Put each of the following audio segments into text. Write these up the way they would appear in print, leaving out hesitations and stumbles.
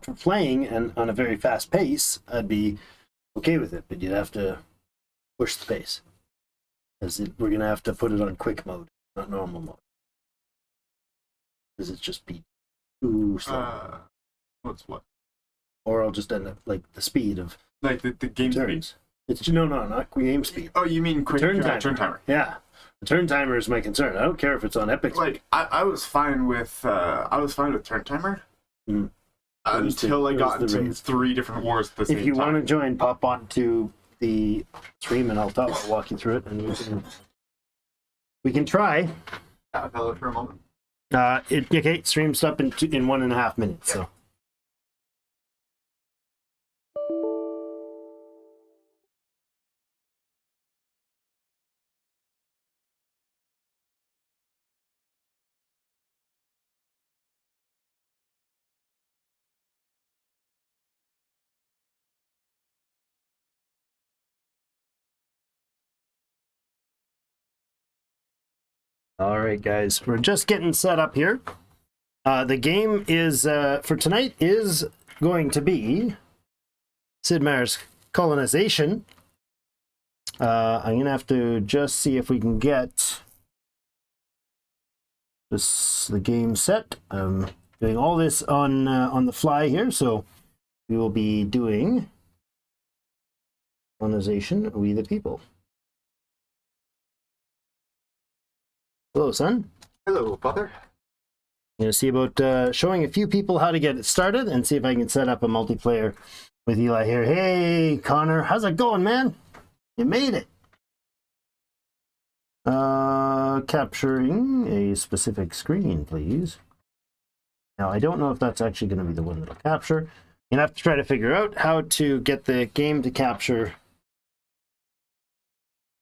for playing and on a very fast pace, I'd be okay with it, but you'd have to push the pace. We're going to have to put it on quick mode, not normal mode. Because it's just be too slow. What's what? Or I'll just end up like the speed of Like the game turns. speed? It's no, not game speed. Oh, you mean quick Turn turn timer. timer? Yeah, the turn timer is my concern. I don't care if it's on epic. Like I was fine with turn timer until I got into 3 different wars at the same time. If you want to join, pop onto the stream and I'll walk you through it, and we can try. Hello for a moment. Okay, stream's up in 1.5 minutes. So. All right, guys, we're just getting set up here. The game is for tonight is going to be Sid Meier's Colonization. I'm gonna have to just see if we can get the game set. I'm doing all this on the fly here, so we will be doing Colonization, We the People. Hello, son. Hello, father. I'm going to see about showing a few people how to get it started and see if I can set up a multiplayer with Eli here. Hey, Connor. How's it going, man? You made it. Capturing a specific screen, please. Now, I don't know if that's actually going to be the one that'll capture. You're going to have to try to figure out how to get the game to capture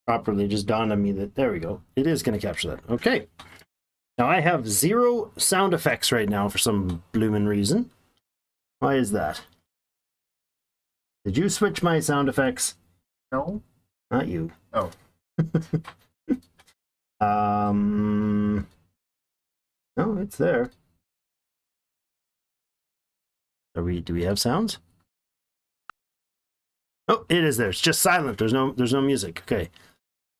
properly. It just dawned on me that, there we go. It is going to capture that. Okay. Now I have 0 sound effects right now for some bloomin' reason. Why is that? Did you switch my sound effects? No. Not you. Oh. No, it's there. Do we have sounds? Oh, it is there. It's just silent. There's no music. Okay.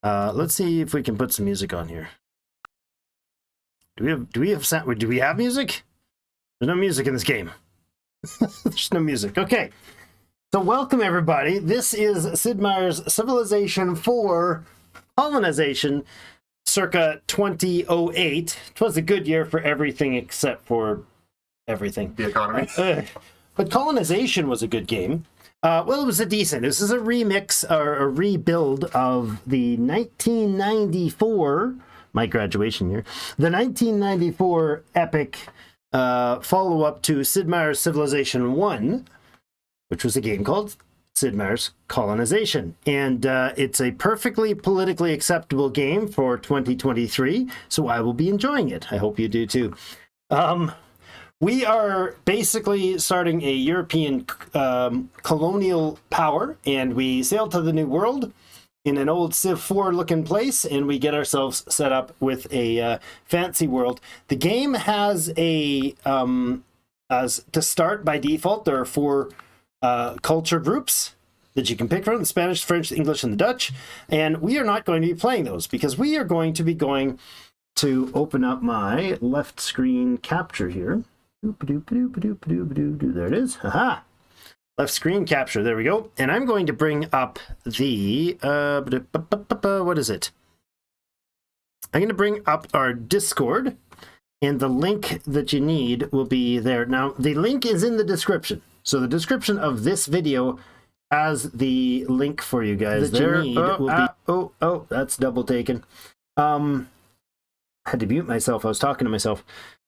Let's see if we can put some music on here. Do we have music? There's no music in this game. There's no music. Okay. So welcome everybody. This is Sid Meier's Civilization 4 Colonization circa 2008. It was a good year for everything except for everything. The economy. But Colonization was a good game. Well, it was a decent. This is a remix or a rebuild of the 1994, my graduation year, the 1994 epic follow-up to Sid Meier's Civilization 1, which was a game called Sid Meier's Colonization. And it's a perfectly politically acceptable game for 2023, so I will be enjoying it. I hope you do too. We are basically starting a European colonial power, and we sail to the New World in an old Civ 4 looking place, and we get ourselves set up with a fancy world. The game has to start by default, there are 4 culture groups that you can pick from: the Spanish, French, the English, and the Dutch. And we are not going to be playing those because we are going to be going to open up my left screen capture here. There it is. Aha! Left screen capture. There we go. And I'm going to bring up the what is it? I'm going to bring up our Discord, and the link that you need will be there. Now, the link is in the description. So the description of this video has the link for you guys. That you need will be. Oh, that's double taken. I had to mute myself. I was talking to myself.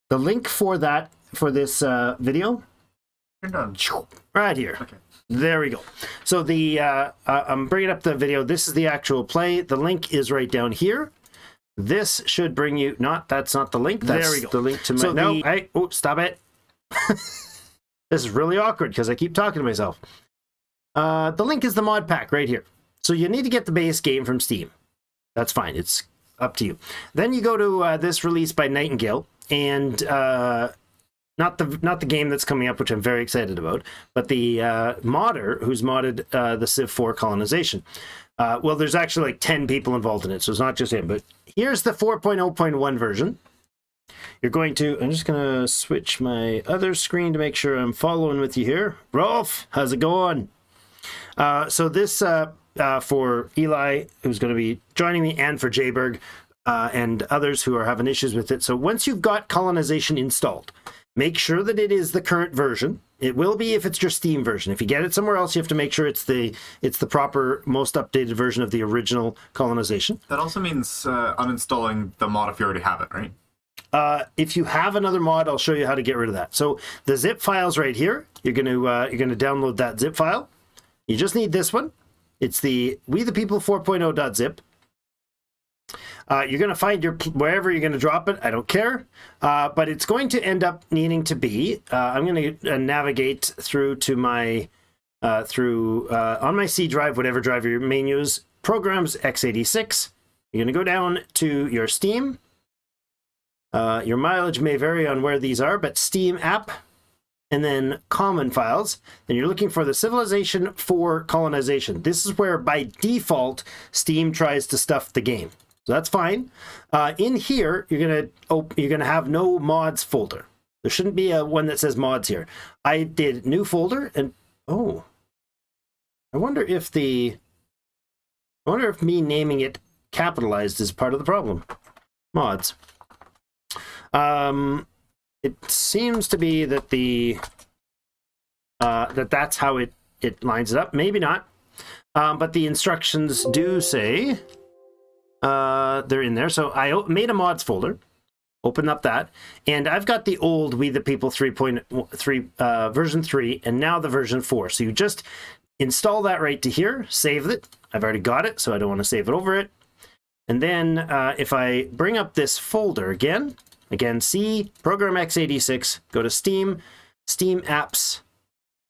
The link for that, for this video, right here. Okay. There we go. So the I'm bringing up the video. This is the actual play. The link is right down here. This should bring you. That's not the link. That's there we go. The link to my. So no, hey, oh, stop it. This is really awkward because I keep talking to myself. The link is the mod pack right here. So you need to get the base game from Steam. That's fine. It's up to you. Then you go to this release by Nightingale, and not the game that's coming up, which I'm very excited about, but the modder who's modded the Civ 4 Colonization. Well, there's actually like 10 people involved in it, so it's not just him. But here's the 4.0.1 version. You're going to, I'm just going to switch my other screen to make sure I'm following with you here. Rolf, how's it going? So this, for Eli, who's going to be joining me, and for Jayberg, and others who are having issues with it. So once you've got Colonization installed, make sure that it is the current version. It will be if it's your Steam version. If you get it somewhere else, you have to make sure it's the proper, most updated version of the original Colonization. That also means uninstalling the mod if you already have it, right? If you have another mod, I'll show you how to get rid of that. So the zip file's right here. You're gonna download that zip file. You just need this one. It's the We the People 4.0.zip. You're going to find your wherever you're going to drop it. I don't care, but it's going to end up needing to be. I'm going to navigate through to my on my C drive, whatever drive you may use. Programs x86. You're going to go down to your Steam. Your mileage may vary on where these are, but Steam app, and then common files. Then you're looking for the Civilization 4 Colonization. This is where by default Steam tries to stuff the game. So that's fine. In here, you're gonna have no mods folder. There shouldn't be a one that says mods here. I did new folder, and oh, I wonder if me naming it capitalized is part of the problem. Mods. It seems to be that that's how it lines it up. Maybe not, but the instructions do say. They're in there. So I made a mods folder, open up that, and I've got the old We the People 3.3 version 3, and now the version 4. So you just install that right to here, save it. I've already got it, so I don't want to save it over it. And then if I bring up this folder again, C, Program x86, go to Steam, Steam Apps,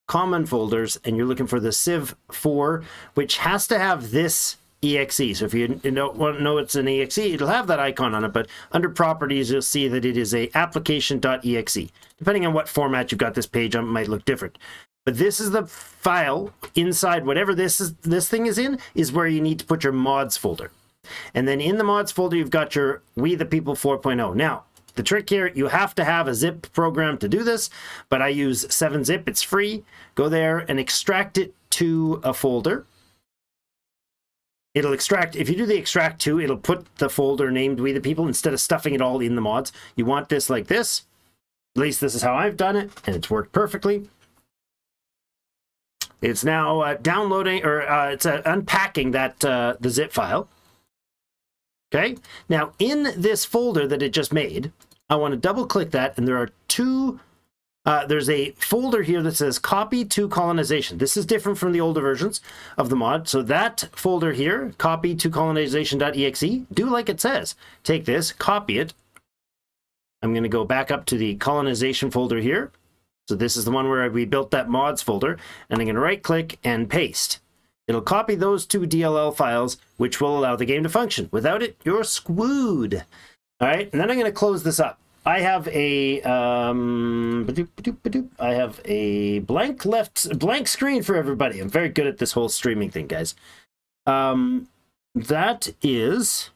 Common Folders, and you're looking for the Civ 4, which has to have this exe. So if you don't want to know it's an exe, it'll have that icon on it, but under properties you'll see that it is a application.exe. Depending on what format you've got this page on, it might look different, but this is the file inside whatever this thing is in, is where you need to put your mods folder. And then in the mods folder you've got your We the People 4.0. Now the trick here, you have to have a zip program to do this, but I use 7-zip. It's free. Go there and extract it to a folder. It'll extract, if you do the extract to, it'll put the folder named We the People instead of stuffing it all in the mods. You want this like this. At least this is how I've done it, and it's worked perfectly. It's now downloading, or it's unpacking that the zip file. Okay, now in this folder that it just made, I want to double click that, and there are two. There's a folder here that says copy to colonization. This is different from the older versions of the mod. So that folder here, copy to colonization.exe, do like it says. Take this, copy it. I'm going to go back up to the colonization folder here. So this is the one where we built that mods folder, and I'm going to right click and paste. It'll copy those two DLL files, which will allow the game to function. Without it, you're screwed. All right, and then I'm going to close this up. I have a blank screen for everybody. I'm very good at this whole streaming thing, guys. That is,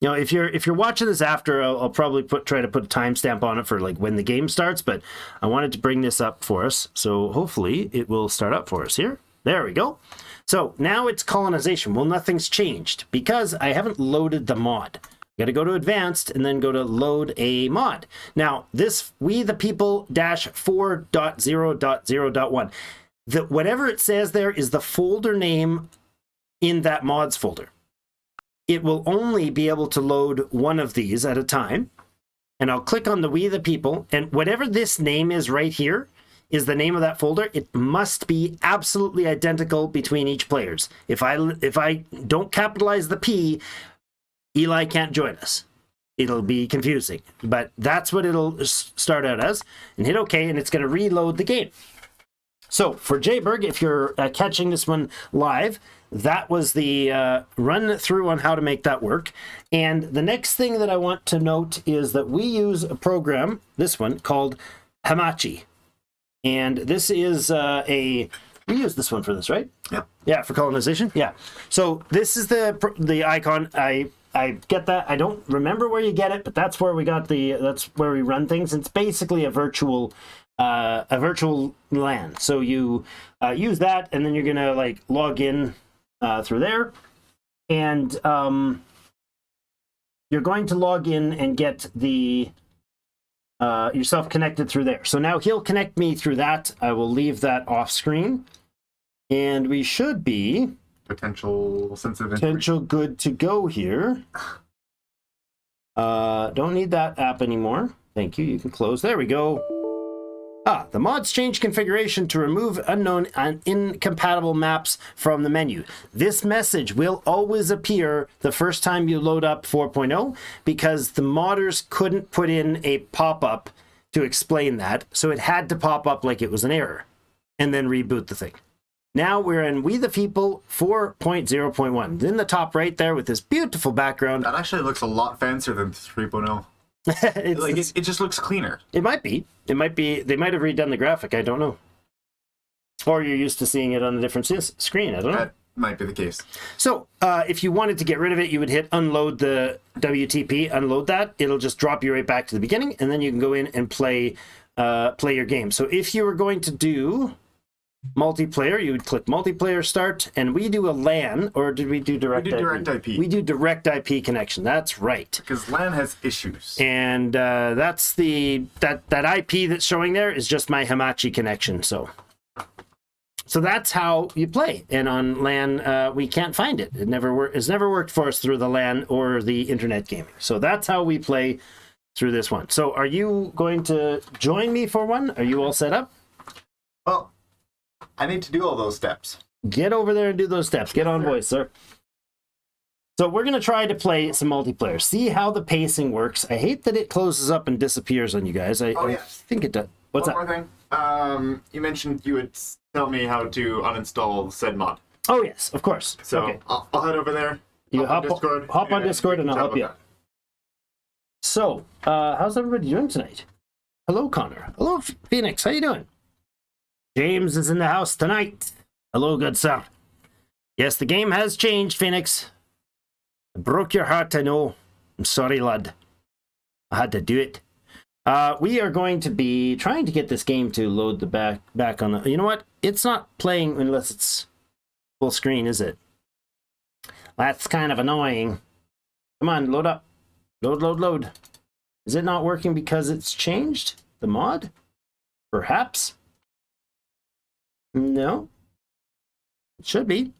you know, if you're watching this after, I'll probably try to put a timestamp on it for like when the game starts. But I wanted to bring this up for us, so hopefully it will start up for us here. There we go. So now it's colonization. Well, nothing's changed because I haven't loaded the mod. Got to go to advanced and then go to load a mod. Now this We the People -4.0.0.1. Whatever it says there is the folder name in that mods folder. It will only be able to load one of these at a time. And I'll click on the We the People, and whatever this name is right here is the name of that folder. It must be absolutely identical between each players. If I don't capitalize the P, Eli can't join us. It'll be confusing, but that's what it'll start out as. And hit OK, and it's going to reload the game. So for Jayberg, if you're catching this one live, that was the run through on how to make that work. And the next thing that I want to note is that we use a program, this one, called Hamachi. And this is we use this one for this, right? Yep. Yeah, for colonization. Yeah. So this is the icon. I get that. I don't remember where you get it, but that's where we got that's where we run things. It's basically a virtual LAN. So you use that, and then you're gonna like log in through there, and you're going to log in and get the yourself connected through there. So now he'll connect me through that. I will leave that off screen, and we should be potential good to go here. Don't need that app anymore. Thank you. You can close. There we go. The mods change configuration to remove unknown and incompatible maps from the menu. This message will always appear the first time you load up 4.0 because the modders couldn't put in a pop-up to explain that, so it had to pop up like it was an error and then reboot the thing. Now we're in We the People 4.0.1. In the top right there with this beautiful background. That actually looks a lot fancier than 3.0. It just looks cleaner. It might be. They might have redone the graphic. I don't know. Or you're used to seeing it on a different screen. I don't know. That might be the case. So if you wanted to get rid of it, you would hit unload the WTP, unload that. It'll just drop you right back to the beginning, and then you can go in and play your game. So if you were going to do multiplayer, you would click multiplayer start, and we do a LAN, or did we do direct IP? We do direct IP. We do direct IP connection. That's right. Because LAN has issues. And that's that IP that's showing there is just my Hamachi connection. So that's how you play. And on LAN, we can't find it. It's never worked for us through the LAN or the internet gaming. So that's how we play through this one. So are you going to join me for one? Are you all set up? Well, I need to do all those steps. Get over there and do those steps. Get on, boys, sir. So we're going to try to play some multiplayer. See how the pacing works. I hate that it closes up and disappears on you guys. I think it does. What's One more thing. You mentioned you would tell me how to uninstall said mod. Oh, yes, of course. So okay. I'll head over there. You hop on Discord and I'll help you out. So, how's everybody doing tonight? Hello, Connor. Hello, Phoenix. How you doing? James is in the house tonight. Hello, good sir. Yes, the game has changed, Phoenix. I broke your heart, I know. I'm sorry, lad. I had to do it. We are going to be trying to get this game to load the back on the... You know what? It's not playing unless it's full screen, is it? That's kind of annoying. Come on, load up. Load. Is it not working because it's changed? The mod? Perhaps? No. It should be.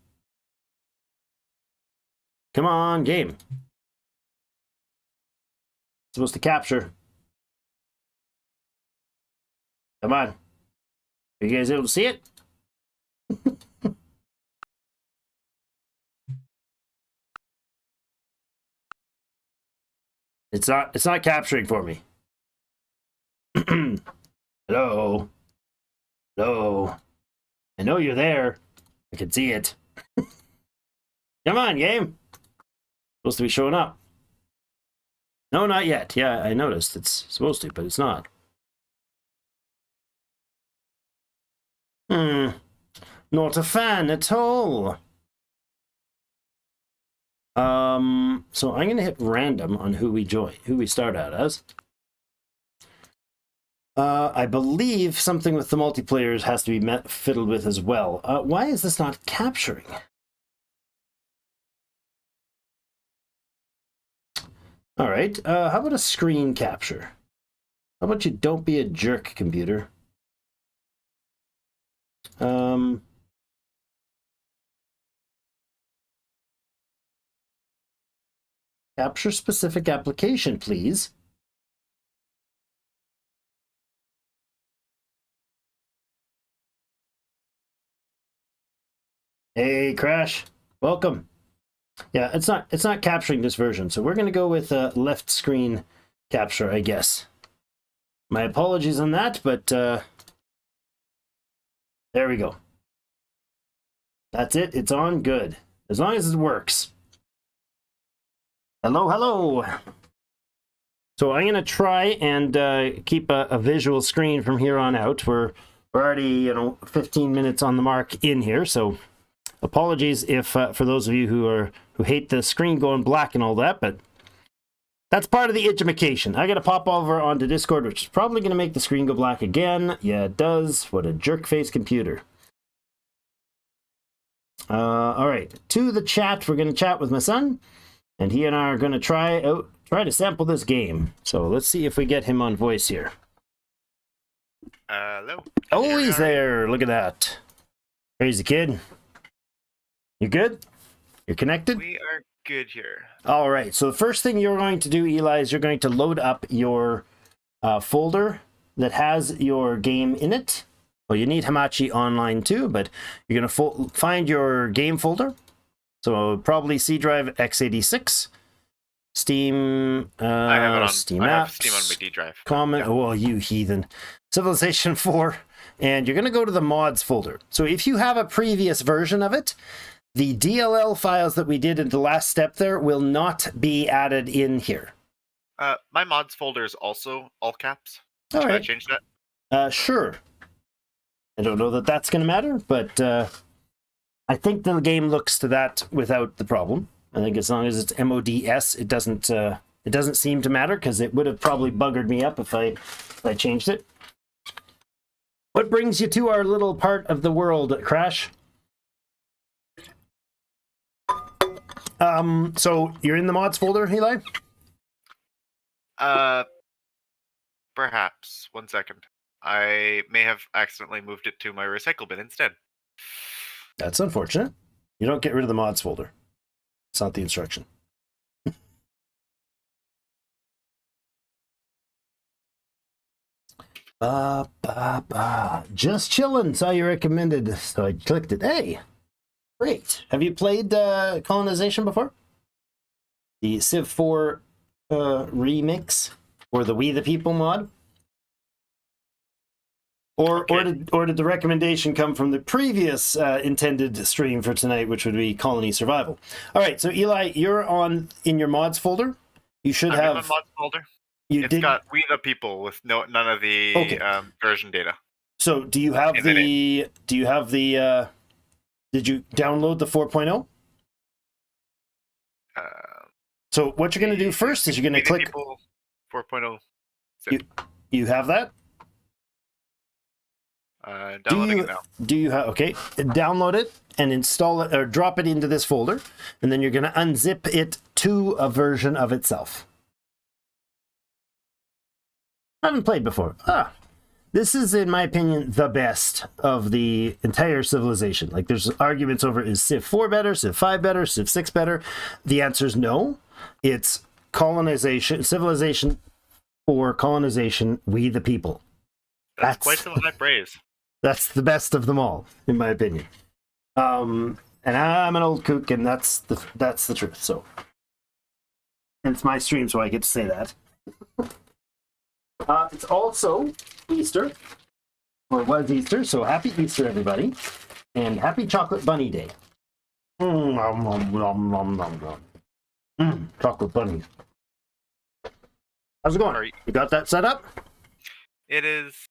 Come on, game. It's supposed to capture. Come on. Are you guys able to see it? It's not capturing for me. Hello. I know you're there. I can see it. Come on, game. Supposed to be showing up. No, not yet. Yeah, I noticed. It's supposed to, but it's not. Not a fan at all. So I'm gonna hit random on who we start out as. I believe something with the multiplayers has to be fiddled with as well. Why is this not capturing? All right, how about a screen capture? How about you don't be a jerk, computer? Capture specific application, please. Hey, Crash. Welcome. Yeah, it's not capturing this version, so we're going to go with left screen capture, I guess. My apologies on that, but there There we go. That's it. It's on. Good. As long as it works. Hello, hello. So I'm going to try and keep a visual screen from here on out. We're already, 15 minutes on the mark in here. So apologies if for those of you who hate the screen going black and all that, but that's part of the edumacation. I got to pop over onto Discord, which is probably going to make the screen go black again. Yeah, it does. What a jerk-face computer. All right, to the chat. We're going to chat with my son, and he and I are going to try to sample this game. So let's see if we get him on voice here. Hello. Oh, he's there. Look at that. Crazy kid. You good? You're connected? We are good here. All right. So the first thing you're going to do, Eli, is you're going to load up your folder that has your game in it. Well, you need Hamachi Online too, but you're going to find your game folder. So probably C drive x86, Steam, I have it on Steam I apps, have Steam on my D drive. Common. Yeah. Oh, well, you heathen. Civilization 4, and you're going to go to the mods folder. So if you have a previous version of it, the DLL files that we did in the last step there will not be added in here. My mods folder is also all caps. All Should I right. change that? Sure. I don't know that that's going to matter, but I think the game looks to that without the problem. I think as long as it's MODS, it doesn't seem to matter, because it would have probably buggered me up if I changed it. What brings you to our little part of the world, Crash? So you're in the mods folder, Eli? Perhaps. 1 second. I may have accidentally moved it to my recycle bin instead. That's unfortunate. You don't get rid of the mods folder. It's not the instruction. Just chilling. Saw you recommended, so I clicked it. Hey, great. Have you played Colonization before? The Civ 4 remix, or the We the People mod? Or did the recommendation come from the previous intended stream for tonight, which would be Colony Survival? All right, so Eli, you're in your mods folder. You should I'm have in my mods folder. It's got We the People with none of the version data. So do you have did you download the 4.0? So what you're going to do first is you're going to click People 4.0. You have that? Downloading it now. Do you have download it and install it, or drop it into this folder, and then you're going to unzip it to a version of itself. I haven't played before. This is, in my opinion, the best of the entire Civilization. Like, there's arguments over, is Civ 4 better, Civ 5 better, Civ 6 better? The answer is no. It's Colonization, Civilization 4, Colonization, We the People. That's quite some high praise. That's the best of them all, in my opinion. And I'm an old kook, and that's the truth. So, and it's my stream, so I get to say that. It's also Easter, or was Easter, so happy Easter, everybody, and happy Chocolate Bunny Day. Chocolate bunny. How's it going? You got that set up? It is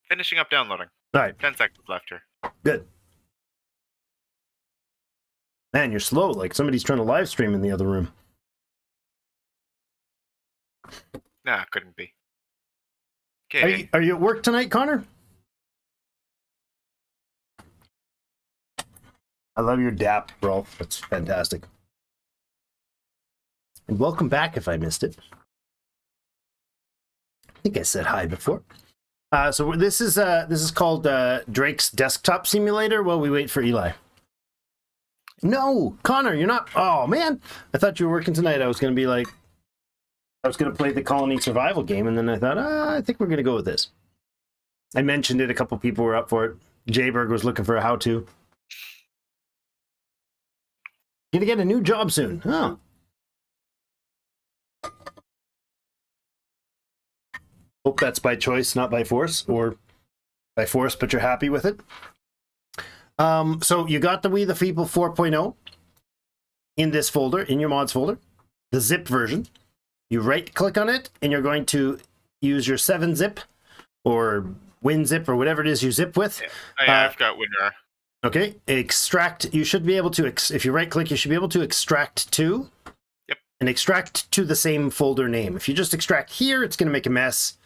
finishing up downloading. All right. 10 seconds left here. Good. Man, you're slow. Like somebody's trying to live stream in the other room. Nah, couldn't be. Okay. Are you at work tonight, Connor? I love your DAP, bro. That's fantastic. And welcome back if I missed it. I think I said hi before. So this is called Drake's Desktop Simulator while we wait for Eli. No, Connor, you're not. Oh, man. I thought you were working tonight. I was going to play the Colony Survival game, and then I thought, I think we're going to go with this. I mentioned it. A couple people were up for it. Jayberg was looking for a how-to. Gonna get a new job soon. Oh. Hope that's by choice, not by force, or by force, but you're happy with it. So you got the We the People 4.0 in this folder, in your mods folder, the zip version. You right click on it and you're going to use your 7-zip or WinZip or whatever it is you zip with. Yeah, I've got WinRAR. Okay, extract. You should be able to, if you right click, you should be able to extract to. Yep. And extract to the same folder name. If you just extract here, it's going to make a mess.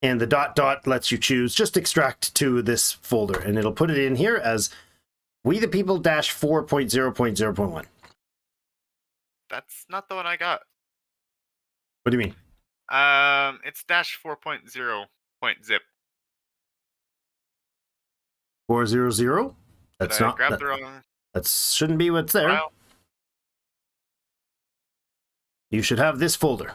And the ... lets you choose. Just extract to this folder. And it'll put it in here as We the People -4.0.0.1. That's not the one I got. What do you mean? It's -4.0.zip. 400? That's Did I not. grab the wrong That shouldn't be what's there. file? You should have this folder.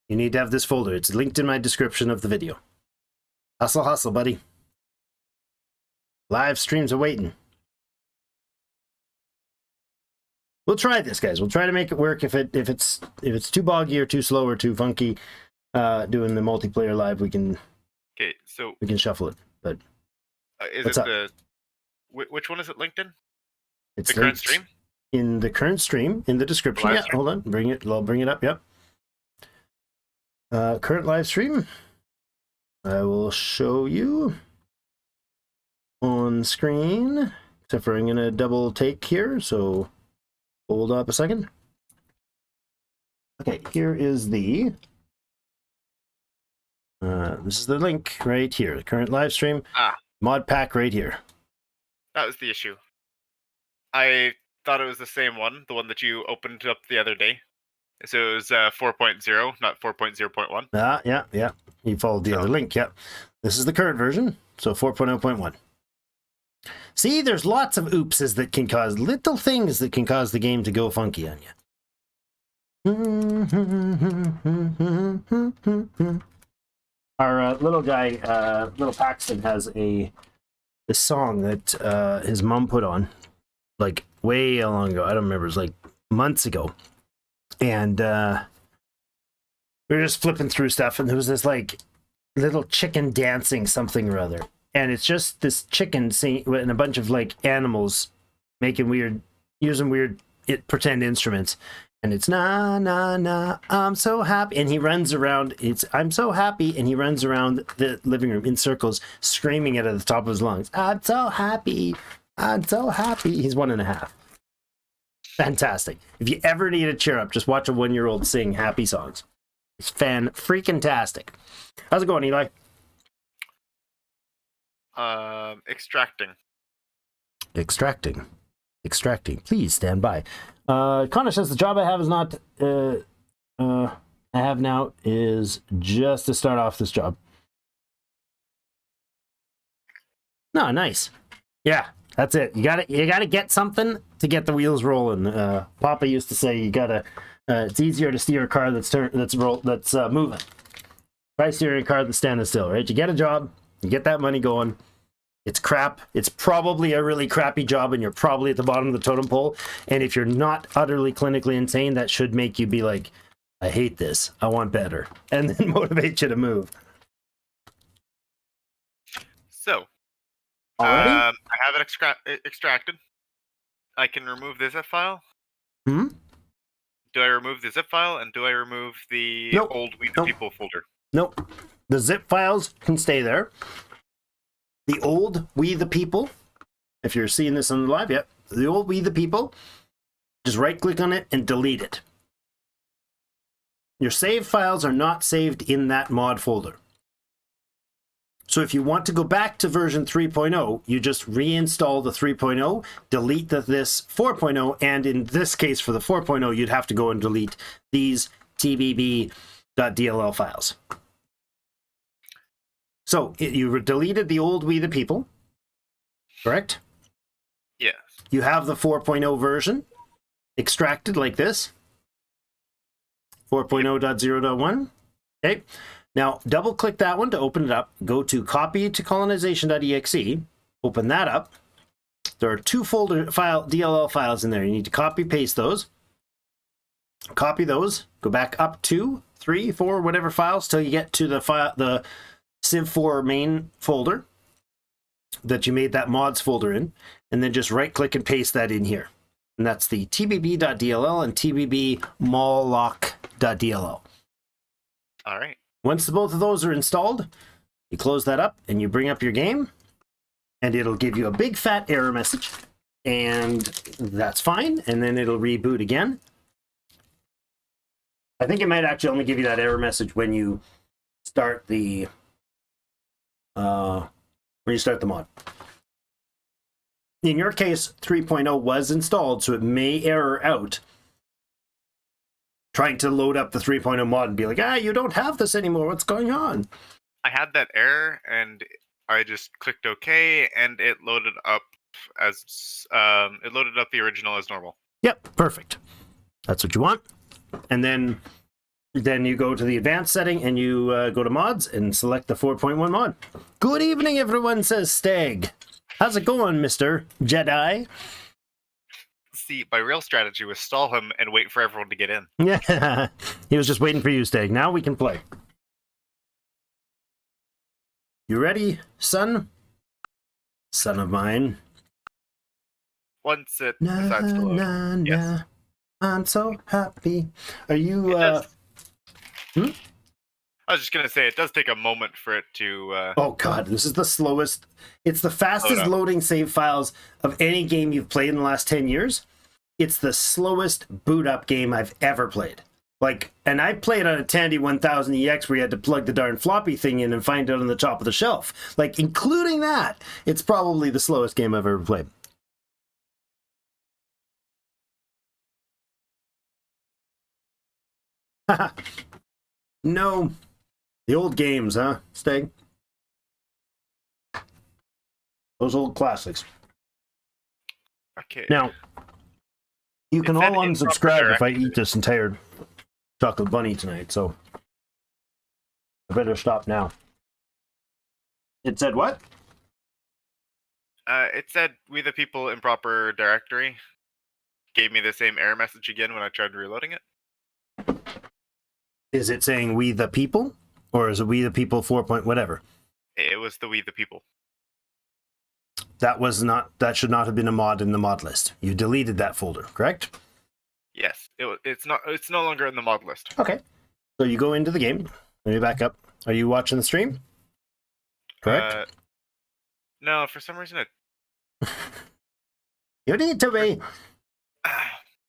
You need to have this folder. It's linked in my description of the video. Hustle, hustle, buddy. Live streams are waiting. We'll try this, guys. We'll try to make it work. If it's too boggy or too slow or too funky, doing the multiplayer live, we can So shuffle it. But is what's it up? the which one is it linked in? it's The current linked stream? in the current stream in the description. Live Yeah, stream? hold on. I'll bring it up. Yep. Current live stream. I will show you on screen. Except for I'm going to double take here, so hold up a second. Okay, here is the... this is the link right here. The current live stream. Mod pack right here. That was the issue. I thought it was the same one, the one that you opened up the other day. So it was 4.0, not 4.0.1. Yeah. You followed the other link, yeah. This is the current version, so 4.0.1. See, there's lots of oopses that can cause, little things that can cause the game to go funky on you. Our little guy, little Paxton, has this song that his mom put on, like way long ago. I don't remember, it was like months ago. And we were just flipping through stuff, and there was this like little chicken dancing something or other. And it's just this chicken singing and a bunch of like animals using weird pretend instruments. And it's na na na, I'm so happy. And he runs around, I'm so happy. And he runs around the living room in circles, screaming it at the top of his lungs. I'm so happy. I'm so happy. He's 1.5. Fantastic. If you ever need a cheer up, just watch a 1-year-old sing happy songs. It's fan-freaking-tastic. How's it going, Eli? Extracting. Extracting. Please stand by. Connor says the job I have is not. I have now is just to start off this job. No, nice. Yeah, that's it. You gotta get something to get the wheels rolling. Papa used to say you gotta. It's easier to steer a car that's moving. Try steering a car that's standing still, right? You get a job, you get that money going. It's crap. It's probably a really crappy job, and you're probably at the bottom of the totem pole. And if you're not utterly clinically insane, that should make you be like, I hate this. I want better. And then motivate you to move. So, Already? I have it extracted. I can remove the zip file. Hmm? Do I remove the zip file, and do I remove the Nope. old We the Nope. People folder? Nope. The zip files can stay there. The old We the People, if you're seeing this on the live, yep. The old We the People, just right click on it and delete it. Your save files are not saved in that mod folder. So if you want to go back to version 3.0, you just reinstall the 3.0, delete this 4.0, and in this case for the 4.0, you'd have to go and delete these tbb.dll files. So you deleted the old We the People, correct? Yes. You have the 4.0 version extracted like this. 4.0.0.1. Okay. Now double click that one to open it up. Go to copy to colonization.exe. Open that up. There are 2 DLL files in there. You need to copy paste those. Copy those. Go back up 2, 3, 4, whatever files till you get to the Civ4 main folder. that you made that mods folder in, and then just right click and paste that in here. And that's the tbb.dll and tbb-malloc.dll. All right. Once both of those are installed, you close that up and you bring up your game, and it'll give you a big fat error message, and that's fine. And then it'll reboot again. I think it might actually only give you that error message when you start the mod. In your case, 3.0 was installed, so it may error out trying to load up the 3.0 mod and be like, you don't have this anymore. What's going on? I had that error, and I just clicked OK, and it loaded up as it loaded up the original as normal. Yep, perfect. That's what you want. And then you go to the advanced setting and you go to mods and select the 4.1 mod. Good evening, everyone, says Stag. How's it going, Mr. Jedi? See, my real strategy was stall him and wait for everyone to get in. Yeah, he was just waiting for you, Stag. Now we can play. You ready, son? Son of mine. Once it decides to load. Yes. I'm so happy. Are you, I was just going to say, it does take a moment for it to... Oh, God, this is the slowest. It's the fastest loading save files of any game you've played in the last 10 years. It's the slowest boot up game I've ever played. Like, and I played on a Tandy 1000EX where you had to plug the darn floppy thing in and find it on the top of the shelf. Like, including that, it's probably the slowest game I've ever played. No. The old games, huh, Stag? Those old classics. Okay. Now, you can all unsubscribe if I eat this entire chocolate bunny tonight, so I better stop now. It said what? It said, "We the people improper directory." Gave me the same error message again when I tried reloading it. Is it saying we the people? Or is it we the people 4 point whatever? It was the we the people. That should not have been a mod in the mod list. You deleted that folder, correct? Yes. It's no longer in the mod list. Okay. So you go into the game. Let me back up. Are you watching the stream? Correct? No, for some reason it... You need to be.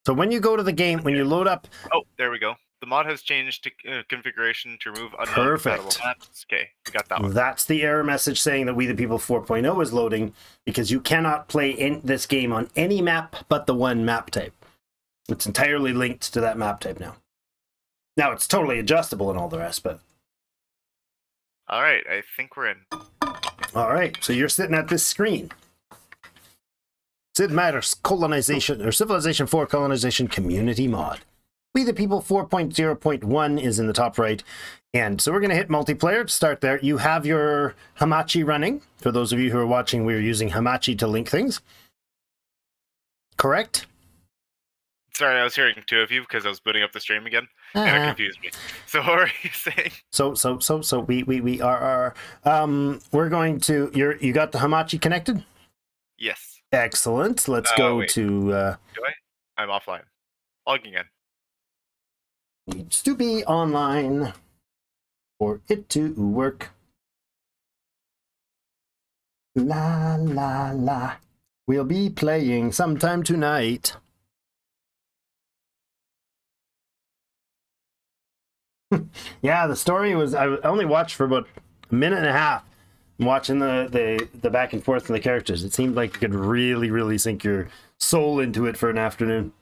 So when you go to the game, when you load up... Oh, there we go. The mod has changed to configuration to remove unknown Perfect. compatible maps. Okay, we got that one. That's the error message saying that We the People 4.0 is loading, because you cannot play in this game on any map but the one map type. It's entirely linked to that map type now. Now, it's totally adjustable and all the rest, but... All right, I think we're in. All right, so you're sitting at this screen. Sid Matters Colonization, or Civilization 4 Colonization Community Mod. We the People 4.0.1 is in the top right. And so we're going to hit multiplayer to start there. You have your Hamachi running. For those of you who are watching, we're using Hamachi to link things. Correct? Sorry, I was hearing two of you because I was booting up the stream again, and it confused me. So what are you saying? So we are we're going to, you got the Hamachi connected? Yes. Excellent. Let's go wait. to... Do I? I'm offline. Logging in. Needs to be online for it to work. La la la. We'll be playing sometime tonight. Yeah, the story was, I only watched for about a minute and a half. I'm watching the back and forth from the characters. It seemed like you could really, really sink your soul into it for an afternoon.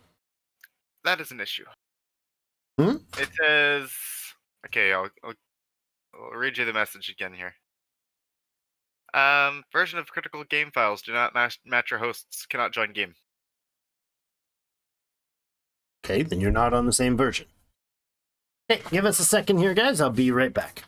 That is an issue. Hmm? It says... Okay, I'll read you the message again here. Version of critical game files do not match your hosts, cannot join game. Okay, then you're not on the same version. Okay, give us a second here, guys. I'll be right back.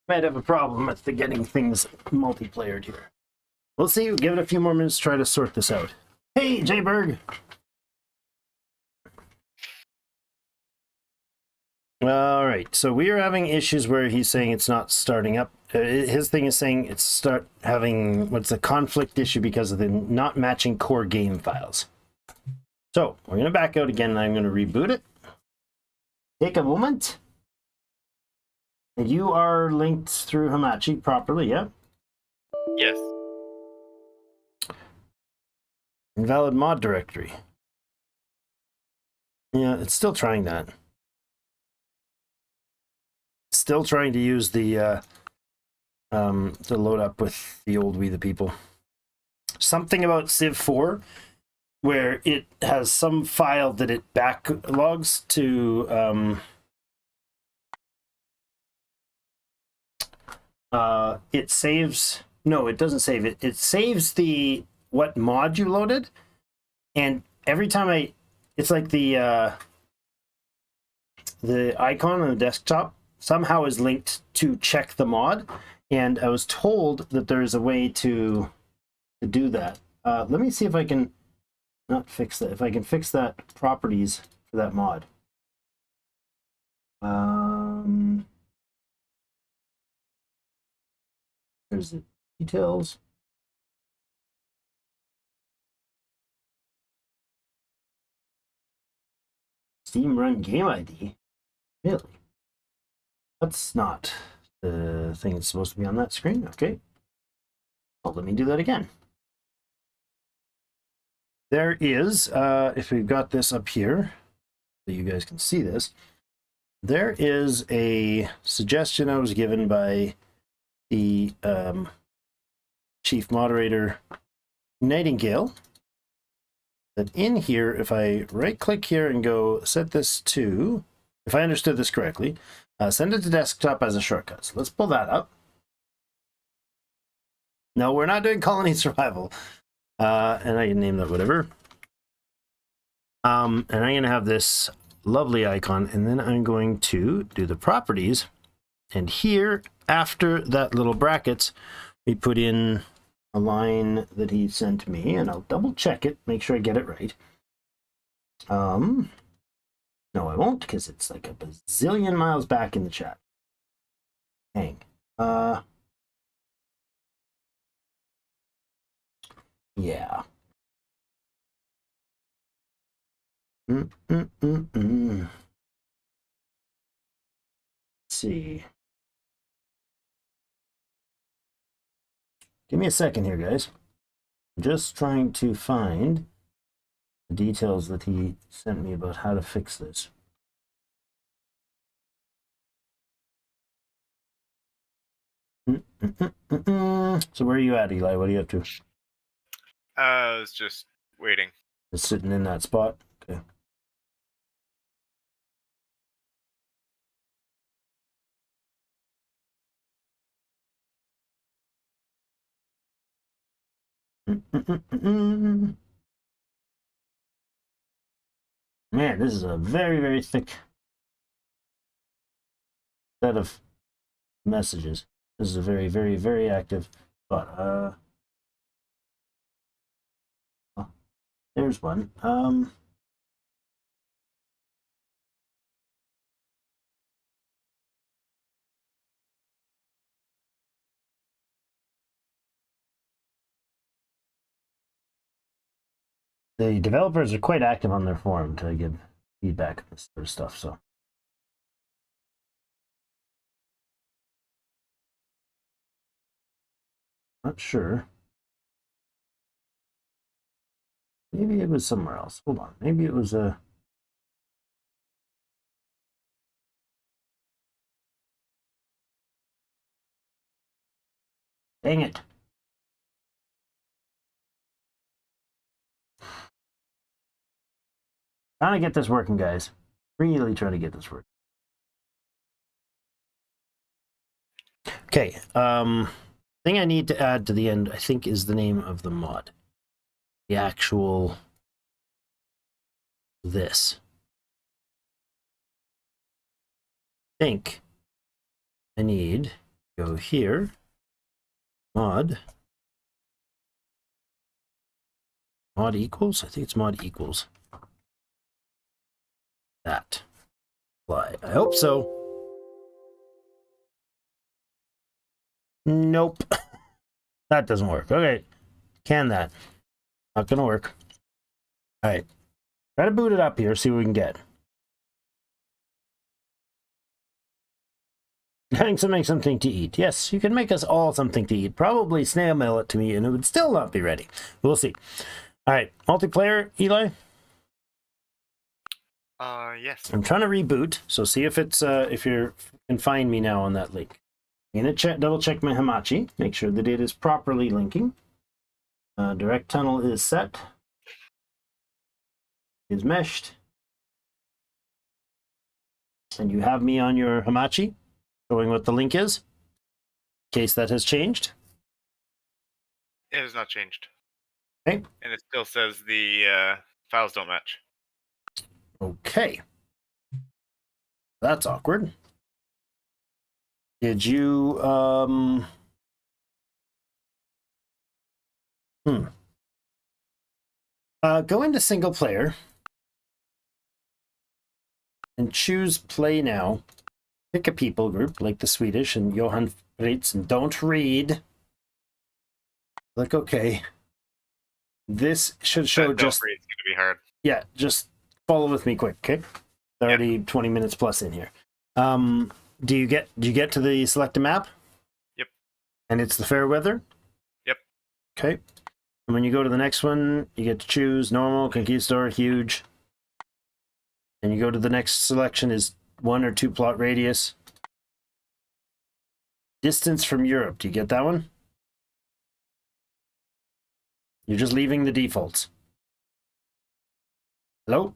Might have a problem with the getting things multiplayered here. We'll see. We'll give it a few more minutes to try to sort this out. Hey, J-Berg! All right, so we are having issues where he's saying it's not starting up. His thing is saying it's start having what's a conflict issue because of the not matching core game files. So we're going to back out again and I'm going to reboot it. Take a moment. You are linked through Hamachi properly, yeah? Yes. Invalid mod directory. Yeah, it's still trying that. Still trying to use the to load up with the old We the People. Something about Civ 4 where it has some file that it backlogs to it saves, no, it doesn't save it. It saves the what mod you loaded, and every time it's like the icon on the desktop somehow is linked to check the mod, and I was told that there's a way to do that. Let me see if I can not fix that. If I can fix that properties for that mod. There's the details. Steam Run Game ID? Really? That's not the thing that's supposed to be on that screen. Okay. Well, let me do that again. There is, if we've got this up here, so you guys can see this, there is a suggestion I was given by the chief moderator, Nightingale, that in here, if I right-click here and go set this to, if I understood this correctly, send it to desktop as a shortcut. So let's pull that up. No, we're not doing colony survival. And I can name that whatever. And I'm going to have this lovely icon, and then I'm going to do the properties. And here, after that little brackets, we put in a line that he sent me, and I'll double check it, make sure I get it right. No, I won't, because it's like a bazillion miles back in the chat. Hang. Yeah. Let's see. Give me a second here, guys. I'm just trying to find the details that he sent me about how to fix this. So where are you at, Eli? What are you up to? I was just waiting. Just sitting in that spot? Okay. Man, this is a very, very thick set of messages. This is a very, very, very active spot. Oh, there's one. The developers are quite active on their forum to give feedback on this sort of stuff, so. Not sure. Maybe it was somewhere else. Hold on. Maybe it was a... Dang it. Trying to get this working, guys. Really trying to get this working. Okay. Thing I need to add to the end, I think, is the name of the mod. The actual... this. I think I need Go here. Mod. Mod equals? I think it's mod equals. That. Apply. I hope so. Nope. That doesn't work. Okay. Can that? Not gonna work. Alright. Try to boot it up here, see what we can get. Having something to eat. Yes, you can make us all something to eat. Probably snail mail it to me and it would still not be ready. We'll see. Alright. Multiplayer, Eli? Yes. I'm trying to reboot, so see if it's if you can find me now on that link. I'm gonna double check my Hamachi, make sure that it is properly linking. Direct tunnel is set. Is meshed. And you have me on your Hamachi, showing what the link is, in case that has changed. It has not changed. Okay. And it still says the files don't match. Okay. That's awkward. Did you go into single player and choose play now. Pick a people group like the Swedish and Johan Fritz and don't read. Click OK. This should show just. Don't read, it's gonna be hard. Yeah, just follow with me quick, okay? It's already 20 minutes plus in here. Do you get to the select a map? Yep. And it's the fair weather? Yep. Okay. And when you go to the next one, you get to choose normal, conquistador, huge. And you go to the next selection is 1 or 2 plot radius. Distance from Europe. Do you get that one? You're just leaving the defaults. Hello?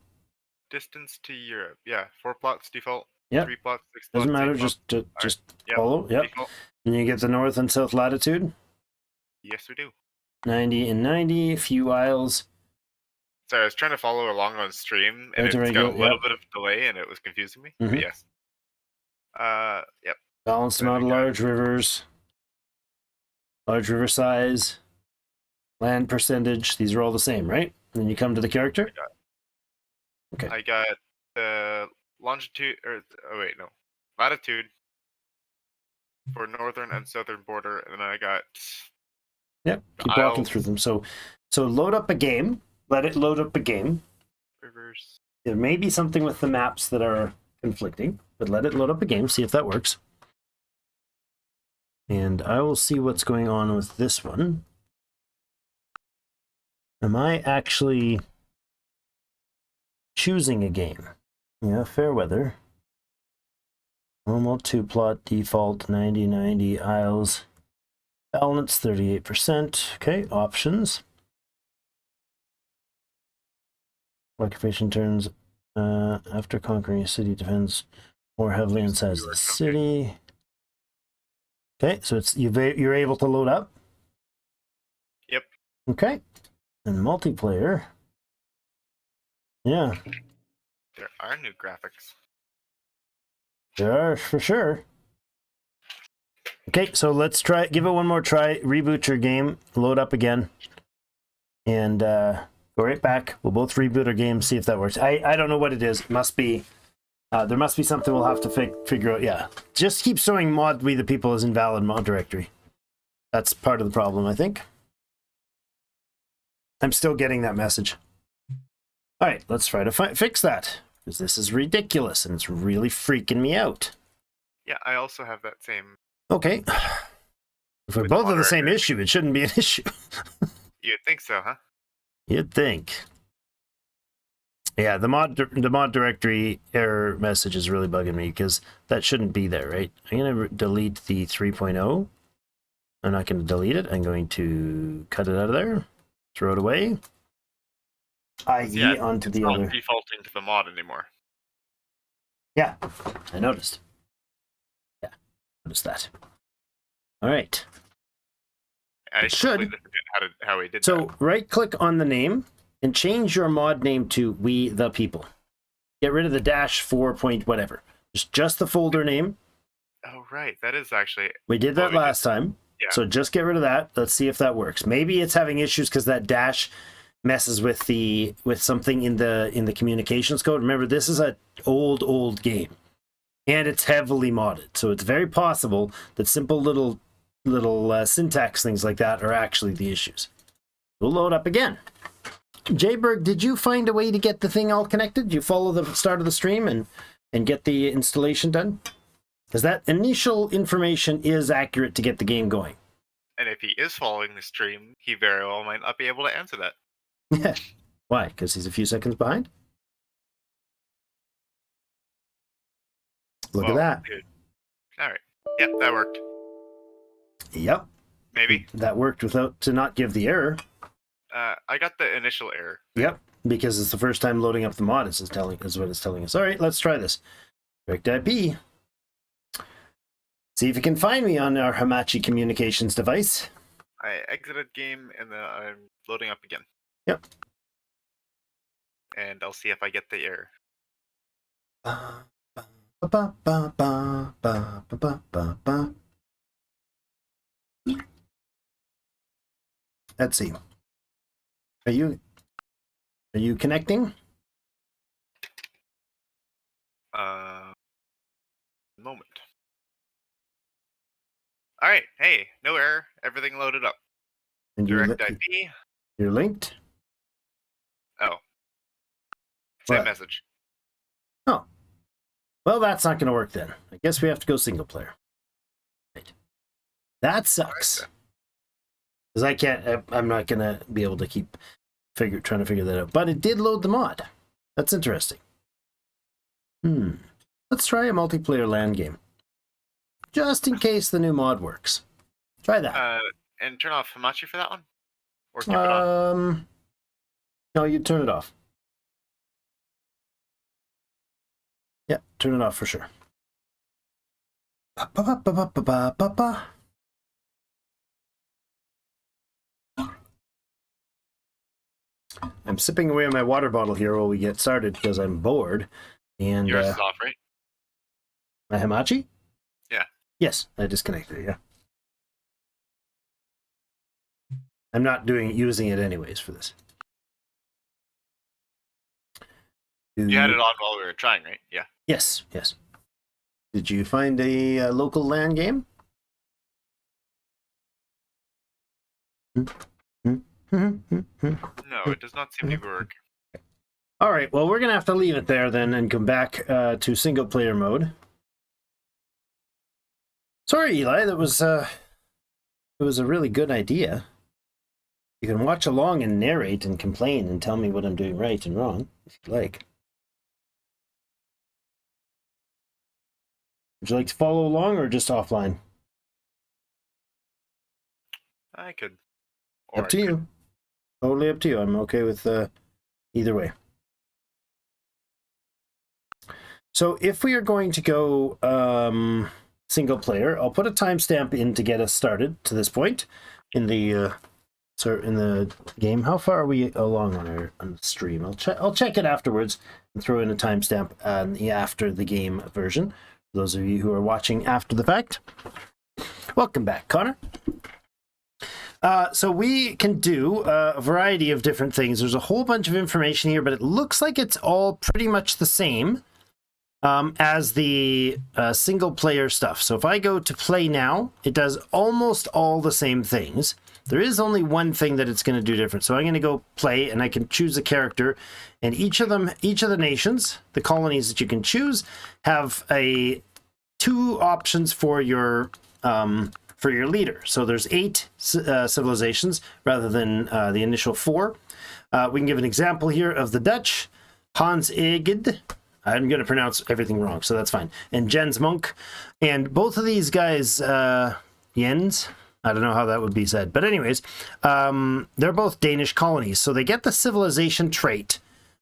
Distance to Europe. Yeah, 4 plots default. Yep. 3 plots, 6 plots. Doesn't matter, 8 plots. just Yep. follow. Yep. Default. And you get the north and south latitude. Yes, we do. 90 and 90, few aisles. Sorry, I was trying to follow along on stream, and Right, it's right, got a yep. little bit of delay, and it was confusing me. Mhm. But yes. Yep. Balanced amount of large rivers. Large river size. Land percentage. These are all the same, right? And then you come to the character. Okay. I got the longitude, or oh wait, no, latitude for northern and southern border, and then I got Yep. the Keep walking aisles. through them. So load up a game. Let it load up a game. rivers. There may be something with the maps that are conflicting, but let it load up a game. See if that works. And I will see what's going on with this one. Am I actually choosing a game? Yeah, fair weather. Normal 2 plot, default 90, 90, aisles. Balance 38%. Okay, options. Occupation turns after conquering a city depends more heavily on size of the city. Okay, so it's you're able to load up. Yep. Okay, and multiplayer. Yeah, There are new graphics. there are for sure. Okay, so let's give it one more try. Reboot your game, load up again, and go right back. We'll both reboot our game, see if that works. I don't know what it is. It must be there must be something we'll have to figure out. Yeah, just keep showing mod we the people as invalid mod directory. That's part of the problem, I think. I'm still getting that message. All right, let's try to fix that, because this is ridiculous and it's really freaking me out. Yeah, I also have that same. Okay. If we're With both on the same moderator. issue, it shouldn't be an issue. You'd think so, huh? You'd think. Yeah, the mod directory error message is really bugging me because that shouldn't be there, right? I'm going to delete the 3.0. I'm not going to delete it. I'm going to cut it out of there, throw it away, i.e. Yeah, onto it's the not other. defaulting to the mod anymore. Yeah, I noticed. Yeah, noticed that. All right. I It should. completely forget how he did So that. right-click on the name and change your mod name to We the People. Get rid of the dash 4 point whatever. Just the folder name. Oh, right. That is actually. We did what that we did. last time. Yeah. So just get rid of that. Let's see if that works. Maybe it's having issues because that dash messes with something in the communications code. Remember, this is an old game, and it's heavily modded. So it's very possible that simple little syntax things like that are actually the issues. We'll load up again. Jayberg, did you find a way to get the thing all connected? Did you follow the start of the stream and get the installation done? Because that initial information is accurate to get the game going. And if he is following the stream, he very well might not be able to answer that. Yeah. Why? Because he's a few seconds behind? Look at that. Dude. All right. Yep, that worked. Yep. Maybe. That worked to not give the error. I got the initial error. Yep. Because it's the first time loading up the mod is what it's telling us. All right, let's try this. Direct IP. See if you can find me on our Hamachi communications device. I exited game and then I'm loading up again. Yep. And I'll see if I get the error. Let's see. Are you connecting? Moment. All right. Hey, no error. Everything loaded up. And Direct IP. You're linked? Oh. Same What? message. Oh. Well, that's not going to work then. I guess we have to go single player. Right. That sucks. Because I'm not going to be able to keep trying to figure that out. But it did load the mod. That's interesting. Let's try a multiplayer LAN game. Just in case the new mod works. Try that. And turn off Hamachi for that one? Or keep it on? No, you turn it off. Yeah, turn it off for sure. I'm sipping away on my water bottle here while we get started because I'm bored. And Yours is off, right? my Hamachi? Yeah. Yes, I disconnected it, yeah. I'm not using it anyways for this. You had it on while we were trying, right? Yeah. Yes. Did you find a local LAN game? No, it does not seem to work. All right, well, we're going to have to leave it there then and come back to single player mode. Sorry, Eli, it was a really good idea. You can watch along and narrate and complain and tell me what I'm doing right and wrong, if you'd like. Would you like to follow along or just offline? I could. Up to you. Totally up to you. I'm okay with either way. So if we are going to go single player, I'll put a timestamp in to get us started to this point in the game. How far are we along on the stream? I'll check it afterwards and throw in a timestamp on the after the game version. For those of you who are watching after the fact, welcome back, Connor. So we can do a variety of different things. There's a whole bunch of information here, but it looks like it's all pretty much the same as the single player stuff. So if I go to play now, it does almost all the same things. There is only one thing that it's going to do different. So I'm going to go play and I can choose a character, and each of the nations, the colonies that you can choose, have two options for your leader. So there's 8 civilizations rather than the initial 4. We can give an example here of the Dutch, Hans Egid. I'm going to pronounce everything wrong, so that's fine. And Jens Monk. And both of these guys, Jens, I don't know how that would be said. But anyways, they're both Danish colonies. So they get the civilization trait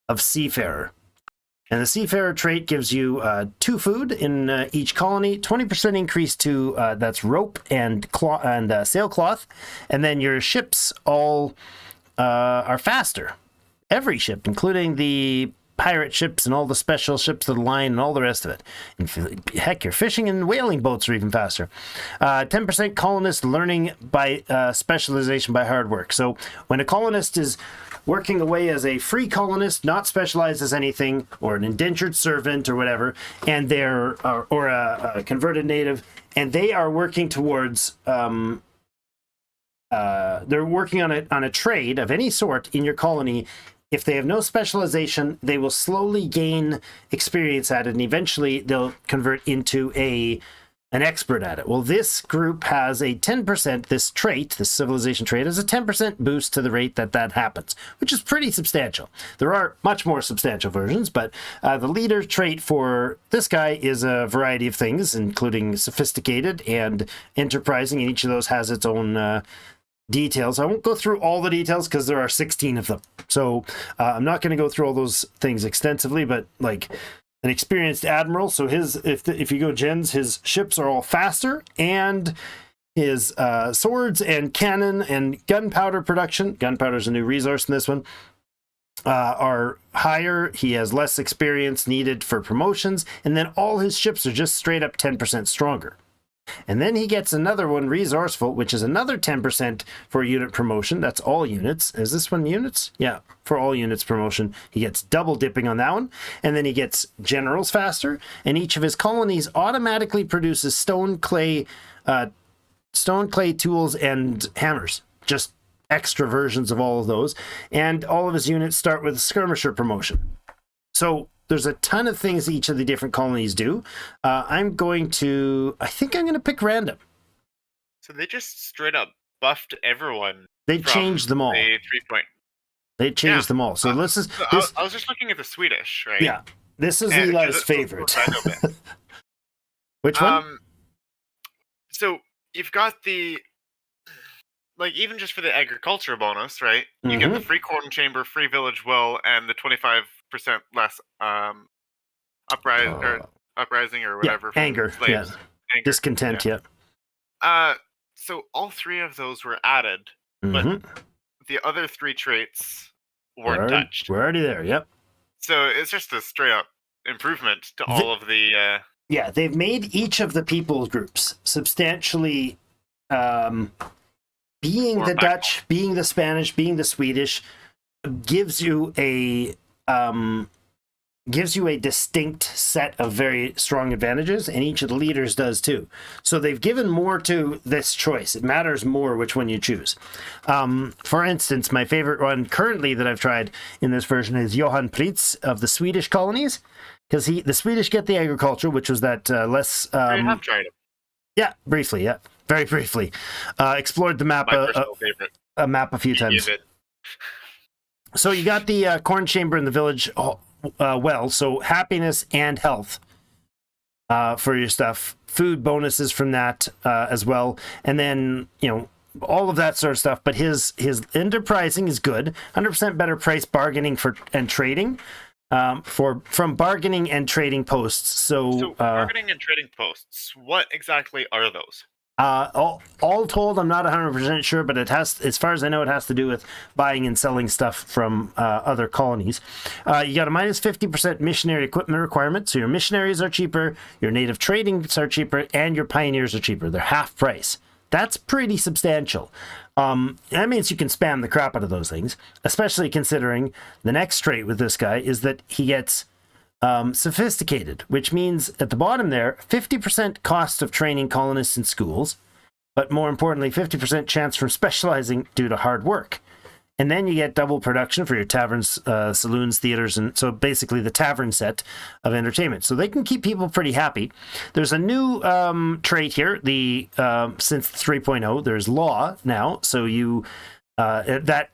of Seafarer. And the Seafarer trait gives you 2 food in each colony, 20% increase to that's rope and sailcloth, and then your ships all are faster. Every ship, including the pirate ships and all the special ships of the line and all the rest of it. And heck, your fishing and whaling boats are even faster. 10% colonist learning by specialization by hard work. So when a colonist is working away as a free colonist, not specialized as anything, or an indentured servant or whatever, and they're or a converted native, and they are working towards they're working on a trade of any sort in your colony. If they have no specialization, they will slowly gain experience at it, and eventually they'll convert into an expert at it. Well, this group has a 10%, this trait, this civilization trait, has a 10% boost to the rate that happens, which is pretty substantial. There are much more substantial versions, but the leader trait for this guy is a variety of things, including sophisticated and enterprising, and each of those has its own details. I won't go through all the details because there are 16 of them. So I'm not going to go through all those things extensively, but like an experienced admiral. So if you go gens, his ships are all faster, and his swords and cannon and gunpowder production, gunpowder is a new resource in this one, are higher. He has less experience needed for promotions, and then all his ships are just straight up 10% stronger. And then he gets another one, resourceful, which is another 10% for unit promotion. That's all units. Is this one units? Yeah, for all units promotion. He gets double dipping on that one. And then he gets generals faster. And each of his colonies automatically produces stone, clay tools, and hammers. Just extra versions of all of those. And all of his units start with skirmisher promotion. So there's a ton of things each of the different colonies do. I think I'm going to pick random. So they just straight up buffed everyone. They changed them all. The 3 point. They changed them all. So this is. I was just looking at the Swedish, right? Yeah, this is Eli's favorite. Which one? So you've got the, like, even just for the agriculture bonus, right? You get the free corn chamber, free village well, and the 25% less uprising or whatever. Yeah, anger, yeah. Anger, discontent, yeah. So all three of those were added, but the other three traits weren't touched. We're already there, yep. So it's just a straight up improvement to all of the... Yeah, they've made each of the people groups substantially... being the Dutch, being the Spanish, being the Swedish, gives you a distinct set of very strong advantages, and each of the leaders does too. So they've given more to this choice. It matters more which one you choose. For instance, my favorite one currently that I've tried in this version is Johan Pritz of the Swedish colonies, because the Swedish get the agriculture, which was that less... I have tried it. Yeah, briefly, yeah. Very briefly. Explored the map a map a few times. So you got the corn chamber in the village well, so happiness and health for your stuff. Food bonuses from that as well. And then, all of that sort of stuff. But his enterprising is good. 100% better price bargaining and trading. From bargaining and trading posts. So bargaining and trading posts, what exactly are those? All told, I'm not 100% sure, but it has, as far as I know, it has to do with buying and selling stuff from other colonies. You got a minus 50% missionary equipment requirement, so your missionaries are cheaper, your native tradings are cheaper, and your pioneers are cheaper. They're half price. That's pretty substantial. That means you can spam the crap out of those things, especially considering the next trait with this guy is that he gets sophisticated, which means at the bottom there, 50% cost of training colonists in schools, but more importantly, 50% chance from specializing due to hard work. And then you get double production for your taverns, saloons, theaters, and so basically the tavern set of entertainment. So they can keep people pretty happy. There's a new trait here. Since 3.0, there's law now. So that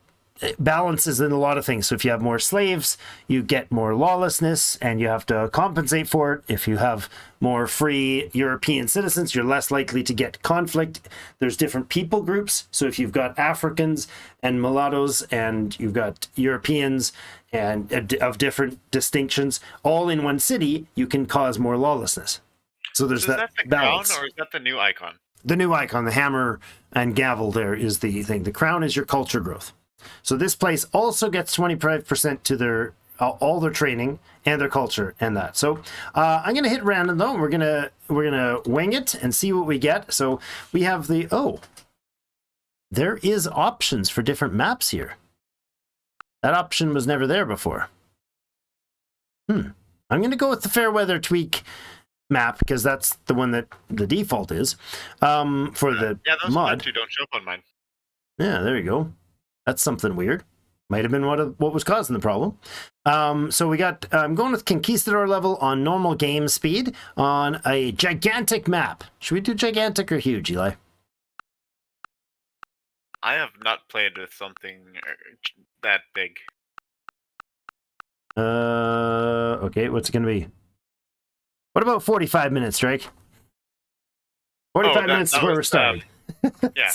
balances in a lot of things. So if you have more slaves, you get more lawlessness, and you have to compensate for it. If you have more free European citizens, you're less likely to get conflict. There's different people groups. So if you've got Africans and mulattoes, and you've got Europeans and of different distinctions, all in one city, you can cause more lawlessness. So there's that the balance. Crown, or is that the new icon? The new icon, the hammer and gavel there is the thing. The crown is your culture growth. So this place also gets 25% to their all their training and their culture and that. So I'm gonna hit random though. We're gonna wing it and see what we get. So we have there is options for different maps here. That option was never there before. I'm gonna go with the Fairweather Tweak map because that's the one that the default is for the those mod. two don't show up on mine. Yeah, there you go. That's something weird. Might have been what was causing the problem. So we got, I'm going with Conquistador level on normal game speed on a gigantic map. Should we do gigantic or huge, Eli? I have not played with something that big. Okay, what's it going to be? What about 45 minutes, Drake? 45 minutes is where we're starting. Yeah,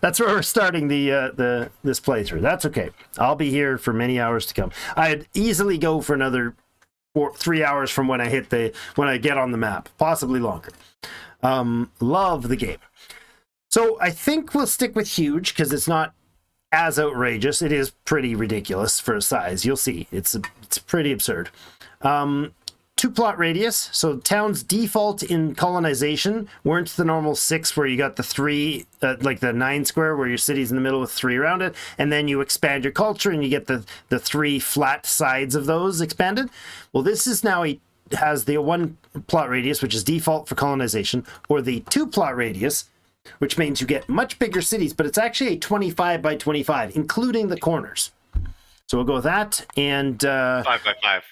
that's where we're starting this playthrough. That's okay. I'll be here for many hours to come. I'd easily go for another 3 hours from when I get on the map, possibly longer. Love the game. So I think we'll stick with huge because it's not as outrageous. It is pretty ridiculous for a size. You'll see. It's pretty absurd. 2 plot radius. So towns default in colonization weren't the normal 6 where you got the 3, like the 9 square where your city's in the middle with 3 around it, and then you expand your culture and you get the 3 flat sides of those expanded. Well, this is now has the 1 plot radius, which is default for colonization, or the 2 plot radius, which means you get much bigger cities, but it's actually a 25 by 25, including the corners. So we'll go with that, and 5 by 5.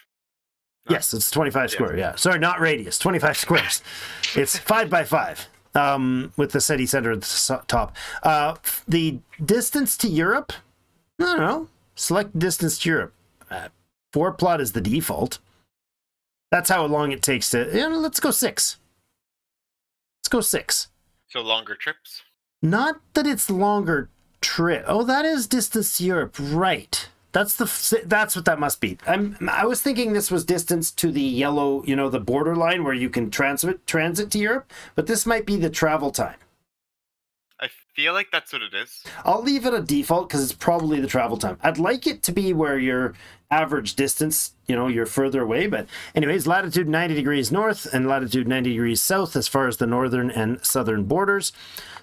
Yes, it's 25 square. Yeah, sorry, not radius. 25 squares. It's 5 by 5 with the city center at the top. The distance to Europe. I don't know. Select distance to Europe. 4 plot is the default. That's how long it takes to. Let's go 6. Let's go 6. So longer trips. Not that it's longer trip. Oh, that is distance to Europe, right? That's what that must be. I was thinking this was distance to the yellow, the borderline where you can transit to Europe, but this might be the travel time. I feel like that's what it is. I'll leave it a default because it's probably the travel time. I'd like it to be where your average distance, you're further away. But anyways, latitude 90 degrees north and latitude 90 degrees south as far as the northern and southern borders.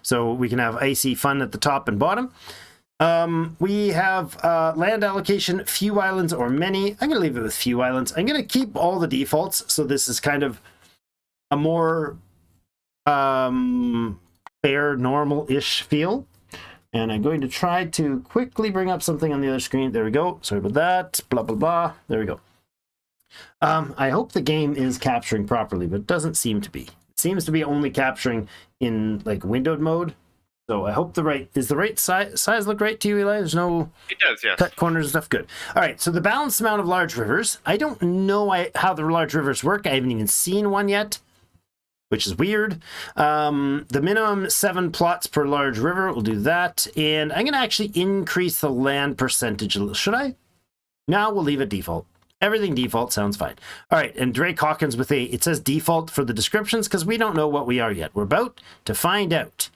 So we can have icy fun at the top and bottom. We have land allocation, few islands or many. I'm going to leave it with few islands. I'm going to keep all the defaults. So this is kind of a more fair, normal-ish feel. And I'm going to try to quickly bring up something on the other screen. There we go. Sorry about that. Blah, blah, blah. There we go. I hope the game is capturing properly, but it doesn't seem to be. It seems to be only capturing in like windowed mode. So I hope the right size look right to you, Eli? There's no it does, yes. Cut corners and stuff. Good. All right, so the balanced amount of large rivers. I don't know how the large rivers work. I haven't even seen one yet, which is weird. The minimum 7 plots per large river. We'll do that. And I'm going to actually increase the land percentage. Should I? No, we'll leave it default. Everything default sounds fine. All right, and Drake Hawkins with it says default for the descriptions because we don't know what we are yet. We're about to find out.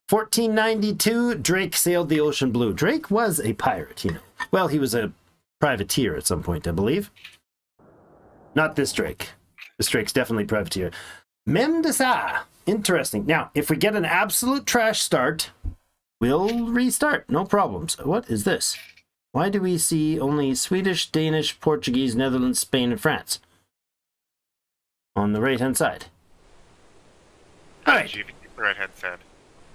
1492, Drake sailed the ocean blue. Drake was a pirate, Well, he was a privateer at some point, I believe. Not this Drake. This Drake's definitely privateer. Mem de Sa. Interesting. Now, if we get an absolute trash start, we'll restart. No problems. What is this? Why do we see only Swedish, Danish, Portuguese, Netherlands, Spain, and France on the right-hand side? All right. Right-hand side.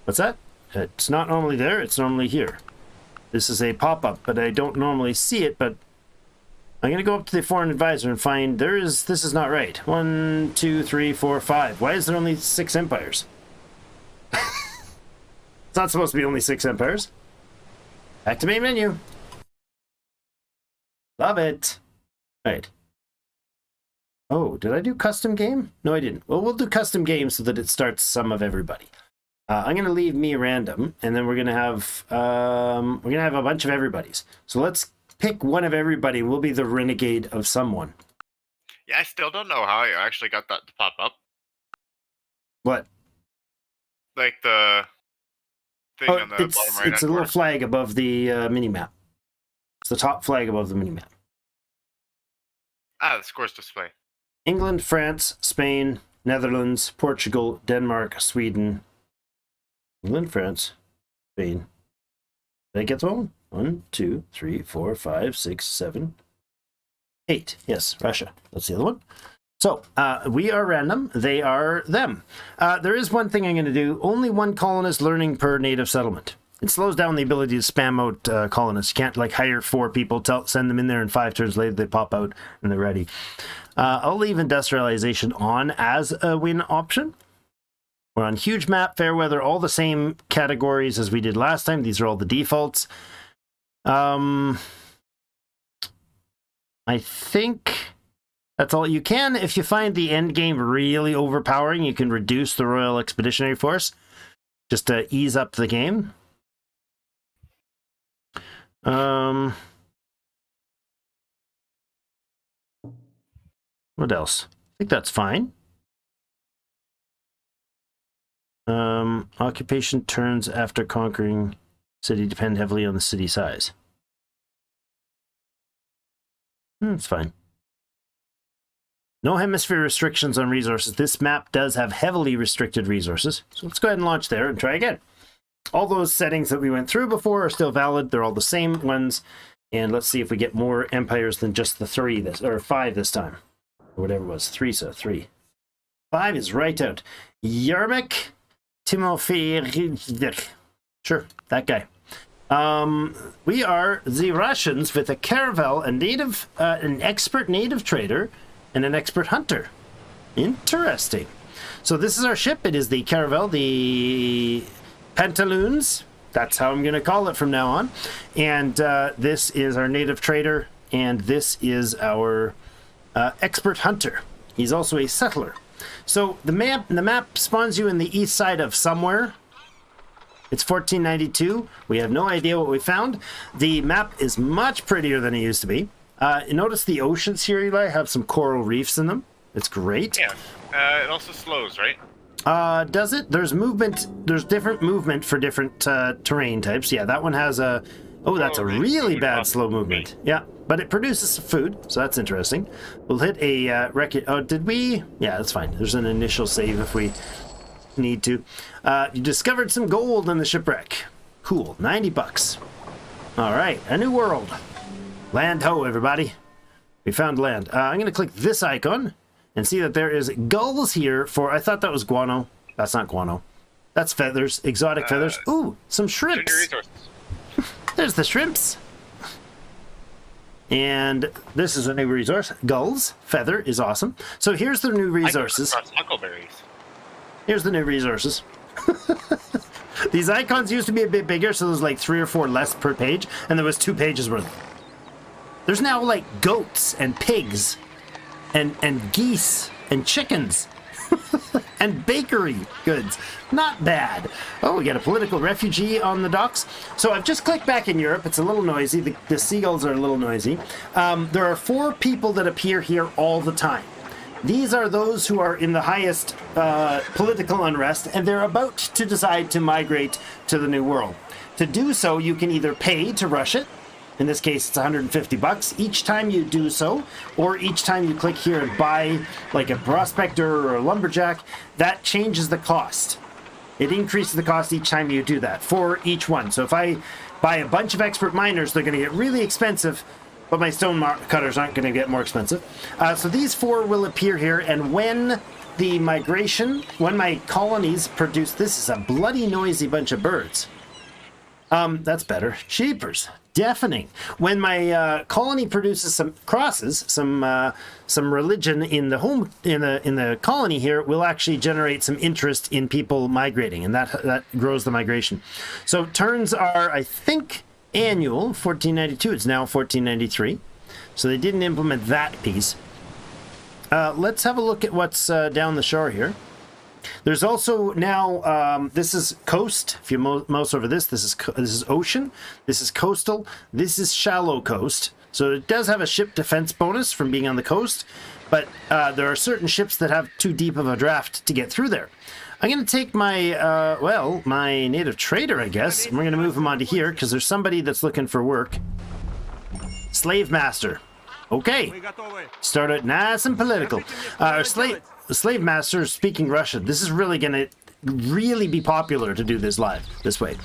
What's that? It's not normally there. It's normally here. This is a pop-up, but I don't normally see it. But I'm going to go up to the foreign advisor and find this is not right. 1, 2, 3, 4, 5. Why is there only 6 empires? It's not supposed to be only 6 empires. Back to main menu. Love it. All right. Oh, did I do custom game? No, I didn't. Well, we'll do custom game so that it starts some of everybody. I'm going to leave me random, and then we're going to have a bunch of everybody's. So let's pick one of everybody. We'll be the renegade of someone. Yeah, I still don't know how I actually got that to pop up. What? Like the thing on the bottom right. It's a little flag above the mini-map. It's the top flag above the mini-map. The scores display. England, France, Spain, Netherlands, Portugal, Denmark, Sweden. England, France, Spain. Did I get them all? 1, 2, 3, 4, 5, 6, 7, 8. Yes, Russia. That's the other one. So, we are random. They are them. There is one thing I'm going to do. Only one colonist learning per native settlement. It slows down the ability to spam out colonists. You can't, like, hire 4 people, send them in there, and 5 turns later they pop out and they're ready. I'll leave industrialization on as a win option. We're on huge map, fair weather, all the same categories as we did last time. These are all the defaults. I think that's all. You can, if you find the end game really overpowering, you can reduce the Royal Expeditionary Force just to ease up the game. What else? I think that's fine. Occupation turns after conquering city depend heavily on the city size. It's fine. No hemisphere restrictions on resources. This map does have heavily restricted resources. So let's go ahead and launch there and try again. All those settings that we went through before are still valid. They're all the same ones. And let's see if we get more empires than just the 3 or 5 this time. Or whatever it was. 3, so 3. 5 is right out. Yermak Timofey. Sure, that guy. We are the Russians with a caravel, a native, an expert native trader, and an expert hunter. Interesting. So this is our ship. It is the caravel, the Pantaloons. That's how I'm going to call it from now on. And this is our native trader, and this is our expert hunter. He's also a settler. So the map spawns you in the east side of somewhere. It's 1492. We have no idea what we found. The map is much prettier than it used to be. Notice the oceans here, Eli, have some coral reefs in them. It's great. Yeah. It also slows, right? Does it? There's movement. There's different movement for different terrain types. Yeah, that one has a... Oh, that's a really bad slow movement. Yeah, but it produces some food, so that's interesting. We'll hit a record... Oh, did we? Yeah, that's fine. There's an initial save if we need to. You discovered some gold in the shipwreck. Cool. 90 bucks. All right, a new world. Land ho, everybody. We found land. I'm going to click this icon and see that there is gulls here for... I thought that was guano. That's not guano. That's feathers. Exotic feathers. Ooh, some shrimps. There's the shrimps. And this is a new resource. Gulls. Feather is awesome. So here's the new resources. Huckleberries. Here's the new resources. These icons used to be a bit bigger, so there's like 3 or 4 less per page, and there was 2 pages worth. There's now like goats and pigs and geese and chickens and bakery goods. Not bad. Oh, we got a political refugee on the docks. So I've just clicked back in Europe. It's a little noisy. The seagulls are a little noisy. There are 4 people that appear here all the time. These are those who are in the highest political unrest, and they're about to decide to migrate to the New World. To do so, you can either pay to rush it. In this case, it's 150 bucks each time you do so, or each time you click here and buy like a prospector or a lumberjack. That changes the cost. It increases the cost each time you do that for each one. So if I buy a bunch of expert miners, they're going to get really expensive, but my stone cutters aren't going to get more expensive. So these 4 will appear here, and when the migration, when my colonies produce... This is a bloody noisy bunch of birds. That's better. Cheapers. Deafening. When my colony produces some crosses, some religion in the home in the colony here, will actually generate some interest in people migrating, and that grows the migration. So turns are, I think, annual. 1492. It's now 1493. So they didn't implement that piece. Let's have a look at what's down the shore here. There's also now, this is coast. If you mouse over this is ocean. This is coastal. This is shallow coast. So it does have a ship defense bonus from being on the coast, but there are certain ships that have too deep of a draft to get through there. I'm going to take my, my native trader, I guess, and we're going to move him onto here because there's somebody that's looking for work. Slave master. Okay. Start out nice and political. Slave master speaking Russian. This is really going to really be popular to do this live this way.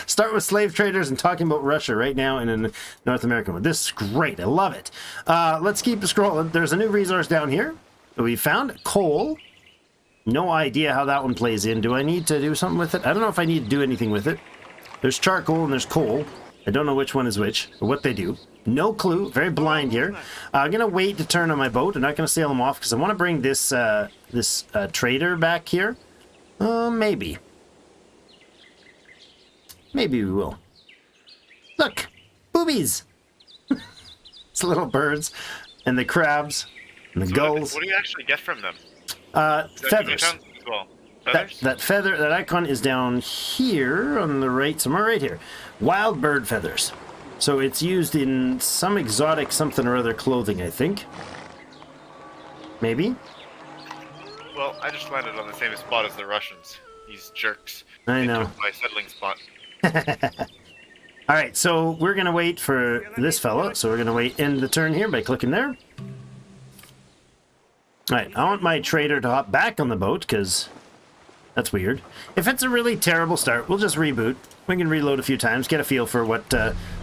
Start with slave traders and talking about Russia right now in a North American one. This is great. I love it. Let's keep scrolling. There's a new resource down here that we found. Coal. No idea how that one plays in. Do I need to do something with it? I don't know if I need to do anything with it. There's charcoal and there's coal. I don't know which one is which or what they do. No clue. Very blind here. I'm going to wait to turn on my boat. I'm not going to sail them off because I want to bring this trader back here. Maybe. Maybe we will. Look! Boobies! It's little birds and the crabs and the gulls. What do you actually get from them? Feathers. Well, feathers? That feather, that icon is down here on the right, somewhere right here. Wild bird feathers. So it's used in some exotic something or other clothing, I think. Maybe? Well, I just landed on the same spot as the Russians. These jerks. I know. They took my settling spot. All right, so we're going to wait for this fella. So we're going to end the turn here by clicking there. All right, I want my trader to hop back on the boat because that's weird. If it's a really terrible start, we'll just reboot. We can reload a few times, get a feel for what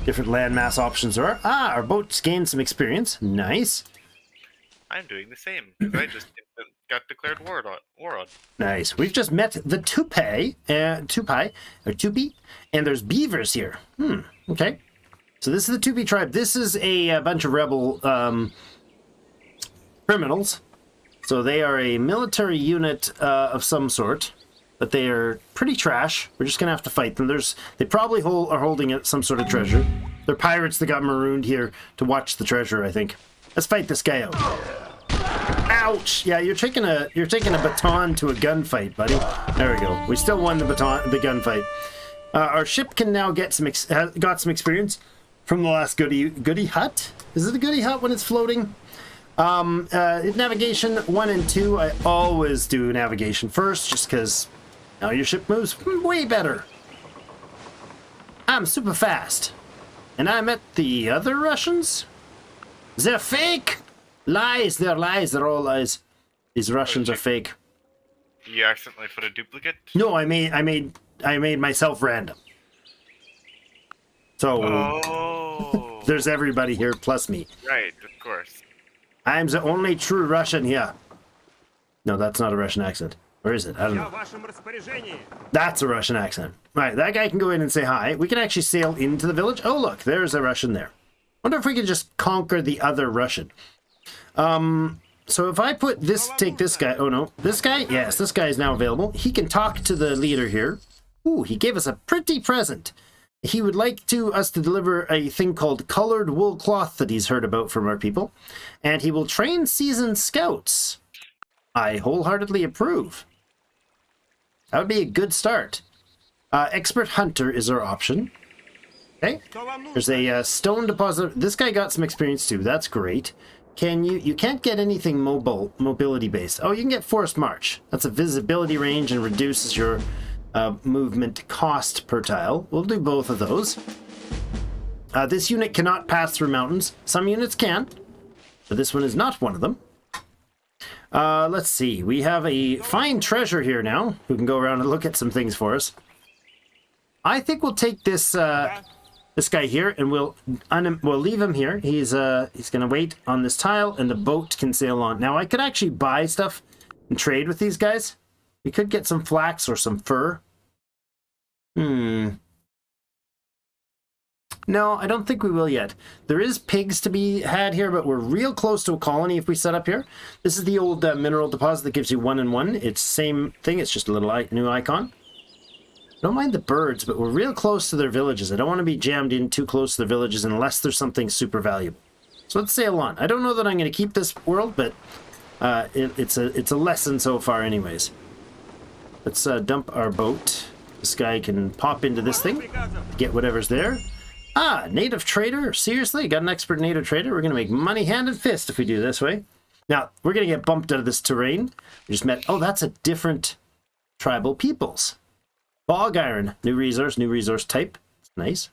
different landmass options there are. Ah, our boat's gained some experience. Nice. I'm doing the same because I just got declared war on. Nice. We've just met the Tupi, and there's beavers here. Okay. So this is the Tupi tribe. This is a bunch of rebel criminals. So they are a military unit of some sort, but they are pretty trash. We're just gonna have to fight them. They probably are holding some sort of treasure. They're pirates that got marooned here to watch the treasure, I think. Let's fight this guy out. Ouch! Yeah, you're taking a baton to a gunfight, buddy. There we go. We still won the gunfight. Our ship can now get got some experience from the last goody hut. Is it a goody hut when it's floating? Navigation 1 and 2. I always do navigation first, just because now your ship moves way better. I'm super fast, and I met the other Russians. They're fake. Lies, they're lies, they're all lies. These Russians are fake. You accidentally put a duplicate? No, I made myself random. So there's everybody here plus me. Right, of course. I'm the only true Russian here. No, that's not a Russian accent. Or is it? I don't know. That's a Russian accent. Right, that guy can go in and say hi. We can actually sail into the village. Oh, look, there's a Russian there. Wonder if we could just conquer the other Russian. So if I take this guy, oh no, this guy? Yes, this guy is now available. He can talk to the leader here. Ooh, he gave us a pretty present. He would like us to deliver a thing called colored wool cloth that he's heard about from our people. And he will train seasoned scouts. I wholeheartedly approve. That would be a good start. Expert hunter is our option. Okay. There's a stone deposit. This guy got some experience too. That's great. You can't get anything mobility based. Oh, you can get forced march. That's a visibility range and reduces your movement cost per tile. We'll do both of those. This unit cannot pass through mountains. Some units can, but this one is not one of them. Let's see. We have a fine treasure here now who can go around and look at some things for us. I think we'll take this guy here, and we'll leave him here. He's going to wait on this tile, and the boat can sail on. Now, I could actually buy stuff and trade with these guys. We could get some flax or some fur. No, I don't think we will yet. There is pigs to be had here, but we're real close to a colony if we set up here. This is the old mineral deposit that gives you 1 and 1. It's same thing. It's just a little new icon. Don't mind the birds, but we're real close to their villages. I don't want to be jammed in too close to the villages unless there's something super valuable. So let's sail on. I don't know that I'm going to keep this world, but it's a lesson so far anyways. Let's dump our boat. This guy can pop into this thing, get whatever's there. Ah, native trader. Seriously? Got an expert native trader? We're going to make money hand and fist if we do this way. Now, we're going to get bumped out of this terrain. We just met... Oh, that's a different tribal peoples. Bog iron. New resource type. Nice.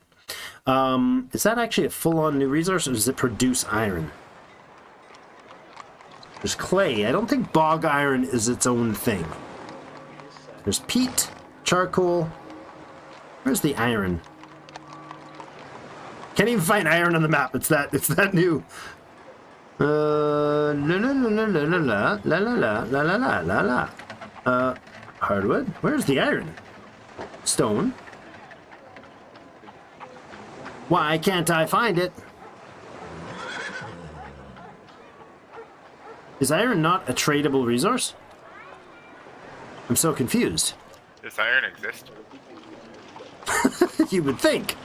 Is that actually a full-on new resource, or does it produce iron? There's clay. I don't think bog iron is its own thing. There's peat, charcoal. Where's the iron? Can't even find iron on the map. It's that new. La la la la la la la la la la la la la. Hardwood. Where's the iron? Stone. Why can't I find it? Is iron not a tradable resource? I'm so confused. Does iron exist? You would think.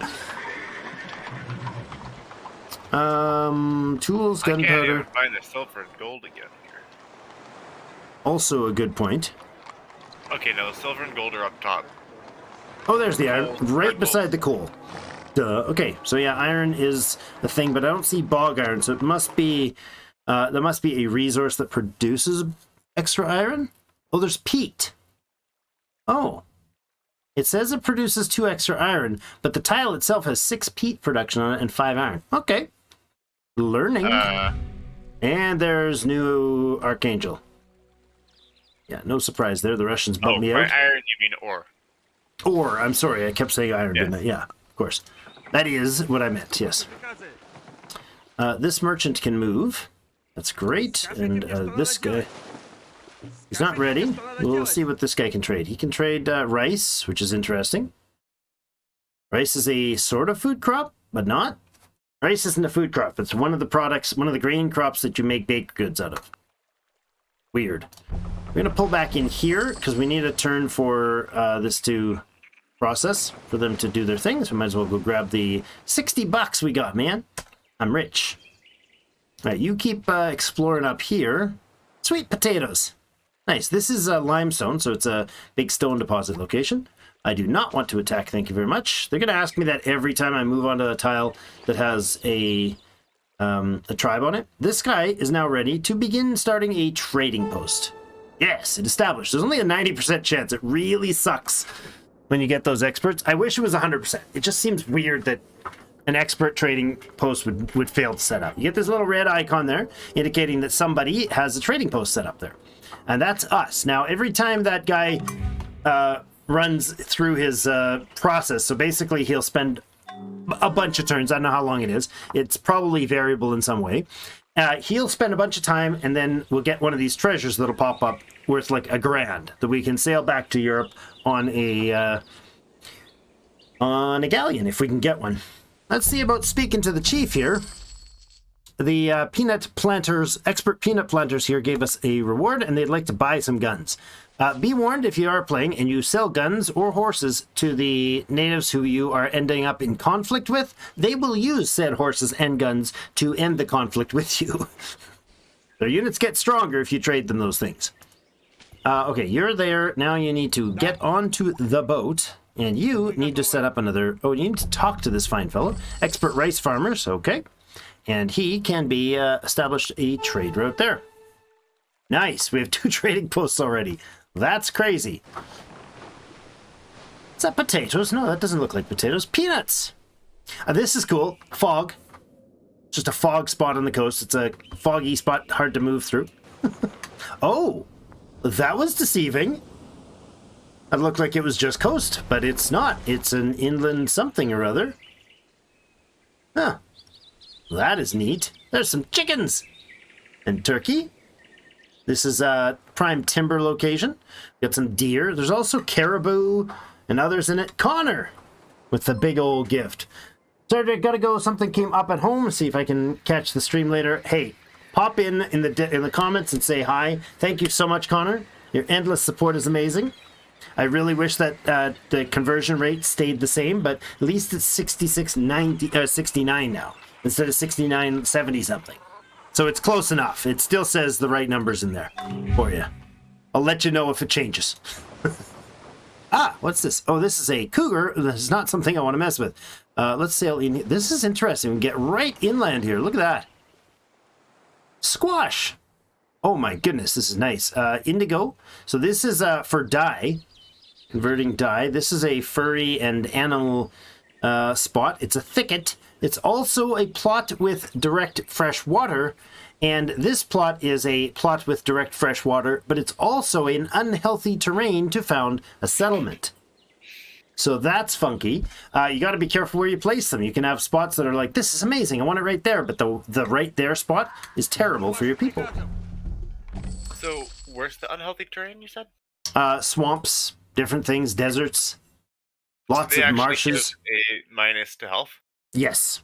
Tools, I can't gunpowder. even find the silver and gold again here. Also a good point. Okay, no, the silver and gold are up top. Oh, there's the iron, Gold, right purple. beside the coal. Duh. Okay, so yeah, iron is the thing, but I don't see bog iron, so it must be, there must be a resource that produces extra iron. Oh, there's peat. Oh. It says it produces 2 extra iron, but the tile itself has 6 peat production on it and 5 iron. Okay. Learning. And there's new Archangel. Yeah, no surprise there. The Russians bumped me by out. iron you mean ore. Or, I'm sorry, I kept saying iron, Yes. didn't I? Yeah, of course. That is what I meant, yes. This merchant can move. That's great. And this guy... He's not ready. We'll see what this guy can trade. He can trade rice, which is interesting. Rice is a sort of food crop, but not. Rice isn't a food crop. It's one of the products, one of the grain crops that you make baked goods out of. Weird. We're going to pull back in here because we need a turn for this to process, for them to do their thing. So we might as well go grab the 60 bucks we got, man. I'm rich. All right, you keep exploring up here. Sweet potatoes. Nice. This is limestone, so it's a big stone deposit location. I do not want to attack, thank you very much. They're going to ask me that every time I move onto a tile that has a tribe on it. This guy is now ready to begin starting a trading post. Yes, it established. There's only a 90% chance. It really sucks when you get those experts. I wish it was 100%. It just seems weird that an expert trading post would fail to set up. You get this little red icon there indicating that somebody has a trading post set up there. And that's us. Now, every time that guy runs through his process, so basically he'll spend a bunch of turns. I don't know how long it is. It's probably variable in some way. He'll spend a bunch of time, and then we'll get one of these treasures that'll pop up worth like $1,000 that we can sail back to Europe on a galleon if we can get one. Let's see about speaking to the chief here. The peanut planters, expert peanut planters here gave us a reward, and they'd like to buy some guns. Be warned, if you are playing and you sell guns or horses to the natives who you are ending up in conflict with, they will use said horses and guns to end the conflict with you. Their units get stronger if you trade them those things. Okay, you're there. Now you need to get onto the boat, and you need to set up another... Oh, you need to talk to this fine fellow. Expert rice farmers, okay. And he can be established a trade route there. Nice, we have 2 trading posts already. That's crazy. Is that potatoes? No, that doesn't look like potatoes. Peanuts! This is cool. Fog. Just a fog spot on the coast. It's a foggy spot, hard to move through. Oh, that was deceiving. It looked like it was just coast, but it's not. It's an inland something or other. Huh. That is neat. There's some chickens and turkey. This is a prime timber location. Got some deer. There's also caribou and others in it. Connor with the big old gift. Sorry, I gotta go. Something came up at home. See if I can catch the stream later. Hey, pop in the comments and say hi. Thank you so much, Connor. Your endless support is amazing. I really wish that the conversion rate stayed the same, but at least it's 69 now instead of 69.70 something. So it's close enough. It still says the right numbers in there for you. I'll let you know if it changes. Ah, what's this? Oh, this is a cougar. This is not something I want to mess with. Let's sail in. This is interesting. We can get right inland here. Look at that. Squash. Oh my goodness, this is nice. Indigo. So this is for dye. Converting dye. This is a furry and animal spot. It's a thicket. It's also a plot with direct fresh water. And this plot is a plot with direct fresh water, but it's also an unhealthy terrain to found a settlement. So that's funky. You got to be careful where you place them. You can have spots that are like, this is amazing, I want it right there, but the right there spot is terrible for your people. So, where's the unhealthy terrain, you said? Swamps, different things, deserts, So lots they of actually marshes. give a minus to health? Yes.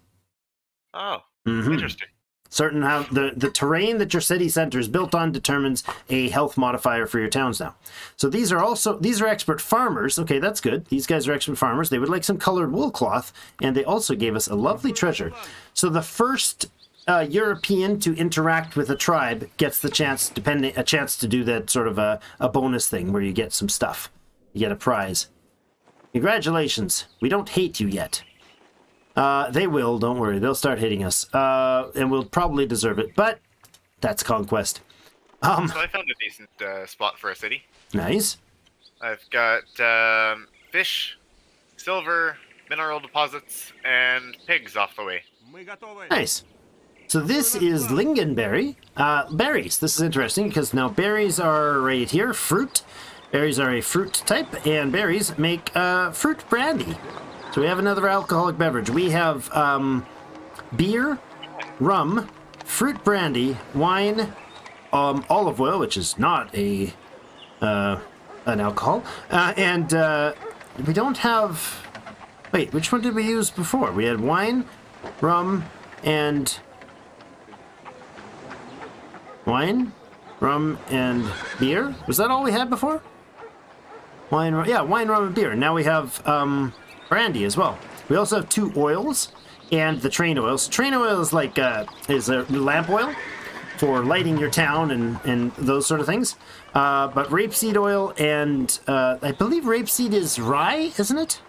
Oh, Mhm. interesting. Certain how the terrain that your city center is built on determines a health modifier for your towns now. So these are expert farmers. Okay, that's good. These guys are expert farmers. They would like some colored wool cloth, and they also gave us a lovely treasure. So the first European to interact with a tribe gets a chance to do that sort of a bonus thing where you get some stuff. You get a prize. Congratulations. We don't hate you yet. They will, don't worry. They'll start hitting us. And we'll probably deserve it, but that's conquest. So I found a decent spot for a city. Nice. I've got fish, silver, mineral deposits, and pigs off the way. Nice. So this is lingonberry. Berries. This is interesting because now berries are right here. Fruit. Berries are a fruit type, and berries make fruit brandy. So we have another alcoholic beverage. We have beer, rum, fruit brandy, wine, olive oil, which is not an alcohol, and we don't have. Wait, which one did we use before? We had wine, rum, and beer. Was that all we had before? Wine, rum, and beer. Now we have brandy as well. We also have 2 oils and the train oils. Train oil is like is a lamp oil for lighting your town and those sort of things. But rapeseed oil and I believe rapeseed is rye, isn't it?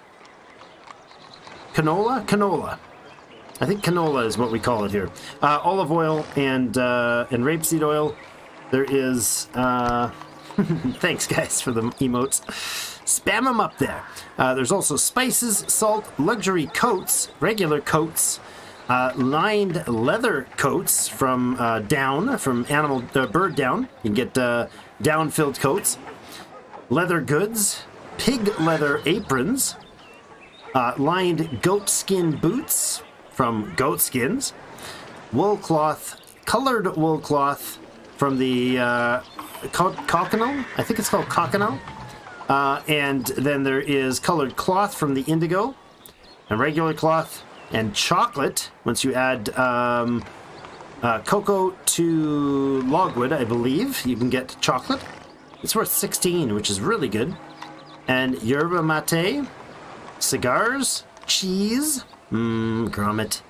Canola. I think canola is what we call it here. Olive oil and rapeseed oil. There is. Thanks, guys, for the emotes. Spam them up there. There's also spices, salt, luxury coats, regular coats, lined leather coats from down, from bird down. You can get down-filled coats, leather goods, pig leather aprons, lined goat skin boots from goat skins, wool cloth, colored wool cloth from the coconut. I think it's called coconut. And then there is colored cloth from the indigo, and regular cloth, and chocolate. Once you add cocoa to logwood, I believe, you can get chocolate. It's worth 16, which is really good. And yerba mate, cigars, cheese, grommet,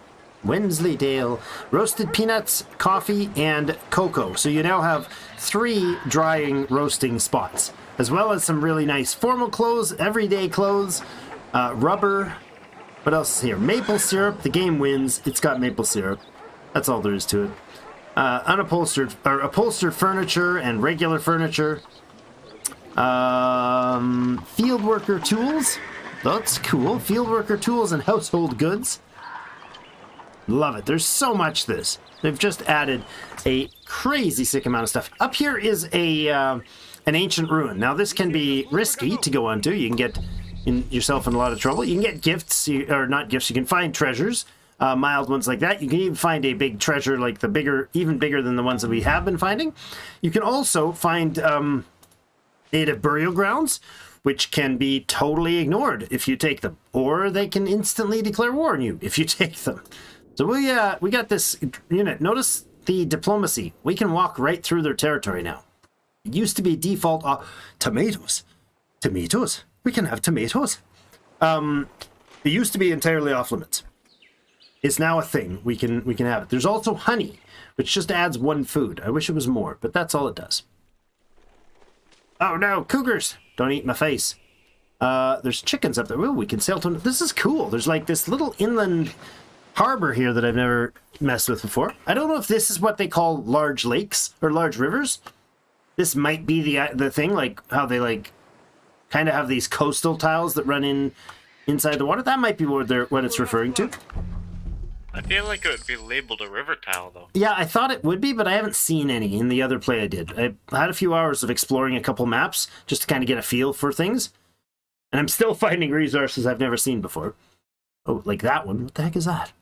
Wensleydale, roasted peanuts, coffee, and cocoa. So you now have 3 drying roasting spots, as well as some really nice formal clothes, everyday clothes, rubber. What else is here? Maple syrup. The game wins. It's got maple syrup. That's all there is to it. Unupholstered or upholstered furniture and regular furniture. Field worker tools. That's cool. Field worker tools and household goods. Love it. There's so much this. They've just added a crazy sick amount of stuff. Up here is an ancient ruin. Now this can be risky to go onto. You can get yourself in a lot of trouble. You can get gifts, or not gifts. You can find treasures, mild ones like that. You can even find a big treasure like the bigger, even bigger than the ones that we have been finding. You can also find native burial grounds, which can be totally ignored if you take them, or they can instantly declare war on you if you take them. So we got this unit. Notice the diplomacy. We can walk right through their territory now. It used to be default tomatoes. Tomatoes. We can have tomatoes. It used to be entirely off limits. It's now a thing. We can have it. There's also honey, which just adds 1 food. I wish it was more, but that's all it does. Oh no, cougars! Don't eat my face. There's chickens up there. Ooh, we can sail to. This is cool. There's like this little inland harbor here that I've never messed with before. I don't know if this is what they call large lakes or large rivers. This might be the thing, like how they like kind of have these coastal tiles that run in inside the water. That might be what it's referring to. I feel like it would be labeled a river tile, though. Yeah, I thought it would be, but I haven't seen any in the other play I did. I had a few hours of exploring a couple maps just to kind of get a feel for things. And I'm still finding resources I've never seen before. Oh, like that one. What the heck is that?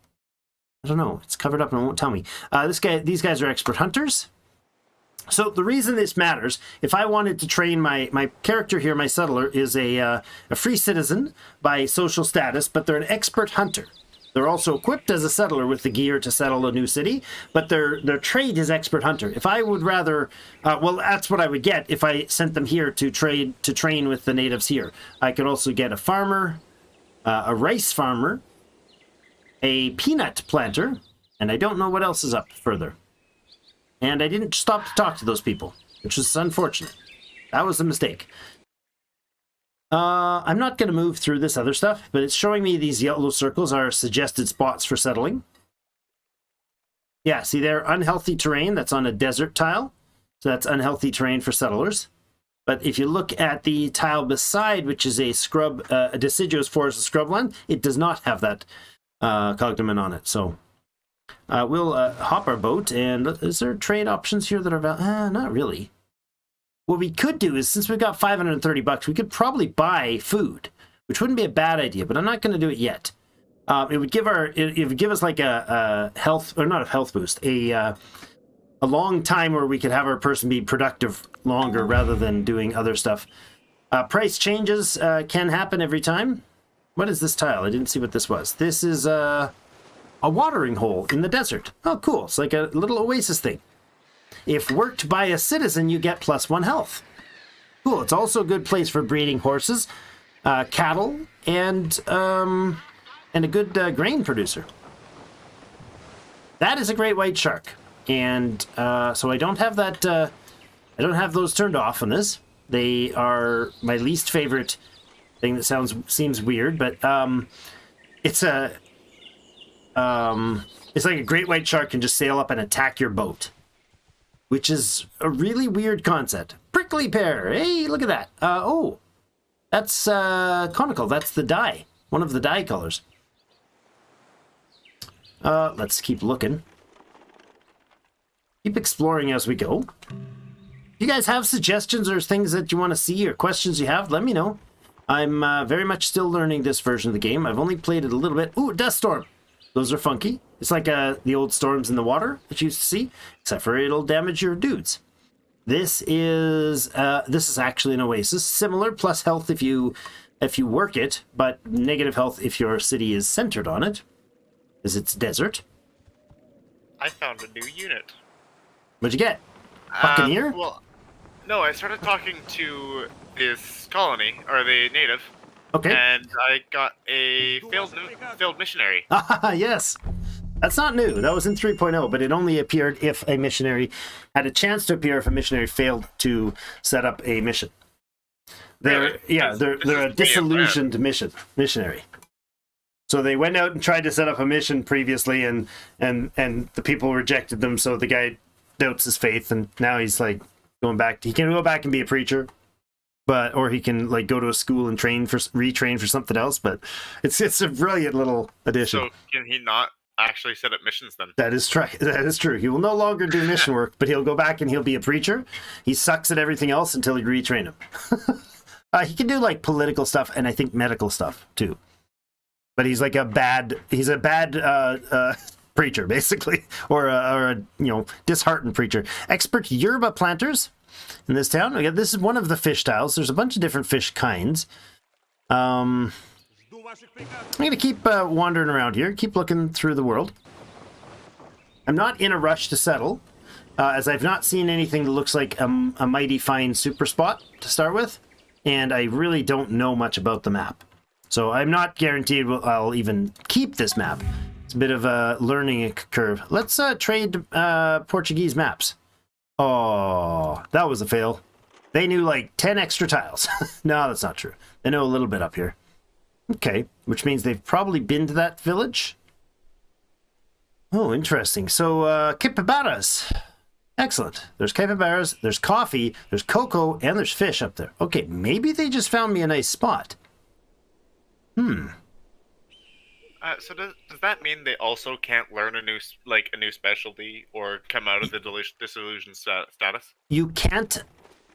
I don't know. It's covered up and it won't tell me. These guys are expert hunters. So the reason this matters, if I wanted to train my character here, my settler, is a free citizen by social status, but they're an expert hunter. They're also equipped as a settler with the gear to settle a new city, but their trade is expert hunter. If I would rather, well, that's what I would get if I sent them here to train with the natives here. I could also get a farmer, a rice farmer, a peanut planter, and I don't know what else is up further. And I didn't stop to talk to those people, which is unfortunate. That was a mistake. I'm not going to move through this other stuff, but it's showing me these yellow circles are suggested spots for settling. Yeah, see there, unhealthy terrain, that's on a desert tile. So that's unhealthy terrain for settlers. But if you look at the tile beside, which is a scrub, a deciduous forest of scrubland, it does not have that cognomen on it. So we'll hop our boat, and is there trade options here that are not really. What we could do is, since we've got $530, we could probably buy food, which wouldn't be a bad idea, but I'm not going to do it yet. It would give us like a health, or not a health boost, a long time where we could have our person be productive longer rather than doing other stuff. Price changes can happen every time. What is this tile? I didn't see what this was. This is a watering hole in the desert. Oh, cool. It's like a little oasis thing. If worked by a citizen, you get +1 health. Cool. It's also a good place for breeding horses, cattle, and a good grain producer. That is a great white shark, and so I don't have that. I don't have those turned off on this. They are my least favorite thing. That seems weird, but it's like a great white shark can just sail up and attack your boat, which is a really weird concept. Prickly pear. Hey, look at that. Oh, that's conical. That's the dye. One of the dye colors. Let's keep looking. Keep exploring as we go. If you guys have suggestions or things that you want to see or questions you have, let me know. I'm very much still learning this version of the game. I've only played it a little bit. Ooh, dust storm. Those are funky. It's like the old storms in the water that you used to see, except for it'll damage your dudes. This is actually an oasis. Similar, plus health if you work it, but negative health if your city is centered on it, because it's desert. I found a new unit. What'd you get? Buccaneer? Well, no, I started talking to this colony, or the native. Okay. And I got a failed missionary. Ah, yes. That's not new. That was in 3.0, but it only appeared if a missionary had a chance to appear if a missionary failed to set up a mission. They're a disillusioned missionary. So they went out and tried to set up a mission previously, and the people rejected them. So the guy doubts his faith, and now he's like going back. He can go back and be a preacher, or he can like go to a school and retrain for something else. But it's a brilliant little addition. So can he not actually set up missions then? That is true. That is true. He will no longer do mission work, but he'll go back and he'll be a preacher. He sucks at everything else until you retrain him. He can do like political stuff and I think medical stuff too. But he's like a bad preacher basically, or a disheartened preacher. Expert yerba planters in this town. Again, this is one of the fish tiles. There's a bunch of different fish kinds. I'm going to keep wandering around here, keep looking through the world. I'm not in a rush to settle, as I've not seen anything that looks like a mighty fine super spot to start with, and I really don't know much about the map. So I'm not guaranteed I'll even keep this map. It's a bit of a learning curve. Let's trade Portuguese maps. Oh, that was a fail. They knew like 10 extra tiles. No, that's not true. They know a little bit up here. Okay, which means they've probably been to that village. Oh, interesting. So, capybaras. Excellent. There's capybaras, there's coffee, there's cocoa, and there's fish up there. Okay, maybe they just found me a nice spot. So does that mean they also can't learn a new specialty or come out of the disillusion status? You can't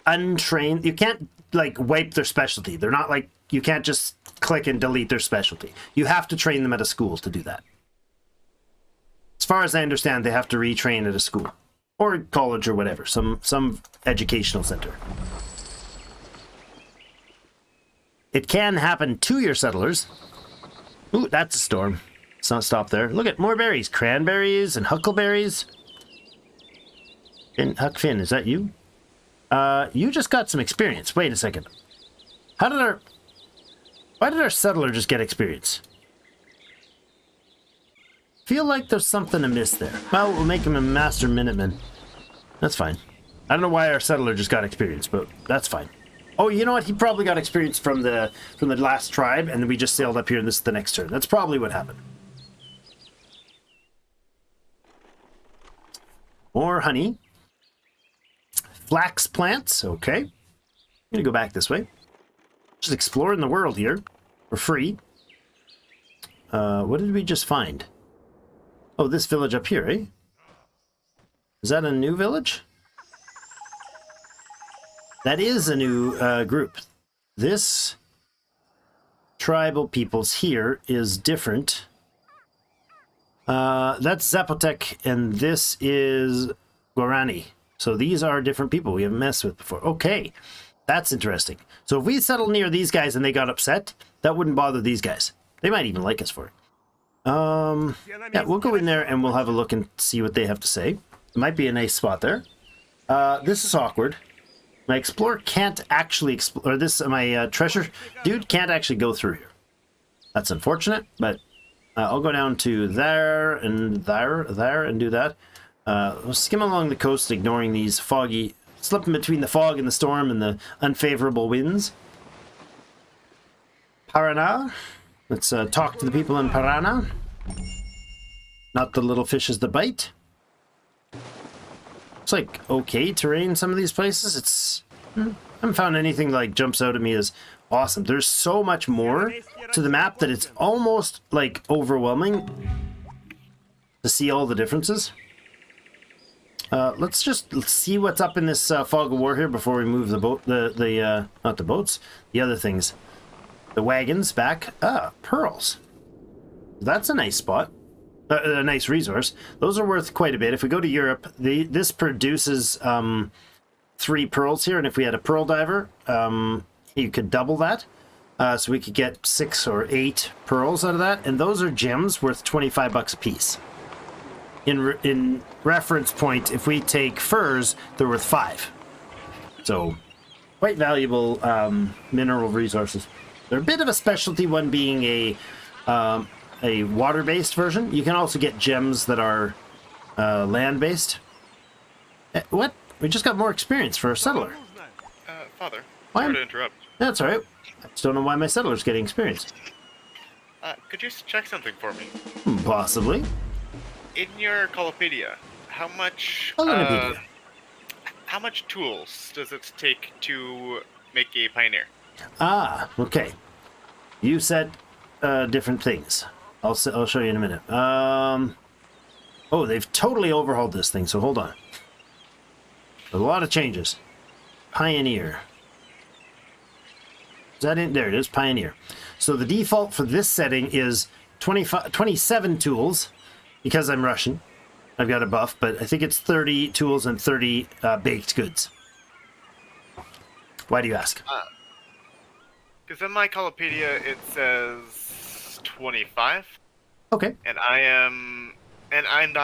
untrain. You can't like wipe their specialty. They're not like you can't just click and delete their specialty. You have to train them at a school to do that. As far as I understand, they have to retrain at a school or college or whatever, some educational center. It can happen to your settlers. Ooh, that's a storm. Let's not stop there. Look at more berries. Cranberries and huckleberries. And Huck Finn, is that you? You just got some experience. Wait a second. Why did our settler just get experience? Feel like there's something amiss there. Well, we'll make him a master minuteman. That's fine. I don't know why our settler just got experience, but that's fine. Oh, you know what? He probably got experience from the last tribe, and then we just sailed up here, and this is the next turn. That's probably what happened. More honey. Flax plants. Okay. I'm gonna go back this way. Just exploring the world here for free. What did we just find? Oh, this village up here, eh? Is that a new village? That is a new group. This tribal peoples here is different. That's Zapotec, and this is Guarani. So these are different people we haven't messed with before. Okay, that's interesting. So if we settled near these guys and they got upset, that wouldn't bother these guys. They might even like us for it. Yeah, we'll go in there and we'll have a look and see what they have to say. It might be a nice spot there. This is awkward. My explorer can't actually explore. My treasure dude can't actually go through here. That's unfortunate, but I'll go down to there and do that. We'll skim along the coast, ignoring these foggy, slipping between the fog and the storm and the unfavorable winds. Parana. Let's talk to the people in Parana. Not the little fishes that bite. It's like okay terrain, some of these places. I haven't found anything like jumps out at me as awesome. There's so much more to the map that it's almost like overwhelming to see all the differences. Let's see what's up in this fog of war here before we move the boat, not the boats, the other things. The wagons back. Pearls. That's a nice spot. A nice resource. Those are worth quite a bit. If we go to Europe, this produces 3 pearls here, and if we had a pearl diver, you could double that. So we could get 6 or 8 pearls out of that, and those are gems worth $25 a piece. In reference point, if we take furs, they're worth 5. So quite valuable mineral resources. They're a bit of a specialty, one being a water-based version. You can also get gems that are land-based. What? We just got more experience for a settler. Father, sorry to interrupt. That's all right. I just don't know why my settler's getting experience. Could you check something for me? Possibly. In your Colopedia, how much tools does it take to make a pioneer? Ah, okay. You said different things. I'll show you in a minute. Oh, they've totally overhauled this thing, so hold on. A lot of changes. Pioneer. Is that in? There it is, Pioneer. So the default for this setting is 27 tools, because I'm Russian. I've got a buff, but I think it's 30 tools and 30 baked goods. Why do you ask? Because in my Colopedia it says 25. Okay. And I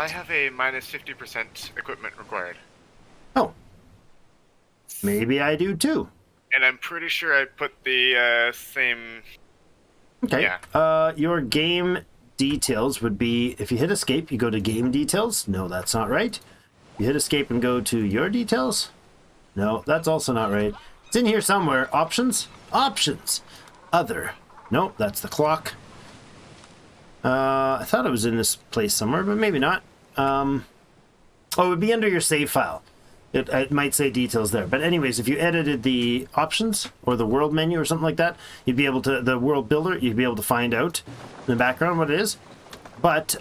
have a minus 50% equipment required. Oh. Maybe I do too. And I'm pretty sure I put the same... Okay. Yeah. Your game details would be, if you hit escape, you go to game details. No, that's not right. You hit escape and go to your details. No, that's also not right. It's in here somewhere. Options? Options. Other. Nope, that's the clock. I thought it was in this place somewhere, but maybe not. Oh, it would be under your save file. It might say details there. But anyways, if you edited the options or the world menu or something like that, you'd be able to, the world builder, you'd be able to find out in the background what it is. But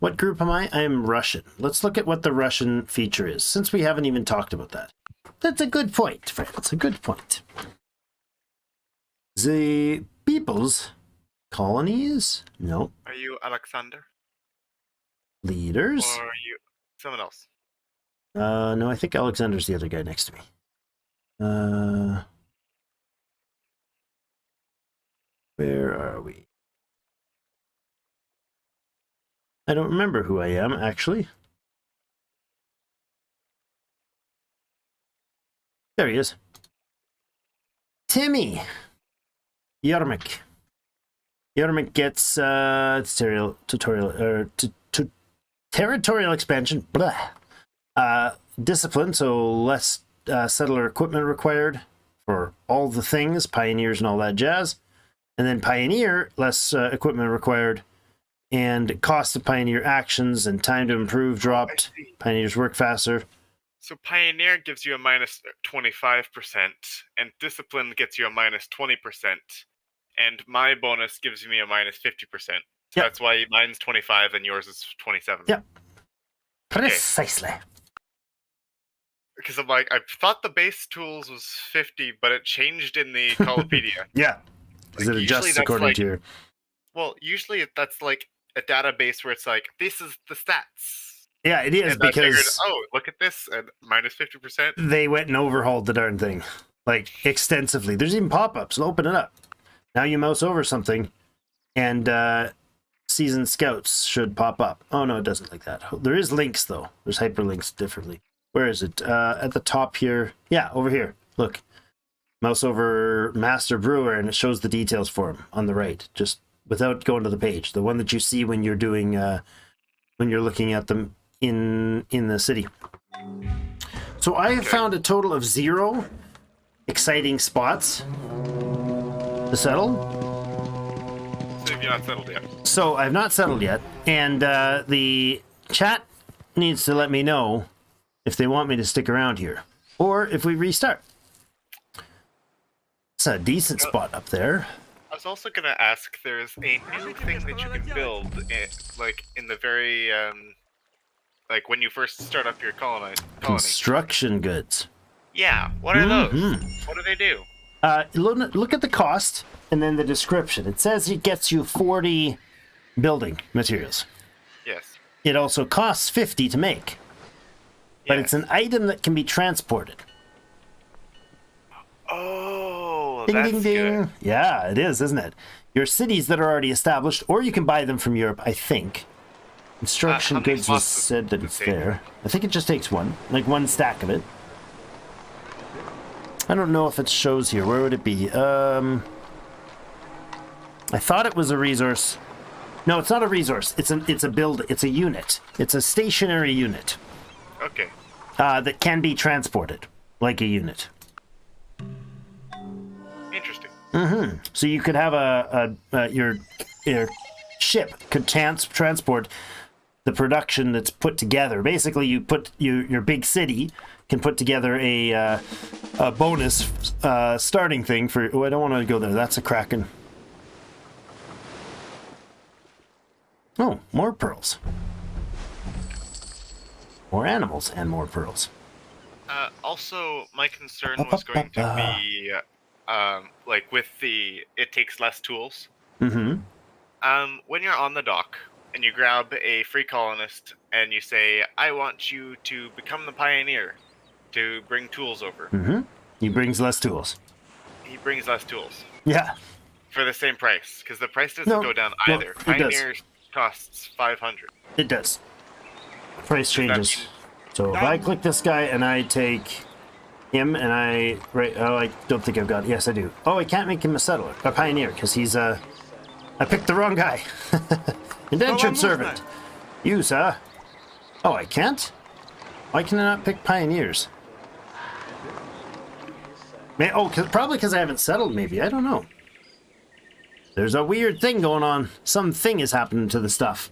what group am I? I am Russian. Let's look at what the Russian feature is, since we haven't even talked about that. That's a good point, friends. A good point. The people's colonies? No. Are you Alexander? Leaders? Or are you someone else? No, I think Alexander's the other guy next to me. Where are we? I don't remember who I am, actually. There he is. Timmy! Yarmik. Yarmik gets territorial expansion. Blah. Discipline, so less settler equipment required for all the things, pioneers and all that jazz. And then pioneer, less equipment required. And cost of pioneer actions and time to improve dropped. Pioneers work faster. So Pioneer gives you a minus 25%, and Discipline gets you a minus 20%, and my bonus gives me a minus 50%. So Yep. that's why mine's 25 and yours is 27. Yep. Precisely. Because I'm like, I thought the base tools was 50, but it changed in the Colopedia. Yeah. Because Like, it usually adjusts that's according like- to your... Well, usually that's like a database where it's like, this is the stats. Yeah, it is, And I figured, because oh, look at this, and minus 50%. they went and overhauled the darn thing. Like, extensively. There's even pop-ups. Open it up. Now you mouse over something, and seasoned scouts should pop up. Oh, no, it doesn't like that. There is links, though. There's hyperlinks differently. Where is it? At the top here. Yeah, over here. Look. Mouse over Master Brewer, and it shows the details for him on the right, just without going to the page. The one that you see when you're doing, when you're looking at them in the city. So I have found a total of 0 exciting spots to settle. So if you're not settled yet. So I've not settled yet, and the chat needs to let me know if they want me to stick around here, or if we restart. It's a decent spot up there. I was also going to ask, there's a new thing that you can build, like, in the very, like, when you first start up your colony. Construction goods. Yeah, what are those? Mhm. What do they do? Look at the cost and then the description. It says it gets you 40 building materials. Yes. It also costs 50 to make, but Yes. it's an item that can be transported. Oh, Ding, that's ding, ding. good. Yeah, it is, isn't it? Your cities that are already established, or you can buy them from Europe, I think. Construction how many goods was spots does said that it it's take? there. I think it just takes one, like one stack of it. I don't know if it shows here. Where would it be? I thought it was a resource. No, it's not a resource. It's a build. It's a unit. It's a stationary unit Okay. that can be transported like a unit. Interesting. So you could have your ship could transport the production that's put together. Basically, you put your big city can put together a bonus starting thing for. Oh, I don't want to go there. That's a kraken. Oh, more pearls. More animals and more pearls. Also, my concern was going to be, like, with the, it takes less tools. Mm-hmm. When you're on the dock, and you grab a free colonist, and you say, I want you to become the pioneer, to bring tools over. Mm-hmm. He brings less tools. He brings less tools. Yeah. For the same price, because the price doesn't No, go down no, either. it does. Pioneer costs 500. It does. Price changes. mean- So if I click this guy and I take him and I oh, I don't think I've got. Yes, I do. Oh, I can't make him a settler, a pioneer, because he's I picked the wrong guy. Indentured servant. You, sir. Oh, I can't. Why can I not pick pioneers? Probably because I haven't settled. Maybe I don't know. There's a weird thing going on. Something is happening to the stuff.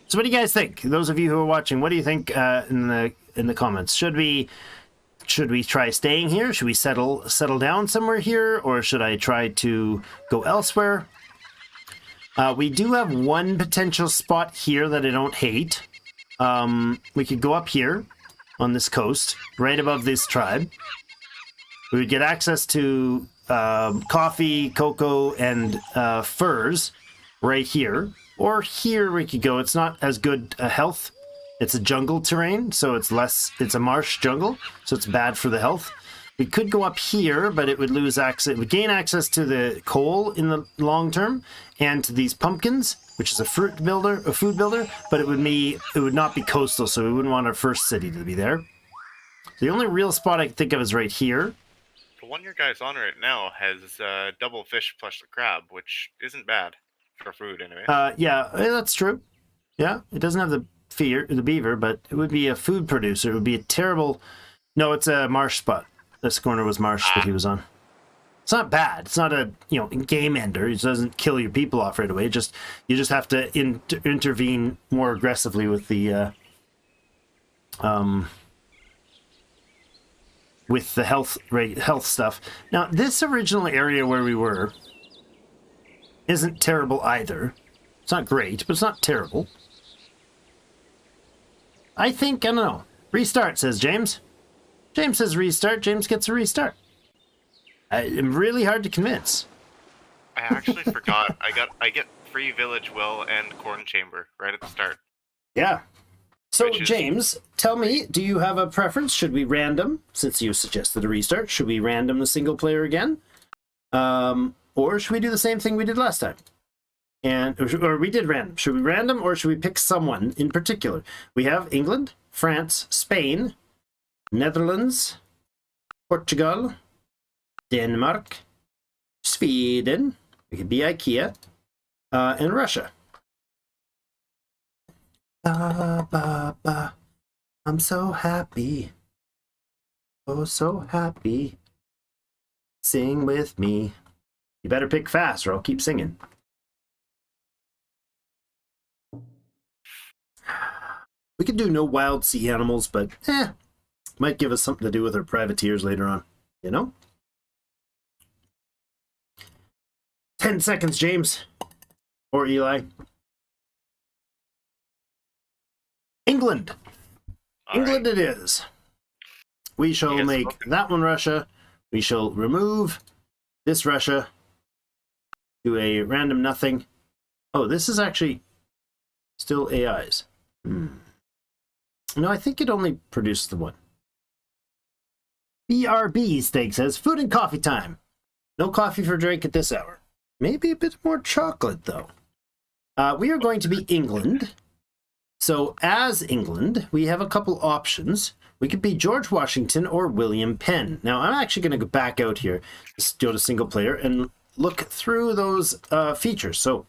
So what do you guys think? Those of you who are watching, what do you think in the in the comments. Should we try staying here? Should we settle down somewhere here, or should I try to go elsewhere? We do have one potential spot here that I don't hate. We could go up here on this coast, right above this tribe. We would get access to coffee, cocoa, and furs right here. Or here we could go. It's not as good health. It's a jungle terrain, so it's a marsh jungle, so it's bad for the health. We could go up here, but it would lose access. It would gain access to the coal in the long term, and to these pumpkins, which is a food builder, but it would not be coastal, so we wouldn't want our first city to be there. The only real spot I can think of is right here. The one your guy's on right now has double fish plus the crab, which isn't bad for food anyway. Yeah, that's true. Yeah, it doesn't have the beaver, but it would be a food producer. It would be a terrible. No, it's a marsh spot. This corner was marsh that he was on. It's not bad. It's not a game ender. It doesn't kill your people off right away. You just have to intervene more aggressively with the health stuff. Now, this original area where we were isn't terrible either. It's not great, but it's not terrible. I don't know. Restart, says James. James says restart. James gets a restart. I'm really hard to convince. I actually forgot. I get free village well and corn chamber right at the start. Yeah. So, James, tell me, do you have a preference? Should we random, since you suggested a restart, should we random the single player again? Or should we do the same thing we did last time? Or we did random. Should we random, or should we pick someone in particular? We have England, France, Spain, Netherlands, Portugal, Denmark, Sweden, it could be IKEA, and Russia. Ba, ba, ba. I'm so happy. Oh, so happy. Sing with me. You better pick fast or I'll keep singing. We could do no wild sea animals, but might give us something to do with our privateers later on, 10 seconds, James. Or Eli. England. England it is. We shall make that one Russia. We shall remove this Russia to a random nothing. Oh, this is actually still AIs. No, I think it only produced the one. BRB Steak says, food and coffee time. No coffee for drink at this hour. Maybe a bit more chocolate, though. We are going to be England. So, as England, we have a couple options. We could be George Washington or William Penn. Now, I'm actually going to go back out here, just go to single player, and look through those features. So,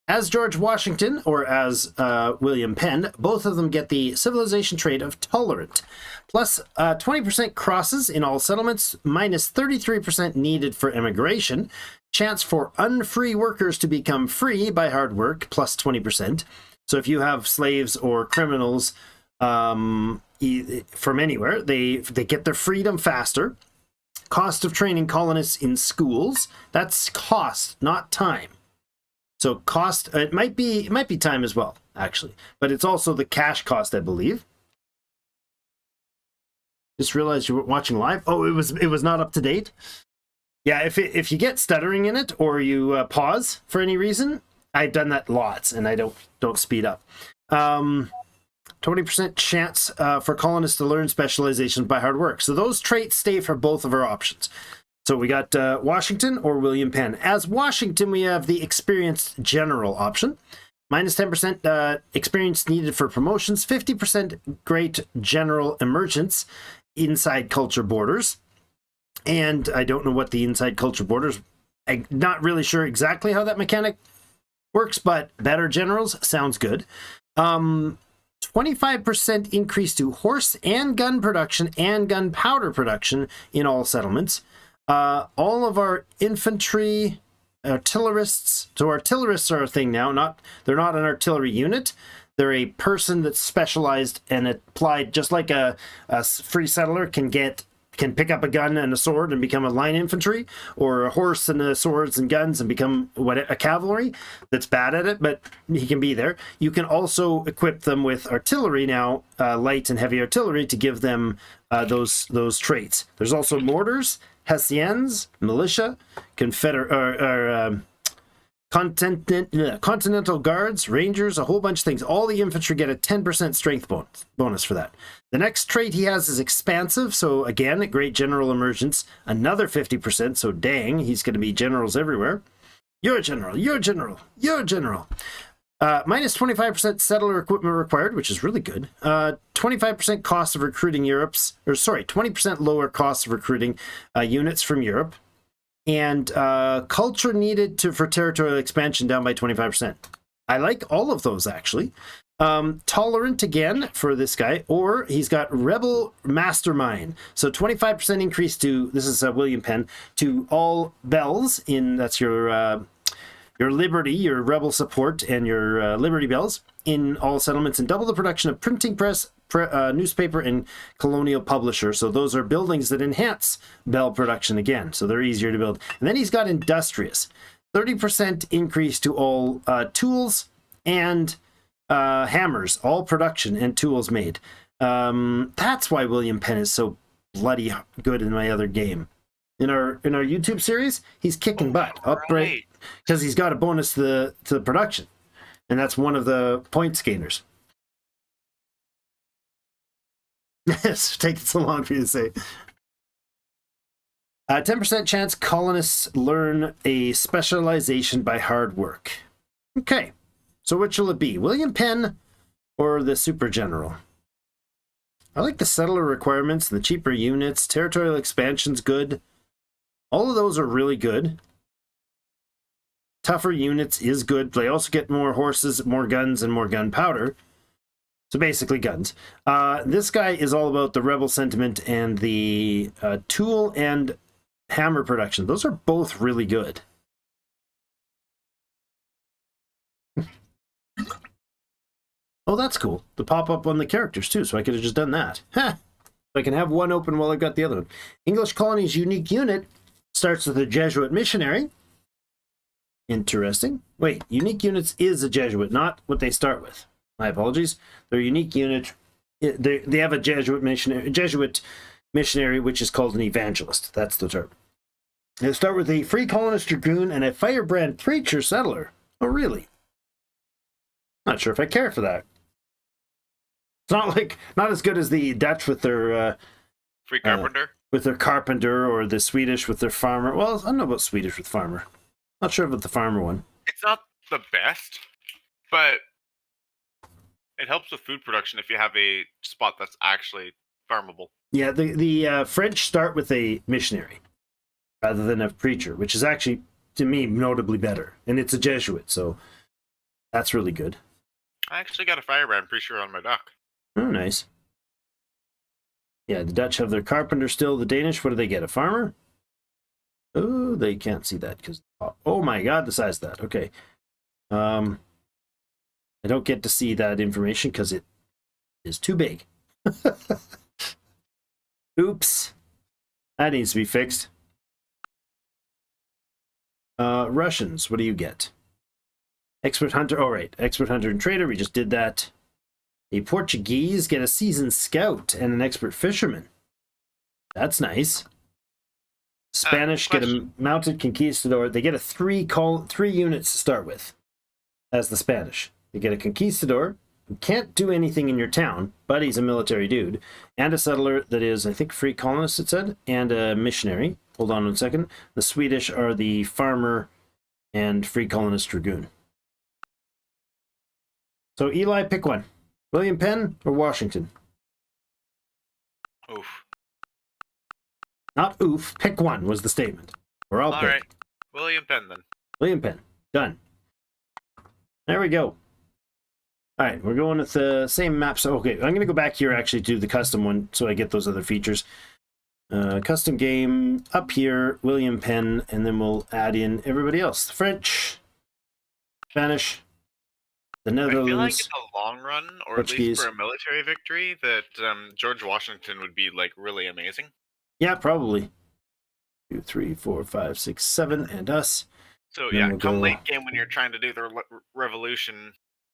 as George Washington or as William Penn, both of them get the civilization trait of tolerant, plus 20% crosses in all settlements, minus 33% needed for immigration, chance for unfree workers to become free by hard work, plus 20%. So if you have slaves or criminals from anywhere, they get their freedom faster. Cost of training colonists in schools, that's cost, not time. So cost, it might be time as well, actually, but it's also the cash cost, I believe. Just realized you were watching live. Oh, it was not up to date. Yeah, if you get stuttering in it or you pause for any reason, I've done that lots, and I don't speed up. 20% chance for colonists to learn specialization by hard work. So those traits stay for both of our options. So we got Washington or William Penn. As Washington, we have the experienced general option. Minus 10% experience needed for promotions. 50% great general emergence inside culture borders. And I don't know what the inside culture borders. I'm not really sure exactly how that mechanic works, but better generals sounds good. 25% increase to horse and gun production and gunpowder production in all settlements. All of our infantry, artillerists, so artillerists are a thing now. They're not an artillery unit. They're a person that's specialized and applied, just like a free settler can pick up a gun and a sword and become a line infantry, or a horse and a swords and guns and become a cavalry that's bad at it, but he can be there. You can also equip them with artillery now, light and heavy artillery, to give them those traits. There's also mortars, Hessians, militia, Continental Guards, Rangers, a whole bunch of things. All the infantry get a 10% strength bonus for that. The next trait he has is Expansive, so again, a great general emergence. Another 50%, so dang, he's going to be generals everywhere. You're a general, you're a general, you're a general. Minus 25% settler equipment required, which is really good. 25% cost of recruiting 20% lower cost of recruiting units from Europe. And culture needed for territorial expansion down by 25%. I like all of those, actually. Tolerant again for this guy, or he's got Rebel Mastermind. So 25% increase to, this is William Penn, to all bells that's your Liberty, your Rebel support, and your Liberty bells in all settlements, and double the production of printing press, newspaper, and colonial publisher. So those are buildings that enhance bell production again, so they're easier to build. And then he's got Industrious, 30% increase to all tools and hammers, all production and tools made. That's why William Penn is so bloody good in my other game. In our YouTube series, he's kicking butt upright because he's got a bonus to the production, and that's one of the points gainers. It's taking so long for you to say. 10% chance colonists learn a specialization by hard work. Okay, so which will it be? William Penn or the Super General? I like the settler requirements, the cheaper units, territorial expansion's good. All of those are really good. Tougher units is good. They also get more horses, more guns, and more gunpowder. So basically guns. This guy is all about the rebel sentiment and the tool and hammer production. Those are both really good. Oh, that's cool. The pop-up on the characters too, so I could have just done that. Ha! I can have one open while I've got the other one. English Colony's unique unit starts with a Jesuit missionary. Interesting. Wait, unique units is a Jesuit, not what they start with. My apologies. Their unique unit, they have a Jesuit missionary, which is called an evangelist. That's the term. They start with a free colonist dragoon and a firebrand preacher settler. Oh, really? Not sure if I care for that. It's not as good as the Dutch with their free carpenter. With their carpenter, or the Swedish with their farmer. Well, I don't know about Swedish with farmer. Not sure about the farmer one. It's not the best, but it helps with food production if you have a spot that's actually farmable. Yeah, the French start with a missionary rather than a preacher, which is actually, to me, notably better. And it's a Jesuit, so that's really good. I actually got a firebrand preacher on my duck. Oh, nice. Yeah, the Dutch have their carpenter still. The Danish, what do they get? A farmer? Oh, they can't see that because... Oh my god, the size of that. Okay. I don't get to see that information because it is too big. Oops. That needs to be fixed. Russians, what do you get? Expert hunter. Oh, right. Expert hunter and trader. We just did that. The Portuguese get a seasoned scout and an expert fisherman. That's nice. Spanish get a mounted conquistador. They get a three units to start with as the Spanish. They get a conquistador who can't do anything in your town, but he's a military dude, and a settler that is, I think, free colonist, it said, and a missionary. Hold on 1 second. The Swedish are the farmer and free colonist dragoon. So, Eli, pick one. William Penn or Washington? Oof. Not oof, pick one was the statement. Or I'll pick. All right. William Penn, then. William Penn. Done. There we go. All right, we're going with the same map. So, okay, I'm going to go back here actually to the custom one so I get those other features. Custom game, up here, William Penn, and then we'll add in everybody else. French, Spanish, The I feel like in Netherlands. the long run, or at Portuguese. least for a military victory, that George Washington would be like really amazing. Yeah, probably. 2, 3, 4, 5, 6, 7, and us. So Then yeah, we'll come go- late game when you're trying to do the revolution,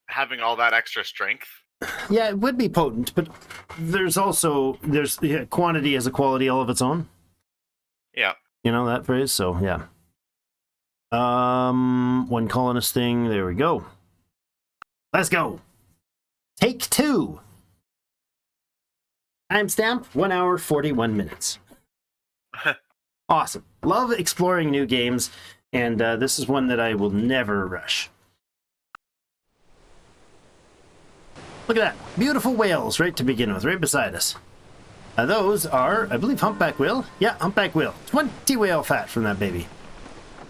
having all that extra strength. Yeah, it would be potent, but there's quantity as a quality all of its own. Yeah. You know that phrase? So yeah. One colonist thing. There we go. Let's go. Take 2. Timestamp 1 hour 41 minutes. Awesome. Love exploring new games, and this is one that I will never rush. Look at that. Beautiful whales right to begin with, right beside us. Those are, I believe, humpback whale. Yeah, humpback whale. 20 whale fat from that baby.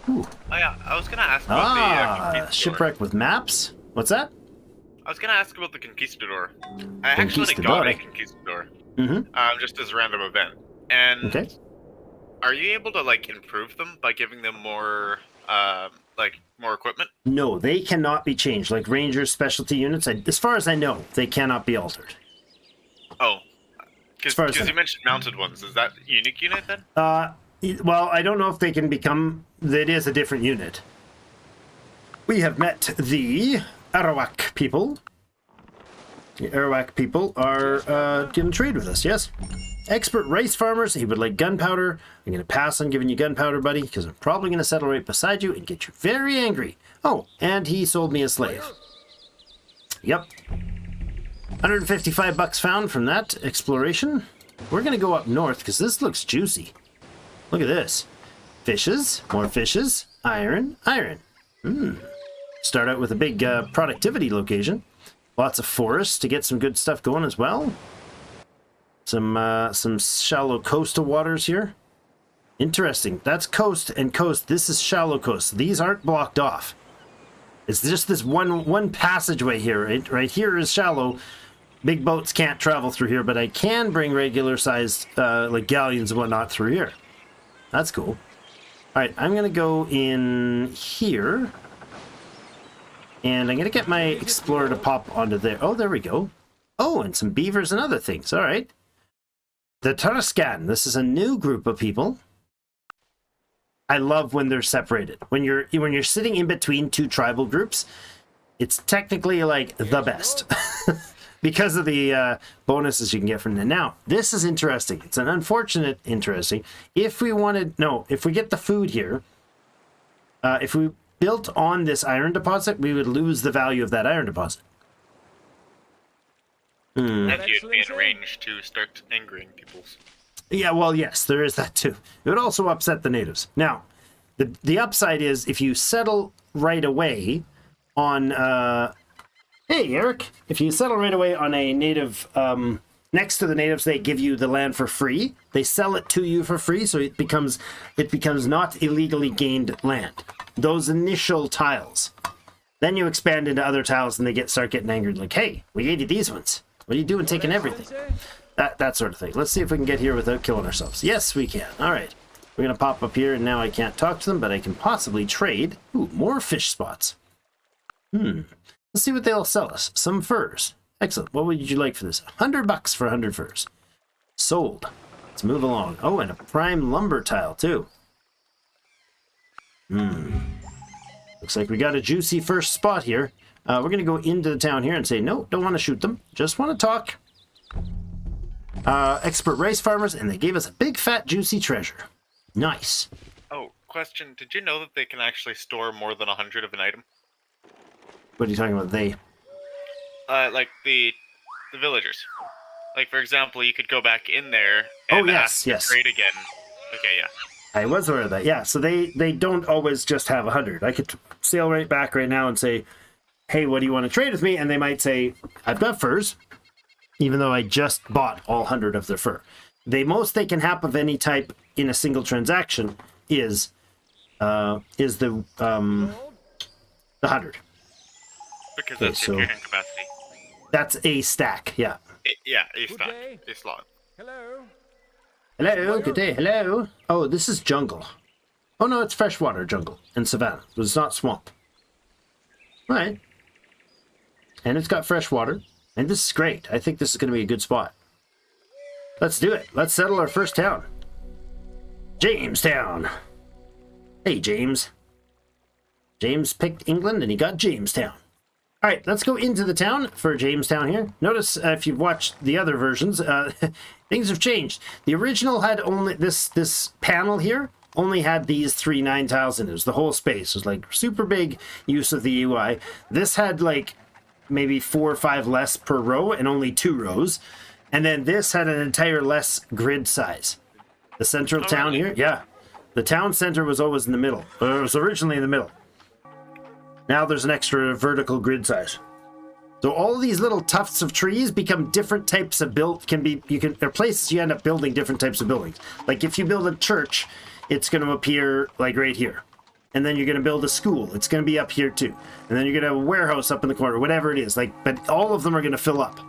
Ooh. Oh yeah, I was gonna ask about the Conquistador. Shipwreck with maps. What's that? I was gonna ask about the Conquistador. I actually got a Conquistador, just as a random event. And okay. Are you able to like improve them by giving them more, more equipment? No, they cannot be changed. Like Rangers, specialty units, as far as I know, they cannot be altered. Oh, because you mentioned mounted ones. Is that unique unit then? Well, I don't know if they can become. It is a different unit. We have met the Arawak people. The Arawak people are going to trade with us, yes? Expert rice farmers. He would like gunpowder. I'm going to pass on giving you gunpowder, buddy, because I'm probably going to settle right beside you and get you very angry. Oh, and he sold me a slave. Yep. 155 bucks found from that exploration. We're going to go up north because this looks juicy. Look at this. Fishes, more fishes, iron, iron. Start out with a big productivity location. Lots of forests to get some good stuff going as well. Some shallow coastal waters here. Interesting. That's coast and coast. This is shallow coast. These aren't blocked off. It's just this one passageway here. Right here is shallow. Big boats can't travel through here, but I can bring regular sized like galleons and whatnot through here. That's cool. All right, I'm gonna go in here, and I'm gonna get my explorer to pop onto there. Oh, there we go. Oh, and some beavers and other things. All right. The Tarascan. This is a new group of people. I love when they're separated. When you're sitting in between two tribal groups, it's technically like the best. Because of the bonuses you can get from them. Now, this is interesting. It's an unfortunate interesting. If we get the food here, if we built on this iron deposit, we would lose the value of that iron deposit. That you'd be in range to start angering peoples. Yeah, well, yes, there is that too. It would also upset the natives. Now, the upside is if you settle right away on... Hey, Eric, if you settle right away on a native, next to the natives, they give you the land for free. They sell it to you for free, so it becomes not illegally gained land. Those initial tiles. Then you expand into other tiles, and they start getting angered, like, hey, we gave you these ones. What are you doing taking everything? That sort of thing. Let's see if we can get here without killing ourselves. Yes, we can. All right. We're going to pop up here, and now I can't talk to them, but I can possibly trade. Ooh, more fish spots. Let's see what they'll sell us. Some furs. Excellent. What would you like for this? 100 bucks for 100 furs. Sold. Let's move along. Oh, and a prime lumber tile, too. Looks like we got a juicy first spot here. We're going to go into the town here and say, no, don't want to shoot them. Just want to talk. Expert rice farmers, and they gave us a big, fat, juicy treasure. Nice. Oh, question. Did you know that they can actually store more than 100 of an item? What are you talking about, they? Like the villagers. Like, for example, you could go back in there and ask to trade again. Okay, yeah. I was aware of that, yeah. So they don't always just have 100. I could sail right back right now and say, hey, what do you want to trade with me? And they might say, I've got furs, even though I just bought all 100 of their fur. The most they can have of any type in a single transaction is the 100. Because that's your carrying capacity. That's a stack, yeah. A stack. A slot. Hello. Hello, good day, hello. Oh, this is jungle. Oh no, it's freshwater jungle and savanna. It's not swamp. All right. And it's got fresh water. And this is great. I think this is going to be a good spot. Let's do it. Let's settle our first town. Jamestown. Hey, James. James picked England and he got Jamestown. All right, let's go into the town for Jamestown here. Notice if you've watched the other versions, things have changed. The original had only this panel here only had these 3 9 tiles in it. It was the whole space. It was like super big use of the UI. This had like maybe 4 or 5 less per row and only 2 rows. And then this had an entire less grid size. The center of town here, yeah. The town center was always in the middle. Or it was originally in the middle. Now there's an extra vertical grid size. So all of these little tufts of trees become different types of there are places you end up building different types of buildings. Like if you build a church, it's going to appear like right here. And then you're going to build a school. It's going to be up here too. And then you're going to have a warehouse up in the corner, whatever it is. But all of them are going to fill up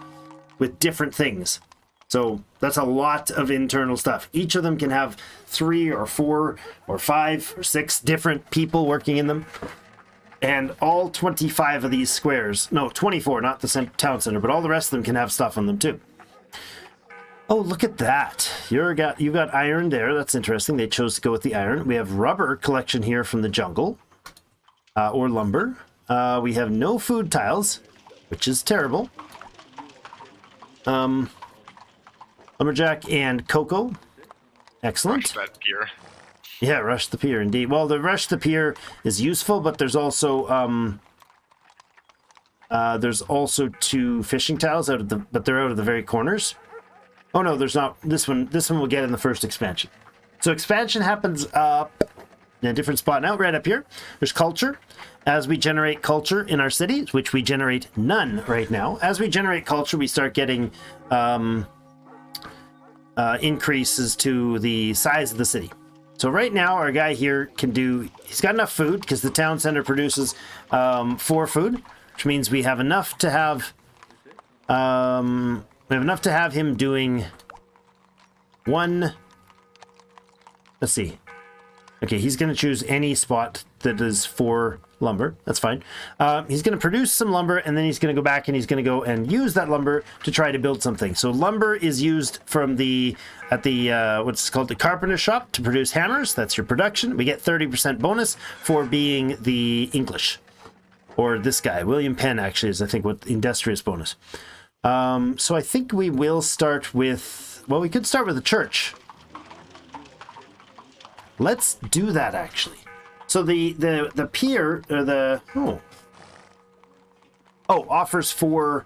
with different things. So that's a lot of internal stuff. Each of them can have 3 or 4 or 5 or 6 different people working in them. And all 25 of these squares, no, 24, not the town center, but all the rest of them can have stuff on them too. Oh, look at that. You got iron there. That's interesting. They chose to go with the iron. We have rubber collection here from the jungle, or lumber. We have no food tiles, which is terrible. Lumberjack and cocoa. Excellent. Rush that pier. Yeah, rush the pier, indeed. Well, the rush the pier is useful, but there's also 2 fishing tiles but they're out of the very corners. Oh no, there's not. This one we'll get in the first expansion. So expansion happens up in a different spot now, right up here. There's culture. As we generate culture in our cities, which we generate none right now. As we generate culture, we start getting increases to the size of the city. So right now, our guy here he's got enough food because the town center produces 4 food, which means we have enough to have him doing 1. Let's see. Okay, he's going to choose any spot that is for lumber. That's fine. He's going to produce some lumber, and then he's going to go back and he's going to go and use that lumber to try to build something. So lumber is used from what's called the carpenter shop to produce hammers. That's your production. We get 30% bonus for being the English. Or this guy, William Penn, actually, is I think what industrious bonus. So I think we will start with, well, we could start with the church. Let's do that, actually. So the pier, or offers for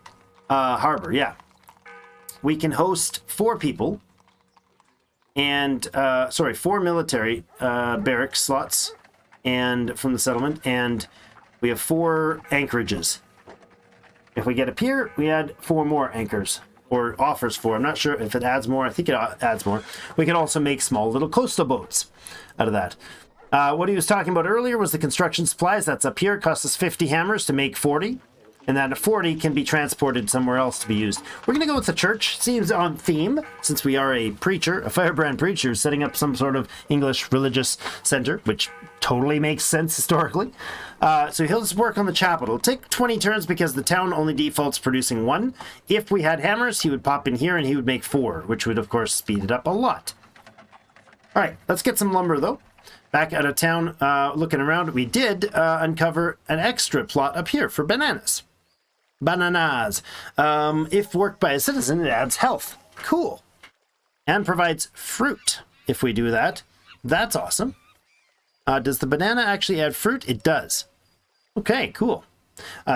harbor, yeah. We can host 4 people, and, 4 military barracks slots and from the settlement, and we have 4 anchorages. If we get a pier, we add 4 more anchors, or offers 4. I'm not sure if it adds more. I think it adds more. We can also make small little coastal boats out of that. What he was talking about earlier was the construction supplies. That's up here. It costs us 50 hammers to make 40. And that 40 can be transported somewhere else to be used. We're going to go with the church. Seems on theme, since we are a preacher, a firebrand preacher, setting up some sort of English religious center, which totally makes sense historically. So he'll just work on the chapel. It'll take 20 turns because the town only defaults producing 1. If we had hammers, he would pop in here and he would make 4, which would, of course, speed it up a lot. All right, let's get some lumber, though. Back out of town, looking around, we did uncover an extra plot up here for bananas. Bananas. If worked by a citizen, it adds health. Cool. And provides fruit. If we do that, that's awesome. Does the banana actually add fruit? It does. Okay, cool.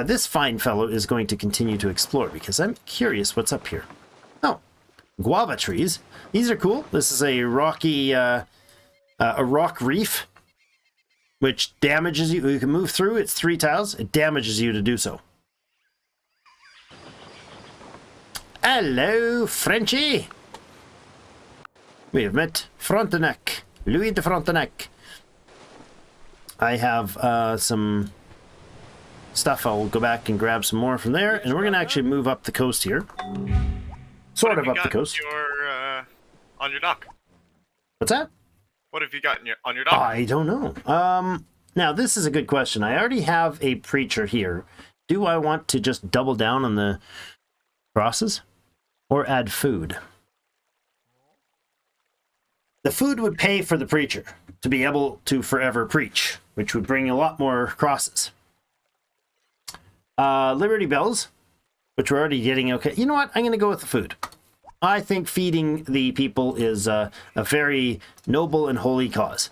This fine fellow is going to continue to explore because I'm curious what's up here. Oh, guava trees. These are cool. This is a rocky, a rock reef, which damages you. You can move through. It's 3 tiles. It damages you to do so. Hello, Frenchie. We have met Frontenac, Louis de Frontenac. I have some stuff. I'll go back and grab some more from there, and we're going to actually move up the coast here. Sort of up the coast. On your dock. What's that? What have you got on your dock? I don't know. Now, this is a good question. I already have a preacher here, Do I want to just double down on the crosses or add food? The food would pay for the preacher to be able to forever preach, which would bring a lot more crosses. Liberty Bells, which we're already getting okay. You know what? I'm going to go with the food. I think feeding the people is a very noble and holy cause.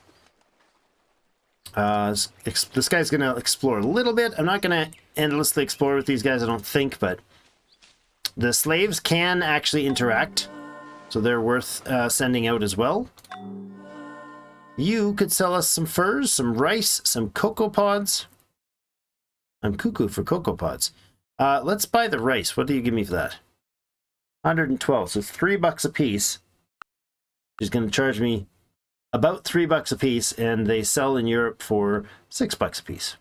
This guy's going to explore a little bit. I'm not going to endlessly explore with these guys, I don't think, but the slaves can actually interact, so they're worth sending out as well. You could sell us some furs, some rice, some cocoa pods. I'm cuckoo for cocoa pods. Let's buy the rice. What do you give me for that? 112, so it's $3 a piece. She's going to charge me about $3 a piece, and they sell in Europe for $6 a piece.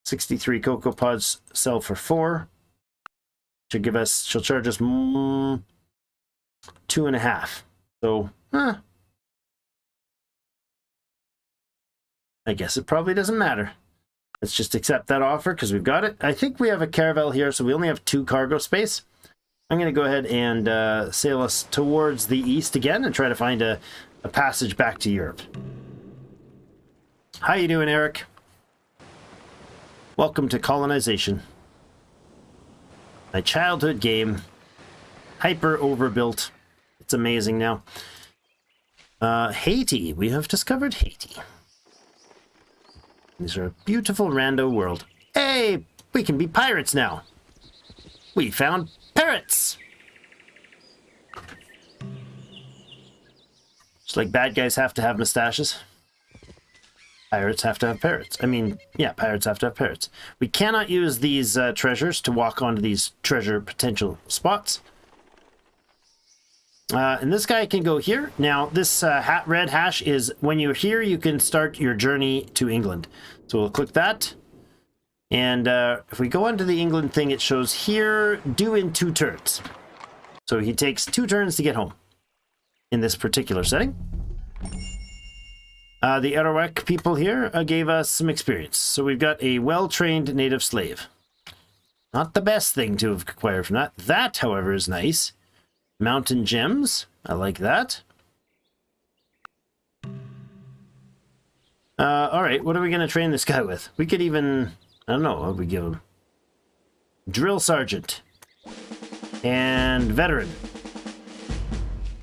63 cocoa pods sell for 4. She'll charge us 2.5. So, I guess it probably doesn't matter. Let's just accept that offer because we've got it. I think we have a caravel here, so we only have 2 cargo space. I'm going to go ahead and sail us towards the east again and try to find a passage back to Europe. How you doing, Eric? Welcome to Colonization. My childhood game. Hyper overbuilt. It's amazing now. Haiti. We have discovered Haiti. These are a beautiful rando world. Hey, we can be pirates now. We found parrots. Just like bad guys have to have mustaches, pirates have to have parrots. I mean, yeah, pirates have to have parrots. We cannot use these treasures to walk onto these treasure potential spots. And this guy can go here. Now, this red hash is when you're here, you can start your journey to England. So we'll click that. And if we go onto the England thing, it shows here, due in 2 turns. So he takes 2 turns to get home in this particular setting. The Arawak people here gave us some experience. So we've got a well-trained native slave. Not the best thing to have acquired from that. That, however, is nice. Mountain gems. I like that. Alright, what are we going to train this guy with? We could even... I don't know, what would we give him? Drill Sergeant. And Veteran.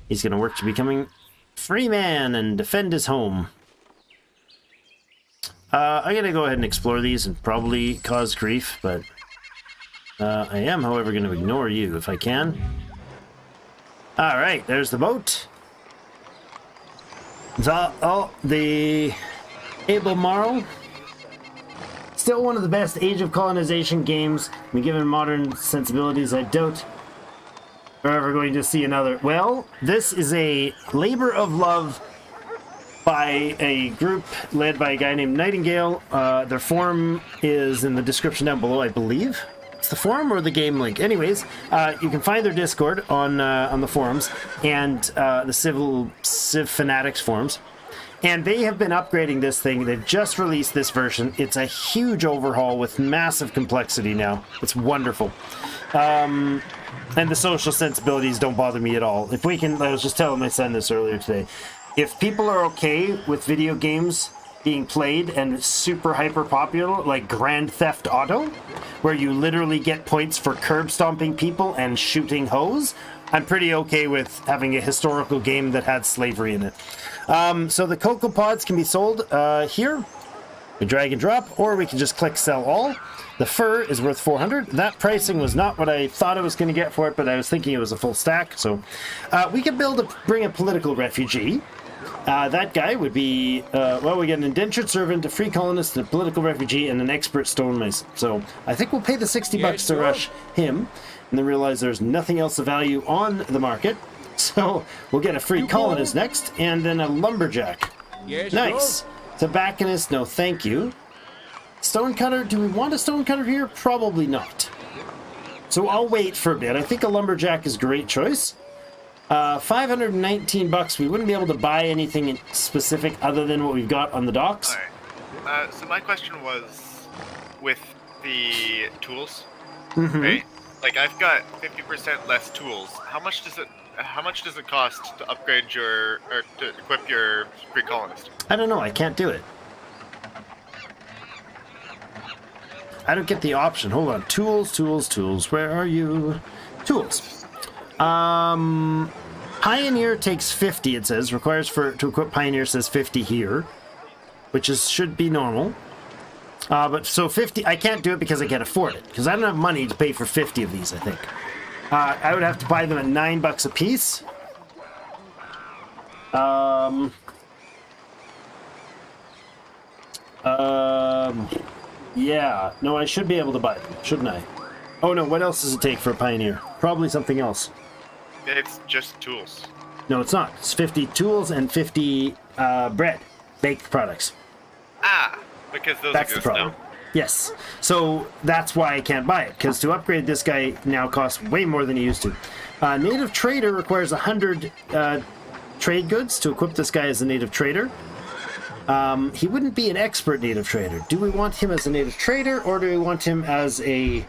He's going to work to becoming free man and defend his home. I'm going to go ahead and explore these and probably cause grief, but... I am, however, going to ignore you if I can. Alright, there's the boat. The Able Morrow. Still one of the best Age of Colonization games. I mean, given modern sensibilities, I doubt we're ever going to see another. Well, this is a labor of love by a group led by a guy named Nightingale. Their forum is in the description down below, I believe. It's the forum or the game link. Anyways, you can find their Discord on the forums and the Civ Fanatics forums. And they have been upgrading this thing. They've just released this version. It's a huge overhaul with massive complexity now. It's wonderful. And the social sensibilities don't bother me at all. If we can, I was just telling my son this earlier today. If people are okay with video games being played and super hyper popular, like Grand Theft Auto, where you literally get points for curb stomping people and shooting hoes, I'm pretty okay with having a historical game that had slavery in it. So the cocoa pods can be sold here. We drag and drop, or we can just click sell all. The fur is worth 400. That pricing was not what I thought I was going to get for it, but I was thinking it was a full stack. So we could bring a political refugee. That guy would be, well, we get an indentured servant, a free colonist, a political refugee, and an expert stonemason. So I think we'll pay the $60 to rush him, and then realize there's nothing else of value on the market. So we'll get a free colonist next, and then a lumberjack. Nice. Tobacconist, no thank you. Stonecutter, do we want a stonecutter here? Probably not. So I'll wait for a bit. I think a lumberjack is a great choice. $519, we wouldn't be able to buy anything specific other than what we've got on the docks. Alright. So my question was, with the tools, Mm-hmm. right? Like I've got 50% less tools. How much does it cost to upgrade or to equip your Free Colonist? I don't know. I can't do it. I don't get the option. Hold on. Tools, tools, tools. Where are you? Tools. Pioneer takes 50, it says. Requires to equip Pioneer says 50 here, which should be normal. But so 50, I can't do it because I can't afford it. Because I don't have money to pay for 50 of these, I think. I would have to buy them at $9 a piece. Yeah. No, I should be able to buy them, shouldn't I? Oh no, what else does it take for a Pioneer? Probably something else. It's just tools. No, it's not. It's 50 tools and 50 bread, baked products. Ah, because those That's the exist problem. now. Yes. So that's why I can't buy it, because to upgrade this guy now costs way more than he used to. Native Trader requires 100 trade goods to equip this guy as a Native Trader. He wouldn't be an expert Native Trader. Do we want him as a Native Trader, or do we want him as a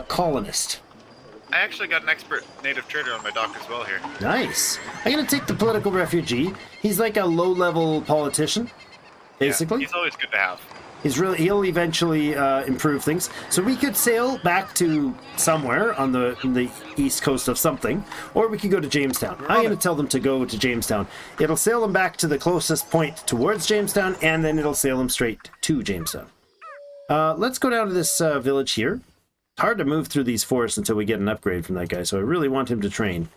colonist? I actually got an expert Native Trader on my dock as well here. Nice. I'm going to take the political refugee. He's like a low-level politician, basically. Yeah, he's always good to have. He'll eventually improve things. So we could sail back to somewhere on the east coast of something, or we could go to Jamestown. I'm going to tell them to go to Jamestown. It'll sail them back to the closest point towards Jamestown, and then it'll sail them straight to Jamestown. Let's go down to this village here. It's hard to move through these forests until we get an upgrade from that guy, so I really want him to train.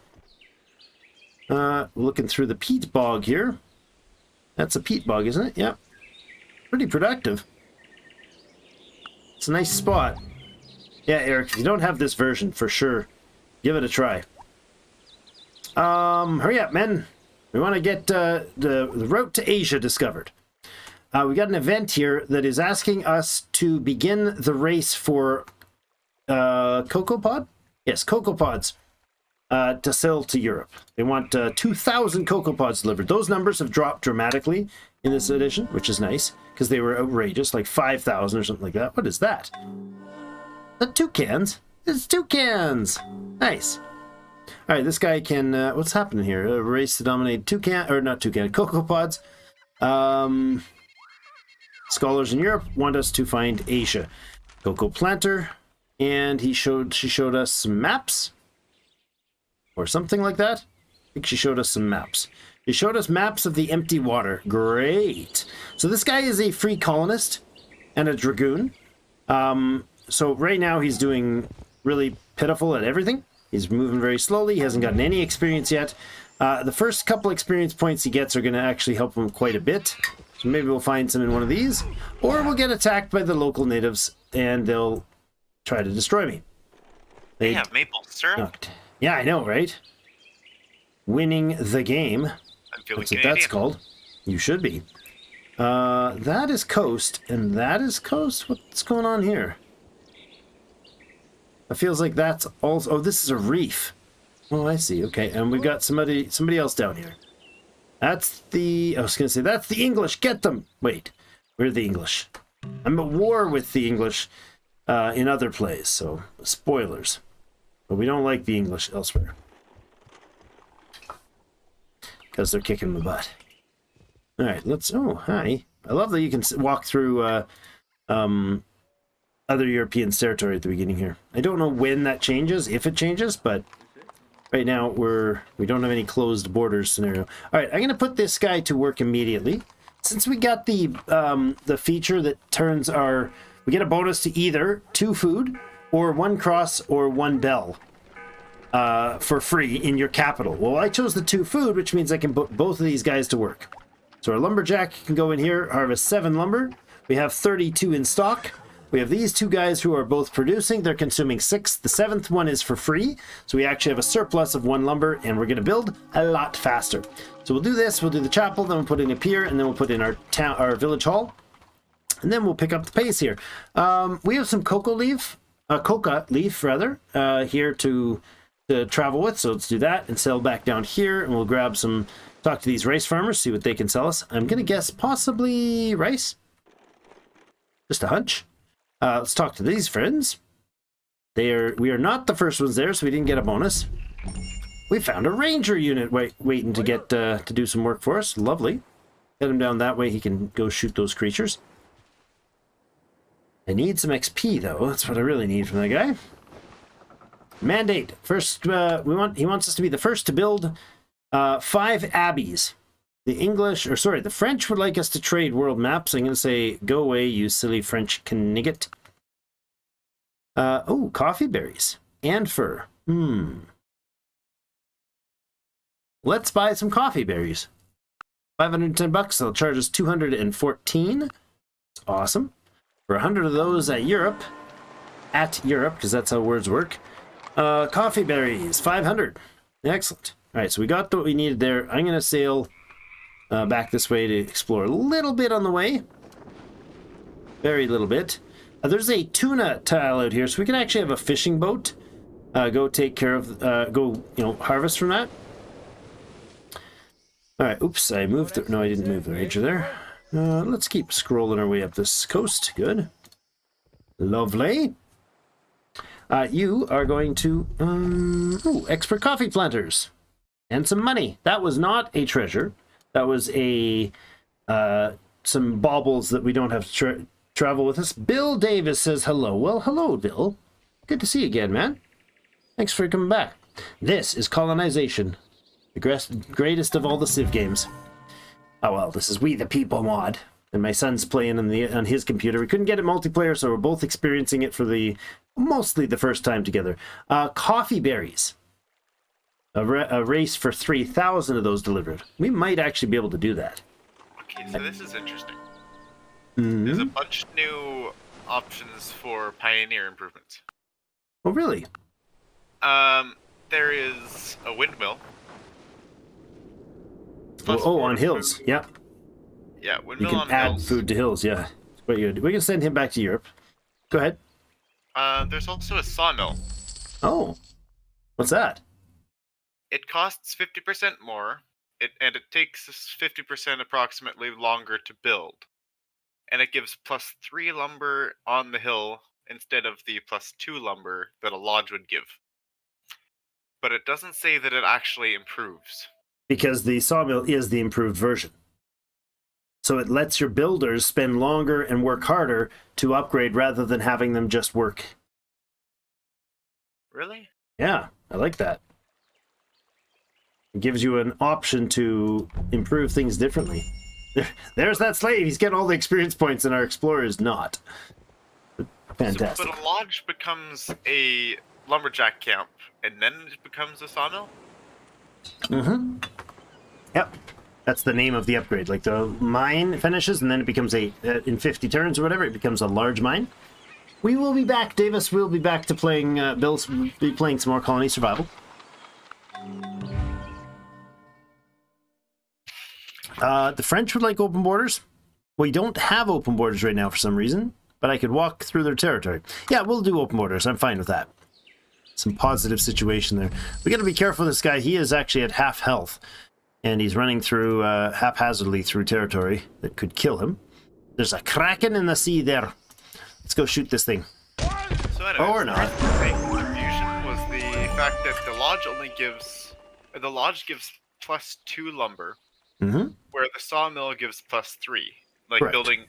Looking through the peat bog here. That's a peat bog, isn't it? Yep. Pretty productive. It's a nice spot. Yeah, Eric, if you don't have this version, for sure, give it a try. Hurry up, men. We want to get the route to Asia discovered. We got an event here that is asking us to begin the race for Cocoa Pod? Yes, Cocoa Pods to sell to Europe. They want 2,000 Cocoa Pods delivered. Those numbers have dropped dramatically in this edition, which is nice, because they were outrageous, like 5,000 or something like that. What is that? Toucans? It's toucans! Nice. Alright, this guy can... what's happening here? A race to dominate Cocoa Pods. Scholars in Europe want us to find Asia. Cocoa Planter. And she showed us some maps. Or something like that. I think she showed us some maps. She showed us maps of the empty water. Great. So this guy is a free colonist and a dragoon. So right now he's doing really pitiful at everything. He's moving very slowly. He hasn't gotten any experience yet. The first couple experience points he gets are going to actually help him quite a bit. So maybe we'll find some in one of these. Or we'll get attacked by the local natives and they'll try to destroy me. They have maple syrup? Yeah, I know, right? Winning the game. I'm feeling That's what Canadian. that's called. You should be. That is coast, and that is coast? What's going on here? It feels like that's also... Oh, this is a reef. Oh, I see. Okay, and we've got somebody else down here. That's the... I was going to say, that's the English. Get them! Wait, we're the English. I'm at war with the English in other plays, so spoilers. But we don't like the English elsewhere. Because they're kicking my butt. Alright, let's... Oh, hi. I love that you can walk through other European territory at the beginning here. I don't know when that changes, if it changes, but right now we don't have any closed borders scenario. Alright, I'm going to put this guy to work immediately. Since we got the feature that turns our... We get a bonus to either 2 food, or 1 cross, or 1 bell. For free in your capital. Well, I chose the 2 food, which means I can put both of these guys to work. So our lumberjack can go in here, harvest 7 lumber. We have 32 in stock. We have these 2 guys who are both producing. They're consuming 6. The 7th one is for free. So we actually have a surplus of 1 lumber, and we're going to build a lot faster. So we'll do this. We'll do the chapel, then we'll put in a pier, and then we'll put in our village hall. And then we'll pick up the pace here. We have some coca leaf, here to travel with, so let's do that and sail back down here, and we'll grab some, talk to these rice farmers, see what they can sell us. I'm gonna guess possibly rice, just a hunch. Let's talk to these friends. We are not the first ones there, so we didn't get a bonus. We found a ranger unit waiting to get to do some work for us. Lovely. Get him down that way. He can go shoot those creatures. I need some XP though. That's what I really need from that guy. Mandate. First, he wants us to be the first to build 5 abbeys. The French would like us to trade world maps. I'm going to say, go away, you silly French knigget. Oh, coffee berries and fur. Let's buy some coffee berries. 510 bucks. They'll charge us 214. It's awesome. For 100 of those at Europe, because that's how words work. Coffee berries, 500. Excellent. All right, so we got what we needed there. I'm going to sail back this way to explore a little bit on the way. Very little bit. There's a tuna tile out here, so we can actually have a fishing boat. Go take care of, harvest from that. All right, oops, I moved. No, I didn't move the ranger there. Let's keep scrolling our way up this coast. Good. Lovely. You are going to... expert coffee planters. And some money. That was not a treasure. That was some baubles that we don't have to travel with us. Bill Davis says hello. Well, hello, Bill. Good to see you again, man. Thanks for coming back. This is Colonization. The greatest of all the Civ games. Oh, well, this is We the People mod. And my son's playing on his computer. We couldn't get it multiplayer, so we're both experiencing it for mostly the first time together. Coffee berries. A race for 3,000 of those delivered. We might actually be able to do that. Okay, so this is interesting. Mm-hmm. There's a bunch of new options for Pioneer improvements. Oh, really? There is a windmill. On hills. Food. Yeah. Yeah, You windmill can on add hills. food to hills, yeah. What you do. We can send him back to Europe. Go ahead. There's also a sawmill. Oh. What's that? It costs 50% more, and it takes us 50% approximately longer to build. And it gives +3 lumber on the hill instead of the +2 lumber that a lodge would give. But it doesn't say that it actually improves. Because the sawmill is the improved version. So it lets your builders spend longer and work harder to upgrade rather than having them just work. Really? Yeah, I like that. It gives you an option to improve things differently. There's that slave. He's getting all the experience points and our explorer is not. Fantastic. But a lodge becomes a lumberjack camp, and then it becomes a sawmill? Mm-hmm. Yep. That's the name of the upgrade. Like the mine finishes, and then it becomes in 50 turns or whatever, it becomes a large mine. We will be back, Davis. We'll be back to playing, Bill's be playing some more Colony Survival. The French would like open borders. We don't have open borders right now for some reason, but I could walk through their territory. Yeah, we'll do open borders. I'm fine with that. Some positive situation there. We got to be careful with this guy. He is actually at half health, and he's running through haphazardly through territory that could kill him. There's a kraken in the sea there. Let's go shoot this thing. So anyways, or not. The main confusion was the fact that the lodge gives +2 lumber, where the sawmill gives +3. Like Correct.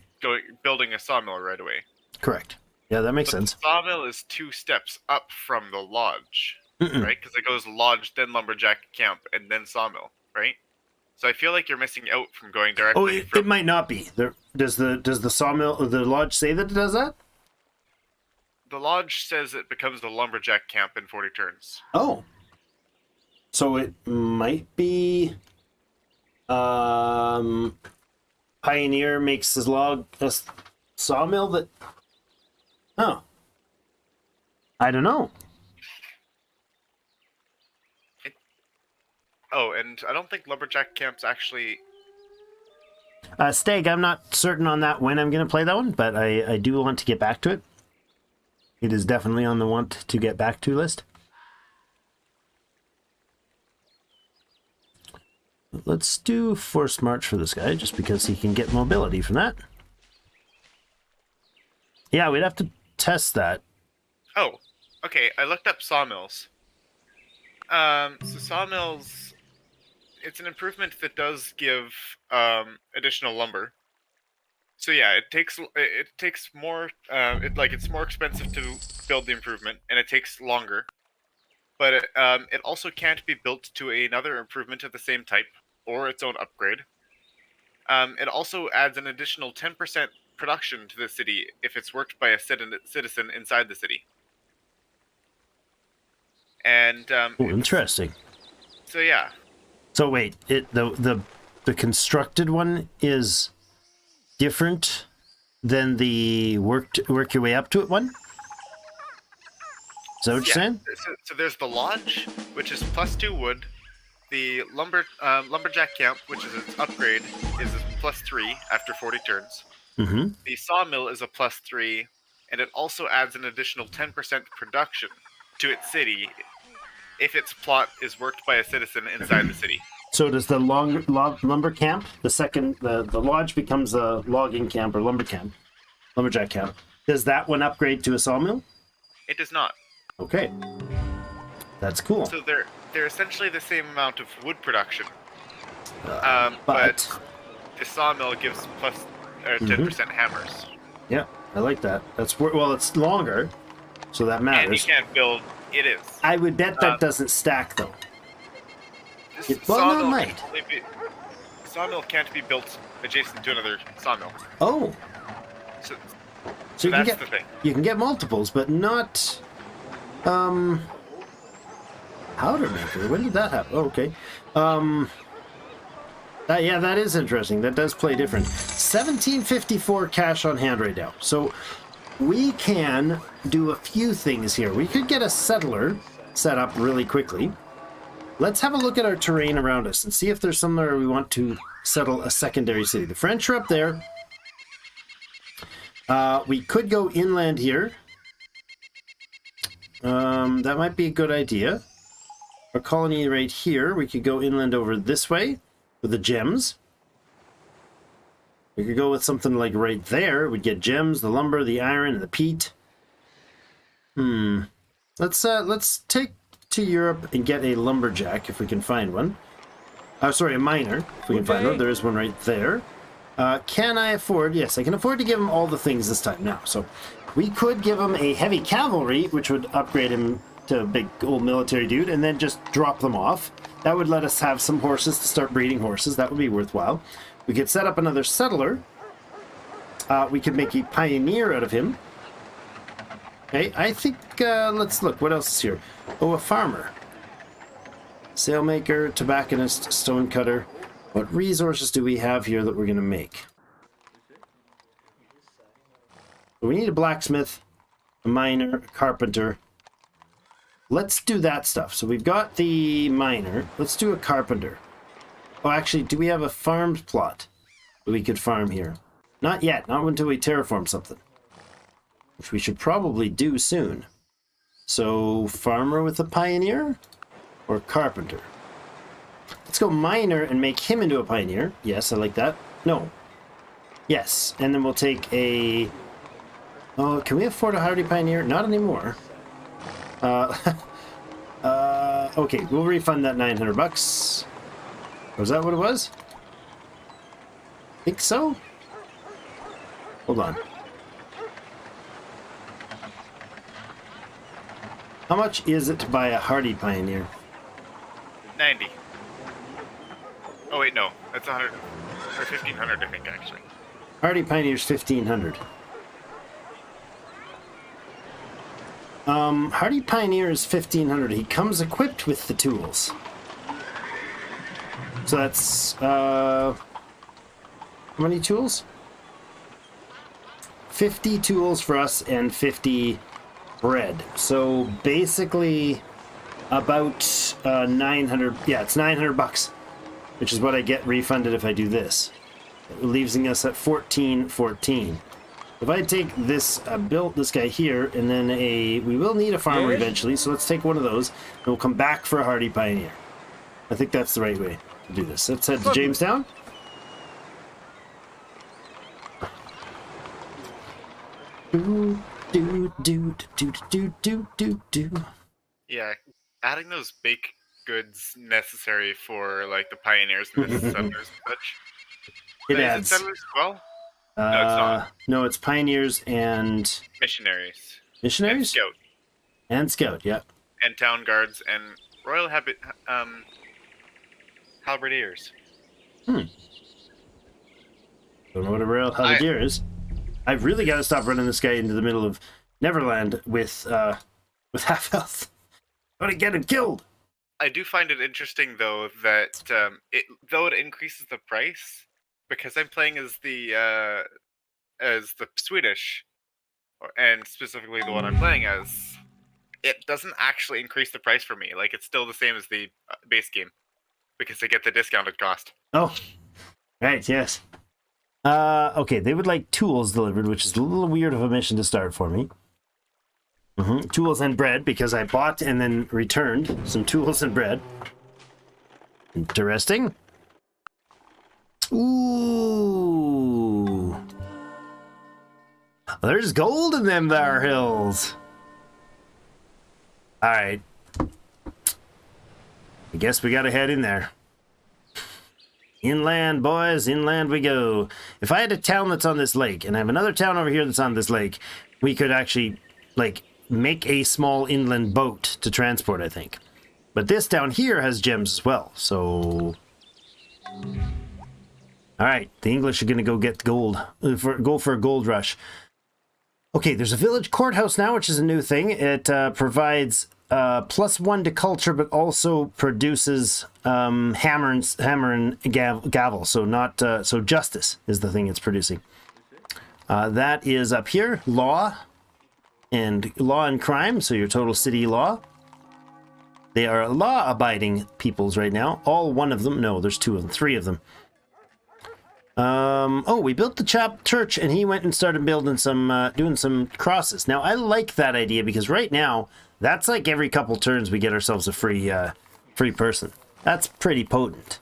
building a sawmill right away. Correct. Yeah, that makes sense. The sawmill is 2 steps up from the lodge, right? Because it goes lodge, then lumberjack camp, and then sawmill, right? So I feel like you're missing out from going directly. It might not be. Does the sawmill or the lodge say that it does that? The lodge says it becomes the lumberjack camp in 40 turns. Oh. So it might be Pioneer makes his log a sawmill that... Oh. I don't know. And I don't think lumberjack camp's actually... Stag, I'm not certain on that when I'm going to play that one, but I do want to get back to it. It is definitely on the want to get back to list. Let's do forced march for this guy, just because he can get mobility from that. Yeah, we'd have to test that. Oh, okay. I looked up sawmills. So sawmills, it's an improvement that does give additional lumber. So yeah, it takes more. It's more expensive to build the improvement, and it takes longer. But it also can't be built to another improvement of the same type or its own upgrade. It also adds an additional 10% production to the city if it's worked by a citizen inside the city. And Oh, interesting. So yeah. So wait, the constructed one is different than the work your way up to it one? Is that what you're saying? So there's the lodge, which is +2 wood. The lumberjack camp, which is its upgrade, is a +3 after 40 turns. Mm-hmm. The sawmill is a +3, and it also adds an additional 10% production to its city if its plot is worked by a citizen inside the city. So does the lumber camp, the lodge becomes a logging camp or lumberjack camp. Does that one upgrade to a sawmill? It does not. Okay, that's cool. So they're essentially the same amount of wood production, but the sawmill gives 10% hammers. Yeah, I like that. It's longer, so that matters. And you can't build. It is. I would bet that doesn't stack though. Sawmill it might. Sawmill can't be built adjacent to another sawmill. Oh. So that's the thing. You can get multiples, but not powder maker. When did that happen? Oh, okay. Yeah, that is interesting. That does play different. 1754 cash on hand right now. So we can do a few things here. We could get a settler set up really quickly. Let's have a look at our terrain around us and see if there's somewhere we want to settle a secondary city. The French are up there. We could go inland here. That might be a good idea. Our colony right here, we could go inland over this way with the gems. We could go with something like right there. We'd get gems, the lumber, the iron, and the peat. Let's take to Europe and get a lumberjack if we can find one. Sorry, a miner if we can find one. There is one right there. Can I afford? Yes, I can afford to give him all the things this time now. So we could give him a heavy cavalry, which would upgrade him to a big old military dude, and then just drop them off. That would let us have some horses to start breeding horses. That would be worthwhile. We could set up another settler. We could make a pioneer out of him. Okay, I think, let's look. What else is here? Oh, a farmer. Sailmaker, tobacconist, stonecutter. What resources do we have here that we're going to make? We need a blacksmith, a miner, a carpenter. Let's do that stuff. So we've got the miner. Let's do a carpenter. Oh, actually, do we have a farmed plot that we could farm here? Not yet. Not until we terraform something. Which we should probably do soon. So, farmer with a pioneer? Or carpenter? Let's go miner and make him into a pioneer. Yes, I like that. No. Yes. And then we'll take a... Oh, can we afford a hardy pioneer? Not anymore. Okay, we'll refund that $900. Was that what it was? Think so? Hold on. How much is it to buy a hardy pioneer? 90. Oh wait, no, that's 100 or 1,500, I think actually. Hardy pioneer's 1,500. Hardy Pioneer is 1,500. He comes equipped with the tools. So that's, how many tools? 50 tools for us and 50 bread. So basically about 900, yeah, it's $900, which is what I get refunded if I do this. It leaves us at 1414. If I take this, built this guy here, and then we will need a farmer eventually, so let's take one of those, and we'll come back for a hardy pioneer. I think that's the right way to do this. Let's head to Jamestown. Do. Yeah, adding those baked goods necessary for like the pioneers and the settlers and such. It Is it adds. settlers as well? No, it's not. No, it's pioneers and Missionaries and missionaries scout and scout. Yeah. and town guards and royal halberdiers. Don't know what a real halberdier is. I've really got to stop running this guy into the middle of Neverland with half health. I'm gonna get him killed. I do find it interesting though that it increases the price, because I'm playing as the Swedish, and specifically the one I'm playing as, it doesn't actually increase the price for me. Like, it's still the same as the base game, because I get the discounted cost. Oh, right, yes. Okay, they would like tools delivered, which is a little weird of a mission to start for me. Tools and bread, because I bought and then returned some tools and bread. Interesting. Ooh. There's gold in them there hills. Alright. I guess we gotta head in there. Inland, boys, inland we go. If I had a town that's on this lake, and I have another town over here that's on this lake, we could actually, like, make a small inland boat to transport, I think. But this down here has gems as well, so... Alright, the English are gonna go get gold, go for a gold rush. Okay, there's a village courthouse now, which is a new thing. It provides +1 to culture, but also produces hammer and gavel. So not so justice is the thing it's producing. That is up here, law and crime. So your total city law. They are law-abiding peoples right now. All one of them. No, there's 2 of them, 3 of them. Oh, we built the church, and he went and started building some, doing some crosses. Now, I like that idea, because right now, that's like every couple turns we get ourselves a free person. That's pretty potent.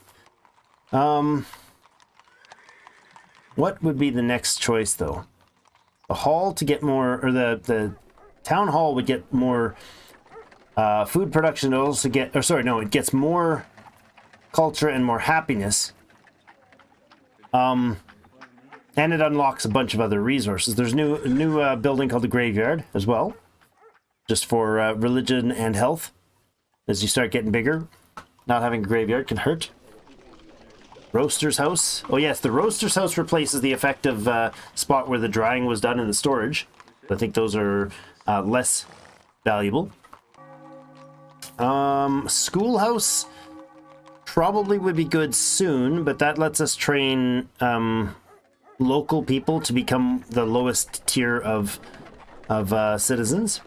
What would be the next choice, though? The hall to get more, or the town hall would get more food production. It also it gets more culture and more happiness. And it unlocks a bunch of other resources. There's a new building called the Graveyard as well, just for religion and health. As you start getting bigger, not having a graveyard can hurt. Roaster's house. Oh yes, the Roaster's house replaces the effective spot where the drying was done in the storage. I think those are less valuable. Schoolhouse probably would be good soon, but that lets us train local people to become the lowest tier of citizens.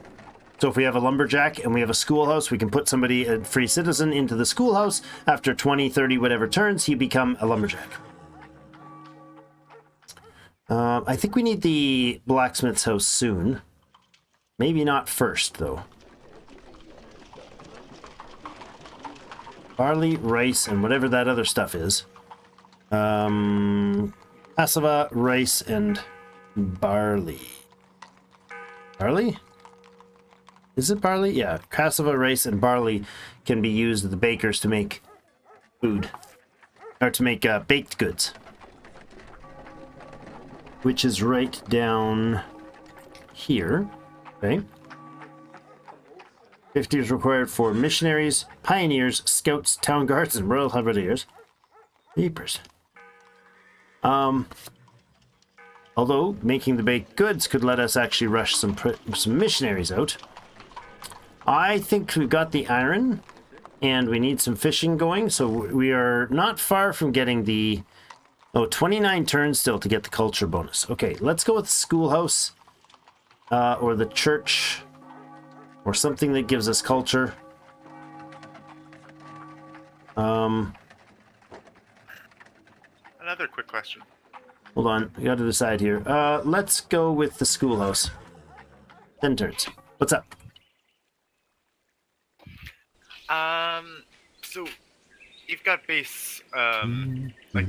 So if we have a lumberjack and we have a schoolhouse, we can put somebody, a free citizen, into the schoolhouse. After 20, 30, whatever turns, he become a lumberjack. I think we need the blacksmith's house soon. Maybe not first, though. Barley, rice, and whatever that other stuff is. Cassava, rice, and barley. Barley? Is it barley? Yeah. Cassava, rice, and barley can be used at the bakers to make food. Or to make baked goods. Which is right down here. Okay. 50 is required for missionaries, pioneers, scouts, town guards, and royal halberdiers. Jeepers. Although making the baked goods could let us actually rush some missionaries out. I think we've got the iron, and we need some fishing going, so we are not far from getting the... Oh, 29 turns still to get the culture bonus. Okay, let's go with the schoolhouse, or the church, or something that gives us culture. Another quick question. Hold on, we got to decide here. Let's go with the schoolhouse. 10 turns. What's up? So you've got base, like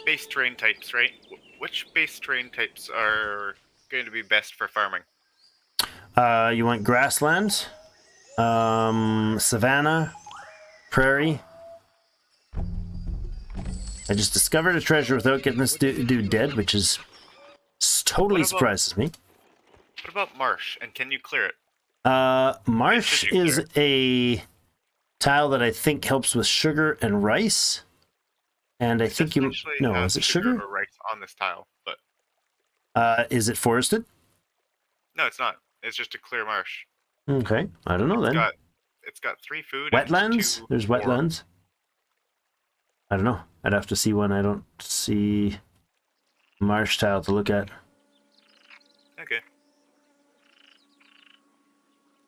base terrain types, right? Which base terrain types are going to be best for farming? you want grassland, savanna, prairie. I just discovered a treasure without getting this dude dead, which is totally surprises me. What about marsh? And can you clear it? Marsh is a tile that I think helps with sugar and rice. And I think you... No, is it sugar? Or rice on this tile, but... Is it forested? No, it's not. It's just a clear marsh. Okay, I don't know then. It's got 3 food. Wetlands? There's wetlands. I don't know. I'd have to see one. I don't see marsh tile to look at. Okay.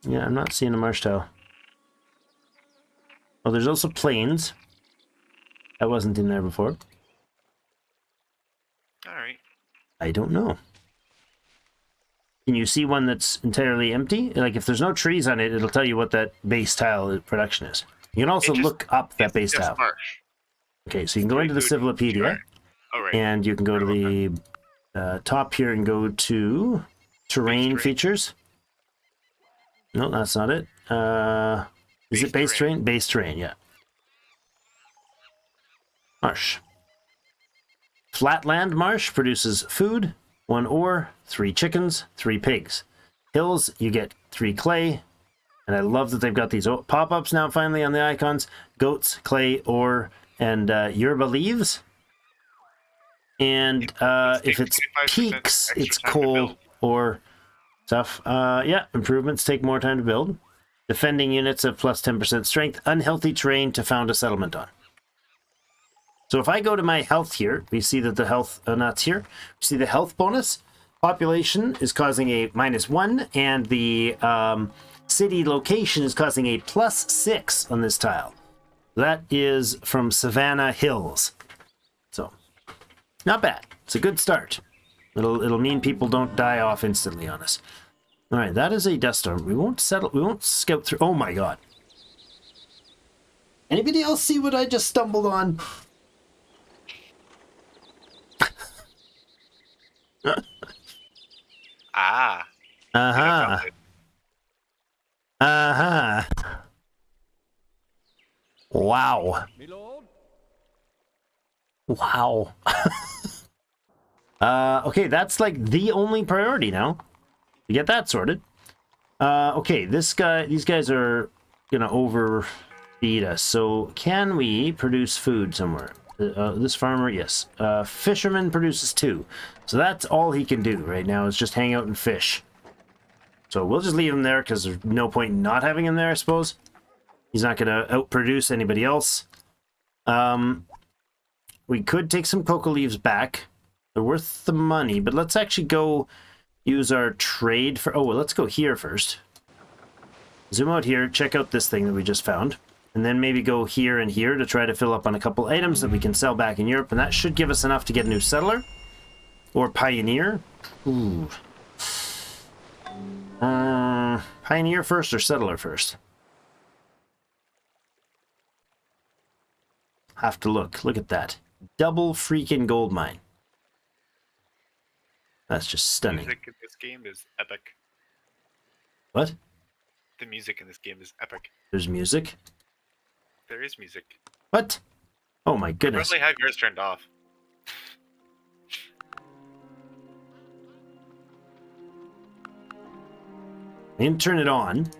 Yeah, I'm not seeing a marsh tile. Oh, there's also plains. That wasn't in there before. Alright. I don't know. Can you see one that's entirely empty? Like, if there's no trees on it, it'll tell you what that base tile production is. You can also look up that base tile. Marsh. Okay, so you can go into the Civilopedia, and you can go to the top here and go to terrain features. No, that's not it. Is it base terrain? Base terrain, yeah. Marsh. Flatland marsh produces food, 1 ore, 3 chickens, 3 pigs. Hills, you get 3 clay. And I love that they've got these pop-ups now finally on the icons. Goats, clay, ore, and yerba leaves. And if it's peaks, it's coal or stuff. Yeah, improvements take more time to build. Defending units have plus 10% strength. Unhealthy terrain to found a settlement on. So if I go to my health here, we see that the health, not here. We see the health bonus. Population is causing a -1, and the city location is causing a +6 on this tile. That is from Savannah Hills. So, not bad. It's a good start. It'll mean people don't die off instantly on us. All right, that is a dust storm. We won't scout through. Oh my god. Anybody else see what I just stumbled on? Ah. Uh-huh. Uh-huh. Wow. Wow. Okay, that's like the only priority now. To get that sorted. Okay, these guys are gonna overfeed us. So can we produce food somewhere? This farmer, yes. Fisherman produces 2. So that's all he can do right now is just hang out and fish. So we'll just leave him there because there's no point in not having him there, I suppose. He's not going to outproduce anybody else. We could take some cocoa leaves back. They're worth the money, but let's actually go use our trade for... Oh, well, let's go here first. Zoom out here, check out this thing that we just found. And then maybe go here and here to try to fill up on a couple items that we can sell back in Europe. And that should give us enough to get a new settler. Or pioneer. Ooh. Pioneer first or settler first? Have to look. Look at that. Double freaking gold mine. That's just stunning. The music in this game is epic. What? The music in this game is epic. There's music? There is music. What? Oh my goodness. You probably have yours turned off. I didn't turn it on.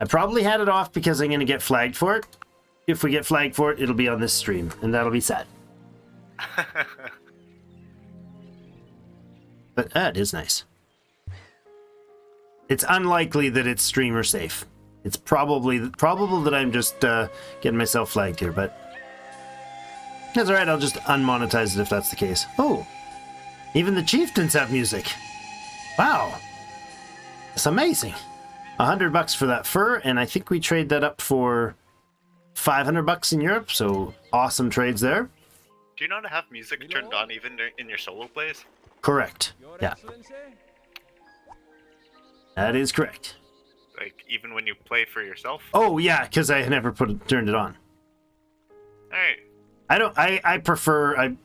I probably had it off because I'm going to get flagged for it. If we get flagged for it, it'll be on this stream, and that'll be sad. But that is nice. It's unlikely that it's streamer safe. It's probably probable that I'm just getting myself flagged here, but that's alright, I'll just unmonetize it if that's the case. Oh, even the chieftains have music. Wow. That's amazing. $100 for that fur, and I think we trade that up for $500 in Europe, so awesome trades there. Do you know how to have music turned on even in your solo plays? Correct. Yeah. That is correct. Like, even when you play for yourself? Oh, yeah, because I never turned it on. Alright. I prefer...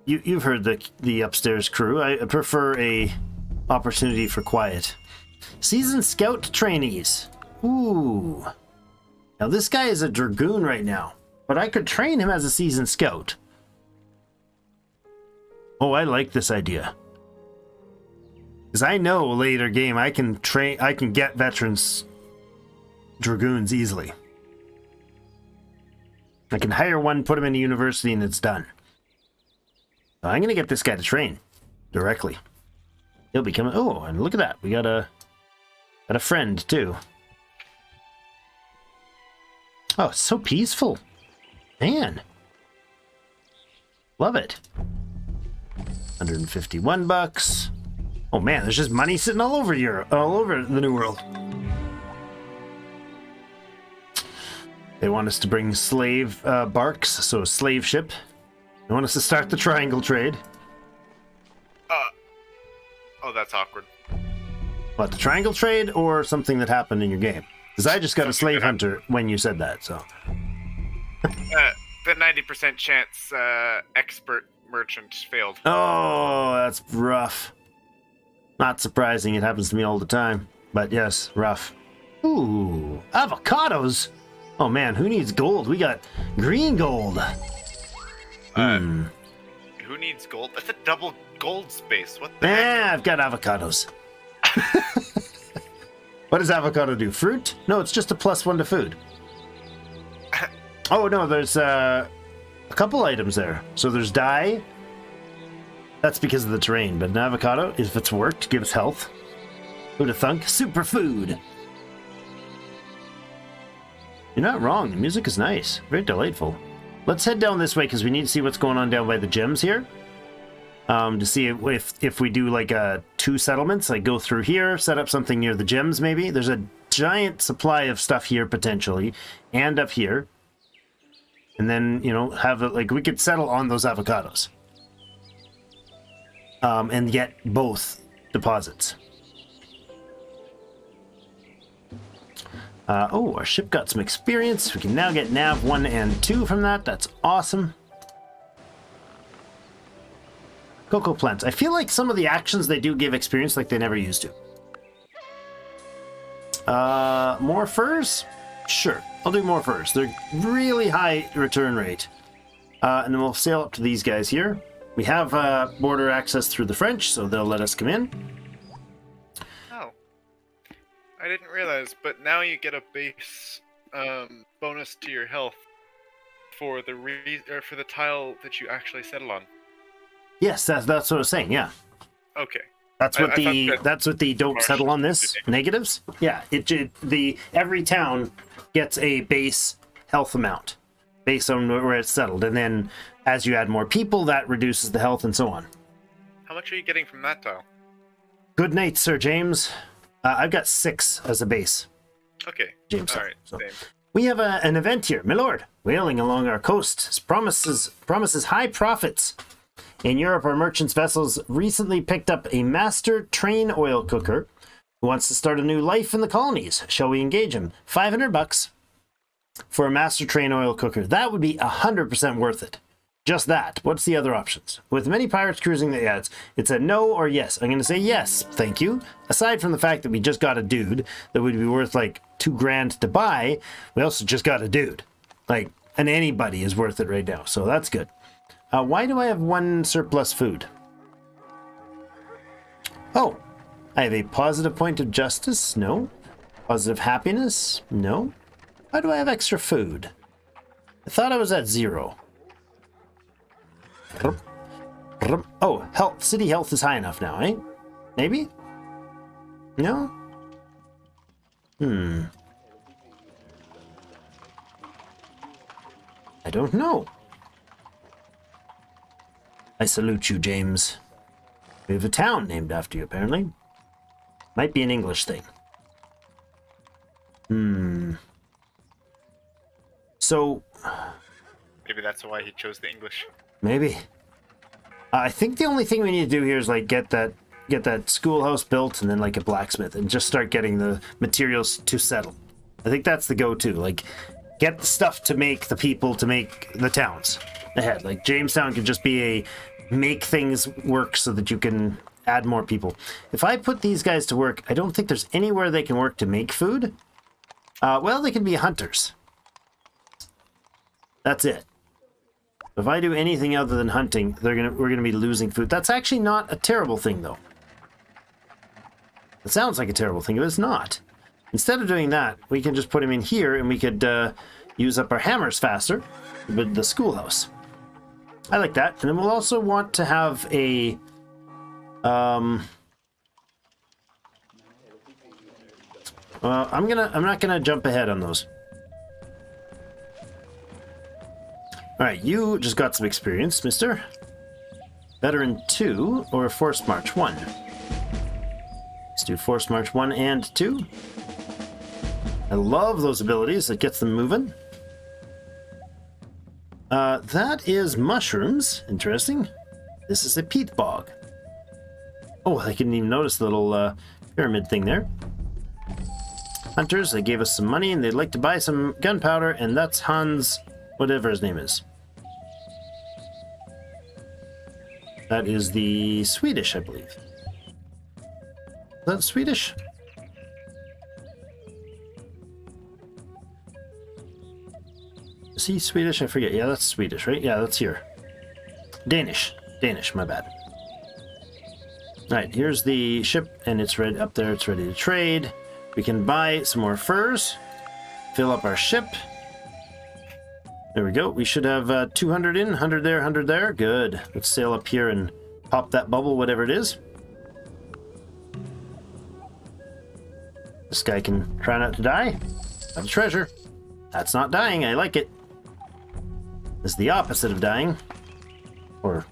You've heard the upstairs crew. I prefer a opportunity for quiet. Seasoned Scout trainees. Ooh. Now this guy is a Dragoon right now, but I could train him as a Seasoned Scout. Oh, I like this idea. Because I know later game I can get veterans Dragoons easily. I can hire one, put him in a university, and it's done. So I'm gonna get this guy to train directly. He'll be coming. Oh, and look at that. We got a friend too. Oh, it's so peaceful. Man. Love it. 151 bucks. Oh man, there's just money sitting all over Europe, all over the New World. They want us to bring slave barks, so a slave ship. They want us to start the triangle trade. Oh, that's awkward. What, the triangle trade or something that happened in your game? Because I just got a slave hunter when you said that, so. The 90% chance expert merchant failed. Oh, that's rough. Not surprising, it happens to me all the time. But yes, rough. Ooh, avocados! Oh man, who needs gold? We got green gold. Who needs gold? That's a double gold space. What the heck? I've got avocados. What does avocado do? Fruit? No, it's just a +1 to food. Oh no, there's a couple items there. So there's dye. That's because of the terrain, but an avocado, if it's worked, gives health. Who'd have thunk? Superfood. You're not wrong. The music is nice. Very delightful. Let's head down this way because we need to see what's going on down by the gems here. To see if we do like 2 settlements, like go through here, set up something near the gems maybe. There's a giant supply of stuff here potentially, and up here. And then, you know, have it like we could settle on those avocados. And get both deposits. Oh, our ship got some experience. We can now get nav 1 and 2 from that. That's awesome. Cocoa plants. I feel like some of the actions they do give experience like they never used to. More furs? Sure. I'll do more furs. They're really high return rate. And then we'll sail up to these guys here. We have border access through the French, so they'll let us come in. Oh. I didn't realize, but now you get a base bonus to your health for the tile that you actually settle on. Yes, that's what I was saying, yeah. Okay. That's what that's what the don't settle on this negatives. Yeah, every town gets a base health amount based on where it's settled, and then as you add more people, that reduces the health and so on. How much are you getting from that tile? Good night, Sir James. I've got 6 as a base. Okay. James. All right. So. Same. We have an event here, my lord. Whaling along our coast promises high profits. In Europe, our merchants' vessels recently picked up a master train oil cooker who wants to start a new life in the colonies. Shall we engage him? 500 bucks for a master train oil cooker. That would be 100% worth it. Just that. What's the other options? With many pirates cruising the ads, it's a no or yes. I'm going to say yes, thank you. Aside from the fact that we just got a dude that would be worth like $2,000 to buy, we also just got a dude. Like, and anybody is worth it right now, so that's good. Why do I have 1 surplus food? Oh, I have a positive point of justice? No. Positive happiness? No. Why do I have extra food? I thought I was at 0. Oh, health. City health is high enough now, eh? Maybe? No? I don't know. I salute you, James. We have a town named after you, apparently. Might be an English thing. So... Maybe that's why he chose the English. Maybe. I think the only thing we need to do here is like get that schoolhouse built and then like a blacksmith and just start getting the materials to settle. I think that's the go-to. Like, get the stuff to make the people to make the towns ahead. Like Jamestown could just be a make things work so that you can add more people. If I put these guys to work, I don't think there's anywhere they can work to make food. Well, they can be hunters. That's it. If I do anything other than hunting, we're gonna be losing food. That's actually not a terrible thing, though. It sounds like a terrible thing, but it's not. Instead of doing that, we can just put him in here, and we could use up our hammers faster with the schoolhouse. I like that. And then we'll also want to have a... I'm not gonna jump ahead on those. Alright, you just got some experience, mister. Veteran 2 or Force March 1? Let's do Force March 1 and 2. I love those abilities. It gets them moving. That is mushrooms. Interesting. This is a peat bog. Oh, I didn't even notice the little pyramid thing there. Hunters, they gave us some money and they'd like to buy some gunpowder, and that's Hans, whatever his name is. That is the Swedish, I believe. Is that Swedish? Is he Swedish? I forget. Yeah, that's Swedish, right? Yeah, that's here. Danish. Danish, my bad. Alright, here's the ship, and it's ready up there. It's ready to trade. We can buy some more furs. Fill up our ship. There we go. We should have 200 in, 100 there, 100 there. Good. Let's sail up here and pop that bubble, whatever it is. This guy can try not to die. Got a treasure. That's not dying. I like it. It's the opposite of dying. Or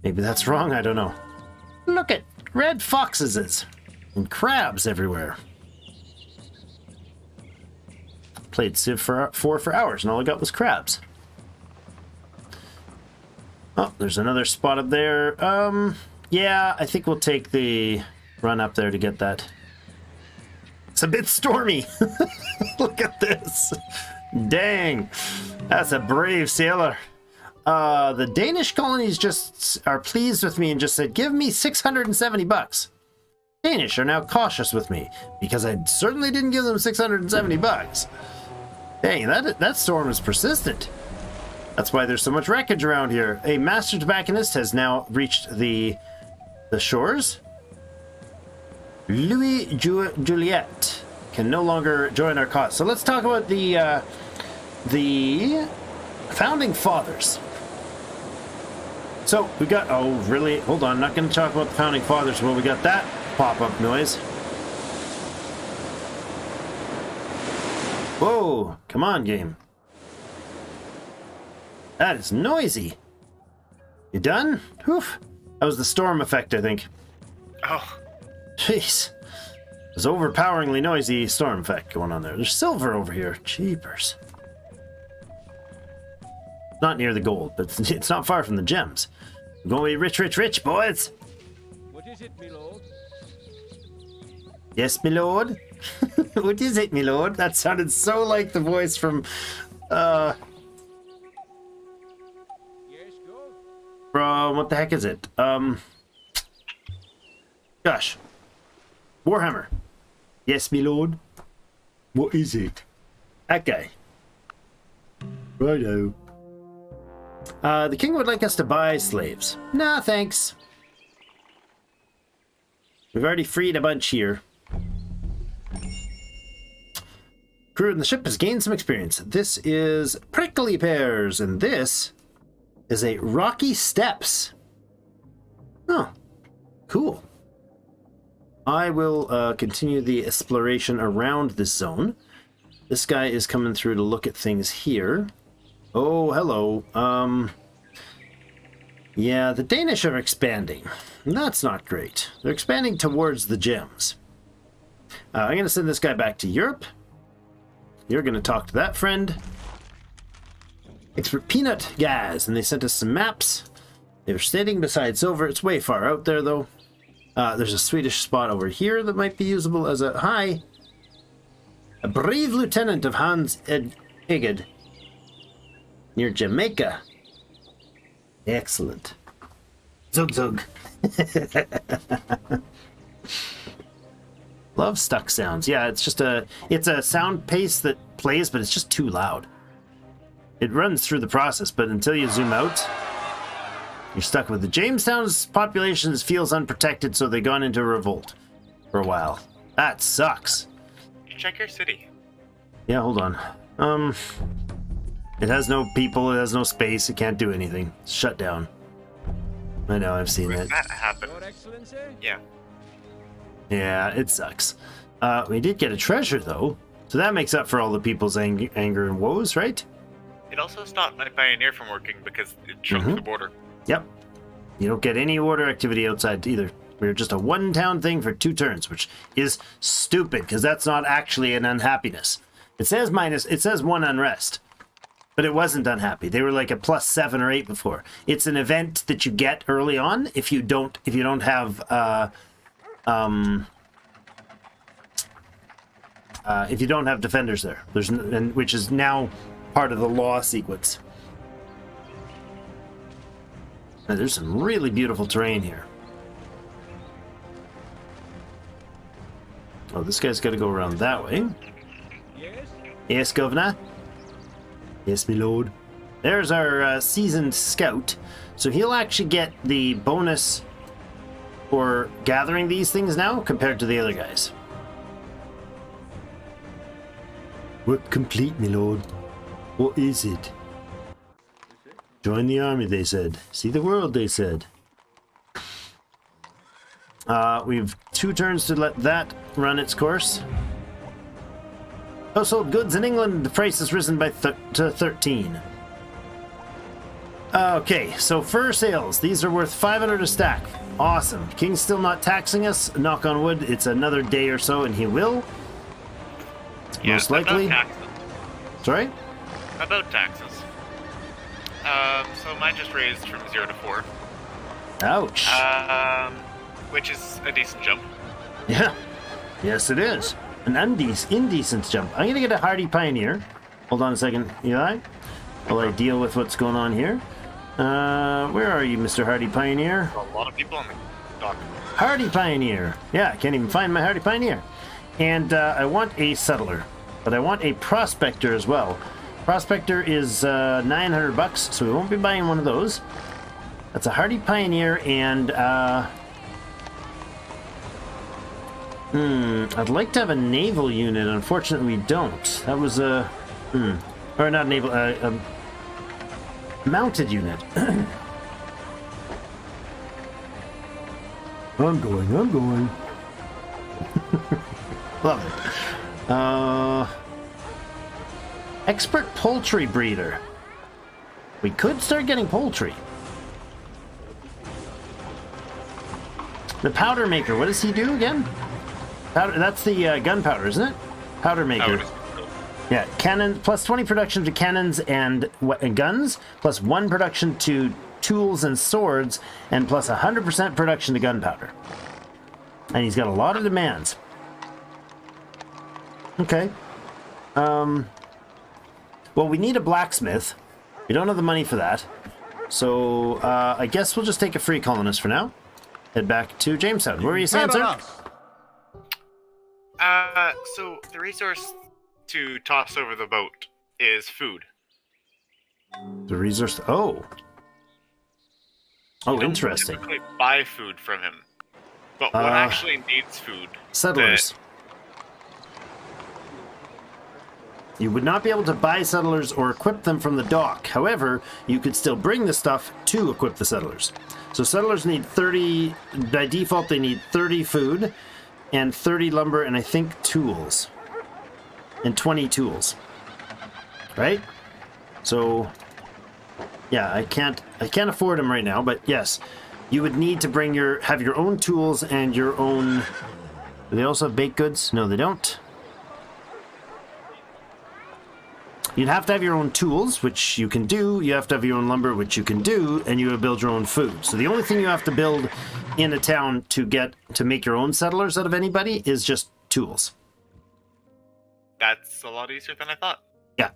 maybe that's wrong. I don't know. Look at red foxes and crabs everywhere. Played Civ 4 for hours and all I got was crabs. Oh, there's another spot up there. Yeah, I think we'll take the run up there to get that. It's a bit stormy. Look at this. Dang. That's a brave sailor. The Danish colonies just are pleased with me and just said, give me 670 bucks. Danish are now cautious with me because I certainly didn't give them 670 bucks. Dang, that storm is persistent. That's why there's so much wreckage around here. A master tobacconist has now reached the shores. Louis Juliet can no longer join our cause. So let's talk about the founding fathers. So we got, oh really, hold on, I'm not going to talk about the founding fathers. Well, we got that pop-up noise. Whoa, come on, game. That is noisy. You done? Oof. That was the storm effect, I think. Oh. Jeez. There's overpoweringly noisy storm effect going on there. There's silver over here. Jeepers. Not near the gold, but it's not far from the gems. We're going to be rich, rich, rich, boys. What is it, my lord? Yes, my lord. What is it, my lord? That sounded so like the voice from, Yes, go. from, what the heck is it? Gosh. Warhammer. Yes, my lord. What is it? That guy. Righto. The king would like us to buy slaves. Nah, thanks. We've already freed a bunch here. Crew in the ship has gained some experience. This is prickly pears, and this is a rocky steps. Oh, cool. I will continue the exploration around this zone. This guy is coming through to look at things here. Oh, hello. Yeah, the Danish are expanding. That's not great. They're expanding towards the gems. I'm going to send this guy back to Europe. You're going to talk to that friend. Thanks for peanut, guys. And they sent us some maps. They were standing beside silver. It's way far out there, though. There's a Swedish spot over here that might be usable as a... Hi. A brave lieutenant of Hans Eged. Near Jamaica. Excellent. Zug zug. Love stuck sounds. Yeah, it's a sound pace that plays, but it's just too loud. It runs through the process, but until you zoom out, you're stuck with it. Jamestown's population feels unprotected, so they gone into revolt for a while. That sucks. Check your city. Yeah, hold on. It has no people, it has no space, it can't do anything. It's shut down. I know, I've seen that. That happened. Your Excellency? Yeah. Yeah, it sucks. We did get a treasure, though. So that makes up for all the people's anger and woes, right? It also stopped my pioneer from working because it shrunk the border. Yep. You don't get any water activity outside either. We're just a one-town thing for 2 turns, which is stupid, because that's not actually an unhappiness. It says 1 unrest. But it wasn't unhappy. They were like a +7 or 8 before. It's an event that you get early on if you don't have if you don't have defenders there. Which is now part of the law sequence. Now, there's some really beautiful terrain here. Oh, this guy's got to go around that way. Yes? Yes, Governor. Yes, my lord. There's our seasoned scout. So he'll actually get the bonus for gathering these things now compared to the other guys. Work complete, my lord. What is it? Join the army, they said. See the world, they said. We've 2 turns to let that run its course. Household goods in England, the price has risen by to 13. Okay, so fur sales. These are worth 500 a stack. Awesome. King's still not taxing us. Knock on wood. It's another day or so, and he will. Yeah, Most likely. About taxes. Sorry? About taxes. So mine just raised from 0 to 4. Ouch. Which is a decent jump. Yeah. Yes, it is. An indecent jump. I'm going to get a Hardy Pioneer. Hold on a second, Eli. While I deal with what's going on here. Where are you, Mr. Hardy Pioneer? A lot of people on the dock. Hardy Pioneer. Yeah, I can't even find my Hardy Pioneer. And I want a settler. But I want a prospector as well. Prospector is $900, so we won't be buying one of those. That's a Hardy Pioneer, and I'd like to have a naval unit. Unfortunately, we don't. That was a or not naval, a mounted unit. I'm going. Love it. Expert poultry breeder. We could start getting poultry. The powder maker, what does he do again? Powder, that's the gunpowder, isn't it? Powder maker. Yeah, cannon, plus 20 production to cannons and guns, plus 1 production to tools and swords, and plus 100% production to gunpowder. And he's got a lot of demands. Okay. Well, we need a blacksmith. We don't have the money for that. So, I guess we'll just take a free colonist for now. Head back to Jamestown. Where are you saying, sir? So the resource to toss over the boat is food. The resource... Oh, You don't interesting. typically buy food from him. But what actually needs food? Settlers. You would not be able to buy settlers or equip them from the dock. However, you could still bring the stuff to equip the settlers. So settlers need 30, by default they need 30 food, and 30 lumber, and I think tools. And 20 tools. Right? So, yeah, I can't afford them right now, but yes, you would need to have your own tools and your own... Do they also have baked goods? No, they don't. You'd have to have your own tools, which you can do. You have to have your own lumber, which you can do, and you would build your own food. So the only thing you have to build in a town to make your own settlers out of anybody is just tools. That's a lot easier than I thought. Yeah.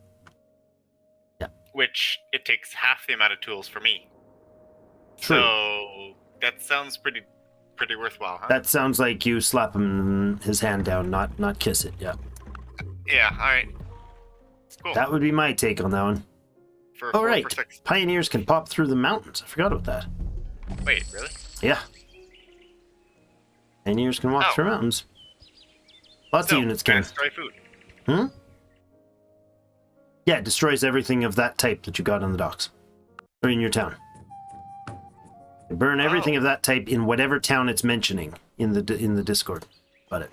Yeah. Which, it takes half the amount of tools for me. True. So, That sounds pretty worthwhile, huh? That sounds like you slap his hand down, not kiss it. Yeah. Yeah. All right. Cool. That would be my take on that one. For Oh, 4 right. for 6. Pioneers can pop through the mountains. I forgot about that. Wait, really? Yeah. Pioneers can walk Oh. through mountains. Lots So, of units can. destroy food. Hmm? Yeah, it destroys everything of that type that you got on the docks. Or in your town. They burn everything of that type in whatever town it's mentioning in the Discord about it.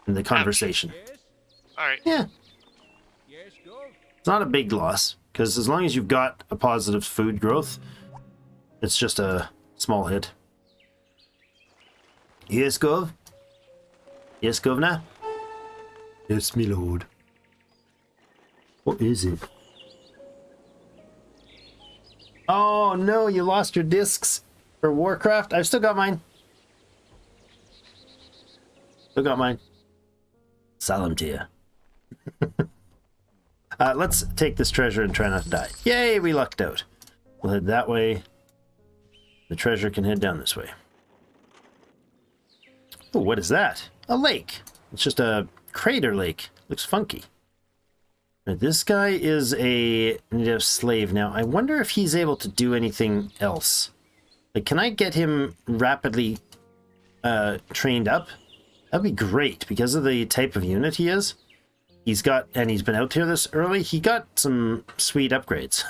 In the conversation. Yes? All right. Yeah. Yes, go. It's not a big loss, because as long as you've got a positive food growth, it's just a small hit. Yes, Gov? Yes, Governor? Yes, me lord. What is it? Oh no, you lost your discs for Warcraft? I've still got mine. Still got mine. Sell them to you. Let's take this treasure and try not to die. Yay, we lucked out. We'll head that way. The treasure can head down this way. Oh, what is that? A lake. It's just a crater lake. Looks funky. Right, this guy is a native slave now. I wonder if he's able to do anything else. Like, can I get him rapidly trained up? That'd be great because of the type of unit he is. He's got, and he's been out here this early. He got some sweet upgrades.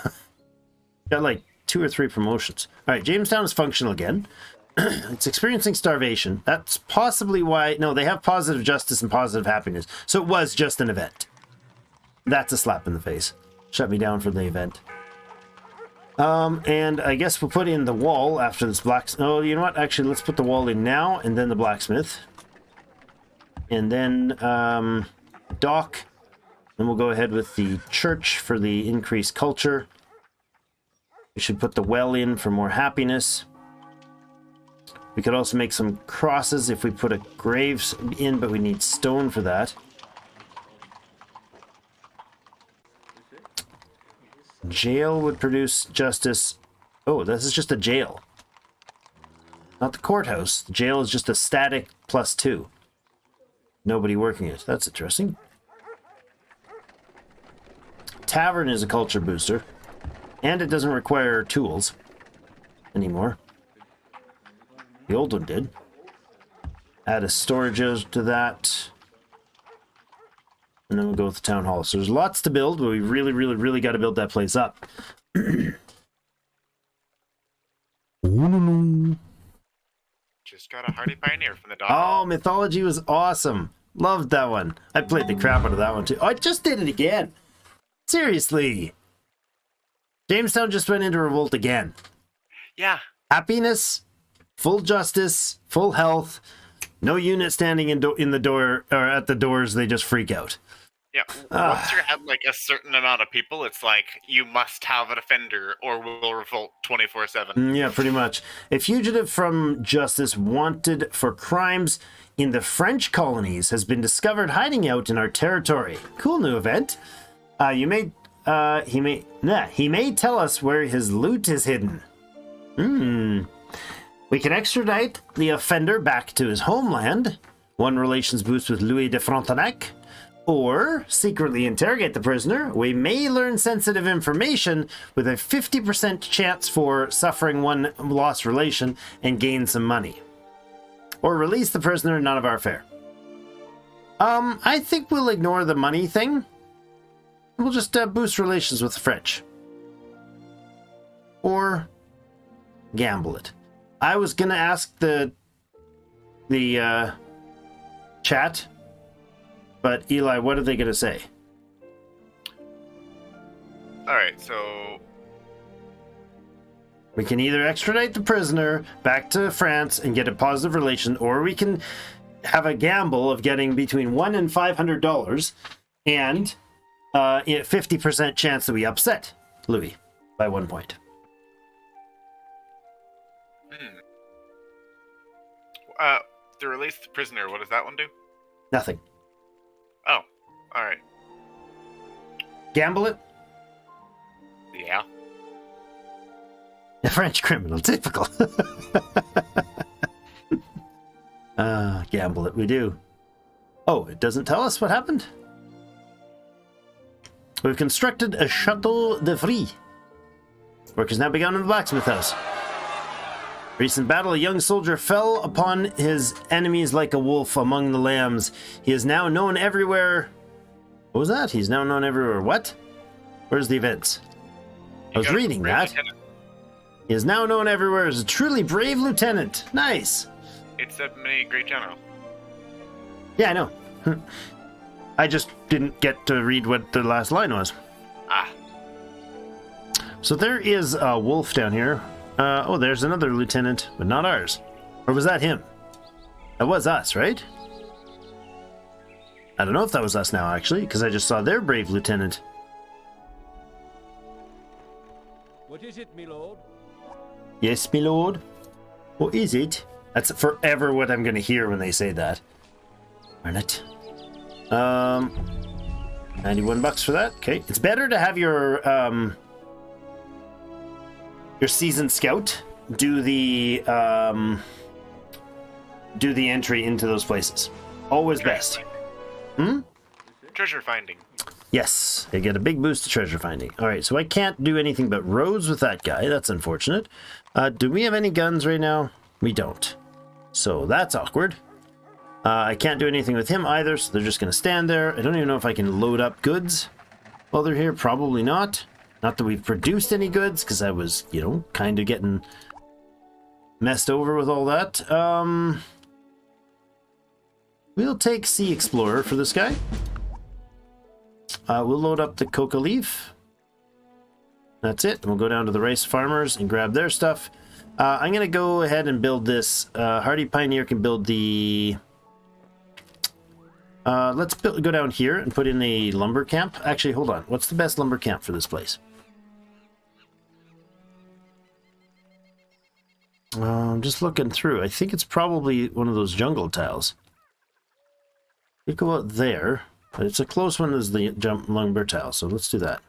Got like 2 or 3 promotions. All right, Jamestown is functional again. It's experiencing starvation. That's possibly why. No, they have positive justice and positive happiness. So it was just an event. That's a slap in the face. Shut me down for the event. And I guess we'll put in the wall after this blacksmith. Oh, you know what? Actually, let's put the wall in now and then the blacksmith. And then dock. Then we'll go ahead with the church for the increased culture. We should put the well in for more happiness. We could also make some crosses if we put a graves in, but we need stone for that. Jail would produce justice. Oh, this is just a jail. Not the courthouse. The jail is just a static +2. Nobody working it. That's interesting. Tavern is a culture booster. And it doesn't require tools anymore. The old one did. Add a storage to that. And then we'll go with the town hall. So there's lots to build, but we really got to build that place up. Just got a hardy pioneer from the dock. Oh, mythology was awesome. Loved that one. I played the crap out of that one too. Oh, I just did it again. Seriously. Jamestown just went into revolt again. Yeah. Happiness, full justice, full health. No unit standing in the door or at the doors. They just freak out. Yeah. Once you're at like a certain amount of people, it's like you must have a defender or we'll revolt 24/7. Yeah, pretty much. A fugitive from justice wanted for crimes in the French colonies has been discovered hiding out in our territory. Cool new event. He may tell us where his loot is hidden. We can extradite the offender back to his homeland, one relations boost with Louis de Frontenac, or secretly interrogate the prisoner. We may learn sensitive information with a 50% chance for suffering one lost relation and gain some money. Or release the prisoner, none of our affair. I think we'll ignore the money thing. We'll just boost relations with the French. Or gamble it. I was gonna ask the chat, but Eli, what are they gonna say? All right, so We can either extradite the prisoner back to France and get a positive relation, or we can have a gamble of getting between $100 and $500 and 50% chance that we upset Louis by 1 point. to release the prisoner, what does that one do? Nothing. Oh, all right. Gamble it? Yeah. French criminal, typical. Gamble it, we do. Oh, it doesn't tell us what happened? We've constructed a Chateau de Vry. Work has now begun in the blacksmith house. Recent battle, a young soldier fell upon his enemies like a wolf among the lambs. He is now known everywhere. What was that? He's now known everywhere. What? Where's the events? I was reading that. He is now known everywhere as a truly brave lieutenant. Nice. It's a mini great general. Yeah, I know. I just didn't get to read what the last line was. Ah. So there is a wolf down here. Oh, there's another lieutenant, but not ours. Or was that him? That was us, right? I don't know if that was us now, actually, because I just saw their brave lieutenant. What is it, my lord? Yes, my lord. What is it? That's forever what I'm going to hear when they say that. Darn it. 91 bucks for that. Okay. It's better to have your seasoned scout do the entry into those places. Always best. Treasure finding. Yes, they get a big boost to treasure finding. All right, so I can't do anything but roads with that guy. That's unfortunate. Do we have any guns right now? We don't. So that's awkward. I can't do anything with him either, so they're just going to stand there. I don't even know if I can load up goods while they're here. Probably not. Not that we've produced any goods, because I was, you know, kind of getting messed over with all that. We'll take Sea Explorer for this guy. We'll load up the coca leaf. That's it. We'll go down to the rice farmers and grab their stuff. I'm going to go ahead and build this. Hardy Pioneer can build the... let's go down here and put in a lumber camp. Actually, hold on. What's the best lumber camp for this place? I'm just looking through. I think it's probably one of those jungle tiles. You go out there, but it's a close one as the lumber tile, so let's do that.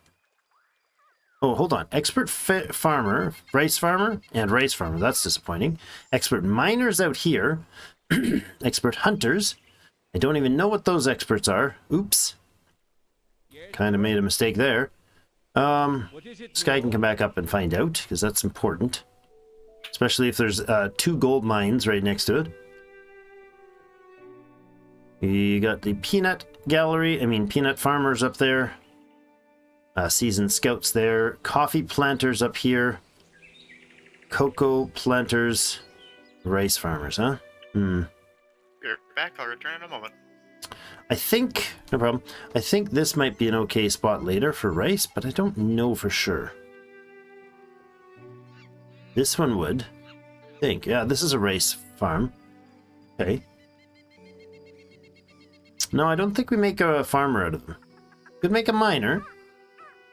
Oh, hold on. Expert farmer, rice farmer, and rice farmer. That's disappointing. Expert miners out here. Expert hunters. I don't even know what those experts are. Oops. Kind of made a mistake there. This guy can come back up and find out, because that's important. Especially if there's 2 gold mines right next to it. You got the peanut farmers up there. Seasoned scouts there. Coffee planters up here. Cocoa planters. Rice farmers, huh? You're back. I'll return in a moment. I think, no problem. I think this might be an okay spot later for rice, but I don't know for sure. This one would. I think. Yeah, this is a rice farm. Okay. No, I don't think we make a farmer out of them. Could make a miner.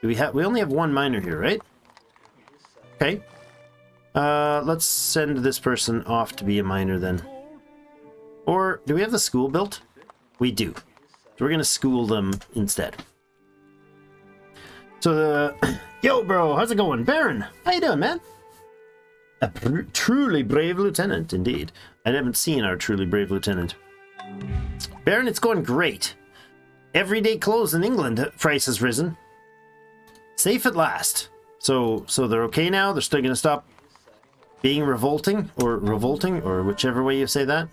We only have 1 miner here, right? Okay. Let's send this person off to be a miner then. Or do we have the school built? We do. So we're gonna school them instead. So yo bro, how's it going? Baron, how you doing, man? A truly brave lieutenant, indeed. I haven't seen our truly brave lieutenant. Baron, it's going great. Everyday clothes in England price has risen. Safe at last. So they're okay now? They're still going to stop being revolting, or whichever way you say that. I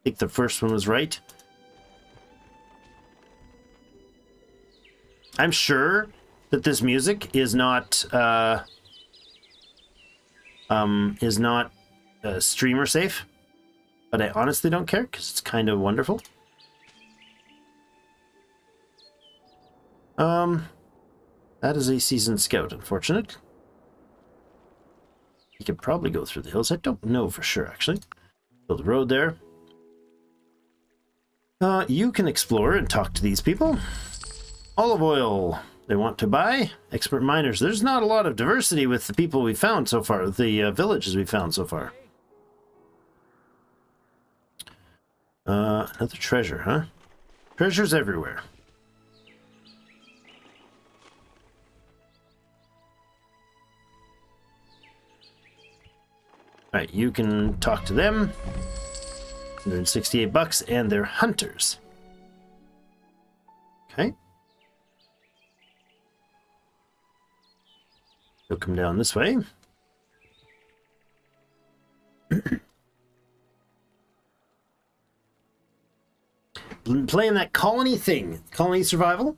think the first one was right. I'm sure that this music is not streamer safe, but I honestly don't care because it's kind of wonderful. That is a seasoned scout, unfortunate. He could probably go through the hills. I don't know for sure, actually. Build a road there. You can explore and talk to these people. Olive oil they want to buy. Expert miners. There's not a lot of diversity with the people we found so far, the villages we found so far. Another treasure, huh? Treasures everywhere. Alright, you can talk to them. $168, and they're hunters. Okay. They'll come down this way. Been playing that colony thing. Colony survival.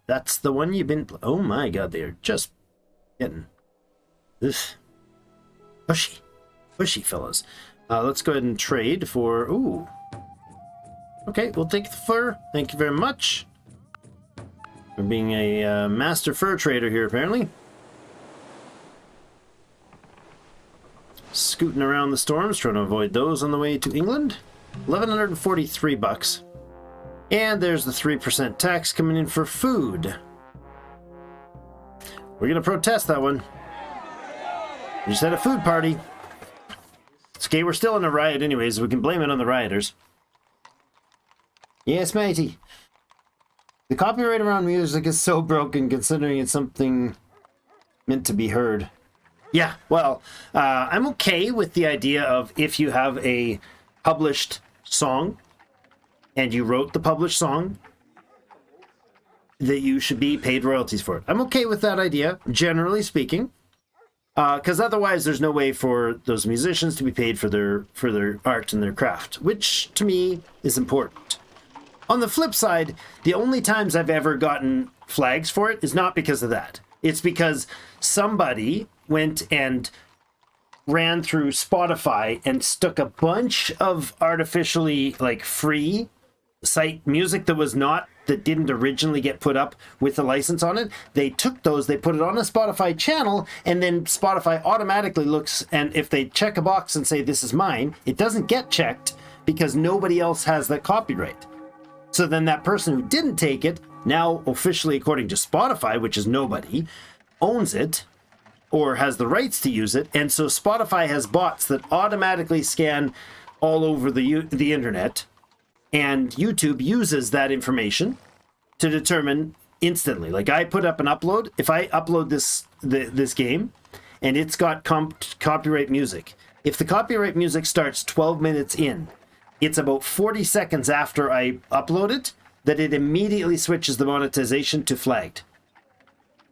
That's the one you've been... Oh my god, they're just getting... This pushy. Pushy, fellas. Let's go ahead and trade for... Ooh. Okay, we'll take the fur. Thank you very much. For being a master fur trader here, apparently. Scooting around the storms, trying to avoid those on the way to England. $1,143. And there's the 3% tax coming in for food. We're going to protest that one. We just had a food party. It's okay, we're still in a riot anyways, we can blame it on the rioters. Yes, matey. The copyright around music is so broken considering it's something meant to be heard. Yeah, well, I'm okay with the idea of if you have a published song and you wrote the published song, that you should be paid royalties for it. I'm okay with that idea, generally speaking, because otherwise there's no way for those musicians to be paid for their art and their craft, which to me is important. On the flip side, the only times I've ever gotten flags for it is not because of that. It's because somebody went and ran through Spotify and stuck a bunch of artificially free site music that didn't originally get put up with the license on it. They took those, they put it on a Spotify channel, and then Spotify automatically looks, and if they check a box and say this is mine, it doesn't get checked because nobody else has that copyright. So then that person who didn't take it, now officially according to Spotify, which is nobody, owns it or has the rights to use it. And so Spotify has bots that automatically scan all over the internet, and YouTube uses that information to determine instantly. Like I put up an upload, if I upload this game and it's got copyright music, if the copyright music starts 12 minutes in, it's about 40 seconds after I upload it that it immediately switches the monetization to flagged.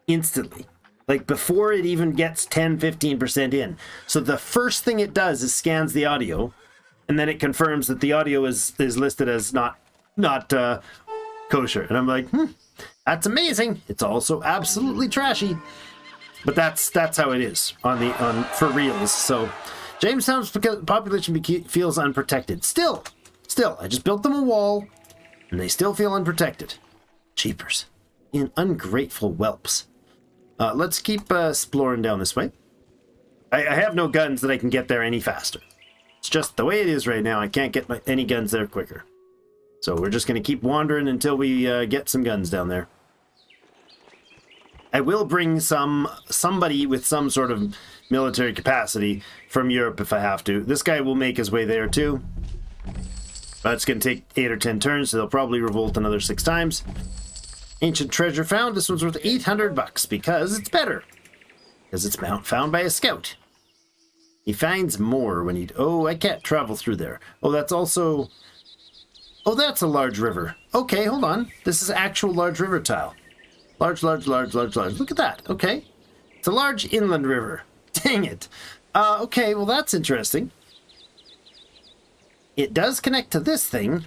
Instantly. Like before it even gets 10-15% in. So the first thing it does is scans the audio, and then it confirms that the audio is listed as not kosher. And I'm like, that's amazing. It's also absolutely trashy. But that's how it is on for reals. So Jamestown's population feels unprotected. Still, I just built them a wall, and they still feel unprotected. Cheapers. Ungrateful whelps. Let's keep exploring down this way. I have no guns that I can get there any faster. It's just the way it is right now. I can't get any guns there quicker. So we're just going to keep wandering until we get some guns down there. I will bring somebody with some sort of military capacity from Europe if I have to. This guy will make his way there too. But it's going to take 8 or 10 turns, so they'll probably revolt another 6 times. Ancient treasure found. This one's worth $800 because it's better. Because it's found by a scout. He finds more when he... Oh, I can't travel through there. Oh, that's also... Oh, that's a large river. Okay, hold on. This is actual large river tile. Large. Look at that. Okay. It's a large inland river. Dang it. Okay, well, that's interesting. It does connect to this thing.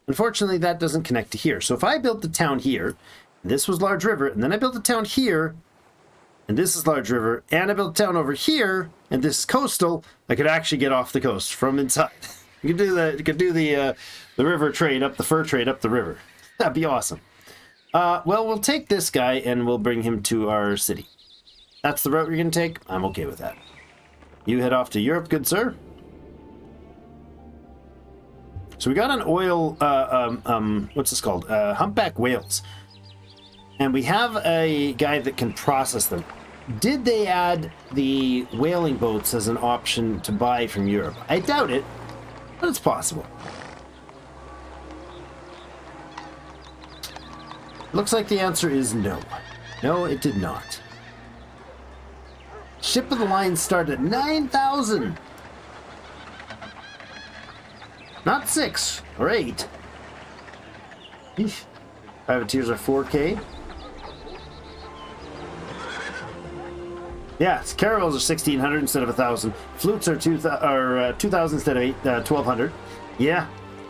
Unfortunately, that doesn't connect to here. So if I built the town here, and this was large river, and then I built a town here, and this is large river, and I built a town over here, and this is coastal, I could actually get off the coast from inside. You could do the river trade up, the fur trade up the river. That'd be awesome. Well, we'll take this guy and we'll bring him to our city. That's the route you're going to take? I'm okay with that. You head off to Europe, good sir. So we got an oil, what's this called? Humpback whales. And we have a guy that can process them. Did they add the whaling boats as an option to buy from Europe? I doubt it, but it's possible. Looks like the answer is no. No, it did not. Ship of the line start at 9,000. Not 6 or 8. Eesh. Privateers are 4K. Yeah, caravels are 1,600 instead of 1,000. Flutes are 2,000 instead of 1,200. Yeah,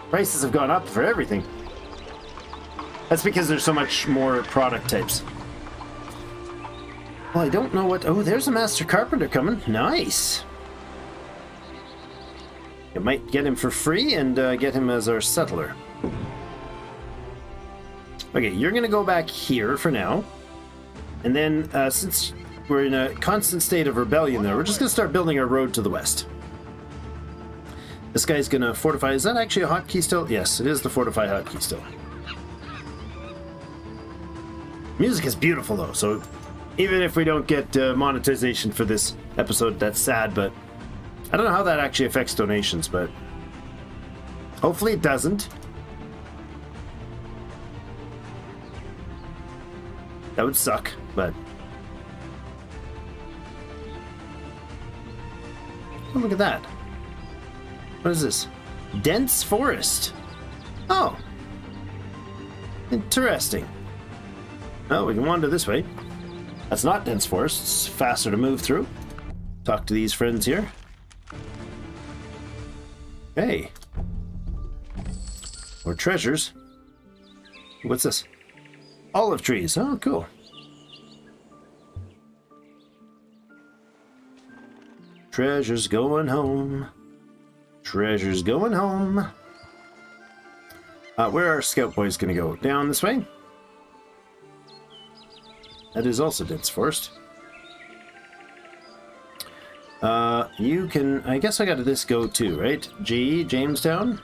prices have gone up for everything. That's because there's so much more product types. Well, I don't know what... Oh, there's a master carpenter coming. Nice. I might get him for free and get him as our settler. Okay, you're going to go back here for now. And then, since we're in a constant state of rebellion there, we're just going to start building our road to the west. This guy's going to fortify... Is that actually a hotkey still? Yes, it is the fortify hotkey still. Music is beautiful, though, so even if we don't get monetization for this episode, that's sad, but I don't know how that actually affects donations, but hopefully it doesn't. That would suck, but... Oh, look at that. What is this? Dense forest. Oh. Interesting. Oh, we can wander this way. That's not dense forest. It's faster to move through. Talk to these friends here. Hey. More treasures. What's this? Olive trees. Oh, cool. Treasures going home. Treasures going home. Where are our scout boys going to go? Down this way? That is also dense forest. You can... I guess I got this go too, right? G, Jamestown.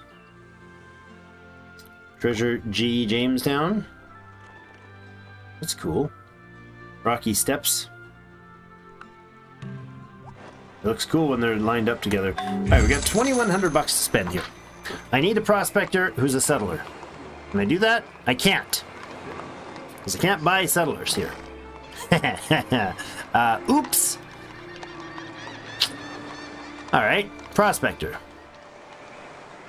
Treasure G, Jamestown. That's cool. Rocky Steps. It looks cool when they're lined up together. Alright, we got 2,100 bucks to spend here. I need a prospector who's a settler. Can I do that? I can't. Because I can't buy settlers here. Oops. Alright, prospector.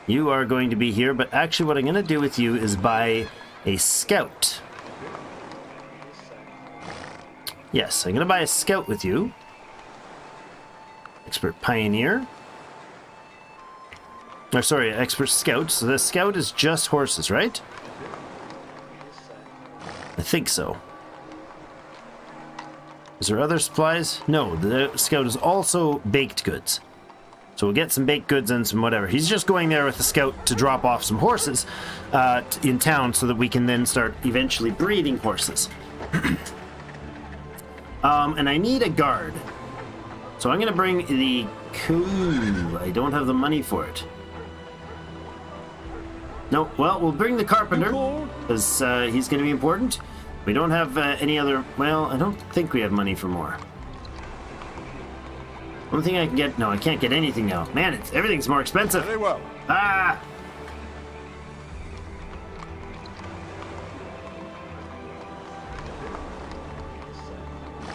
You are going to be here, but actually what I'm going to do with you is buy a scout. Yes, I'm going to buy a scout with you. Expert pioneer. Or sorry, expert scout. So the scout is just horses, right? I think so. Is there other supplies? No, the scout is also baked goods. So we'll get some baked goods and some whatever. He's just going there with the scout to drop off some horses in town so that we can then start eventually breeding horses. And I need a guard. So I'm going to bring the... Cool. I don't have the money for it. No, well, we'll bring the carpenter, because he's going to be important. We don't have any other... Well, I don't think we have money for more. One thing I can get... No, I can't get anything now. Man, everything's more expensive. Very well. Ah!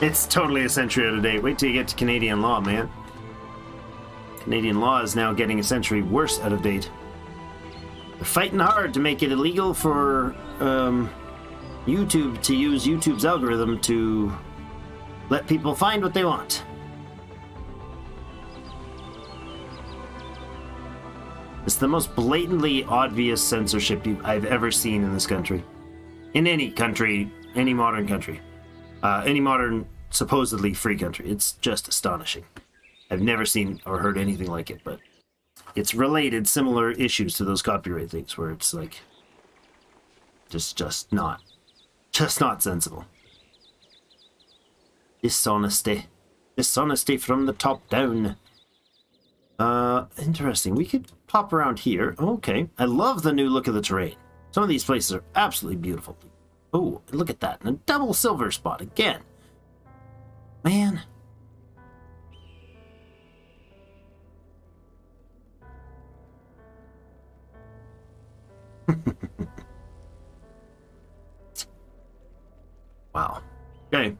It's totally a century out of date. Wait till you get to Canadian law, man. Canadian law is now getting a century worse out of date. They're fighting hard to make it illegal for YouTube to use YouTube's algorithm to let people find what they want. It's the most blatantly obvious censorship I've ever seen in this country. In any country, any modern country. Any modern, supposedly free country. It's just astonishing. I've never seen or heard anything like it, but it's related similar issues to those copyright things where it's like just not sensible. Dishonesty from the top down. Interesting. We could pop around here. Okay. I love the new look of the terrain. Some of these places are absolutely beautiful. Oh, look at that. And a double silver spot again. Man. Wow. Okay.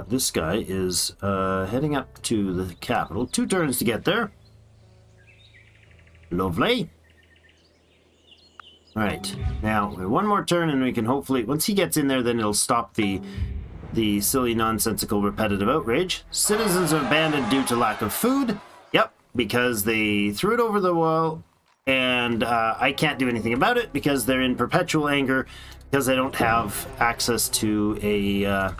This guy is heading up to the capital. 2 turns to get there. Lovely. Alright, now one more turn and we can hopefully, once he gets in there, then it'll stop the silly, nonsensical, repetitive outrage. Citizens are abandoned due to lack of food. Yep, because they threw it over the wall, and I can't do anything about it because they're in perpetual anger because I don't have access to a...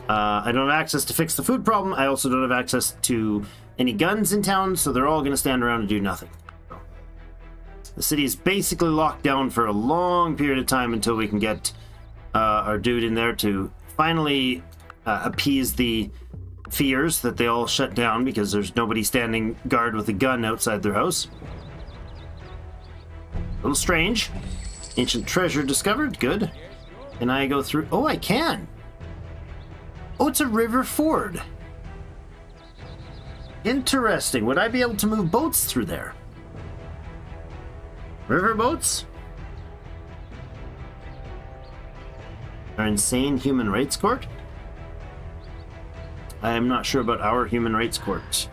I don't have access to fix the food problem. I also don't have access to any guns in town, so they're all going to stand around and do nothing. The city is basically locked down for a long period of time until we can get our dude in there to finally appease the fears that they all shut down because there's nobody standing guard with a gun outside their house. A little strange. Ancient treasure discovered. Good. Can I go through? Oh, I can. Oh, it's a river ford. Interesting. Would I be able to move boats through there? River boats? Our insane human rights court? I am not sure about our human rights court.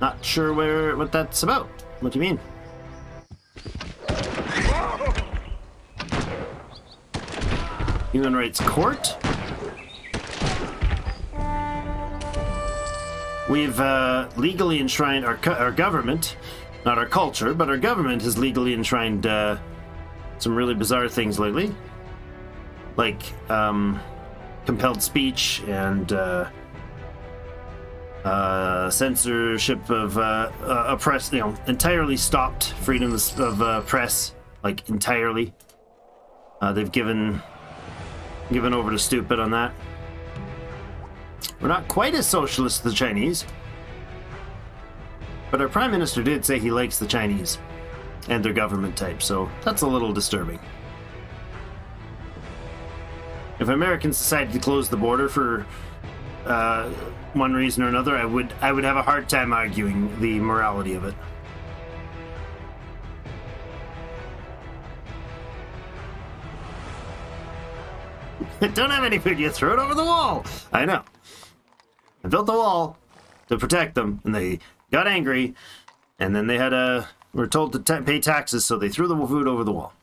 Not sure what that's about. What do you mean? Human rights court? We've legally enshrined our government, not our culture, but our government has legally enshrined some really bizarre things lately, like compelled speech and censorship of press. Entirely stopped freedom of press, like entirely. They've given over to stupid on that. We're not quite as socialist as the Chinese, but our prime minister did say he likes the Chinese and their government type, so that's a little disturbing. If Americans decided to close the border for one reason or another, I would have a hard time arguing the morality of it. Don't have any food, you throw it over the wall. I know. I built the wall to protect them, and they got angry, and then they were told to pay taxes, so they threw the food over the wall.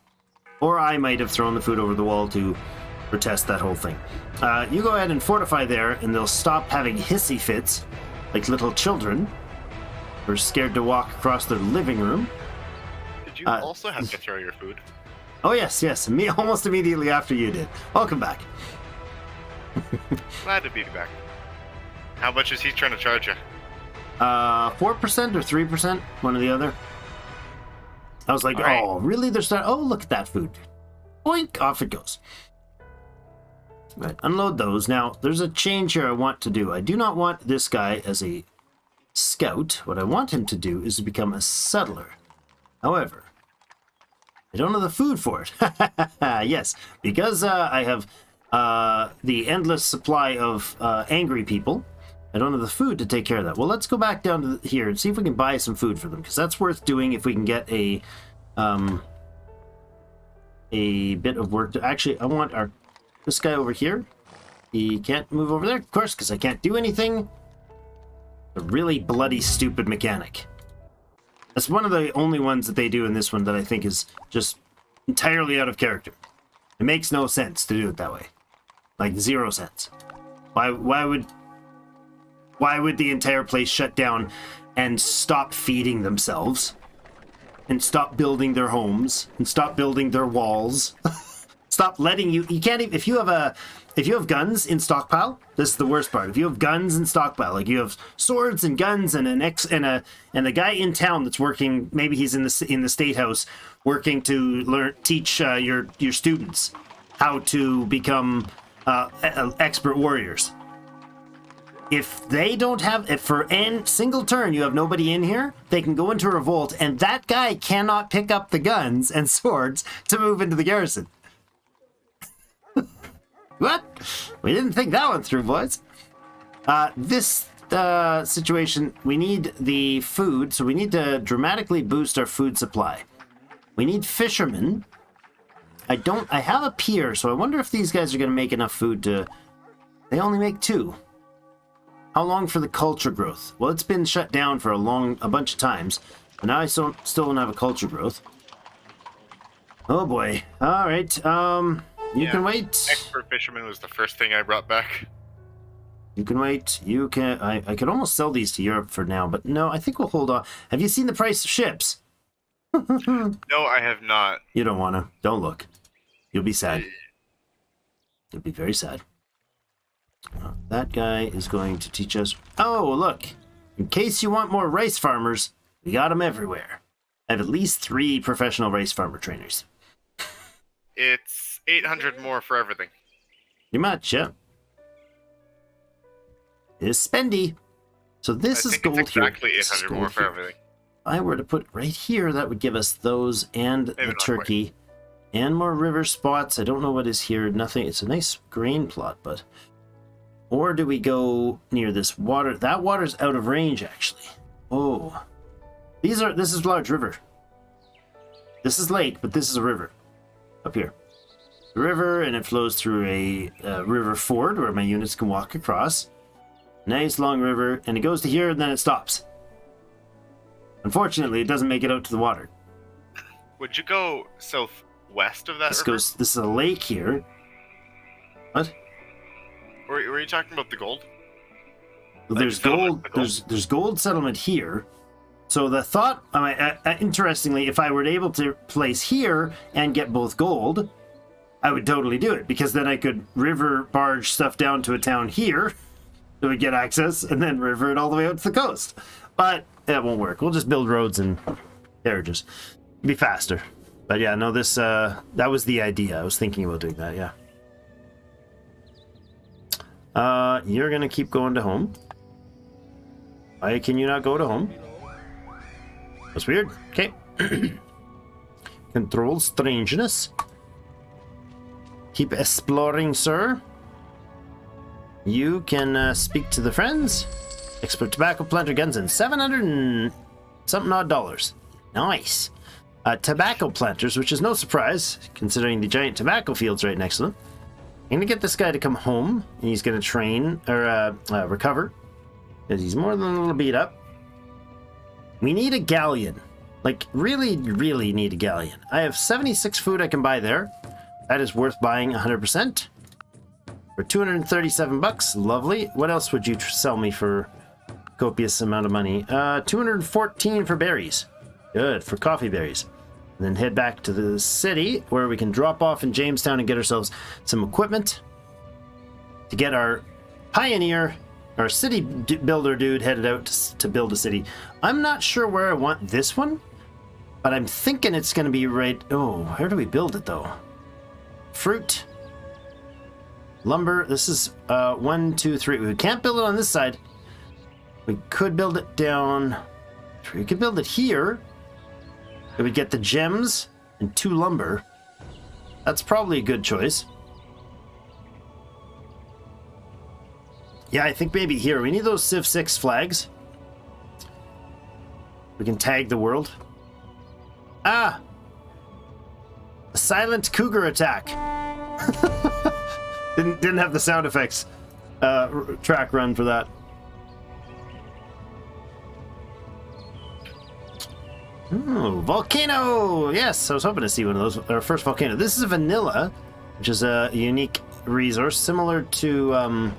Or I might have thrown the food over the wall to protest that whole thing. You go ahead and fortify there, and they'll stop having hissy fits, like little children who are scared to walk across their living room. Did you also have to throw your food? Oh, yes. Me almost immediately after you did. Welcome back. Glad to be back. How much is he trying to charge you? 4% or 3%, one or the other. I was like, all right. Oh, really? There's not. Oh, look at that food. Boink, off it goes. Right, unload those. Now, there's a change here I want to do. I do not want this guy as a scout. What I want him to do is to become a settler. However, I don't have the food for it. Yes, because I have the endless supply of angry people. I don't have the food to take care of that. Well, let's go back down to here and see if we can buy some food for them, because that's worth doing if we can get a bit of work to... Actually, I want this guy over here. He can't move over there, of course, because I can't do anything. A really bloody, stupid mechanic. That's one of the only ones that they do in this one that I think is just entirely out of character. It makes no sense to do it that way. Like, 0 sense. Why would the entire place shut down and stop feeding themselves? And stop building their homes? And stop building their walls? Stop letting you can't even, if you have guns in stockpile, this is the worst part. If you have guns in stockpile, like you have swords and guns and a guy in town that's working, maybe he's in the state house working to teach your students how to become expert warriors. If they don't have, if for any single turn you have nobody in here, they can go into a revolt, and that guy cannot pick up the guns and swords to move into the garrison. What? We didn't think that one through, boys. This situation, we need the food, so we need to dramatically boost our food supply. We need fishermen, I have a pier, so I wonder if these guys are going to make enough food to... They only make 2. How long for the culture growth? Well, it's been shut down for a bunch of times. And now I still don't have a culture growth. Oh boy. Alright, you can wait. Expert fisherman was the first thing I brought back. You can wait. You can... I could almost sell these to Europe for now, but no, I think we'll hold on. Have you seen the price of ships? No, I have not. You don't want to. Don't look. You'll be sad. You'll be very sad. That guy is going to teach us... Oh, look. In case you want more rice farmers, we got them everywhere. I have at least 3 professional rice farmer trainers. It's 800 more for everything. Pretty much, yeah. It is spendy. So this is gold it's exactly here. 800 more for everything. If I were to put right here, that would give us those and the turkey. And more river spots. I don't know what is here. Nothing. It's a nice grain plot, but... Or do we go near this water? That water's out of range, actually. Oh. This is large river. This is lake, but this is a river. Up here. The river, and it flows through a river ford where my units can walk across. Nice long river, and it goes to here, and then it stops. Unfortunately, it doesn't make it out to the water. Would you go southwest of that river? This is a lake here. What? Were you talking about the gold? Well, there's gold. There's gold settlement here. So the thought, interestingly, if I were able to place here and get both gold, I would totally do it, because then I could river barge stuff down to a town here that would get access, and then river it all the way out to the coast. But that won't work. We'll just build roads and carriages. It'd be faster. But yeah, no, that was the idea. I was thinking about doing that, yeah. You're gonna keep going to home. Why can you not go to home? That's weird. Okay. Control strangeness. Keep exploring, sir. You can speak to the friends. Expert tobacco planter guns and 700 and something odd dollars. Nice. Tobacco planters, which is no surprise considering the giant tobacco fields right next to them. I'm gonna get this guy to come home, and he's gonna train or recover, because he's more than a little beat up. We need a galleon. Like, really, really need a galleon. I have 76 food I can buy there. That is worth buying 100%. For 237 bucks. Lovely. What else would you sell me for copious amount of money? 214 for berries. Good, for coffee berries. And then head back to the city, where we can drop off in Jamestown and get ourselves some equipment to get our pioneer... Our city builder dude headed out to build a city. I'm not sure where I want this one, but I'm thinking it's going to be right... Oh, where do we build it, though? Fruit. Lumber. This is 1, 2, 3. We can't build it on this side. We could build it down... We could build it here. We would get the gems and 2 lumber. That's probably a good choice. Yeah, I think maybe here. We need those Civ 6 flags. We can tag the world. Ah! A silent cougar attack. didn't have the sound effects track run for that. Ooh, volcano! Yes, I was hoping to see one of those. Our first volcano. This is a vanilla, which is a unique resource similar to...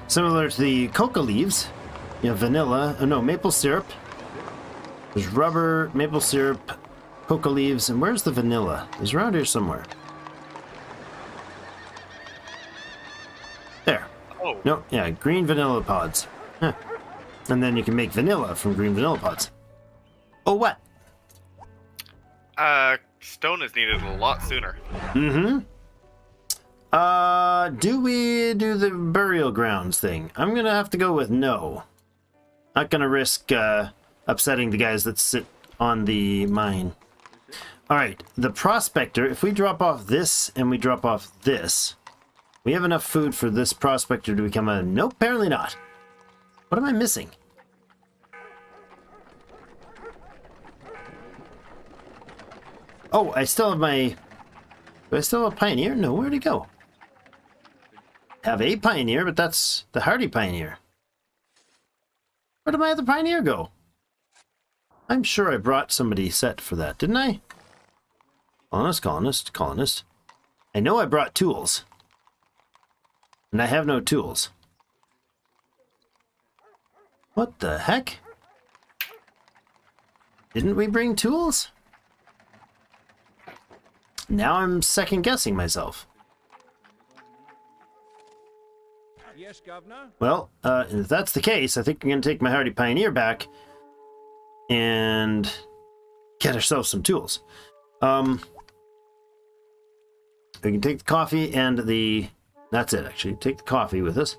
Similar to the coca leaves, you have vanilla, maple syrup. There's rubber, maple syrup, coca leaves, and where's the vanilla? It's around here somewhere. There. Oh. No, yeah, green vanilla pods. Huh. And then you can make vanilla from green vanilla pods. Oh, what? Stone is needed a lot sooner. Mm-hmm. Do we do the burial grounds thing? I'm gonna have to go with no. Not gonna risk upsetting the guys that sit on the mine. Alright, the prospector, if we drop off this and we drop off this, we have enough food for this prospector to become a... Nope, apparently not. What am I missing? Oh, I still have my... Do I still have a pioneer? No, where'd it go? Have a pioneer, but that's the hardy pioneer. Where did my other pioneer go? I'm sure I brought somebody set for that, didn't I? Colonist, colonist, colonist. I know I brought tools. And I have no tools. What the heck? Didn't we bring tools? Now I'm second guessing myself. Yes, Governor? Well, if that's the case, I think I'm going to take my hardy pioneer back and get ourselves some tools. We can take the coffee and the... That's it, actually. Take the coffee with us.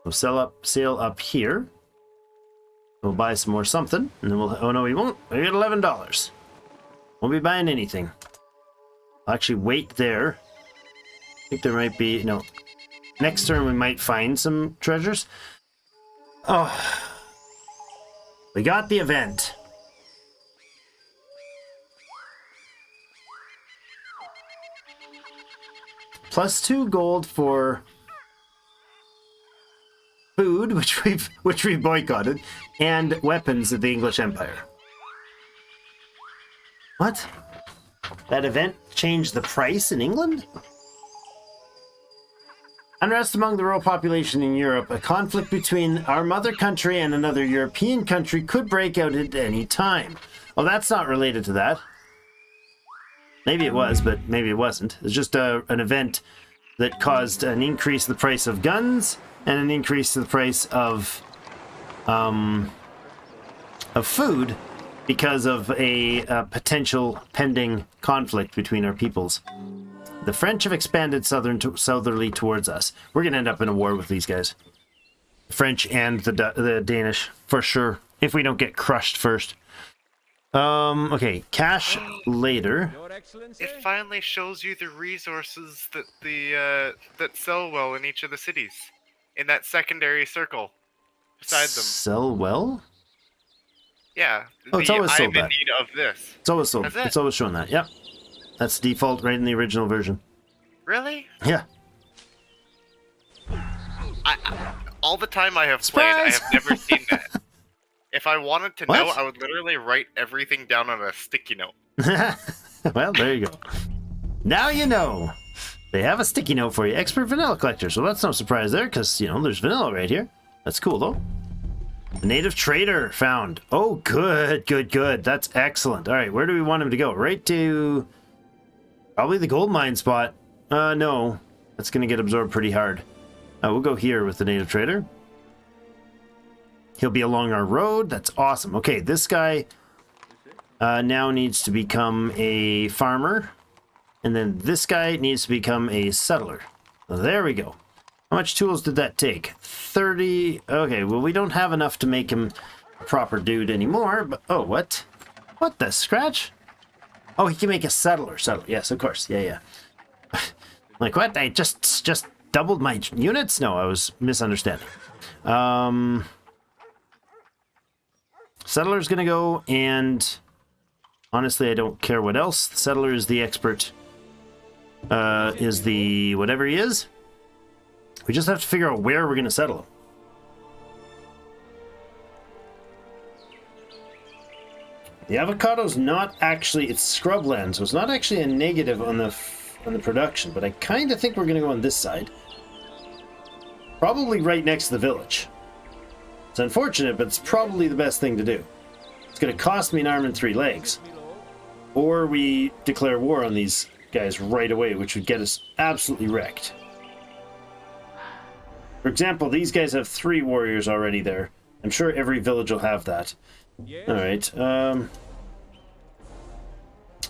We'll sail up here. We'll buy some more something, and then we'll... Oh, no, we won't. We get $11. Won't be buying anything. I'll actually wait there. I think there might be... No. Next turn, we might find some treasures. Oh. We got the event. +2 gold for food, which we boycotted, and weapons of the English Empire. What? That event changed the price in England? Unrest among the rural population in Europe. A conflict between our mother country and another European country could break out at any time. Oh, that's not related to that. Maybe it was, but maybe it wasn't. It's just an event that caused an increase in the price of guns and an increase in the price of food because of a potential pending conflict between our peoples. The French have expanded southerly towards us. We're going to end up in a war with these guys. The French and the Danish, for sure, if we don't get crushed first. Okay, cash later. Your Excellency? It finally shows you the resources that that sell well in each of the cities, in that secondary circle beside them. Sell well? Yeah. Oh, it's always sold I'm in that. need of this. It's always sold. That's it. It's always shown that. Yep. That's default right in the original version. Really? Yeah. All the time I have Surprise! played, I have never seen that. If I wanted to know, What? I would literally write everything down on a sticky note. Well, there you go. Now you know. They have a sticky note for you. Expert vanilla collector. So that's no surprise there, because, you know, there's vanilla right here. That's cool, though. The native trader found. Oh, good, good, good. That's excellent. All right, where do we want him to go? Right to... Probably the gold mine spot. No. That's going to get absorbed pretty hard. We'll go here with the native trader. He'll be along our road. That's awesome. Okay, this guy now needs to become a farmer. And then this guy needs to become a settler. There we go. How much tools did that take? 30. Okay, well, we don't have enough to make him a proper dude anymore. But oh, what? What the scratch? Oh, he can make a settler. Settler. Yes, of course. Yeah, yeah. Like, what? I just doubled my units? No, I was misunderstanding. Settler's gonna go, and honestly, I don't care what else. The settler is the expert. Is the whatever he is. We just have to figure out where we're gonna settle him. The avocado's not actually, it's scrubland, so it's not actually a negative on the production, but I kind of think we're gonna go on this side. Probably right next to the village. It's unfortunate, but it's probably the best thing to do. It's going to cost me an arm and 3 legs. Or we declare war on these guys right away, which would get us absolutely wrecked. For example, these guys have 3 warriors already there. I'm sure every village will have that. Yes. Alright,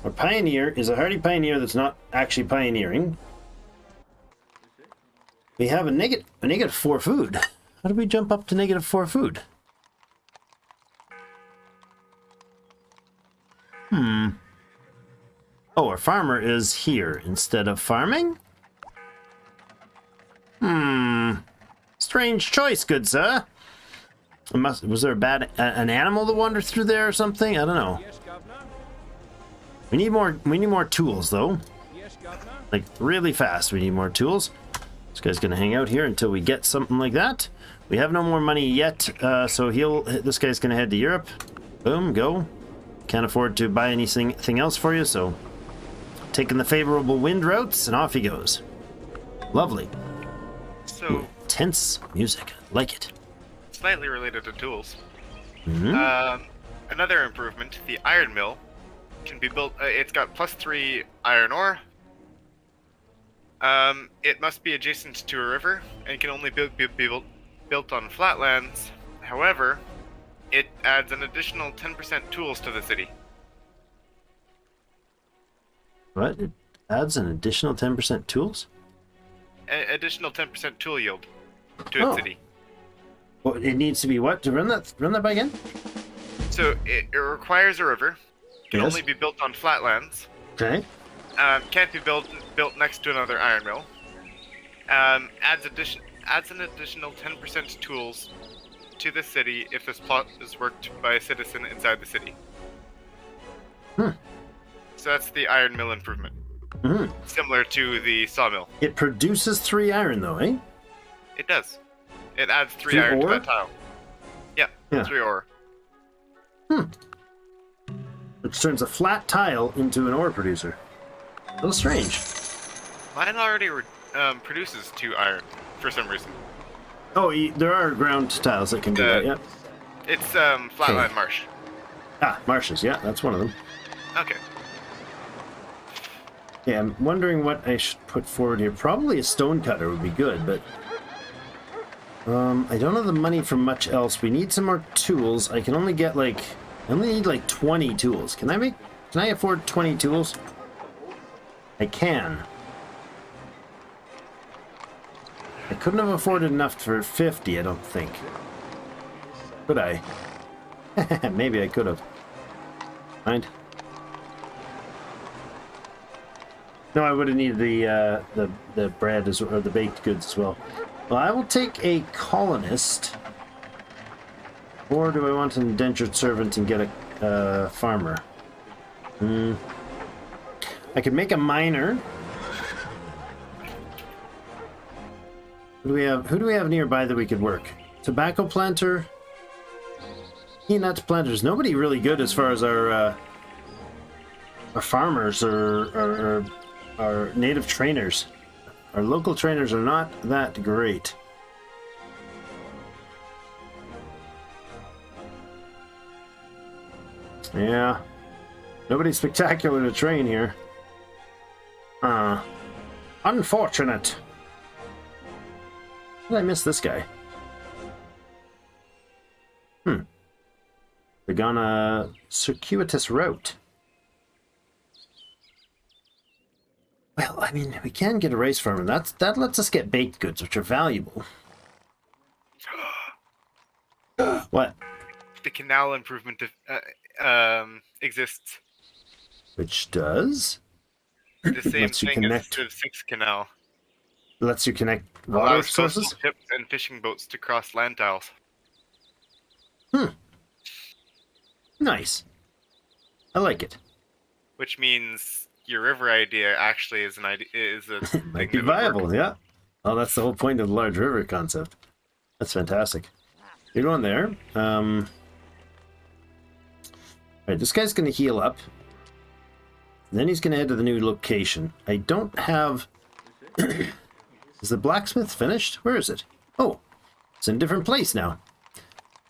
our pioneer is a hardy pioneer that's not actually pioneering. We have a negative 4 food. How do we jump up to negative 4 food? Oh, our farmer is here instead of farming? Strange choice, good sir. Was there an animal that wandered through there or something? I don't know. Yes, Governor? We need more tools though. Yes, Governor. Like really fast. We need more tools. This guy's gonna hang out here until we get something like that. We have no more money yet, so this guy's gonna head to Europe. Boom, go. Can't afford to buy anything else for you, so taking the favorable wind routes, and off he goes. Lovely. So, Tense music. Like it. slightly related to tools. Mm-hmm. Another improvement, the iron mill can be built. It's got +3 iron ore. It must be adjacent to a river and can only be built on flatlands. However, it adds an additional 10% tools to the city. What? It adds an additional 10% tools? Additional 10% tool yield to Oh. its city. Well, it needs to be what to run that? Run that by again? So it requires a river. Can Yes. only be built on flatlands. Okay. Can't be built next to another iron mill. Adds an additional 10% tools to the city if this plot is worked by a citizen inside the city. Hmm. So that's the iron mill improvement. Mm-hmm. Similar to the sawmill. It produces 3 iron though, eh? It does. It adds 3 3 iron ore? to that tile. Yeah, Yeah. 3 ore. Which turns a flat tile into an ore producer. A little strange. Mine already produces 2 iron for some reason. Oh, there are ground tiles that can do that, yeah. It's flatland marsh. Ah, marshes, yeah, that's one of them. Okay. Yeah, I'm wondering what I should put forward here. Probably a stone cutter would be good, but I don't have the money for much else. We need some more tools. I can only get I only need like 20 tools. Can I afford 20 tools? I can. I couldn't have afforded enough for 50, I don't think. Could I? Maybe I could have. Mind? No, I would have needed the bread or the baked goods as well. Well, I will take a colonist, or do I want an indentured servant and get a farmer? I could make a miner. Who do we have nearby that we could work? Tobacco planter, peanut planters. Nobody really good as far as our farmers or our native trainers. Our local trainers are not that great. Yeah. Nobody spectacular to train here. Unfortunate. How did I miss this guy? They're gone a circuitous route. Well, I mean, we can get a rice farmer. That lets us get baked goods, which are valuable. What? The canal improvement exists. Which does? The same Lets you thing as connect. the 6th canal. Lets you connect water Allows coastal sources? ships and fishing boats to cross land tiles. Nice. I like it. Which means your river idea actually is a thing Might be that would work. viable, yeah. Oh, that's the whole point of the large river concept. That's fantastic. You're going there. Alright, this guy's going to heal up. Then he's going to head to the new location. I don't have... Is the blacksmith finished? Where is it? Oh, it's in a different place now.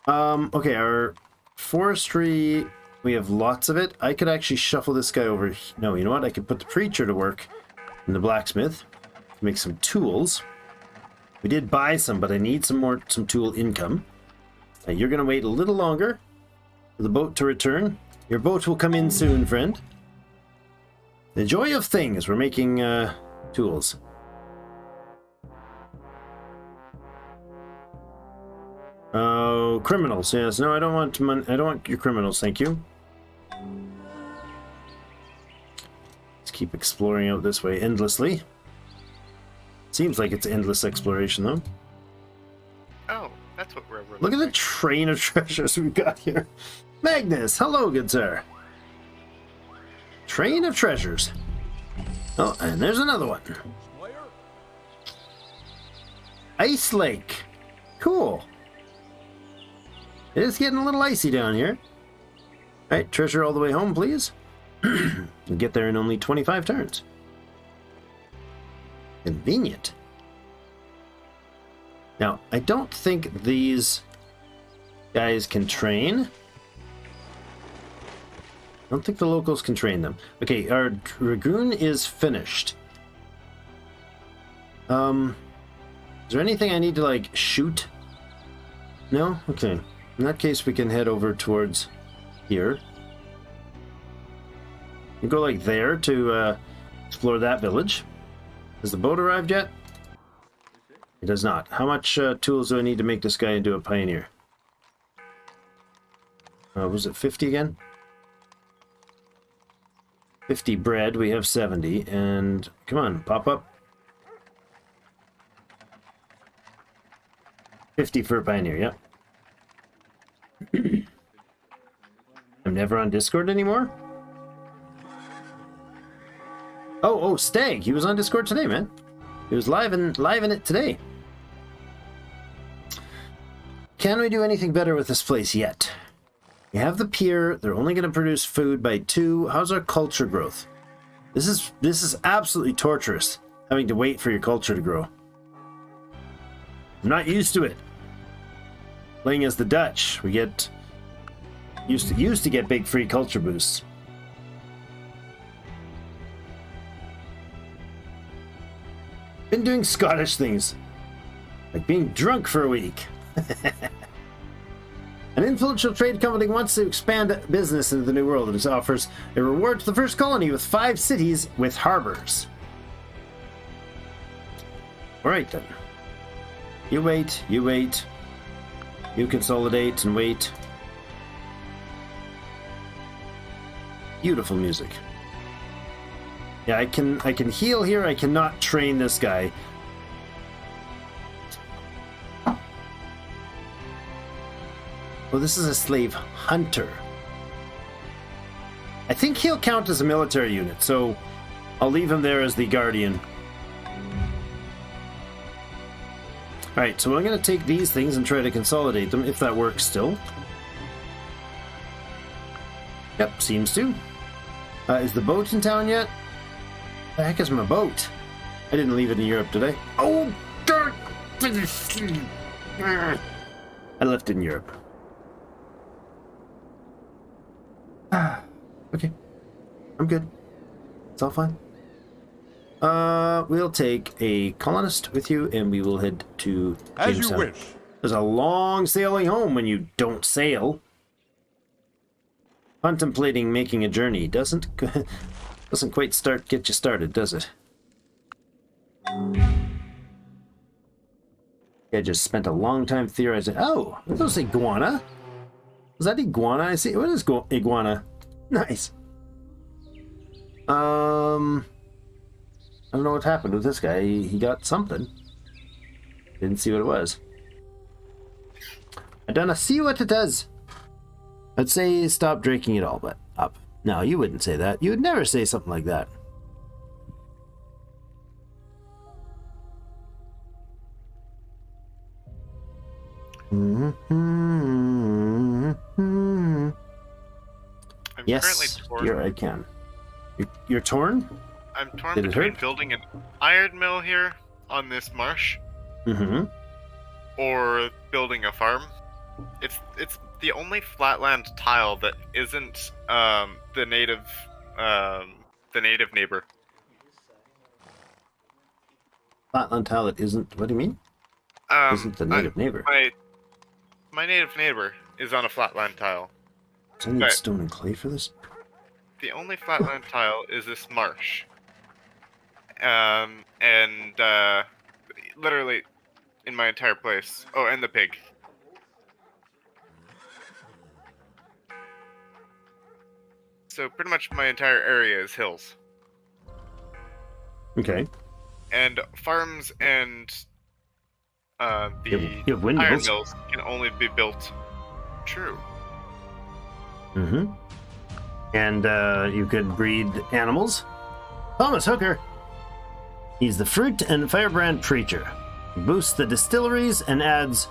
Okay, our forestry, we have lots of it. I could actually shuffle this guy over. No, you know what? I could put the preacher to work in the blacksmith. Make some tools. We did buy some, but I need some tool income. You're going to wait a little longer for the boat to return. Your boat will come in soon, friend. The joy of things. We're making tools. Oh, criminals. Yes. No, I don't want money. I don't want your criminals. Thank you. Let's keep exploring out this way endlessly. Seems like it's endless exploration, though. Oh, that's what we're Look at the train of treasures we've got here. Magnus, hello, good sir. Train of treasures. Oh, and there's another one. Slayer. Ice Lake. Cool. It is getting a little icy down here. Alright, treasure all the way home, please. You get there in only 25 turns. Convenient. Now, I don't think these guys can train. I don't think the locals can train them. Okay, our Dragoon is finished. Is there anything I need to, like, shoot? No? Okay. In that case, we can head over towards here. You go, like, there to explore that village. Has the boat arrived yet? It does not. How much tools do I need to make this guy into a pioneer? Was it 50 again? 50 bread. We have 70. And come on, pop up. 50 for a pioneer, yep. I'm never on Discord anymore? Oh, Stag. He was on Discord today, man. He was live in it today. Can we do anything better with this place yet? We have the pier. They're only going to produce food by 2. How's our culture growth? This is absolutely torturous, having to wait for your culture to grow. I'm not used to it. Playing as the Dutch, we get used to get big free culture boosts. Been doing Scottish things, like being drunk for a week. An influential trade company wants to expand business into the New World. It offers a reward to the first colony with 5 cities with harbors. Alright then. You wait, you wait. You consolidate and wait. Beautiful music. Yeah, I can heal here. I cannot train this guy. Well, this is a slave hunter. I think he'll count as a military unit, so I'll leave him there as the guardian. Alright, so I'm going to take these things and try to consolidate them, if that works still. Yep, seems to. Is the boat in town yet? The heck is my boat? I didn't leave it in Europe, did I? Oh, God! I left it in Europe. Okay. I'm good. It's all fine. We'll take a colonist with you, and we will head to As you Jamestown. wish. There's a long sailing home when you don't sail. Contemplating making a journey doesn't quite get you started, does it? I just spent a long time theorizing. Oh, that was iguana. Was that iguana? I see. What is iguana? Nice. I don't know what happened with this guy. He got something. Didn't see what it was. I don't see what it is. I'd say stop drinking it all, but up. No, you wouldn't say that. You would never say something like that. I'm Yes, currently torn. here I can. You're torn? I'm torn Did it between hurt? building an iron mill here on this marsh Mm-hmm. or building a farm. It's the only flatland tile that isn't the native neighbor. Flatland tile that isn't. What do you mean? Isn't the native neighbor? My native neighbor is on a flatland tile. Do I need Right. stone and clay for this? The only flatland tile is this marsh. Literally in my entire place. Oh, and the pig. So pretty much my entire area is hills. Okay. And farms and the You have iron windmills. mills can only be built. True. Mm-hmm. And you could breed animals. Thomas Hooker. He's the fruit and firebrand preacher. Boosts the distilleries and adds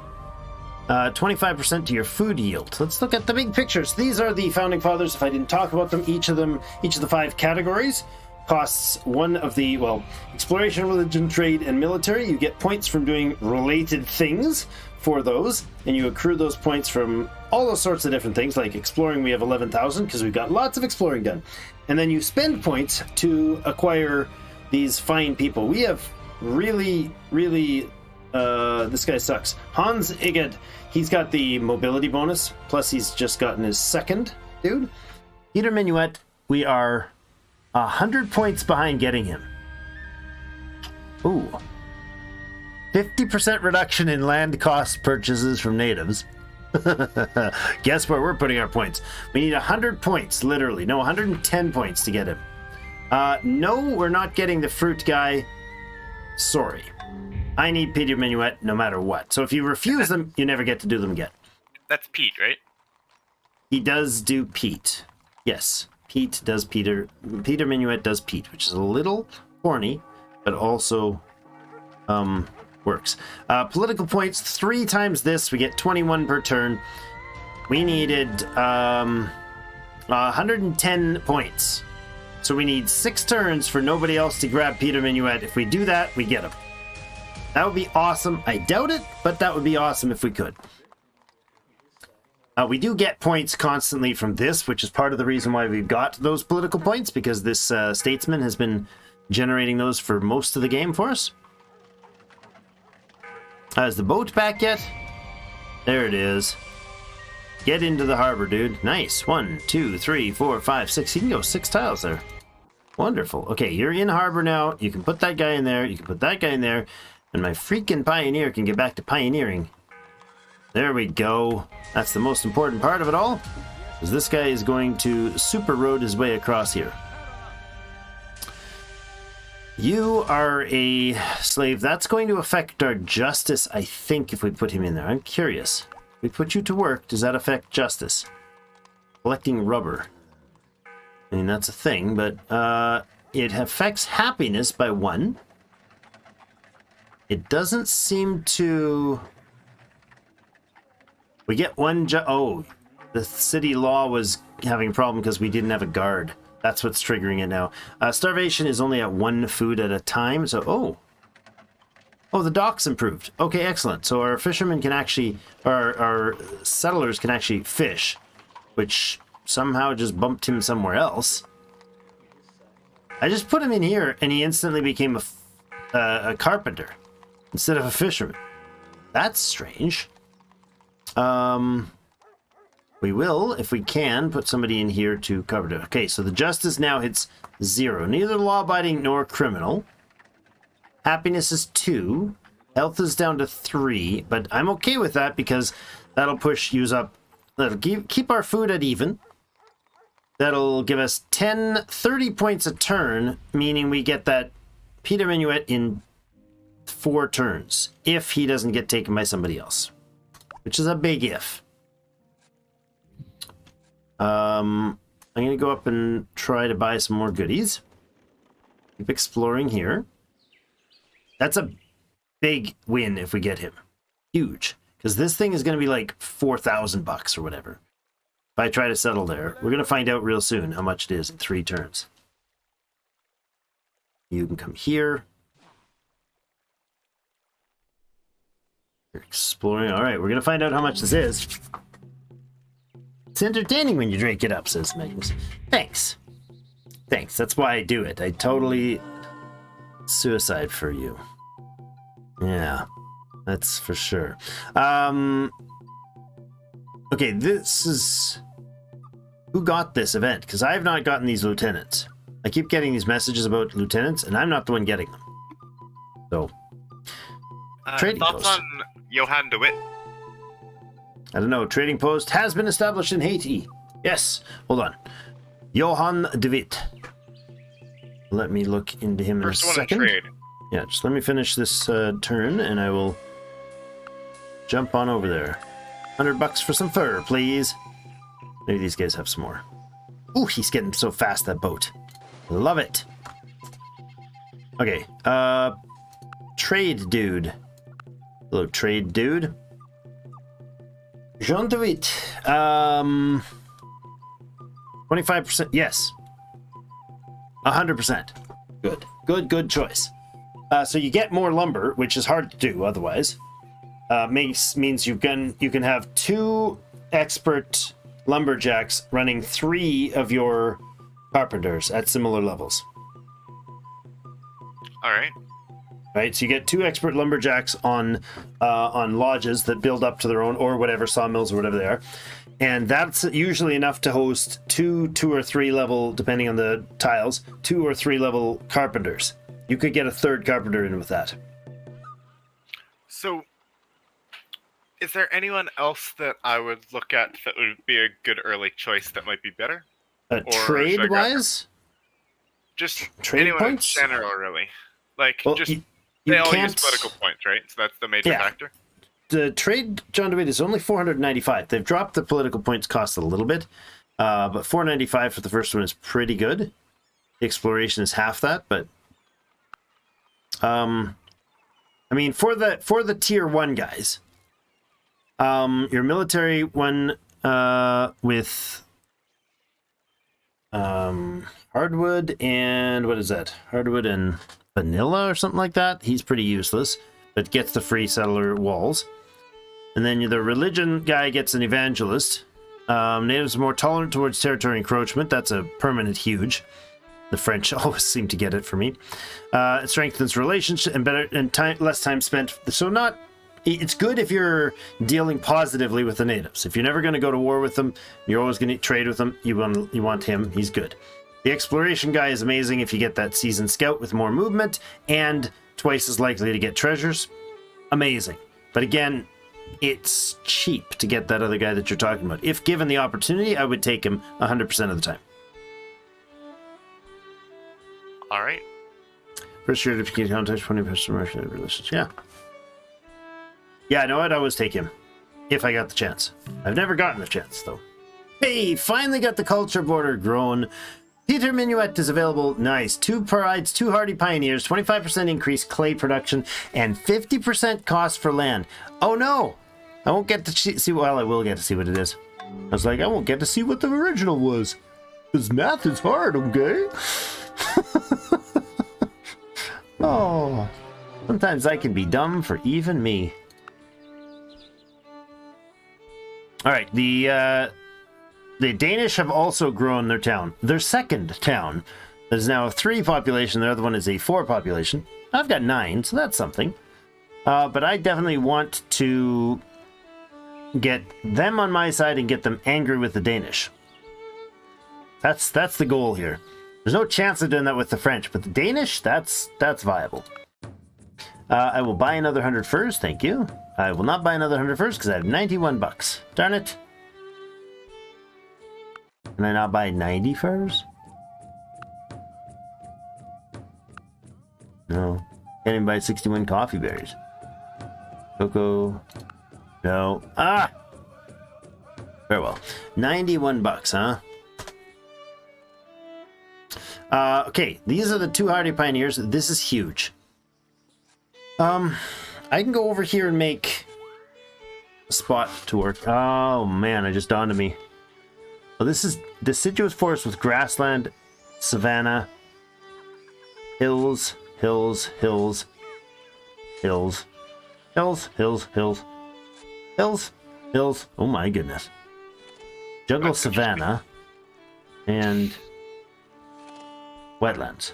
25% to your food yield. Let's look at the big pictures. These are the founding fathers. If I didn't talk about them, each of the 5 categories costs one of the, well, exploration, religion, trade, and military. You get points from doing related things for those, and you accrue those points from all those sorts of different things. Like exploring, we have 11,000 because we've got lots of exploring done. And then you spend points to acquire these fine people. We have really, this guy sucks. Hans Iged, he's got the mobility bonus, plus he's just gotten his second dude. Peter Minuet, we are 100 points behind getting him. Ooh. 50% reduction in land cost purchases from natives. Guess where we're putting our points? We need 100 points, literally. No, 110 points to get him. No, we're not getting the fruit guy. Sorry. I need Peter Minuet no matter what. So if you refuse them, you never get to do them again. That's Pete, right? He does do Pete. Yes, Pete does Peter. Peter Minuet does Pete, which is a little horny, but also works. Political points, 3 times this. We get 21 per turn. We needed 110 points. So we need 6 turns for nobody else to grab Peter Minuet. If we do that, we get him. That would be awesome. I doubt it, but that would be awesome if we could. We do get points constantly from this, which is part of the reason why we've got those political points, because this statesman has been generating those for most of the game for us. Is the boat back yet? There it is. Get into the harbor, dude. Nice. 1, 2, 3, 4, 5, 6. You can go 6 tiles there. Wonderful. Okay, you're in harbor now. You can put that guy in there. You can put that guy in there. And my freaking pioneer can get back to pioneering. There we go. That's the most important part of it all. Because this guy is going to super road his way across here. You are a slave. That's going to affect our justice, I think, if we put him in there. I'm curious. If we put you to work, does that affect justice? Collecting rubber. I mean, that's a thing, but it affects happiness by 1. It doesn't seem to... We get 1 oh, the city law was having a problem because we didn't have a guard. That's what's triggering it now. Starvation is only at 1 food at a time, so... Oh, the dock's improved. Okay, excellent. So our fishermen can actually... Our settlers can actually fish, which somehow just bumped him somewhere else. I just put him in here, and he instantly became a carpenter instead of a fisherman. That's strange. We will, if we can, put somebody in here to cover it. Okay, so the justice now hits 0. Neither law-abiding nor criminal. Happiness is 2. Health is down to 3, but I'm okay with that because that'll use up... That'll keep our food at even. That'll give us 30 points a turn, meaning we get that Peter Minuet in 4 turns, if he doesn't get taken by somebody else. Which is a big if. I'm going to go up and try to buy some more goodies. Keep exploring here. That's a big win if we get him. Huge. Because this thing is going to be like 4,000 bucks or whatever. If I try to settle there, we're going to find out real soon how much it is in 3 turns. You can come here. You're exploring. All right, we're going to find out how much this is. It's entertaining when you drink it up, says Magnus. Thanks. Thanks. That's why I do it. I totally suicide for you. Yeah, that's for sure. Okay, this is... Who got this event? Because I have not gotten these lieutenants. I keep getting these messages about lieutenants, and I'm not the one getting them. So, trading thoughts post. on Johan de Witt? I don't know. Trading post has been established in Haiti. Yes. Hold on. Johan de Witt. Let me look into him in a second. First one in trade. Yeah, just let me finish this turn, and I will jump on over there. $100 for some fur, please. Maybe these guys have some more. Ooh, he's getting so fast, that boat. Love it. Okay, trade dude. Hello, trade dude. Jean de Witt. 25%, yes. 100%. Good choice. So you get more lumber, which is hard to do otherwise. Means you can have 2 expert lumberjacks running 3 of your carpenters at similar levels. All right. Right, so you get 2 expert lumberjacks on lodges that build up to their own, or whatever, sawmills or whatever they are, and that's usually enough to host 2 or 3 level, depending on the tiles, 2 or 3 level carpenters. You could get a 3rd carpenter in with that. So, is there anyone else that I would look at that would be a good early choice that might be better? Or should I Trade grab wise, Just trade anyone points? in general, really. Like, Well, just you they all can't. use political points, right? So that's the major Yeah. factor. The trade John DeWitt is only 495. They've dropped the political points cost a little bit, but 495 for the first one is pretty good. The exploration is half that, but I mean, for the tier 1 guys, your military one with hardwood and what is that? Hardwood and vanilla or something like that. He's pretty useless, but gets the free settler walls. And then the religion guy gets an evangelist. Natives are more tolerant towards territory encroachment. That's a permanent huge. The French always seem to get it for me. It strengthens relationship and less time spent. So it's good if you're dealing positively with the natives. If you're never going to go to war with them, you're always going to trade with them. You want him. He's good. The exploration guy is amazing if you get that seasoned scout with more movement and twice as likely to get treasures. Amazing. But again, it's cheap to get that other guy that you're talking about. If given the opportunity, I would take him 100% of the time. All right. First year to get contact 20% commercial relations. Yeah. Yeah, I know I'd always take him if I got the chance. I've never gotten the chance though. Hey, finally got the culture border grown. Peter Minuet is available. Nice. 2 provides 2 hardy pioneers, 25% increase clay production, and 50% cost for land. Oh no! I won't get to see. Well, I will get to see what it is. I was like, I won't get to see what the original was. Because math is hard, okay? Oh, sometimes I can be dumb for even me. All right, the Danish have also grown their town. Their second town is now a 3 population. The other one is a 4 population. I've got 9, so that's something. But I definitely want to get them on my side and get them angry with the Danish. That's the goal here. There's no chance of doing that with the French, but the Danish, that's viable. I will buy another 100 furs, thank you. I will not buy another 100 furs because I have 91 bucks. Darn it. Can I not buy 90 furs? No. Can't even buy 61 coffee berries. Cocoa. No. Ah! Very well. 91 bucks, huh? Okay, these are the 2 hardy pioneers. This is huge. I can go over here and make a spot to work. Oh man, it just dawned on me. Well, this is deciduous forest with grassland, savanna, hills, hills, hills, hills, hills, hills, hills, hills, hills. Oh my goodness. Jungle savanna and wetlands.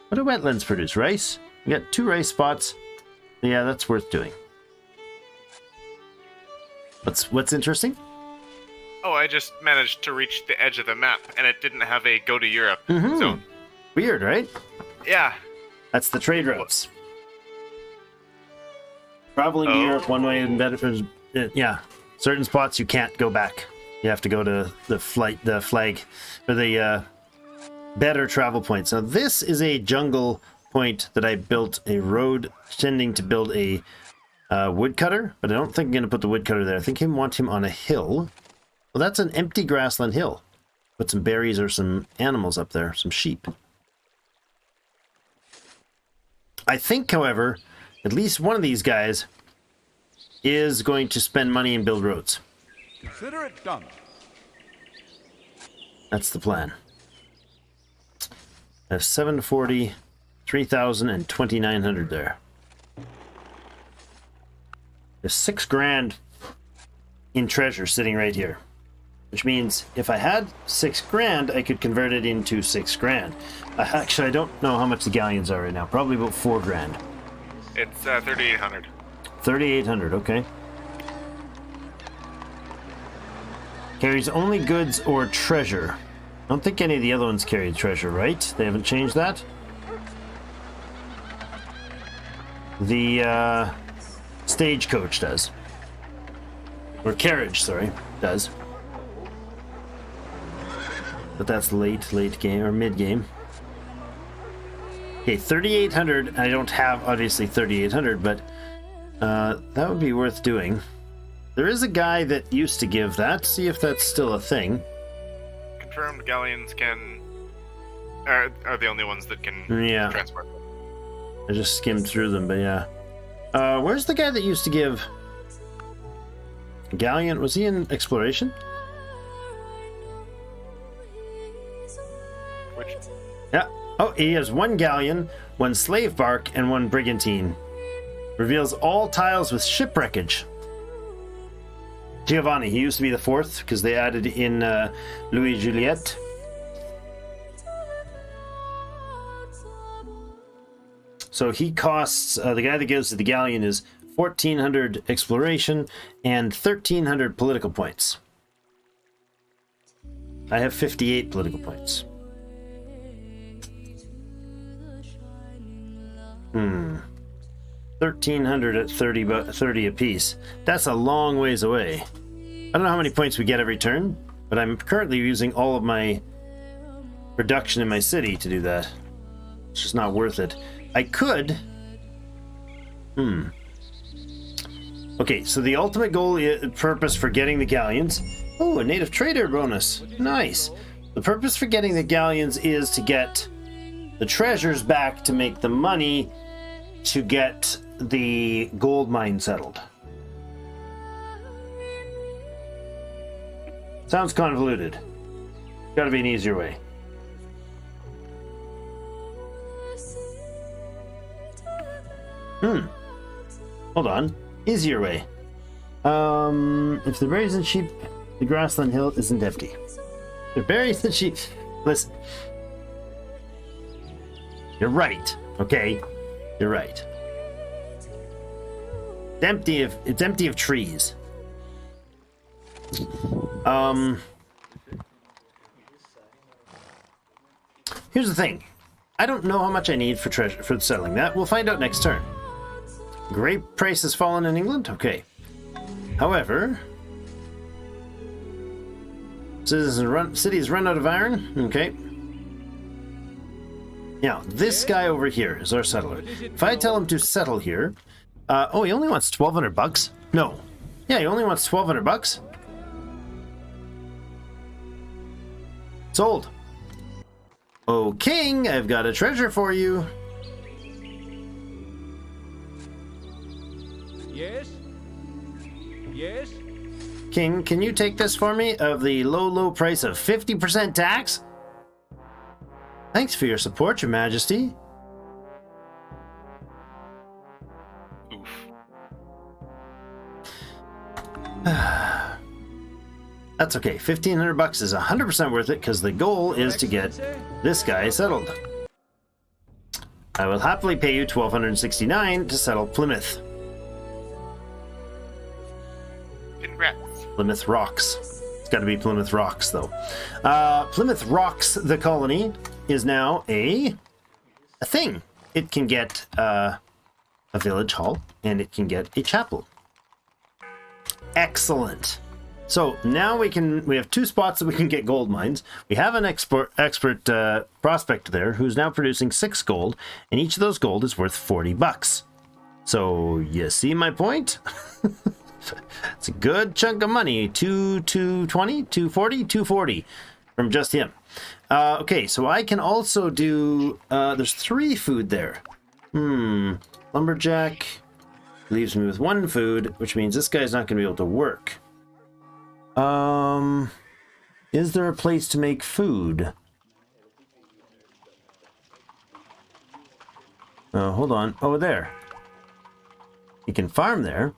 What do wetlands produce? Rice? We got 2 rice spots. Yeah, that's worth doing. What's interesting? Oh, I just managed to reach the edge of the map, and it didn't have a go to Europe zone. Weird, right? Yeah. That's the trade routes. Traveling to Europe one way and better. Yeah, certain spots you can't go back. You have to go to the flag, or the better travel points. Now this is a jungle point that I built a road tending to build a woodcutter, but I don't think I'm going to put the woodcutter there. I think I want him on a hill. Well, that's an empty grassland hill. put some berries or some animals up there, some sheep. I think, however, at least one of these guys is going to spend money and build roads. Consider it done. That's the plan. I have 740, 3,000, and 2,900 there. There's 6 grand in treasure sitting right here. Which means if I had 6 grand, I could convert it into 6 grand. Actually, I don't know how much the galleons are right now. Probably about 4 grand. It's 3,800. 3,800, okay. Carries only goods or treasure. I don't think any of the other ones carry treasure, right? They haven't changed that? The stagecoach does. Or carriage, sorry, does. But that's late game, or mid-game. Okay, 3,800. I don't have, obviously, 3,800, but that would be worth doing. There is a guy that used to give that. See if that's still a thing. Confirmed galleons are the only ones that can transport them. I just skimmed through them, but yeah. Where's the guy that used to give galleon? Was he in exploration? Which? Yeah. Oh, he has 1 galleon, 1 slave bark, and 1 brigantine. Reveals all tiles with shipwreckage. Giovanni, he used to be the 4th because they added in Louis Juliet. So he costs, the guy that gives to the galleon is 1,400 exploration and 1,300 political points. I have 58 political points. 1,300 at 30 apiece. That's a long ways away. I don't know how many points we get every turn, but I'm currently using all of my production in my city to do that. It's just not worth it. I could... Okay, so the ultimate goal, purpose for getting the galleons... Oh, a native trader bonus. Nice. The purpose for getting the galleons is to get the treasures back to make the money to get the gold mine settled. Sounds convoluted. Gotta be an easier way. Hold on. Easier way. If the berries and sheep, the grassland hill isn't empty. The berries and sheep... Listen. You're right, okay? You're right. It's empty of trees. Here's the thing. I don't know how much I need for treasure for settling that. We'll find out next turn. Grape price has fallen in England? Okay. However, cities run out of iron? Okay. Now, this guy over here is our settler. If I tell him to settle here... oh, he only wants 1,200 bucks? No. Yeah, he only wants 1,200 bucks. Sold. Oh, King, I've got a treasure for you. Yes? Yes? King, can you take this for me of the low price of 50% tax? Thanks for your support, Your Majesty. Oof. That's okay. 1,500 bucks is 100% worth it because the goal is to get this guy settled. I will happily pay you 1,269 to settle Plymouth. Congrats. Plymouth Rocks. It's got to be Plymouth Rocks, though. Plymouth Rocks, the colony, is now a thing. It can get a village hall, and it can get a chapel. Excellent. So now we have 2 spots that we can get gold mines. We have an expert prospect there who's now producing 6 gold, and each of those gold is worth 40 bucks. So you see my point? It's a good chunk of money. 220, 240, 240. from just him. Okay, so I can also do... there's 3 food there. Lumberjack leaves me with 1 food, which means this guy's not going to be able to work. Is there a place to make food? Hold on. Oh, there. You can farm there.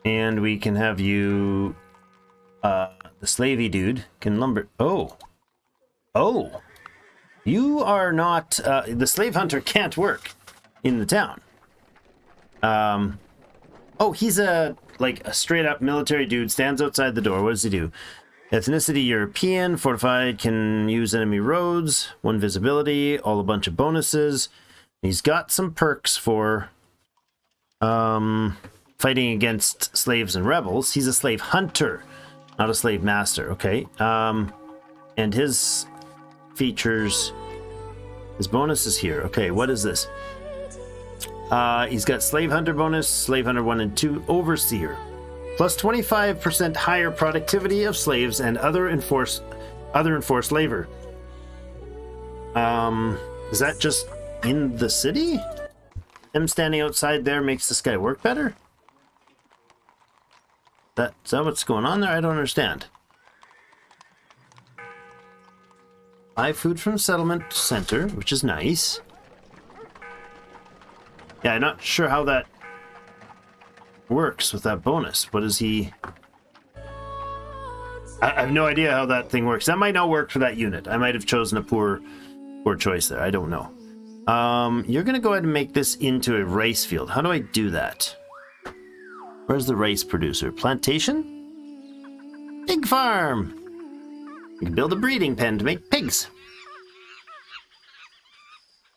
And we can have you... the slavey dude can lumber... Oh! You are not... the slave hunter can't work in the town. Oh, he's a straight-up military dude, stands outside the door. What does he do? Ethnicity European, fortified, can use enemy roads, 1 visibility, all a bunch of bonuses. He's got some perks for fighting against slaves and rebels. He's a slave hunter, not a slave master. Okay. And his features, his bonus is here. Okay, what is this? He's got slave hunter bonus, slave hunter 1 and 2, overseer. Plus 25% higher productivity of slaves and other enforced labor. Is that just in the city? Him standing outside there makes this guy work better? Is that what's going on there? I don't understand. Buy food from settlement center, which is nice. Yeah, I'm not sure how that works with that bonus. What is he... I have no idea how that thing works. That might not work for that unit. I might have chosen a poor choice there. I don't know. You're going to go ahead and make this into a rice field. How do I do that? Where's the rice producer? Plantation? Pig farm! You can build a breeding pen to make pigs.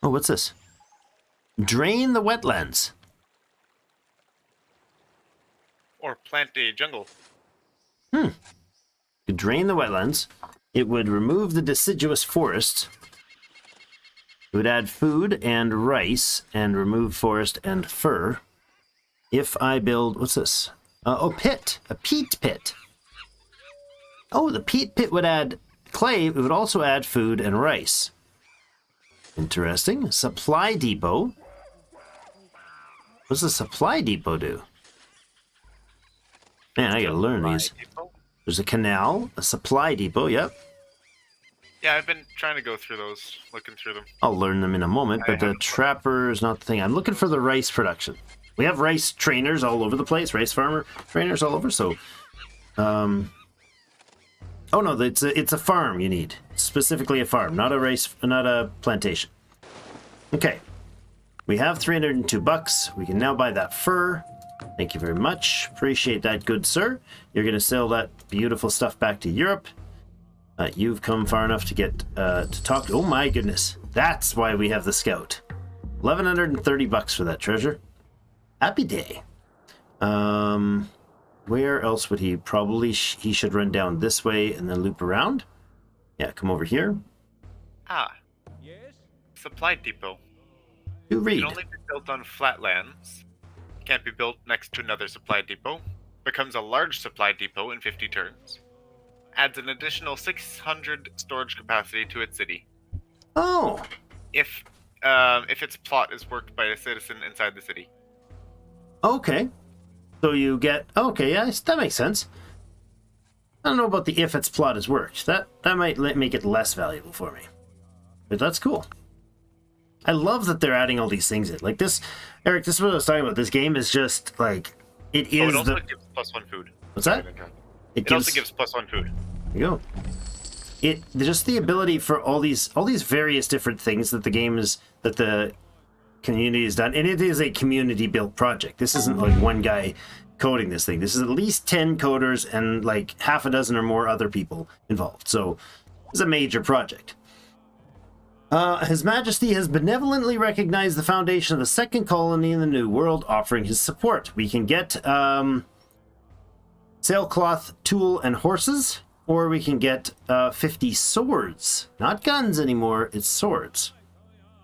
Oh, what's this? Drain the wetlands. Or plant a jungle. You drain the wetlands. It would remove the deciduous forest. It would add food and rice and remove forest and fur. If I build... What's this? Pit. A peat pit. Oh, the peat pit would add clay. It would also add food and rice. Interesting. Supply depot. What does the supply depot do? Man, I gotta learn these. Depot? There's a canal, a supply depot, yep. Yeah, I've been trying to go through those, looking through them. I'll learn them in a moment, but the trapper is not the thing. I'm looking for the rice production. We have rice trainers all over the place, rice farmer trainers all over, so... Oh no, it's a farm you need. Specifically a farm, not a plantation. Okay. We have 302 bucks. We can now buy that fur. Thank you very much. Appreciate that, good sir. You're going to sell that beautiful stuff back to Europe. You've come far enough to get to talk. Oh my goodness. That's why we have the scout. 1,130 bucks for that treasure. Happy day. Where else would he probably... he should run down this way and then loop around. Yeah, come over here. Yes? Supply depot. You read. Can only be built on flatlands. Can't be built next to another supply depot. Becomes a large supply depot in 50 turns. Adds an additional 600 storage capacity to its city. Oh. If its plot is worked by a citizen inside the city. Okay. So you get... Okay, yeah, that makes sense. I don't know about the if its plot is worked. That might make it less valuable for me. But that's cool. I love that they're adding all these things in. Like this... Eric, this is what I was talking about. This game is just, like... It is it also gives +1 food. What's that? It also gives +1 food. There you go. Just the ability for all these various different things that the game is... That the community has done. And it is a community-built project. This isn't like one guy coding this thing. This is at least 10 coders and like half a dozen or more other people involved. So it's a major project. His Majesty has benevolently recognized the foundation of the second colony in the New World, offering his support. We can get sailcloth, tool, and horses, or we can get 50 swords. Not guns anymore, it's swords.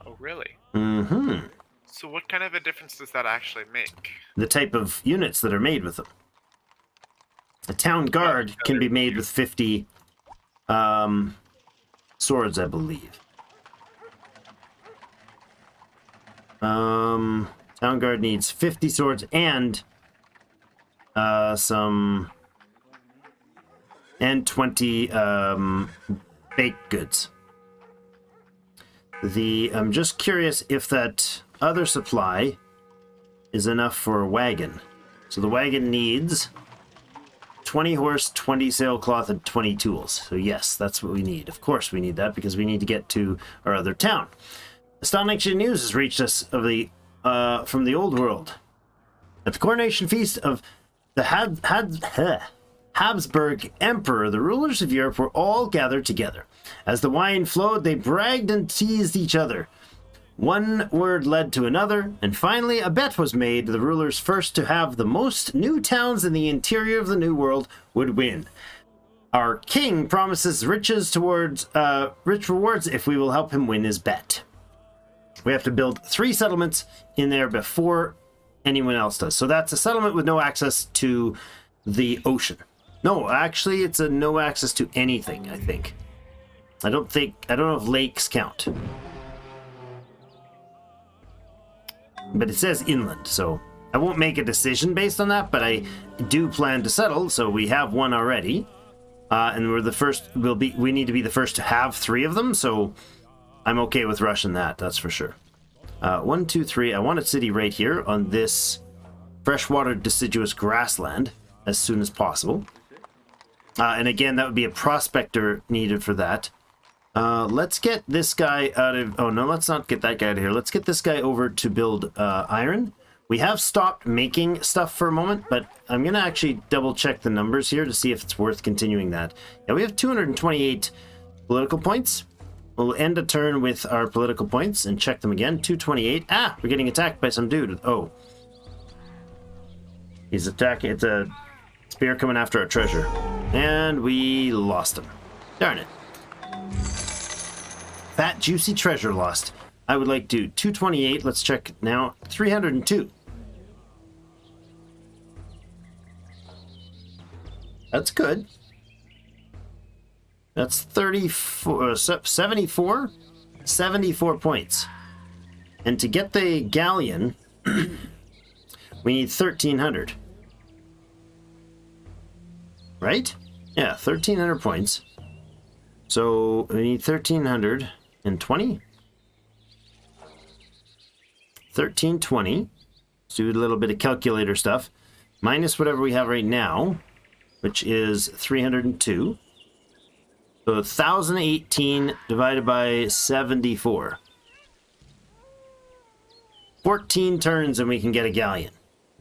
Oh, really? Mm-hmm. So what kind of a difference does that actually make? The type of units that are made with them. The town guard can be made with 50 swords, I believe. Town guard needs 50 swords and some and 20 baked goods. I'm just curious if that other supply is enough for a wagon. So the wagon needs 20 horse, 20 sailcloth, and 20 tools. So yes, that's what we need. Of course we need that because we need to get to our other town. Astonishing news has reached us of the from the old world. At the coronation feast of the Habsburg Emperor, the rulers of Europe were all gathered together. As the wine flowed, they bragged and teased each other. One word led to another, and finally a bet was made. The rulers first to have the most new towns in the interior of the New World would win. Our king promises riches towards rich rewards if we will help him win his bet. We have to build 3 settlements in there before anyone else does. So that's a settlement with no access to the ocean. No, actually, it's a no access to anything, I think. I don't know if lakes count. But it says inland, so I won't make a decision based on that, but I do plan to settle, so we have one already. And we're the first, we need to be the first to have 3 of them, so I'm okay with rushing that, that's for sure. 1, 2, 3, I want a city right here on this freshwater deciduous grassland as soon as possible. And again, that would be a prospector needed for that. Let's get this guy out of... Oh, no, let's not get that guy out of here. Let's get this guy over to build iron. We have stopped making stuff for a moment, but I'm going to actually double-check the numbers here to see if it's worth continuing that. Yeah, we have 228 political points. We'll end a turn with our political points and check them again. 228. Ah, we're getting attacked by some dude. Oh. He's attacking. It's a spear coming after our treasure. And we lost him. Darn it. Fat, juicy treasure lost. I would like to 228. Let's check now. 302. That's good. That's 74 points. And to get the galleon, we need 1,300. Right? Yeah, 1,300 points. So we need 1,320. 1,320. Let's do a little bit of calculator stuff. Minus whatever we have right now, which is 302. So 1,018 divided by 74. 14 turns and we can get a galleon.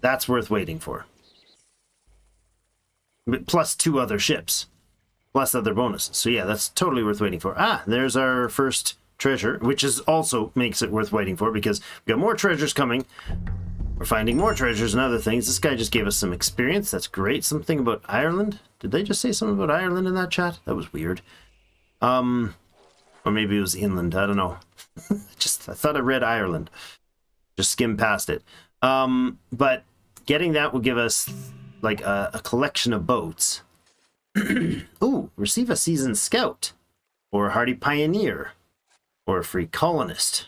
That's worth waiting for. But plus 2 other ships. Plus other bonuses. So yeah, that's totally worth waiting for. Ah, there's our first treasure, which is also makes it worth waiting for because we got more treasures coming. We're finding more treasures and other things. This guy just gave us some experience. That's great. Something about Ireland. Did they just say something about Ireland in that chat? That was weird. Or maybe it was inland. I don't know. I thought I read Ireland. Just skimmed past it. But getting that will give us like a collection of boats. Ooh, receive a seasoned scout. Or a hardy pioneer. Or a free colonist.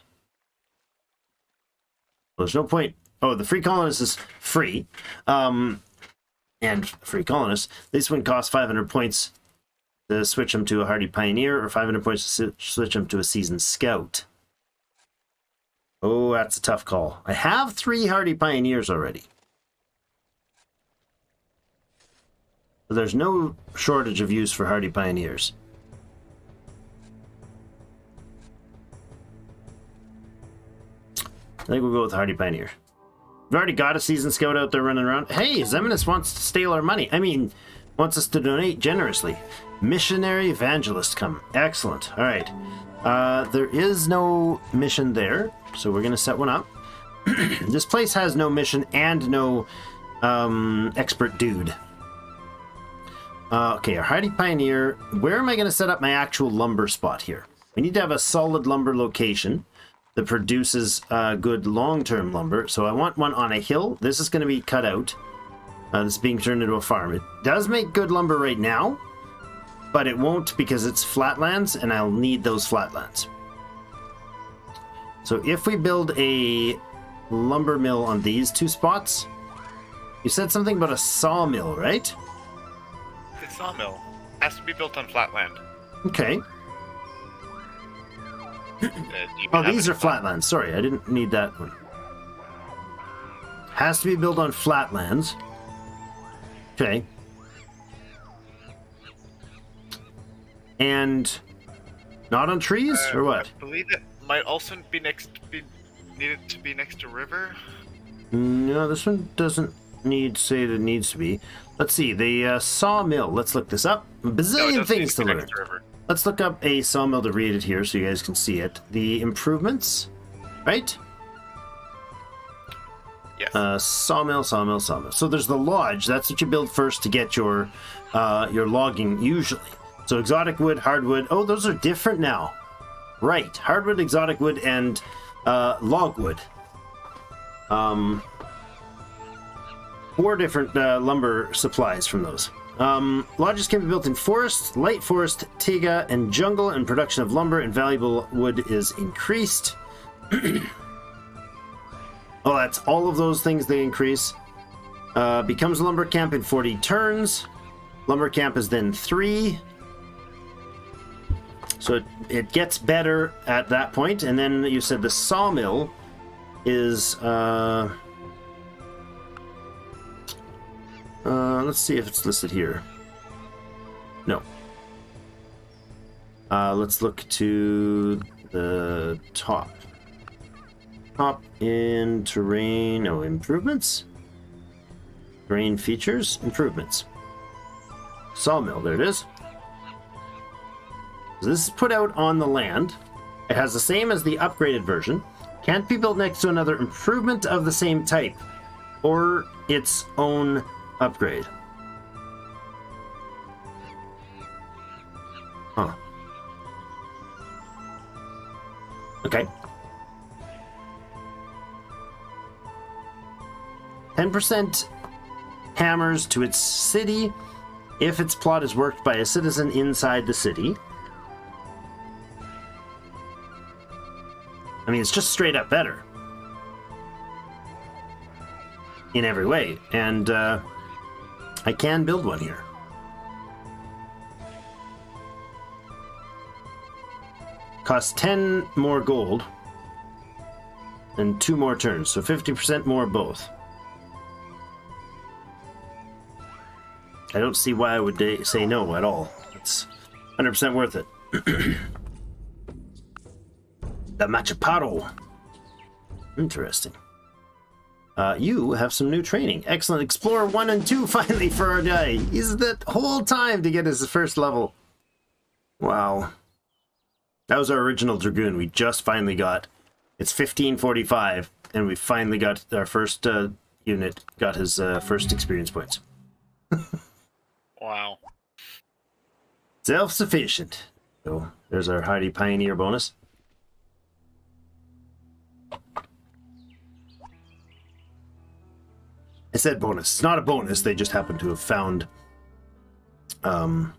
Well, there's no point. Oh, the free colonist is free. And free colonist. This one costs 500 points to switch them to a hardy pioneer, or 500 points to switch them to a seasoned scout. Oh, that's a tough call. I have 3 hardy pioneers already. So there's no shortage of use for hardy pioneers. I think we'll go with hardy pioneer. We've already got a seasoned scout out there running around. Hey, His Eminence wants to steal our money. I mean, wants us to donate generously. Missionary evangelist come. Excellent. All right. There is no mission there, so we're going to set one up. This place has no mission and no expert dude. Okay, our hardy pioneer. Where am I going to set up my actual lumber spot here? We need to have a solid lumber location that produces good long-term lumber. So I want one on a hill. This is going to be cut out. That's being turned into a farm. It does make good lumber right now, but it won't because it's flatlands, and I'll need those flatlands. So if we build a lumber mill on these two spots, you said something about a sawmill, right? The sawmill has to be built on flatland. Okay. Do you Oh, have these any are flatlands. Sorry, I didn't need that one. Has to be built on flatlands. Okay. And not on trees, or what? I believe it might also be needed to be next to river. No, this one doesn't say that it needs to be. Let's see, the sawmill. Let's look this up. A No, it bazillion doesn't need things to be learn. next to river. Let's look up a sawmill to read it here so you guys can see it. The improvements, right? Yes. Sawmill. So there's the lodge. That's what you build first to get your logging usually. So exotic wood, hardwood. Oh, those are different now. Right. Hardwood, exotic wood, and logwood. 4 different lumber supplies from those. Lodges can be built in forest, light forest, taiga, and jungle, and production of lumber and valuable wood is increased. Oh, that's all of those things they increase. Becomes a lumber camp in 40 turns. Lumber camp is then 3. So it gets better at that point. And then you said the sawmill is... let's see if it's listed here. No. Let's look to the top. Top in terrain. Oh, improvements. Terrain features. Improvements. Sawmill. There it is. So this is put out on the land. It has the same as the upgraded version. Can't be built next to another improvement of the same type or its own upgrade. Huh. Okay. 10% hammers to its city if its plot is worked by a citizen inside the city. I mean, it's just straight up better in every way, and I can build one here. Costs 10 more gold and 2 more turns, so 50% more both. I don't see why I would say no at all. It's 100% worth it. The Machaparo. Interesting. You have some new training. Excellent. Explorer 1 and 2 finally for our guy. He's the whole time to get his first level. Wow. That was our original Dragoon. We just finally got. It's 1545, and we finally got our first unit, got his first experience points. Wow. Self-sufficient. So there's our Hardy Pioneer bonus. I said bonus. It's not a bonus. They just happen to have found... or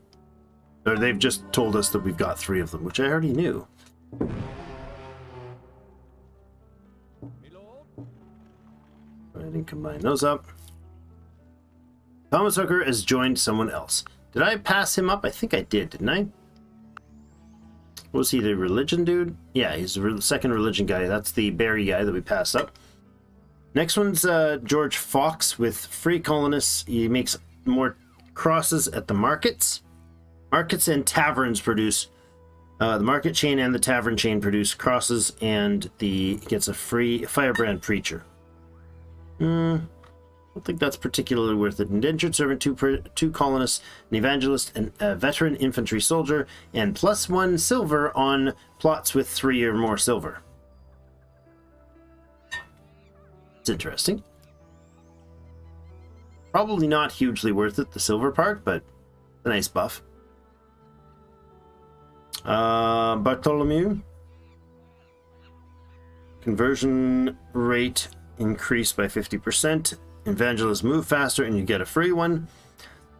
they've just told us that we've got 3 of them, which I already knew. I didn't combine those up. Thomas Hooker has joined someone else. Did I pass him up? I think I did, didn't I? Was he the religion dude? Yeah, he's the second religion guy. That's the Barry guy that we passed up. Next one's George Fox with Free Colonists. He makes more crosses at the markets. Markets and taverns produce... the market chain and the tavern chain produce crosses, and gets a free Firebrand Preacher. I don't think that's particularly worth it. Indentured servant, 2 colonists, an evangelist, and a veteran infantry soldier, and +1 silver on plots with 3 or more silver. It's interesting. Probably not hugely worth it, the silver part, but a nice buff. Bartholomew. Conversion rate increased by 50%. evangelists move faster and you get a free one.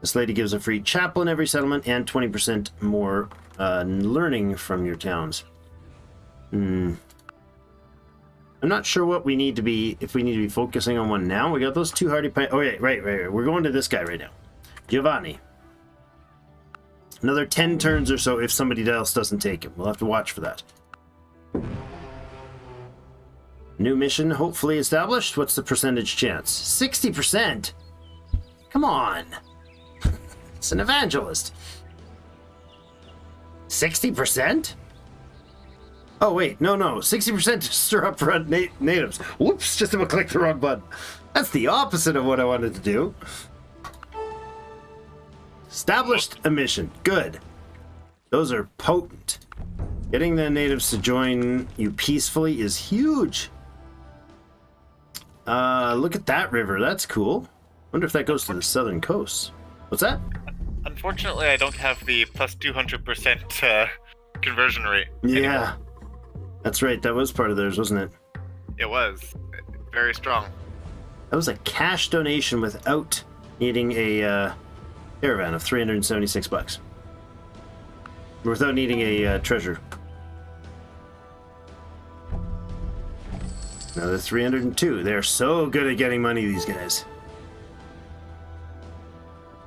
This lady gives a free chapel in every settlement and 20% more learning from your towns. I'm not sure what we need to be, if we need to be focusing on one now. We got those 2 hardy pine. Oh, yeah, right. We're going to this guy right now. Giovanni. Another 10 turns or so if somebody else doesn't take him. We'll have to watch for that. New mission hopefully established. What's the percentage chance? 60%? Come on. It's an evangelist. 60%? Oh, wait. No. 60% to stir up red natives. Whoops, just about clicked the wrong button. That's the opposite of what I wanted to do. Established a mission. Good. Those are potent. Getting the natives to join you peacefully is huge. Look at that river. That's cool. Wonder if that goes to the southern coast. What's that? Unfortunately, I don't have the plus 200% conversion rate. Yeah. Anymore. That's right. That was part of theirs, wasn't it? It was. Very strong. That was a cash donation without needing a caravan of $376. Without needing a treasure. Another 302. They're so good at getting money, these guys.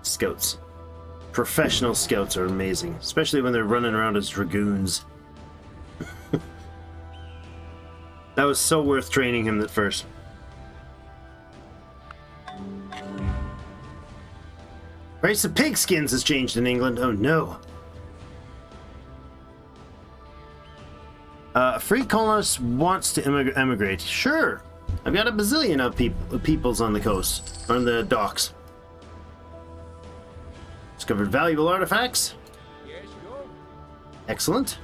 Scouts. Professional scouts are amazing, especially when they're running around as dragoons. That was so worth training him at first. Price of pig skins has changed in England. Oh no. A free colonist wants to emigrate. Sure. I've got a bazillion of peoples on the coast, on the docks. Discovered valuable artifacts. Yes, go. Excellent.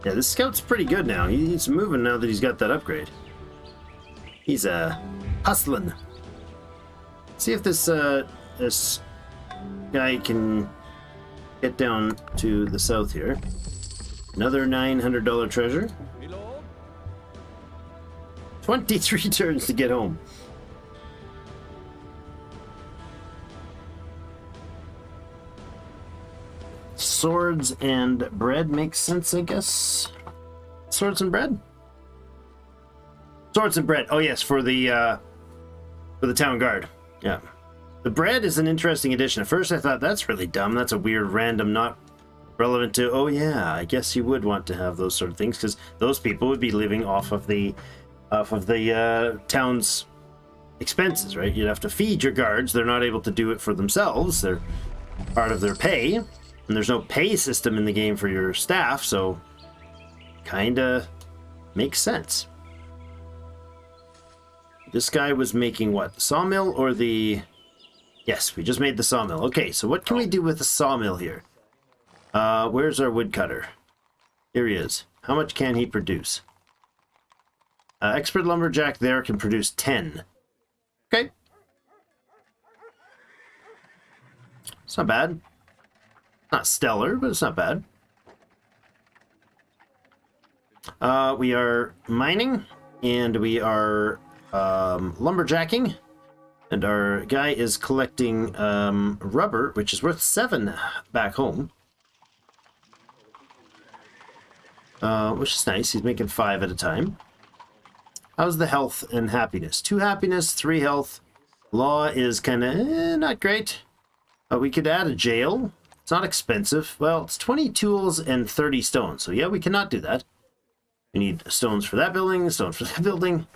Yeah, this scout's pretty good now. He's moving now that he's got that upgrade. He's hustling. See if this this guy can get down to the south here. Another $900 treasure. Reload. 23 turns to get home. Swords and bread makes sense, I guess. Swords and bread? Swords and bread. Oh yes, for the town guard. Yeah. The bread is an interesting addition. At first I thought that's really dumb. That's a weird, random, not relevant to, oh yeah, I guess you would want to have those sort of things, because those people would be living off of the town's expenses, right? You'd have to feed your guards. They're not able to do it for themselves. They're part of their pay. And there's no pay system in the game for your staff, so kinda makes sense. This guy was making what? The sawmill or the... Yes, we just made the sawmill. Okay, so what can we do with the sawmill here? Where's our woodcutter? Here he is. How much can he produce? Expert lumberjack there can produce 10. Okay. It's not bad. Not stellar, but it's not bad. We are mining, and we are lumberjacking, and our guy is collecting rubber, which is worth 7 back home. Which is nice. He's making 5 at a time. How's the health and happiness? 2 happiness, 3 health. Law is kind of not great. We could add a jail. It's not expensive. Well, it's 20 tools and 30 stones. So yeah, we cannot do that. We need stones for that building, stones for that building.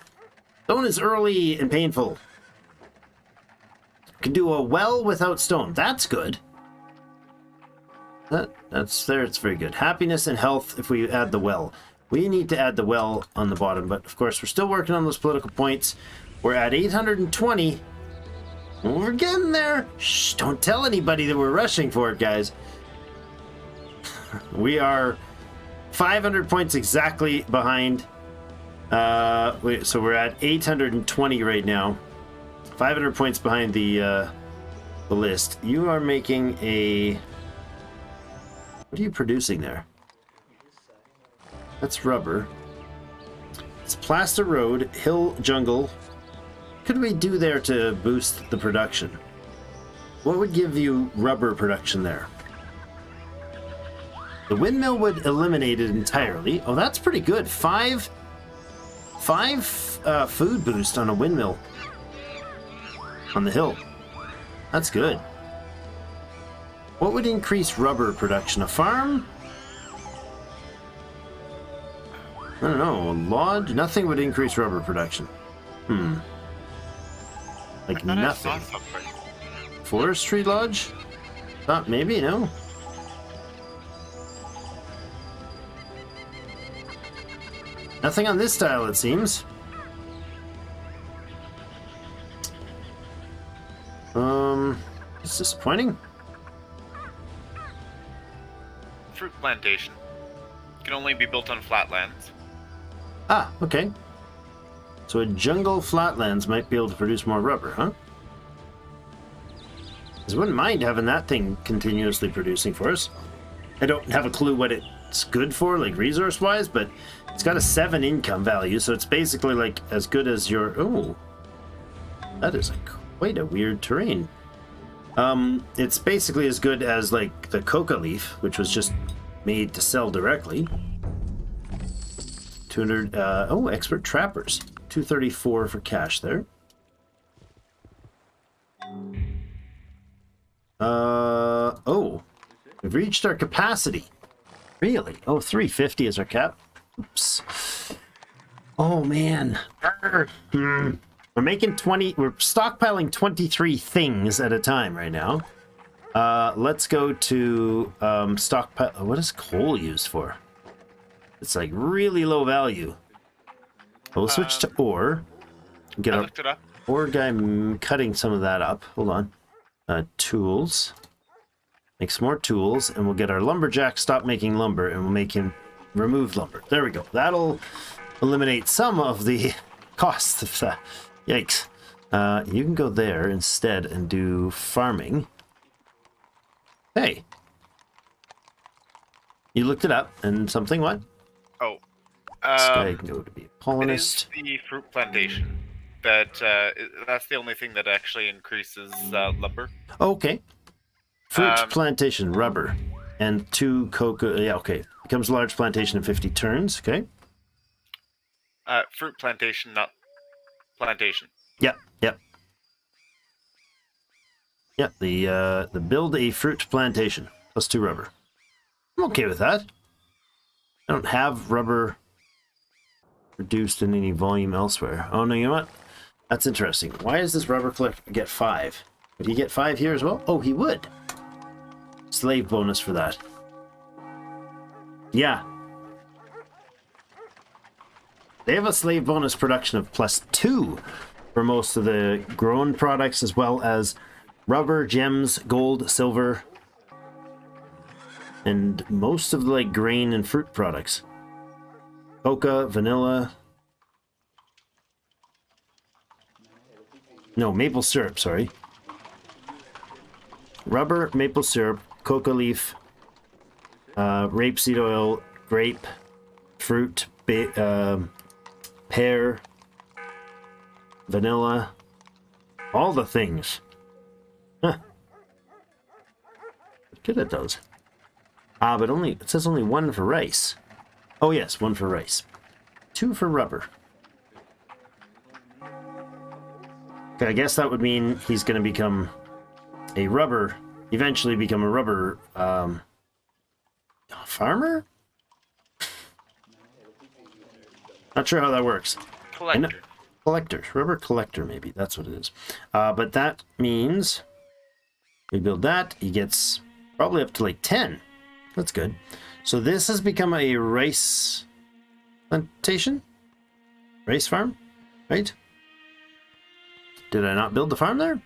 Stone is early and painful. We can do a well without stone. That's good. That's there. It's very good. Happiness and health if we add the well. We need to add the well on the bottom, but of course we're still working on those political points. We're at 820. We're getting there. Shh, don't tell anybody that we're rushing for it, guys. We are 500 points exactly behind. So we're at 820 right now. 500 points behind the list. You are making a... What are you producing there? That's rubber. It's plaster road, hill, jungle. What could we do there to boost the production? What would give you rubber production there? The windmill would eliminate it entirely. Oh, that's pretty good. Five food boost on a windmill on the hill. That's good. What would increase rubber production? A farm? I don't know. A lodge? Nothing would increase rubber production. Like nothing. Forestry lodge? Thought maybe, no? Nothing on this tile, it seems. It's disappointing. Fruit plantation can only be built on flatlands. Ah, okay. So a jungle flatlands might be able to produce more rubber, huh? I wouldn't mind having that thing continuously producing for us. I don't have a clue what it's good for, like resource-wise, but it's got a 7 income value, so it's basically like as good as your... Oh, that is quite a weird terrain. It's basically as good as like the coca leaf, which was just made to sell directly. 200. Oh, expert trappers. 234 for cash there. Oh, we've reached our capacity. Really? Oh, 350 is our cap. Oops. Oh man. We're making 20. We're stockpiling 23 things at a time right now. Let's go to stockpile. What is coal used for? It's like really low value. We'll switch to ore. Get our looked it up. ore guy cutting some of that up. Hold on. Tools. Make some more tools, and we'll get our lumberjack stop making lumber, and we'll make him remove lumber. There we go. That'll eliminate some of the costs of that. Yikes. You can go there instead and do farming. Hey. You looked it up, and something what? Oh. This guy can go to be a It colonist. is the fruit plantation. That's the only thing that actually increases lumber. Okay. Fruit plantation, rubber, and 2 coca. Yeah, okay. Becomes a large plantation in 50 turns. Okay. Fruit plantation, not plantation. Yep. The build a fruit plantation plus 2 rubber. I'm okay with that. I don't have rubber reduced in any volume elsewhere. Oh no, you know what? That's interesting. Why does this rubber collector get 5? Would he get 5 here as well? Oh, he would. Slave bonus for that. Yeah. They have a slave bonus production of +2 for most of the grown products, as well as rubber, gems, gold, silver, and most of the like grain and fruit products. Coca, vanilla. No, maple syrup, sorry. Rubber, maple syrup, coca leaf, rapeseed oil, grape, fruit, pear, vanilla, all the things. Huh. Good at those. But only, it says only 1 for rice. Oh yes, 1 for rice. 2 for rubber. Okay, I guess that would mean he's going to become a rubber, eventually become a rubber farmer? Not sure how that works. Collector. Collector. Rubber collector, maybe. That's what it is. But that means we build that. He gets probably up to like 10. That's good. So this has become a rice plantation? Rice farm? Right? Did I not build the farm there?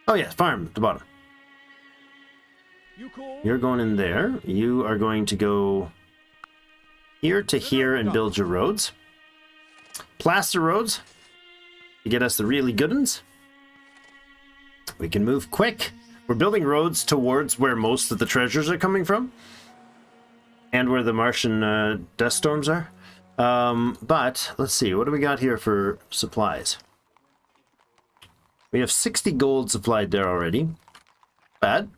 Oh yes, farm at the bottom. You cool? You're going in there. You are going to go here to here and build your roads. Plaster roads to get us the really good ones. We can move quick. We're building roads towards where most of the treasures are coming from. And where the Martian dust storms are. But let's see, what do we got here for supplies? We have 60 gold supplied there already. Bad.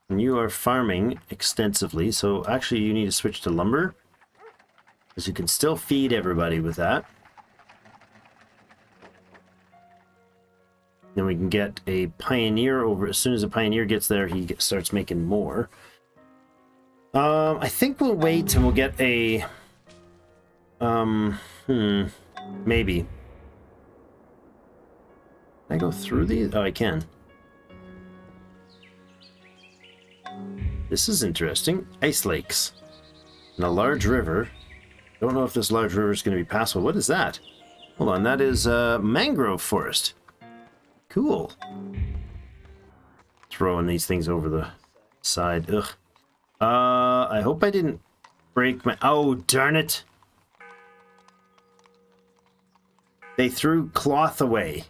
And you are farming extensively, so actually you need to switch to lumber, because you can still feed everybody with that. Then we can get a pioneer over. As soon as a pioneer gets there, starts making more. I think we'll wait and we'll get a... maybe. Can I go through these? Oh, I can. This is interesting. Ice lakes. And a large river. Don't know if this large river is going to be passable. What is that? Hold on, that is mangrove forest. Cool. Throwing these things over the side. Ugh. I hope I didn't break my... Oh, darn it. They threw cloth away.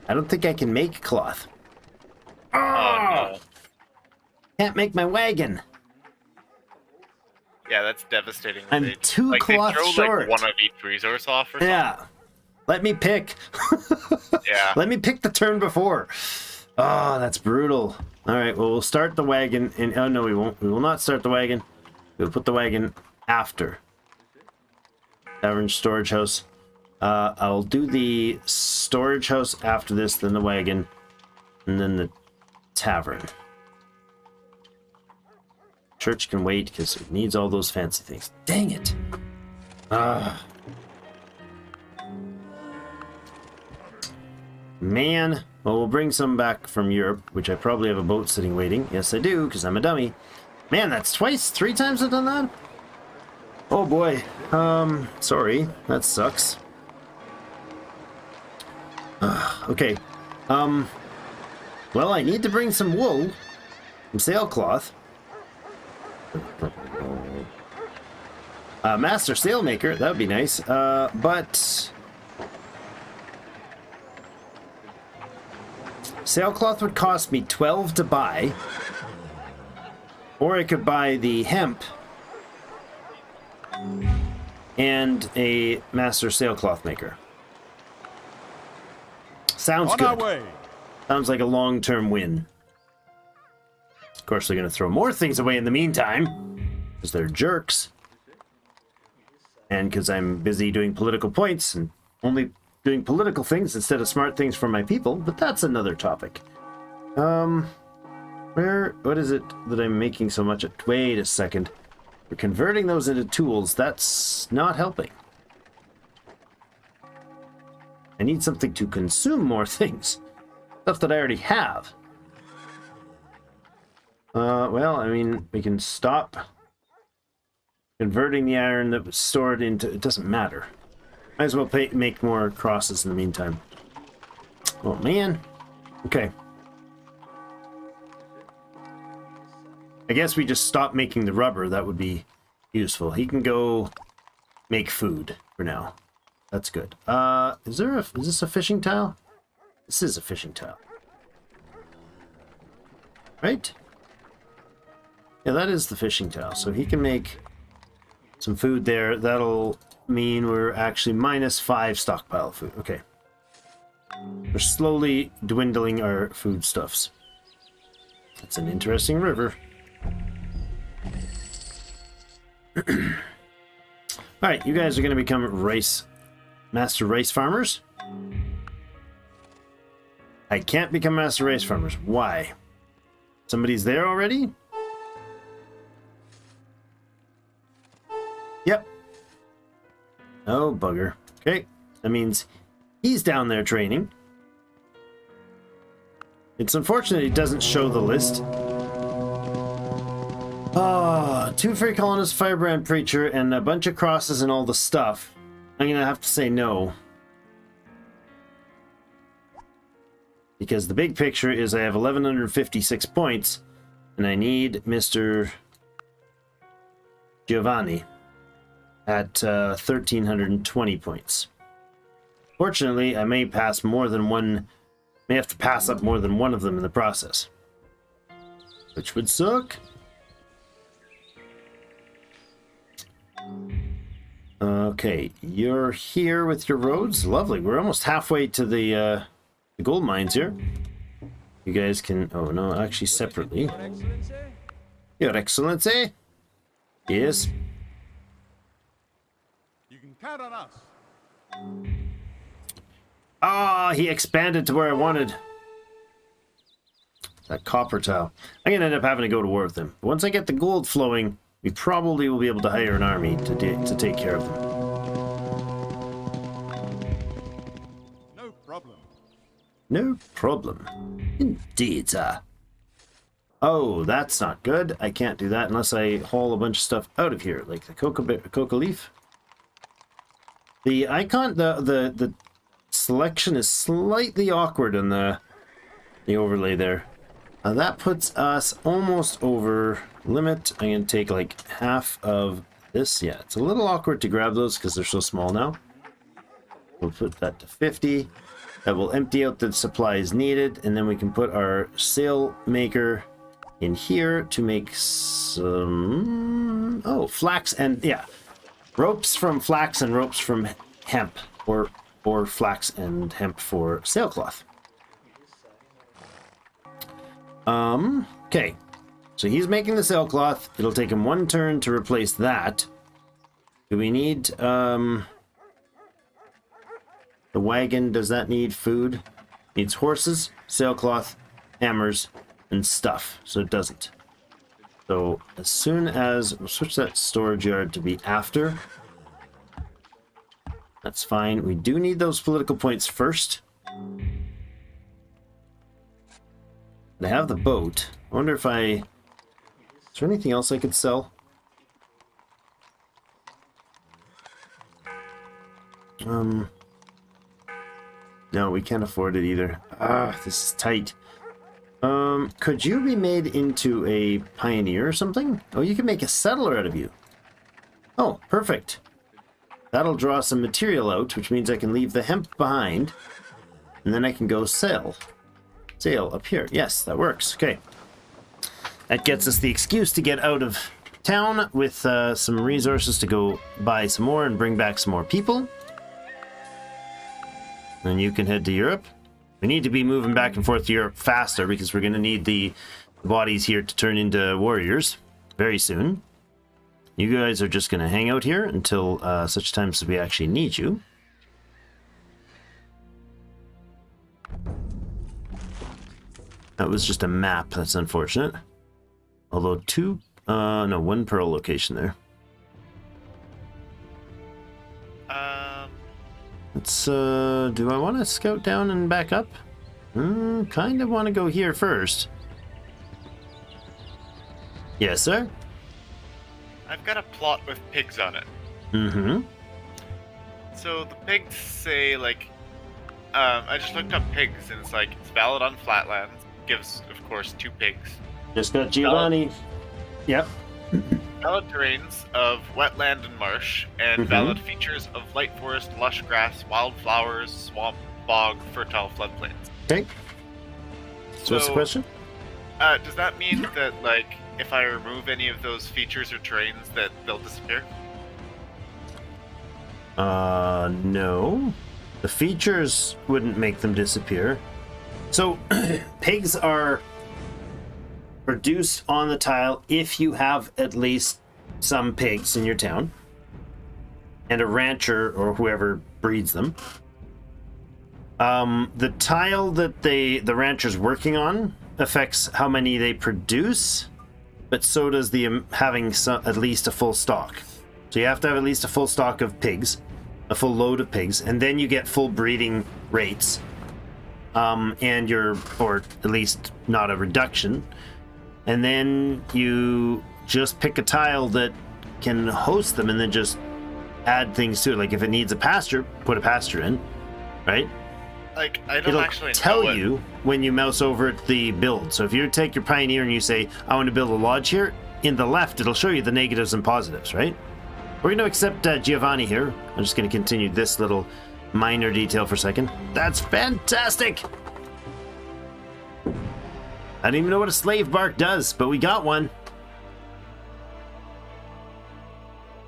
I don't think I can make cloth. Oh, no. Can't make my wagon. Yeah, that's devastating. I'm two cloth they throw, short. Like, one of each resource off or something. Yeah. Let me pick. Yeah. Let me pick the turn before. Oh, that's brutal. All right, well, we'll start the wagon. Oh, no, we won't. We will not start the wagon. We'll put the wagon after. Tavern storage house. I'll do the storage house after this, then the wagon, and then the tavern. Church can wait because it needs all those fancy things. Dang it. Man. Well, we'll bring some back from Europe, which I probably have a boat sitting waiting. Yes, I do, because I'm a dummy. Man, that's three times I've done that? Oh boy. Sorry. That sucks. Okay. Well, I need to bring some wool. Some sailcloth. Master sailmaker, that would be nice. But sailcloth would cost me 12 to buy. Or I could buy the hemp and a master sailcloth maker. Sounds good. On our way. Sounds like a long-term win. Of course, they're going to throw more things away in the meantime, because they're jerks. And because I'm busy doing political points and only doing political things instead of smart things for my people, but that's another topic. What is it that I'm making so much at? Wait a second. We're converting those into tools. That's not helping. I need something to consume more things. Stuff that I already have. Well, I mean, we can stop converting the iron that was stored into... It doesn't matter. Might as well make more crosses in the meantime. Oh, man. Okay. I guess we just stop making the rubber. That would be useful. He can go make food for now. That's good. Is this a fishing tile? This is a fishing tile. Right? Yeah, that is the fishing tile. So he can make some food there. That'll mean we're actually -5 stockpile of food. Okay. We're slowly dwindling our foodstuffs. That's an interesting river. Alright, you guys are going to become master rice farmers. I can't become master rice farmers. Why? Somebody's there already? Yep. Oh, bugger. Okay. That means he's down there training. It's unfortunate he doesn't show the list. Oh, 2 free colonists, firebrand preacher, and a bunch of crosses and all the stuff. I'm gonna have to say no. Because the big picture is I have 1156 points, and I need Mr. Giovanni at 1320 points. Fortunately, I may pass more than one, may have to pass up more than one of them in the process. Which would suck. Okay, you're here with your roads. Lovely. We're almost halfway to the gold mines here. You guys can... Oh, no, actually separately. Your Excellency? Your Excellency? Yes. You can count on us. Ah, he expanded to where I wanted. That copper tile. I'm gonna end up having to go to war with them. But once I get the gold flowing, we probably will be able to hire an army to take care of them. No problem. No problem. Indeed, sir. Oh, that's not good. I can't do that unless I haul a bunch of stuff out of here, like the coca leaf. The icon, the selection is slightly awkward in the overlay there. That puts us almost over limit. I'm going to take like half of this. Yeah, it's a little awkward to grab those because they're so small now. We'll put that to 50. That will empty out the supplies needed, and then we can put our sail maker in here to make some... Oh, flax and... yeah. Ropes from flax and ropes from hemp. Or flax and hemp for sailcloth. Okay. So he's making the sailcloth. It'll take him one turn to replace that. Do we need, the wagon, does that need food? Needs horses, sailcloth, hammers, and stuff. So it doesn't. So as soon as... we'll switch that storage yard to be after. That's fine. We do need those political points first. I have the boat. I wonder if I... is there anything else I could sell? No, we can't afford it either. Ah, this is tight. Could you be made into a pioneer or something? Oh, you can make a settler out of you. Oh, perfect. That'll draw some material out, which means I can leave the hemp behind. And then I can go sail. Sail up here. Yes, that works. Okay. That gets us the excuse to get out of town with some resources to go buy some more and bring back some more people. Then you can head to Europe. We need to be moving back and forth to Europe faster because we're going to need the bodies here to turn into warriors very soon. You guys are just going to hang out here until such times as we actually need you. That was just a map. That's unfortunate. Although one pearl location there. Let's, do I want to scout down and back up? Kind of want to go here first. Yes, sir? I've got a plot with pigs on it. Mm-hmm. So the pigs say, like, I just looked up pigs, and it's like, it's valid on flatlands. Gives, of course, 2 pigs. Just got Giovanni. Yep. Valid terrains of wetland and marsh, and valid features of light forest, lush grass, wildflowers, swamp, bog, fertile floodplains. Okay. So what's the question? Does that mean that, like, if I remove any of those features or terrains, that they'll disappear? No. The features wouldn't make them disappear. So, pigs are produced on the tile if you have at least some pigs in your town and a rancher or whoever breeds them. The tile that the rancher's working on affects how many they produce, but so does the having at least a full stock. So you have to have at least a full stock of pigs, a full load of pigs, and then you get full breeding rates. Or at least not a reduction. And then you just pick a tile that can host them and then just add things to it. Like if it needs a pasture, put a pasture in, right? Like, I don't It'll actually tell know you when you mouse over at the build. So if you take your pioneer and you say, I want to build a lodge here, in the left, it'll show you the negatives and positives, right? We're going to accept Giovanni here. I'm just going to continue this little minor detail for a second. That's fantastic! I don't even know what a slave bark does, but we got one.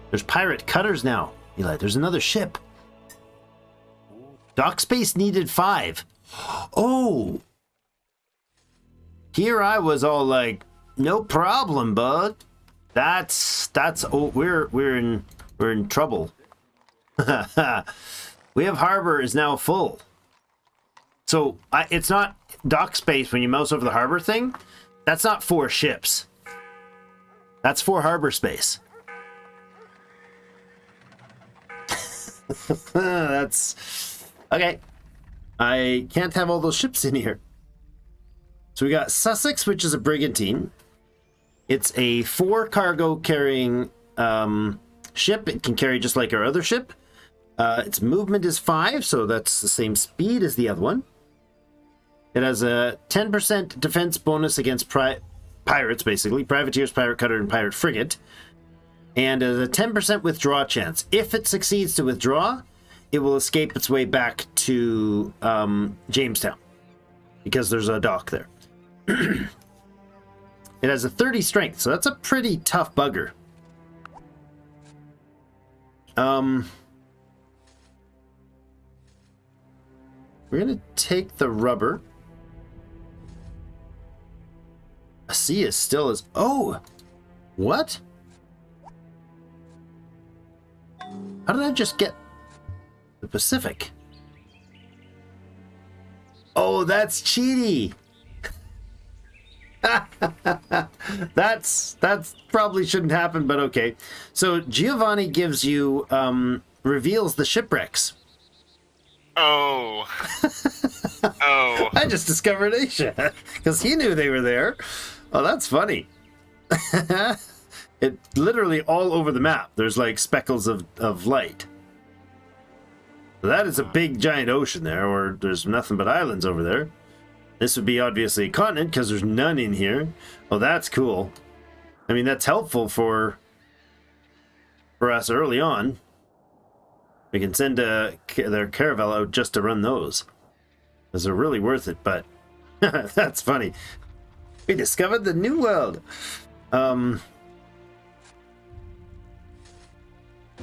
There's pirate cutters now. Eli, there's another ship. Dock space needed 5. Oh! Here I was all like, no problem, bud. Oh, we're in trouble. We have harbor is now full. So it's not dock space when you mouse over the harbor thing. That's not 4 ships. That's 4 harbor space. That's okay. I can't have all those ships in here. So we got Sussex, which is a brigantine. It's a 4 cargo carrying ship. It can carry just like our other ship. Its movement is 5, so that's the same speed as the other one. It has a 10% defense bonus against pirates, basically. Privateers, pirate cutter, and pirate frigate. And has a 10% withdraw chance. If it succeeds to withdraw, it will escape its way back to Jamestown. Because there's a dock there. It has a 30 strength, so that's a pretty tough bugger. We're gonna take the rubber. A sea is still as... Oh! What? How did I just get the Pacific? Oh, that's cheaty! That's probably shouldn't happen, but okay. So Giovanni gives you reveals the shipwrecks. Oh. Oh. I just discovered Asia because he knew they were there. Oh, that's funny. It literally all over the map. There's like speckles of light. So that is a big giant ocean there, or there's nothing but islands over there. This would be obviously a continent because there's none in here. Oh, that's cool. I mean, that's helpful for us early on. We can send their caravel out just to run those. Because they're really worth it, but that's funny. We discovered the new world.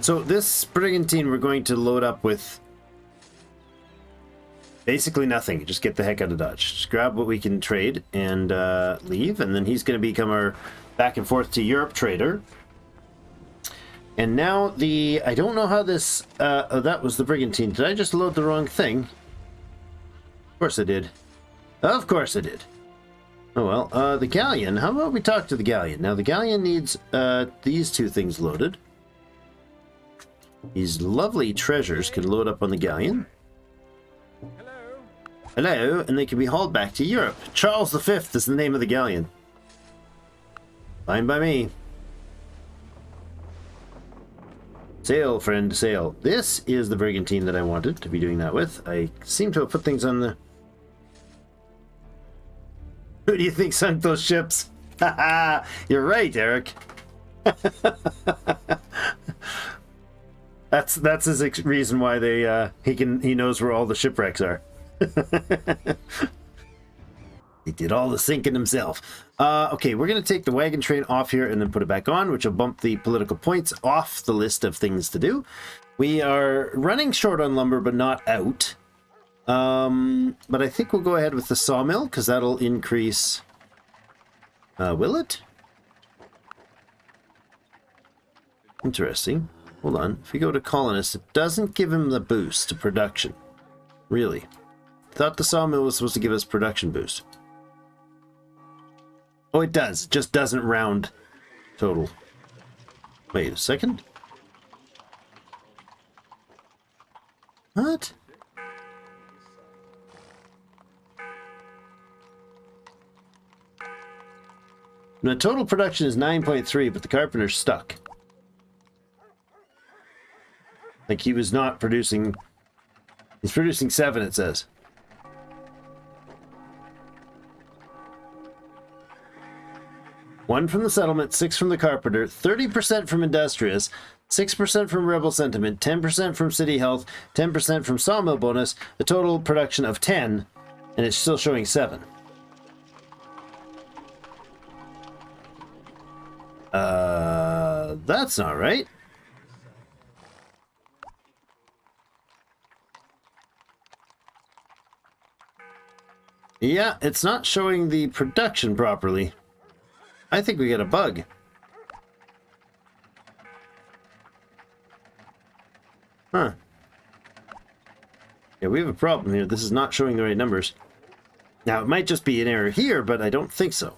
So this brigantine we're going to load up with basically nothing. Just get the heck out of Dodge. Just grab what we can trade and leave, and then he's going to become our back and forth to Europe trader. And now I don't know how this... oh, that was the brigantine. Did I just load the wrong thing? Of course I did. Of course I did. Oh well, the galleon. How about we talk to the galleon? Now the galleon needs these 2 things loaded. These lovely treasures could load up on the galleon. Hello, and they can be hauled back to Europe. Charles V is the name of the galleon. Fine by me. Sail, friend, sail. This is the brigantine that I wanted to be doing that with. I seem to have put things on the... Who do you think sunk those ships? Haha, you're right, Eric. That's his reason why he knows where all the shipwrecks are. He did all the sinking himself. Okay, we're going to take the wagon train off here and then put it back on, which will bump the political points off the list of things to do. We are running short on lumber, but not out. But I think we'll go ahead with the sawmill, because that'll increase... will it? Interesting. Hold on. If we go to colonists, it doesn't give him the boost to production. Really. Thought the sawmill was supposed to give us production boost. Oh, it does. It just doesn't round total. Wait a second. What? The total production is 9.3, but the carpenter's stuck. Like he was not producing... He's producing 7, it says. One from the settlement, 6 from the carpenter, 30% from industrious, 6% from rebel sentiment, 10% from city health, 10% from sawmill bonus, a total production of 10, and it's still showing 7. That's not right. Yeah, it's not showing the production properly. I think we got a bug. Huh. Yeah, we have a problem here. This is not showing the right numbers. Now, it might just be an error here, but I don't think so.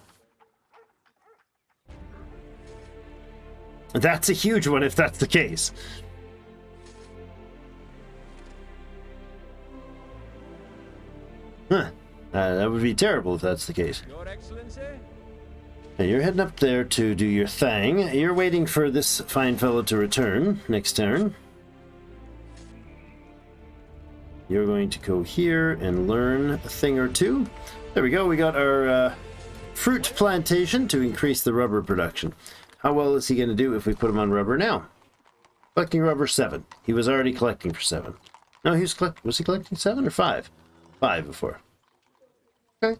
That's a huge one if that's the case. Huh. That would be terrible if that's the case. Your Excellency? Okay, you're heading up there to do your thing. You're waiting for this fine fellow to return next turn. You're going to go here and learn a thing or two. There we go. We got our fruit plantation to increase the rubber production. How well is he going to do if we put him on rubber now? Collecting rubber 7. He was already collecting for 7. No, was he collecting 7 or 5? 5 before. Okay.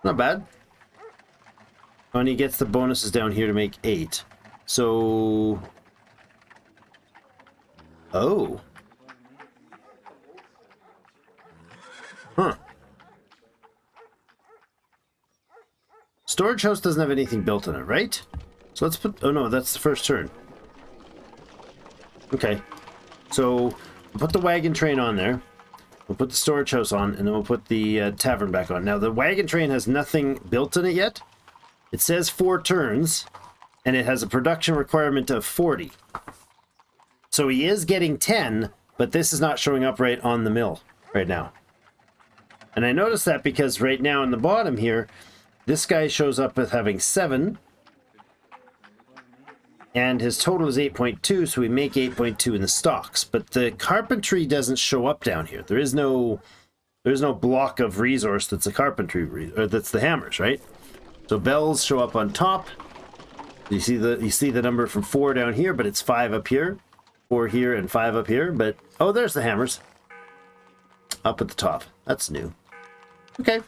Not bad. And he gets the bonuses down here to make 8. So... Oh. Huh. Storage house doesn't have anything built in it, right? So let's put... Oh no, that's the first turn. Okay. So, we'll put the wagon train on there. We'll put the storage house on, and then we'll put the tavern back on. Now, the wagon train has nothing built in it yet. It says 4 turns, and it has a production requirement of 40. So he is getting 10, but this is not showing up right on the mill right now. And I noticed that because right now in the bottom here, this guy shows up with having 7. And his total is 8.2, so we make 8.2 in the stocks. But the carpentry doesn't show up down here. There's no block of resource that's a carpentry, or that's the hammers, right? So bells show up on top. You see the number from 4 down here, but it's 5 up here, 4 here, and 5 up here. But oh, there's the hammers up at the top. That's new. Okay,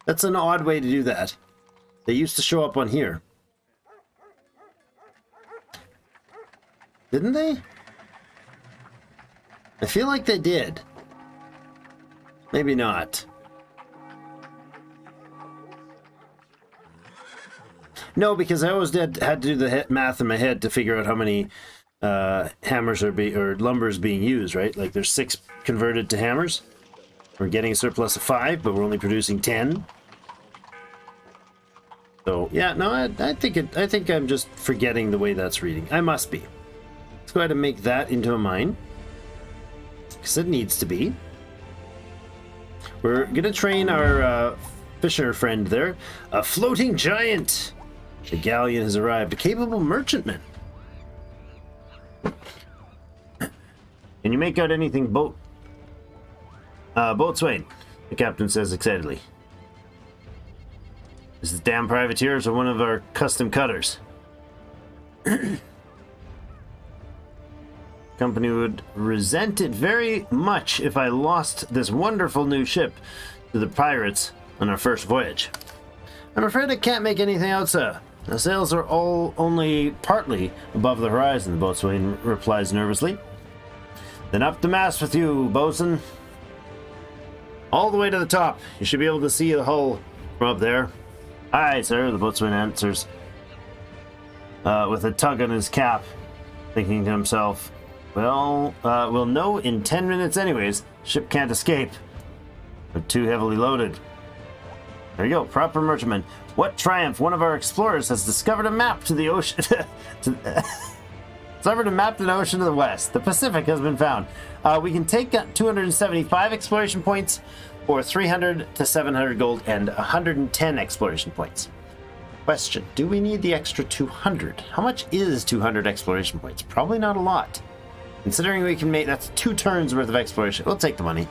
that's an odd way to do that. They used to show up on here. Didn't they? I feel like they did. Maybe not. No, because I always had to do the math in my head to figure out how many hammers or lumber is being used, right? Like there's 6 converted to hammers. We're getting a surplus of 5, but we're only producing 10. So yeah, no, I think I'm just forgetting the way that's reading. I must be. Let's go ahead and make that into a mine, because it needs to be. We're gonna train our fisher friend there, a floating giant. The galleon has arrived, a capable merchantman. Can you make out anything, boatswain? The captain says excitedly. Is the damn privateers or one of our custom cutters? Company would resent it very much if I lost this wonderful new ship to the pirates on our first voyage. I'm afraid I can't make anything out, sir. The sails are all only partly above the horizon, the boatswain replies nervously. Then up the mast with you, bosun. All the way to the top. You should be able to see the hull from up there. Aye, sir, the boatswain answers, with a tug on his cap, thinking to himself, well, we'll know in 10 minutes anyways. Ship can't escape. We're too heavily loaded. There you go, proper merchantman. What triumph! One of our explorers has discovered a map to the ocean. Discovered a map to the ocean to the west. The Pacific has been found. We can take 275 exploration points, or 300 to 700 gold, and 110 exploration points. Question: do we need the extra 200? How much is 200 exploration points? Probably not a lot. Considering we can make, that's 2 turns worth of exploration. We'll take the money.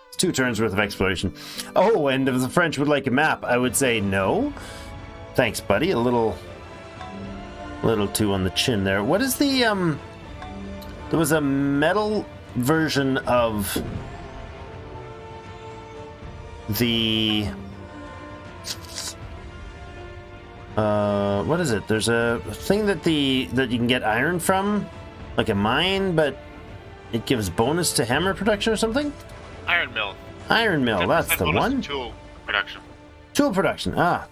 It's 2 turns worth of exploration. Oh, and if the French would like a map, I would say no. Thanks, buddy. A little too on the chin there. What is the, there was a metal version of the, what is it? There's a thing that you can get iron from, like a mine, but it gives bonus to hammer production or something? Iron mill. Iron mill, that's 10% the bonus one. Tool production. Tool production, ah.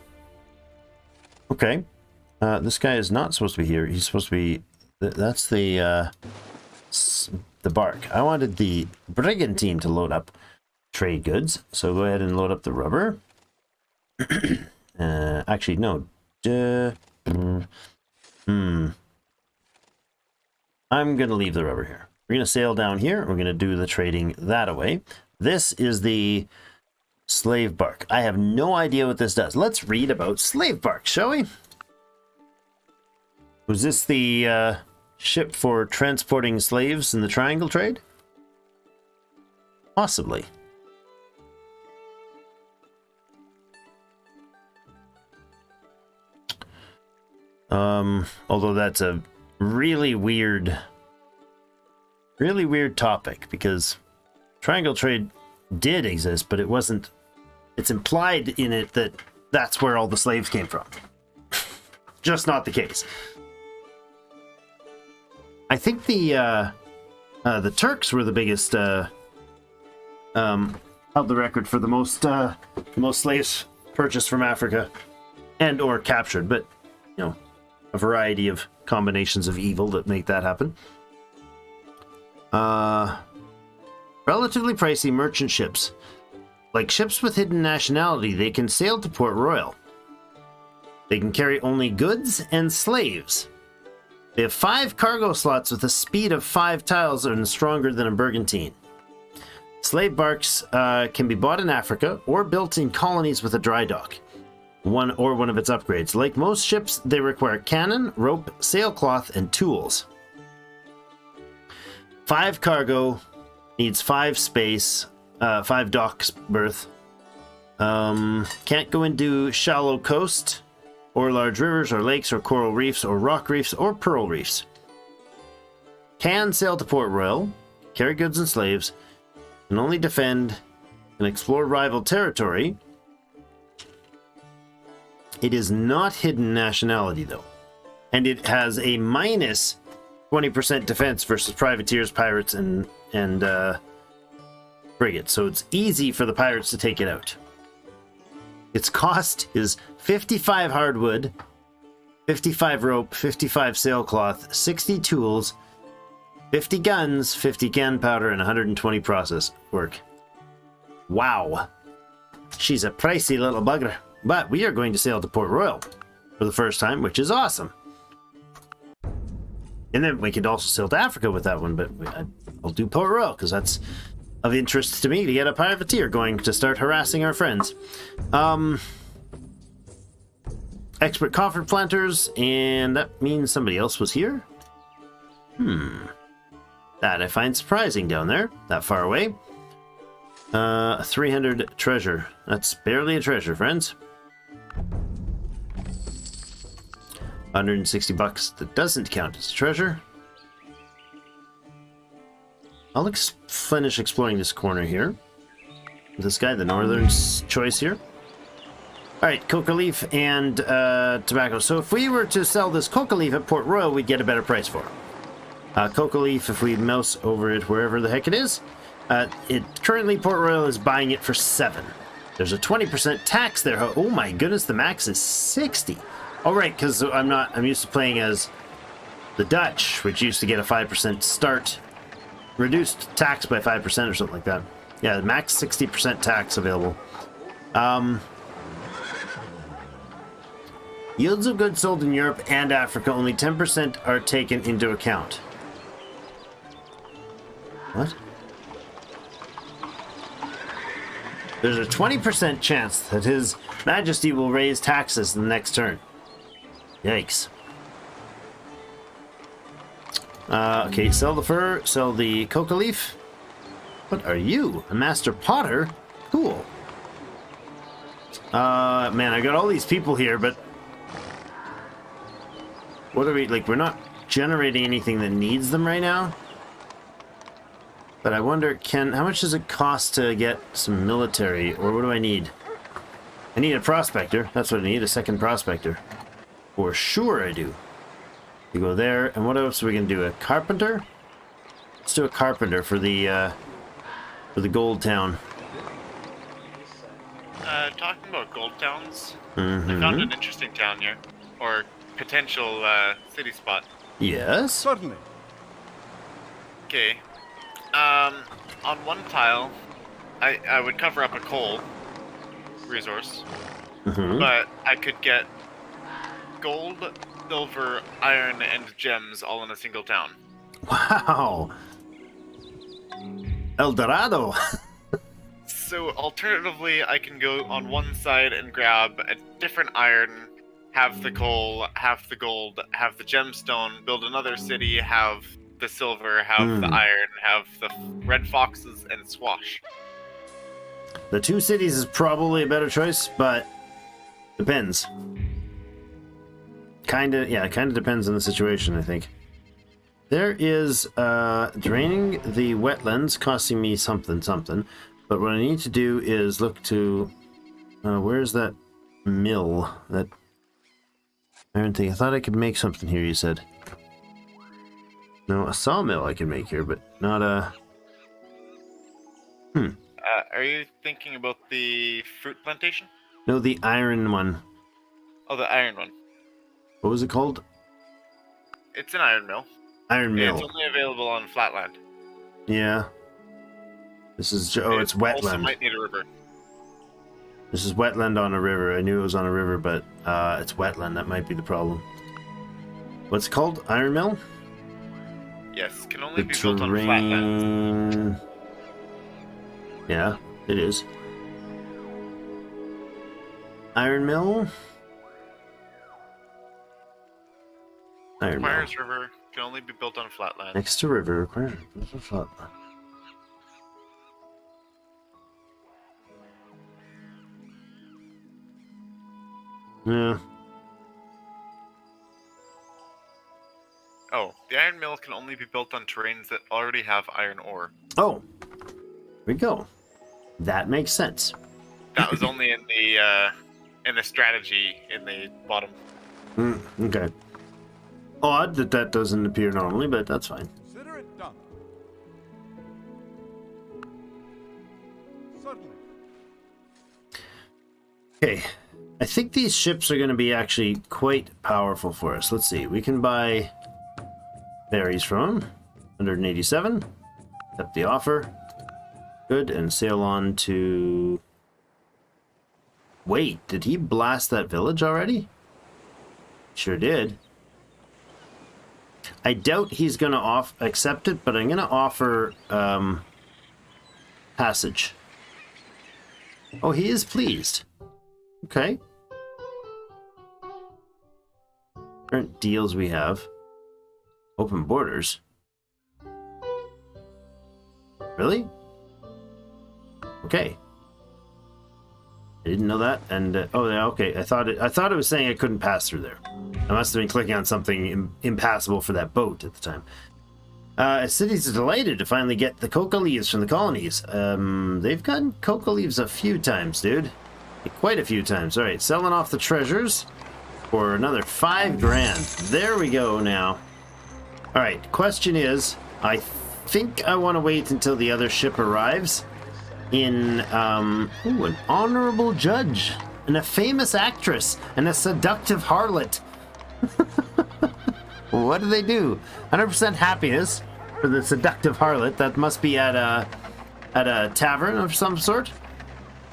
Okay. This guy is not supposed to be here. He's supposed to be... That's the bark. I wanted the brigantine to load up trade goods. So go ahead and load up the rubber. Actually, no. I'm going to leave the rubber here. We're going to sail down here. We're going to do the trading that away. This is the slave bark. I have no idea what this does. Let's read about slave bark, shall we? Was this the ship for transporting slaves in the triangle trade? Possibly. Although that's a really weird topic, because triangle trade did exist, but it wasn't, it's implied in it that that's where all the slaves came from. Just not the case. I think the Turks were the biggest, held the record for the most slaves purchased from Africa and or captured, but you know, a variety of combinations of evil that make that happen. Relatively pricey merchant ships. Like ships with hidden nationality, they can sail to Port Royal. They can carry only goods and slaves. They have 5 cargo slots with a speed of 5 tiles and stronger than a brigantine. Slave barks can be bought in Africa or built in colonies with a dry dock. One of its upgrades. Like most ships, they require cannon, rope, sailcloth, and tools. 5 cargo, needs 5 space, 5 docks berth. Can't go into shallow coast, or large rivers, or lakes, or coral reefs, or rock reefs, or pearl reefs. Can sail to Port Royal, carry goods and slaves, can only defend and explore rival territory. It is not hidden nationality, though. And it has a minus 20% defense versus privateers, pirates, and frigates. So it's easy for the pirates to take it out. Its cost is 55 hardwood, 55 rope, 55 sailcloth, 60 tools, 50 guns, 50 gunpowder, and 120 process work. Wow. She's a pricey little bugger. But we are going to sail to Port Royal for the first time, which is awesome. And then we could also sail to Africa with that one, but I'll do Port Royal because that's of interest to me to get a privateer going to start harassing our friends. Expert coffer planters, and that means somebody else was here? That I find surprising down there, that far away. 300 treasure. That's barely a treasure, friends. 160 bucks. That doesn't count as treasure. I'll finish exploring this corner here. This guy, the northern choice here. Alright, coca leaf and tobacco. So if we were to sell this coca leaf at Port Royal, we'd get a better price for it. Coca leaf, if we mouse over it wherever the heck it is, currently Port Royal is buying it for 7. There's a 20% tax there. Oh my goodness, the max is 60. All right, because I'm used to playing as the Dutch, which used to get a 5% start, reduced tax by 5% or something like that. Yeah, the max 60% tax available. Yields of goods sold in Europe and Africa, only 10% are taken into account. What? There's a 20% chance that His Majesty will raise taxes in the next turn. Yikes. Okay, sell the fur, sell the coca leaf. What are you? A master potter? Cool. Man, I got all these people here, but what are we, like, we're not generating anything that needs them right now. But I wonder, how much does it cost to get some military, or what do I need? I need a prospector. That's what I need, a second prospector. For sure I do. You go there, and what else are we gonna do? A carpenter? Let's do a carpenter for the gold town. talking about gold towns, I Mm-hmm. found an interesting town here, or potential city spot. Yes. Certainly. Okay. On one tile, I would cover up a coal resource, Mm-hmm. but I could get gold, silver, iron, and gems all in a single town. Wow. El Dorado. So alternatively, I can go on one side and grab a different iron, have the coal, have the gold, have the gemstone, build another city, have the silver, have the iron, have the red foxes, and swash. The two cities is probably a better choice, but depends. Kinda depends on the situation, I think. There is draining the wetlands costing me something. But what I need to do is look to where's that mill? That iron thing. I thought I could make something here, you said. No, a sawmill I can make here, but not a... Are you thinking about the fruit plantation? No, the iron one. Oh, the iron one. What was it called? It's an iron mill. Iron mill. It's only available on flatland. Yeah. This is... Oh, it's Also wetland. might need a river. This is wetland on a river. I knew it was on a river, but it's wetland. That might be the problem. What's it called? Iron mill? Yes, can only be built on flatland. terrain... Yeah, it is. Iron mill? Iron mill. Requires river, can only be built on flatland. Next to river. Requires... Yeah. Oh, the iron mill can only be built on terrains that already have iron ore. Oh. Here we go. That makes sense. That was only in the strategy in the bottom. Okay. Odd that that doesn't appear normally, but that's fine. Consider it done. Certainly. Okay. I think these ships are going to be actually quite powerful for us. Let's see. We can buy berries from them. 187. Accept the offer. Good. And sail on to... Wait, did he blast that village already? Sure did. I doubt he's going to accept it, but I'm going to offer passage. Oh, he is pleased. Okay. Current deals we have. Open borders. Really? Okay. I didn't know that, and oh yeah, okay. I thought it was saying I couldn't pass through there. I must have been clicking on something impassable for that boat at the time. Cities are delighted to finally get the coca leaves from the colonies. They've gotten coca leaves a few times, dude. Quite a few times. All right, selling off the treasures for another 5 grand. There we go now. All right, question is, I think I want to wait until the other ship arrives in, ooh, an honorable judge and a famous actress and a seductive harlot. What do they do? 100% happiness for the seductive harlot. That must be at a tavern of some sort.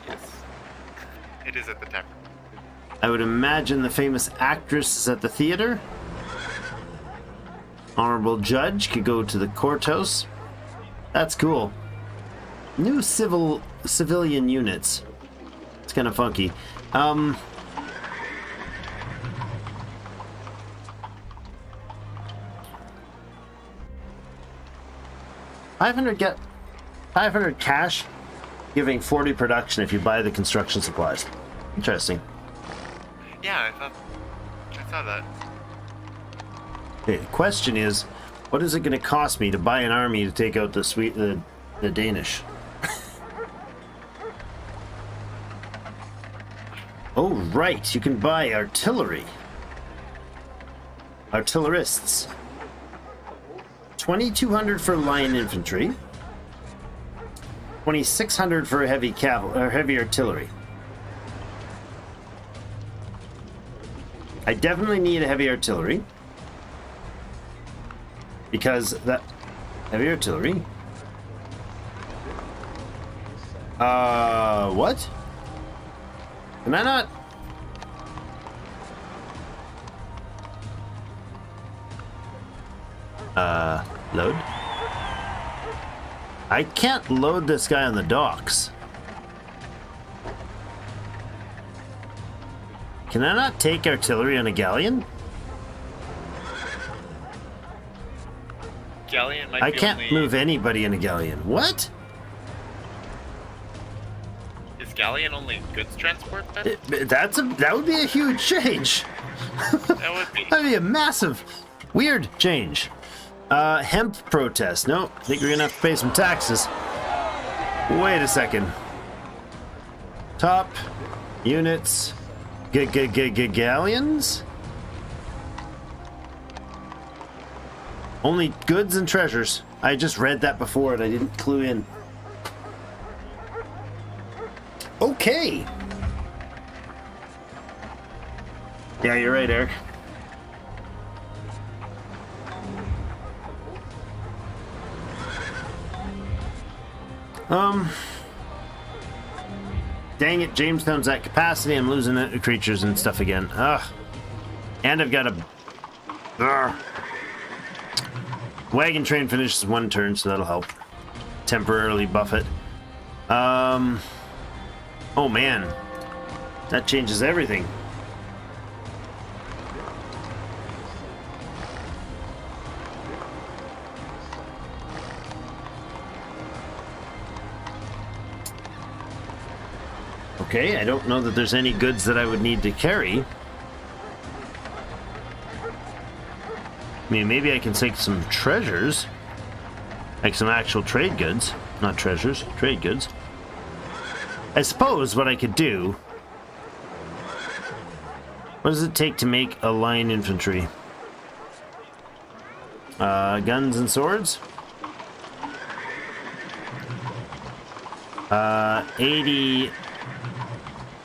Yes. It is at the tavern. I would imagine the famous actress is at the theater. Honorable judge could go to the courthouse. That's cool. New civilian units. It's kind of funky. 500 cash, giving 40 production if you buy the construction supplies. Interesting. Yeah, I saw that. Okay, the question is, what is it going to cost me to buy an army to take out the Danish? Oh, right, you can buy artillery. Artillerists. 2,200 for line infantry. 2,600 for heavy artillery. I definitely need a heavy artillery. Because that... Heavy artillery? What? Can I not... Load? I can't load this guy on the docks. Can I not take artillery on a galleon? Galleon might I be can't only... move anybody in a galleon. What? Is Galleon only goods transport then? That would be a huge change. That would be. That'd be a massive, weird change. Hemp protest. No, I think we're gonna have to pay some taxes. Wait a second. Top units. Galleons? Only goods and treasures. I just read that before and I didn't clue in. Okay. Yeah, you're right, Eric. Dang it, Jamestown's at capacity. I'm losing creatures and stuff again. Ugh. And I've got a... Ugh. Wagon train finishes one turn, so that'll help. Temporarily buff it. Oh man. That changes everything. Okay, I don't know that there's any goods that I would need to carry. I mean, maybe I can take some treasures. Like some actual trade goods. Not treasures, trade goods. I suppose what I could do... What does it take to make a line infantry? Guns and swords?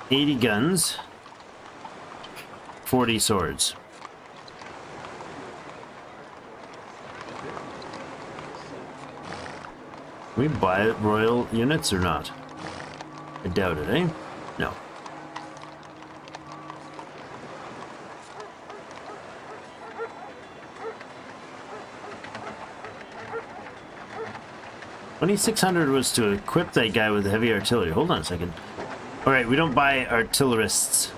80 guns, 40 swords. Can we buy royal units or not? I doubt it, eh? No. $2,600 was to equip that guy with heavy artillery. Hold on a second. Alright, we don't buy artillerists.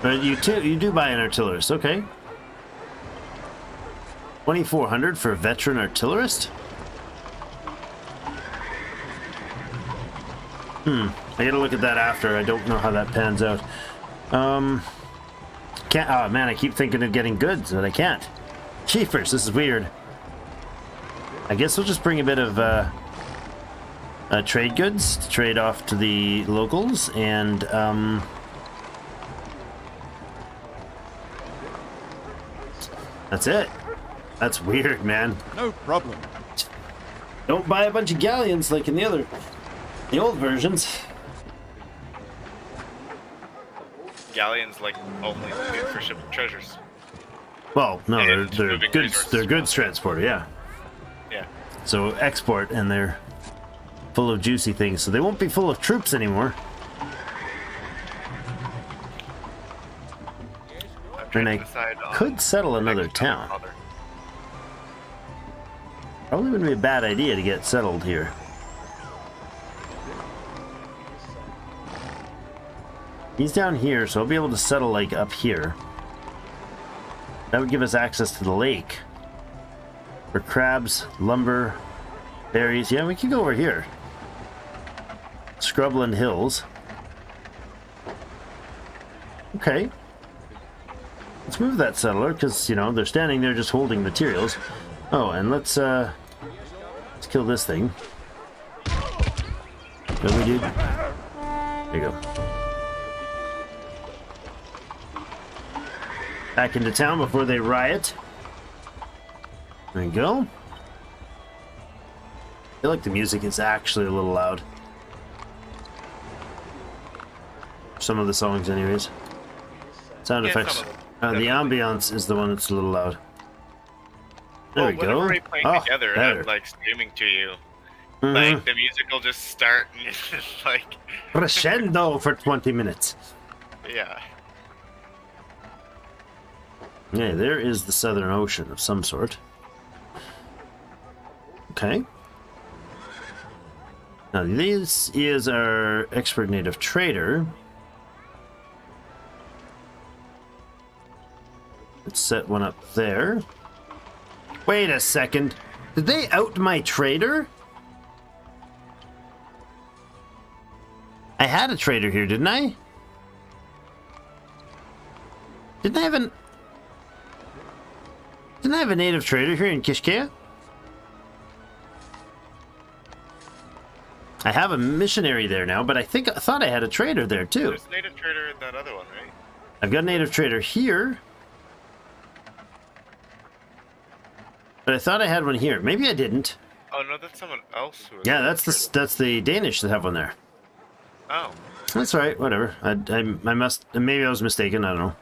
But you do buy an artillerist, okay. 2,400 for a veteran artillerist? I gotta look at that after. I don't know how that pans out. Can't. Oh man, I keep thinking of getting goods, but I can't. Cheapers, this is weird. I guess we'll just bring a bit of trade goods to trade off to the locals, and that's it. That's weird, man. No problem. Don't buy a bunch of galleons like in the old versions. Galleons like only good for shipping treasures. Well, no, And they're moving goods. resources They're as goods transporter, yeah. Yeah. So export, and they're full of juicy things. So they won't be full of troops anymore. I'm trying And to I decide on could settle another next town. other. Probably wouldn't be a bad idea to get settled here. He's down here, so I'll be able to settle like up here. That would give us access to the lake. For crabs, lumber, berries. Yeah, we could go over here. Scrubland Hills. Okay. Let's move that settler, because, you know, they're standing there just holding materials. Oh, and let's kill this thing. What we do? There you go. Back into town before they riot. There you go. I feel like the music is actually a little loud. some of the songs, anyways. Sound Yeah, effects. some of them, The definitely. ambiance is the one that's a little loud. There we Whenever go. we're playing Oh, together and better. I'm like streaming to you, Mhm. like the music will just start and it's just like, Crescendo for 20 minutes. yeah. Yeah, there is the Southern Ocean of some sort. Okay. Now, this is our expert native trader. Let's set one up there. Wait a second. Did they out my trader? I had a trader here, didn't I? Didn't I have a native trader here in Kishkaya? I have a missionary there now, but I thought I had a trader there too. There's native trader in that other one, right? I've got a native trader here. But I thought I had one here. Maybe I didn't. Oh no, that's someone else who. Yeah, that's the Danish that have one there. Oh. That's all right. Whatever. I must. Maybe I was mistaken. I don't know.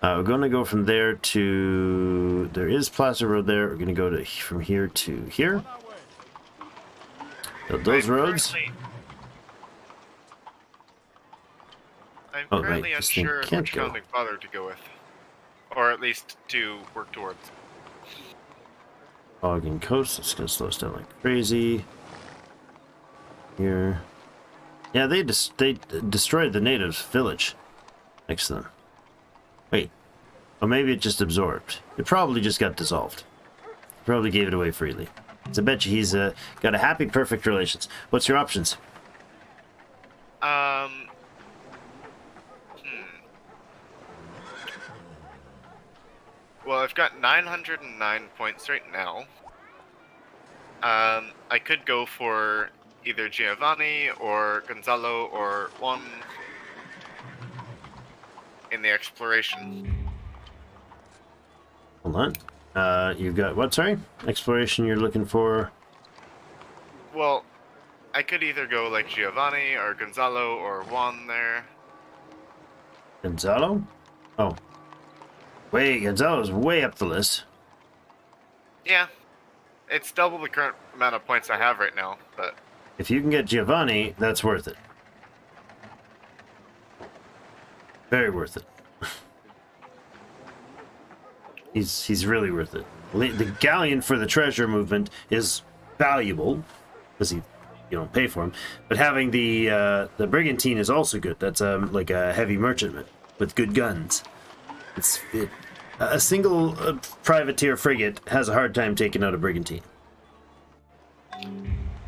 We're going to go from there to. There is Plaza Road there. We're going to go to from here to here. Build those roads. I'm Oh, currently right, this thing unsure can't which go. founding father to go with, or at least to work towards. Ogden Coast. It's going to slow us down like crazy. Here. Yeah, they destroyed the natives' village next to them. Wait. Or maybe it just absorbed. It probably just got dissolved. Probably gave it away freely. So I bet you he's got a happy, perfect relations. What's your options? Well, I've got 909 points right now. I could go for either Giovanni or Gonzalo or Juan in the exploration. Hold on. You've got what, sorry? Exploration you're looking for. Well, I could either go like Giovanni or Gonzalo or Juan there. Gonzalo? Oh. Wait, Gonzalo's way up the list. Yeah, it's double the current amount of points I have right now, but If you can get Giovanni, that's worth it. Very worth it. He's really worth it. The galleon for the treasure movement is valuable because you don't pay for him, but having the brigantine is also good. That's like a heavy merchantman with good guns. A single privateer frigate has a hard time taking out a brigantine.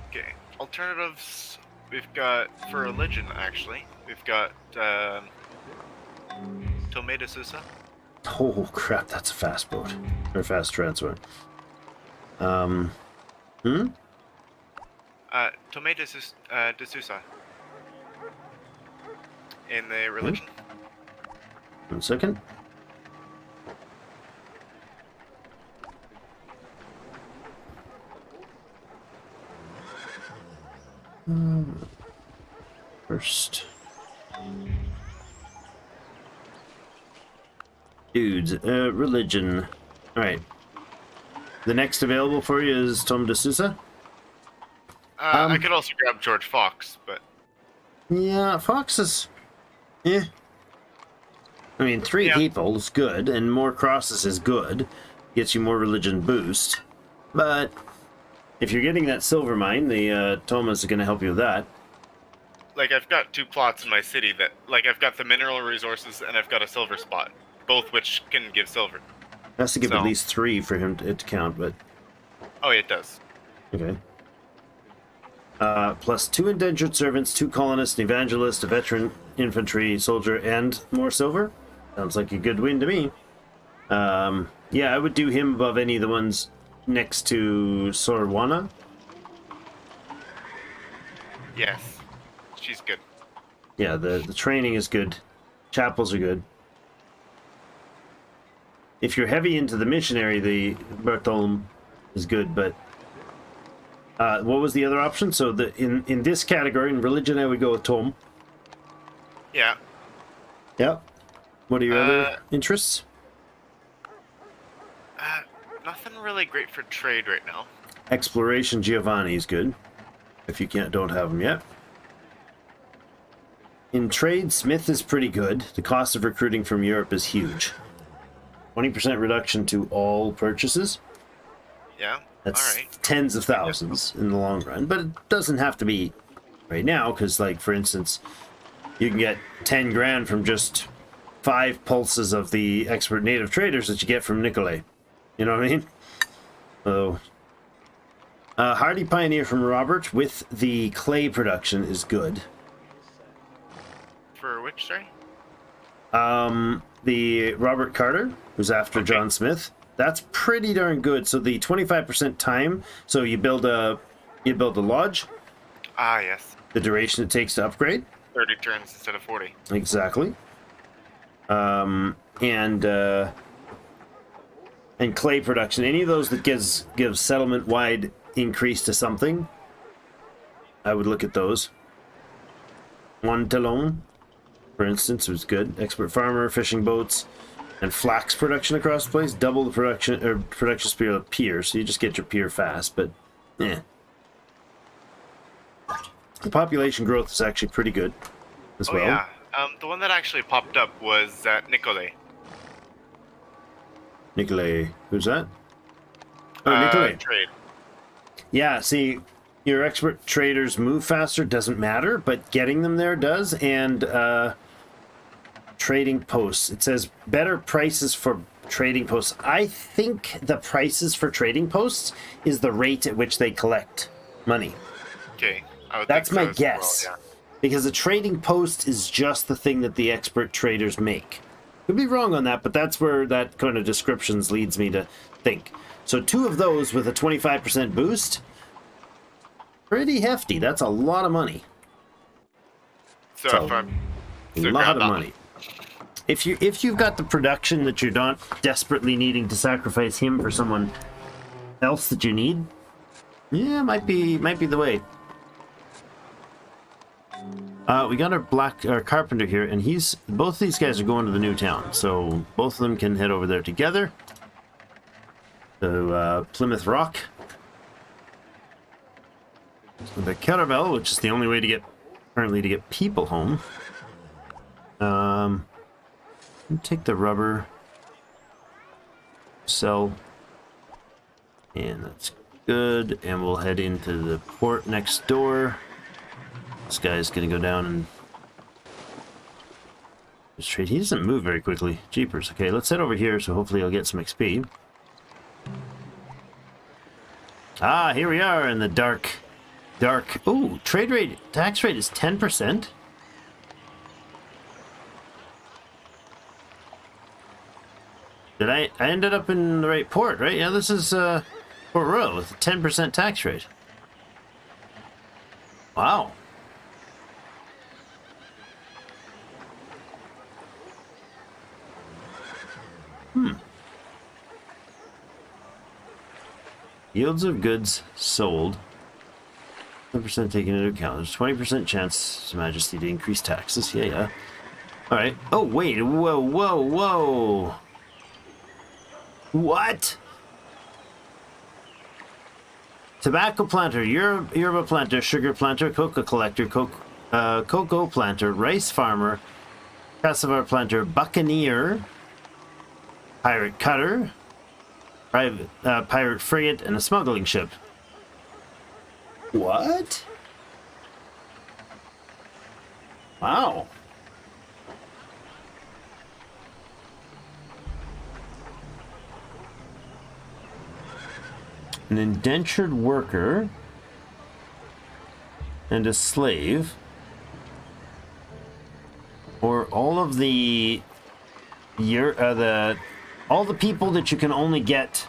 okay. Alternatives, we've got for religion actually. We've got Tomé de Sousa. Oh crap, that's a fast boat or fast transfer. Tomé de Sousa. In the religion. 1 second. First. Dudes, religion. Alright. The next available for you is Tom de Sousa? I could also grab George Fox, but Yeah, Fox is... Eh. I mean, 3 people is good, and more crosses is good. Gets you more religion boost. But if you're getting that silver mine, the Thomas is going to help you with that. like I've got 2 plots in my city that like I've got the mineral resources and I've got a silver spot, both which can give silver. Has to give at So- least 3 for him to count, but... Oh, it does. Okay. Plus 2 indentured servants, 2 colonists, an evangelist, a veteran infantry soldier, and more silver. Sounds like a good win to me. Yeah, I would do him above any of the ones next to Sorwana. Yes, she's good. Yeah, the training is good. Chapels are good. If you're heavy into the missionary, the Bartholom is good, but what was the other option? So in this category, in religion, I would go with Tom. Yeah. Yep. What are your other interests? Nothing really great for trade right now. Exploration Giovanni is good. If you don't have him yet. In trade, Smith is pretty good. The cost of recruiting from Europe is huge. 20% reduction to all purchases. Yeah. That's All right. tens of thousands in the long run, but it doesn't have to be right now because, like, for instance, you can get 10 grand from just 5 pulses of the expert native traders that you get from Nicolay. You know what I mean? So, Hardy Pioneer from Robert with the clay production is good. For which, sorry? The Robert Carter, who's after John Smith, that's pretty darn good. So the 25% time, so you build a lodge. Ah, yes. The duration it takes to upgrade. 30 turns instead of 40. Exactly. And clay production. Any of those that gives settlement wide increase to something, I would look at those. One Talon, for instance, was good. Expert farmer, fishing boats, and flax production across the place. Double the production speed of pier, so you just get your pier fast. But, the population growth is actually pretty good as well. Yeah. The one that actually popped up was Nicolay. Nicolay, who's that? Oh, Nicolay. Trade. Yeah, see, your expert traders move faster, doesn't matter, but getting them there does. And trading posts. It says better prices for trading posts. I think the prices for trading posts is the rate at which they collect money. Okay. That's my guess. Well, yeah. Because a trading post is just the thing that the expert traders make. Could be wrong on that, but that's where that kind of descriptions leads me to think. So 2 of those with a 25% boost, pretty hefty. That's a lot of money. So if I'm a lot of money. If you've got the production that you're not desperately needing to sacrifice him for someone else that you need, yeah, might be the way. We got our carpenter here, and both these guys are going to the new town, so both of them can head over there together. So Plymouth Rock, so the Caravel, which is the only way to get people home. Take the rubber, sell, and that's good. And we'll head into the port next door. This guy's gonna go down and just trade. He doesn't move very quickly. Jeepers. Okay, let's head over here, so hopefully I'll get some XP. Ah, here we are in the dark. Ooh, tax rate is 10%. Did I ended up in the right port, right? Yeah, this is Port Royal with a 10% tax rate. Wow. Yields of goods sold. 10% taken into account. There's 20% chance, His Majesty, to increase taxes. Yeah. Alright. Oh, wait. Whoa. What? Tobacco planter, yerba planter, sugar planter, cocoa collector, cocoa planter, rice farmer, cassava planter, buccaneer, pirate cutter, pirate frigate, and a smuggling ship. What? Wow. An indentured worker and a slave, or all of the all the people that you can only get.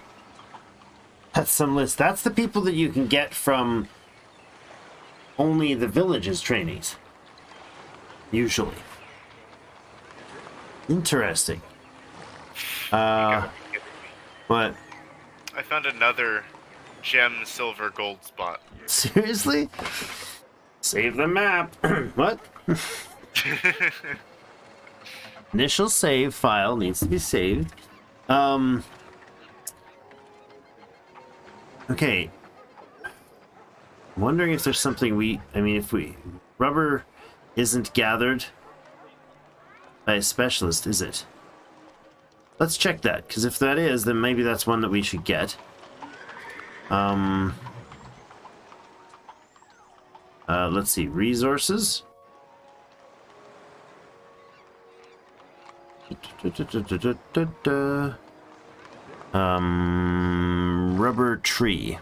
That's some list. That's the people that you can get from only the village's trainees. Usually. Interesting. What? I found another gem, silver, gold spot. Seriously? Save the map. What? Initial save file needs to be saved. Okay. I'm wondering if there's something if rubber isn't gathered by a specialist, is it? Let's check that, because if that is, then maybe that's one that we should get. Let's see, resources. Rubber tree.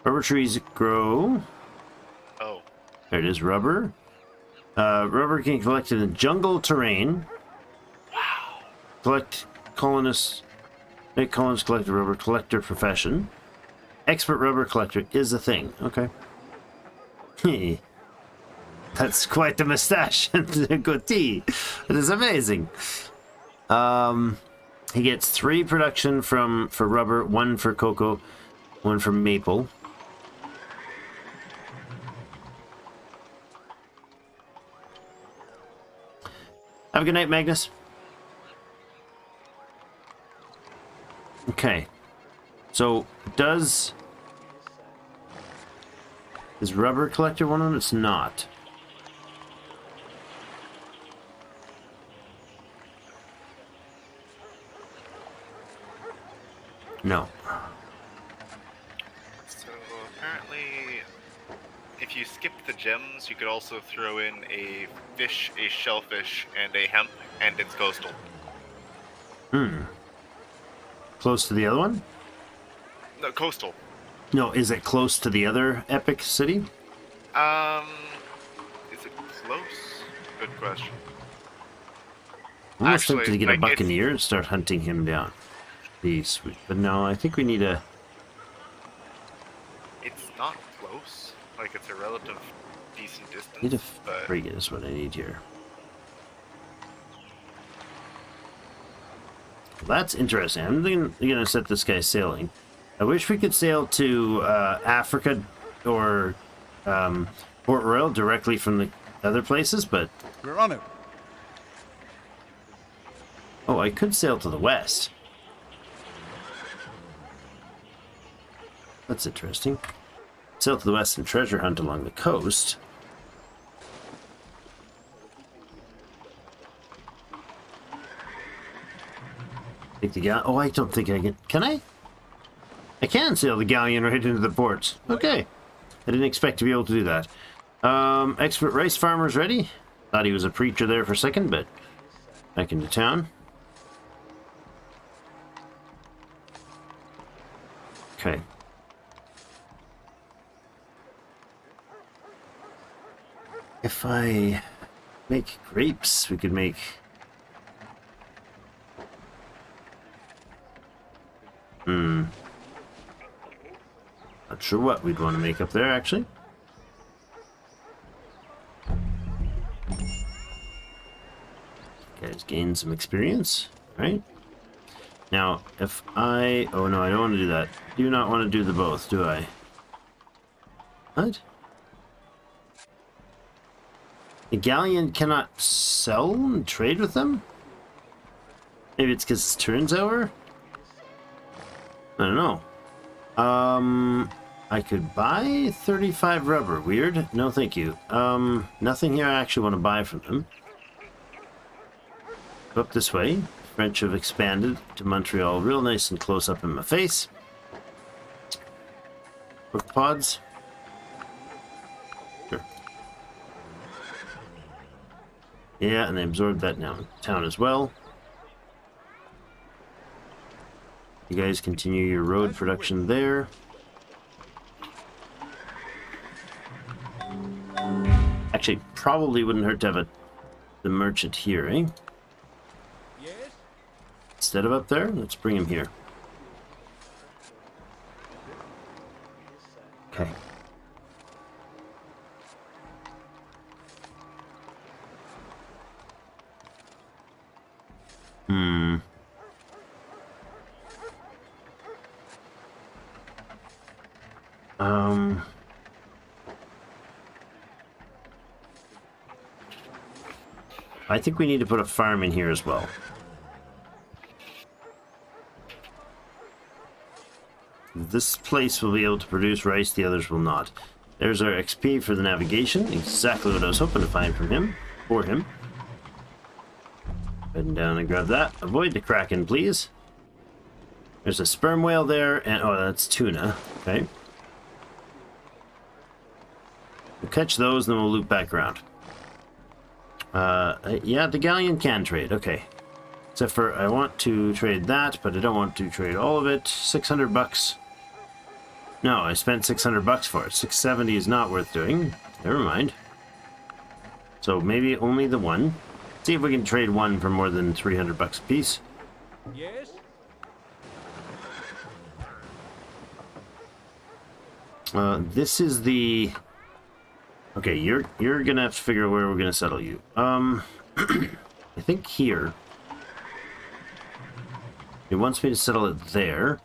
Rubber trees grow. Oh. There it is, rubber. Rubber can be collected in jungle terrain. Wow. Make colonists collect a rubber collector profession. Expert rubber collector is a thing. Okay. That's quite the mustache and the goatee. It is amazing. He gets 3 production for rubber, 1 for cocoa, 1 for maple. Have a good night, Magnus. Okay. So, is rubber collector one of them? It's not. No. So apparently, if you skip the gems, you could also throw in a fish, a shellfish, and a hemp, and it's coastal. Close to the other one? No, coastal. No, is it close to the other epic city? Is it close? Good question. I'm almost Actually, tempted to get like, a buccaneer and start hunting him down. Be sweet. But no, I think we need a... It's not close. Like, it's a relative decent distance. Need a but frigate is what I need here. Well, that's interesting. I'm gonna set this guy sailing. I wish we could sail to Africa or Port Royal directly from the other places, but... We're on it. Oh, I could sail to the west. That's interesting. Sail to the west and treasure hunt along the coast. Take the galleon. Oh, I don't think I can. Can I? I can sail the galleon right into the ports. Okay. I didn't expect to be able to do that. Expert rice farmer's ready. Thought he was a preacher there for a second, but back into town. Okay. If I make grapes, we could make... Not sure what we'd want to make up there, actually. Guys, gain some experience, right? Now, if I... Oh, no, I don't want to do that. Do not want to do the both, do I? What? The galleon cannot sell and trade with them? Maybe it's because his turn's over? I don't know. I could buy 35 rubber. Weird. No, thank you. Nothing here I actually want to buy from them. Go up this way. French have expanded to Montreal real nice and close up in my face. Book pods. Sure. Yeah, and they absorbed that now in town as well. You guys continue your road production there. Actually, probably wouldn't hurt to have the merchant here, eh? Yes? Instead of up there, let's bring him here. Okay. I think we need to put a farm in here as well. This place will be able to produce rice, the others will not. There's our XP for the navigation. Exactly what I was hoping to find from him. For him. Heading down and grab that. Avoid the Kraken, please. There's a sperm whale there, and oh, that's tuna. Okay. We'll catch those, and then we'll loop back around. Yeah, the galleon can trade. Okay. Except for I want to trade that, but I don't want to trade all of it. 600 bucks. No, I spent 600 bucks for it. 670 is not worth doing. Never mind. So maybe only the one. See if we can trade one for more than 300 bucks a piece. Yes? This is the... Okay, you're gonna have to figure out where we're gonna settle you. I think here. He wants me to settle it there.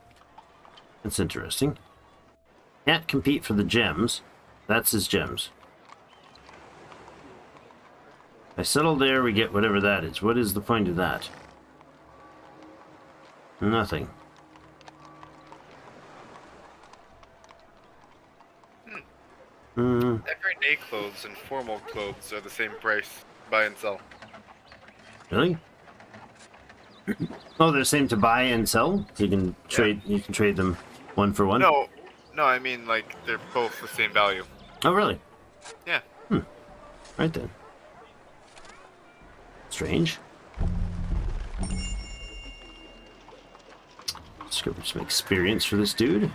That's interesting. Can't compete for the gems. That's his gems. I settle there, we get whatever that is. What is the point of that? Nothing. Everyday clothes and formal clothes are the same price. Buy and sell. Really? Oh, they're the same to buy and sell? So you can trade you can trade them one for one? No, I mean like they're both the same value. Oh really? Yeah. Right then. Strange. Let's go for some experience for this dude.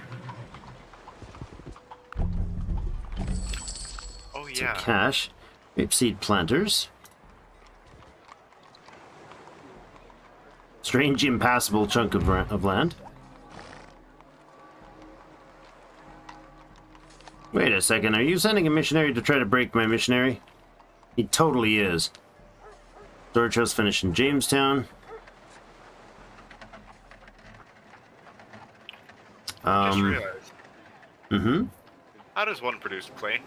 Oh Some yeah. cash. Rapeseed planters. Strange, impassable chunk of land. Wait a second, are you sending a missionary to try to break my missionary? He totally is. Storage house finished in Jamestown. Just realized. How does one produce clay?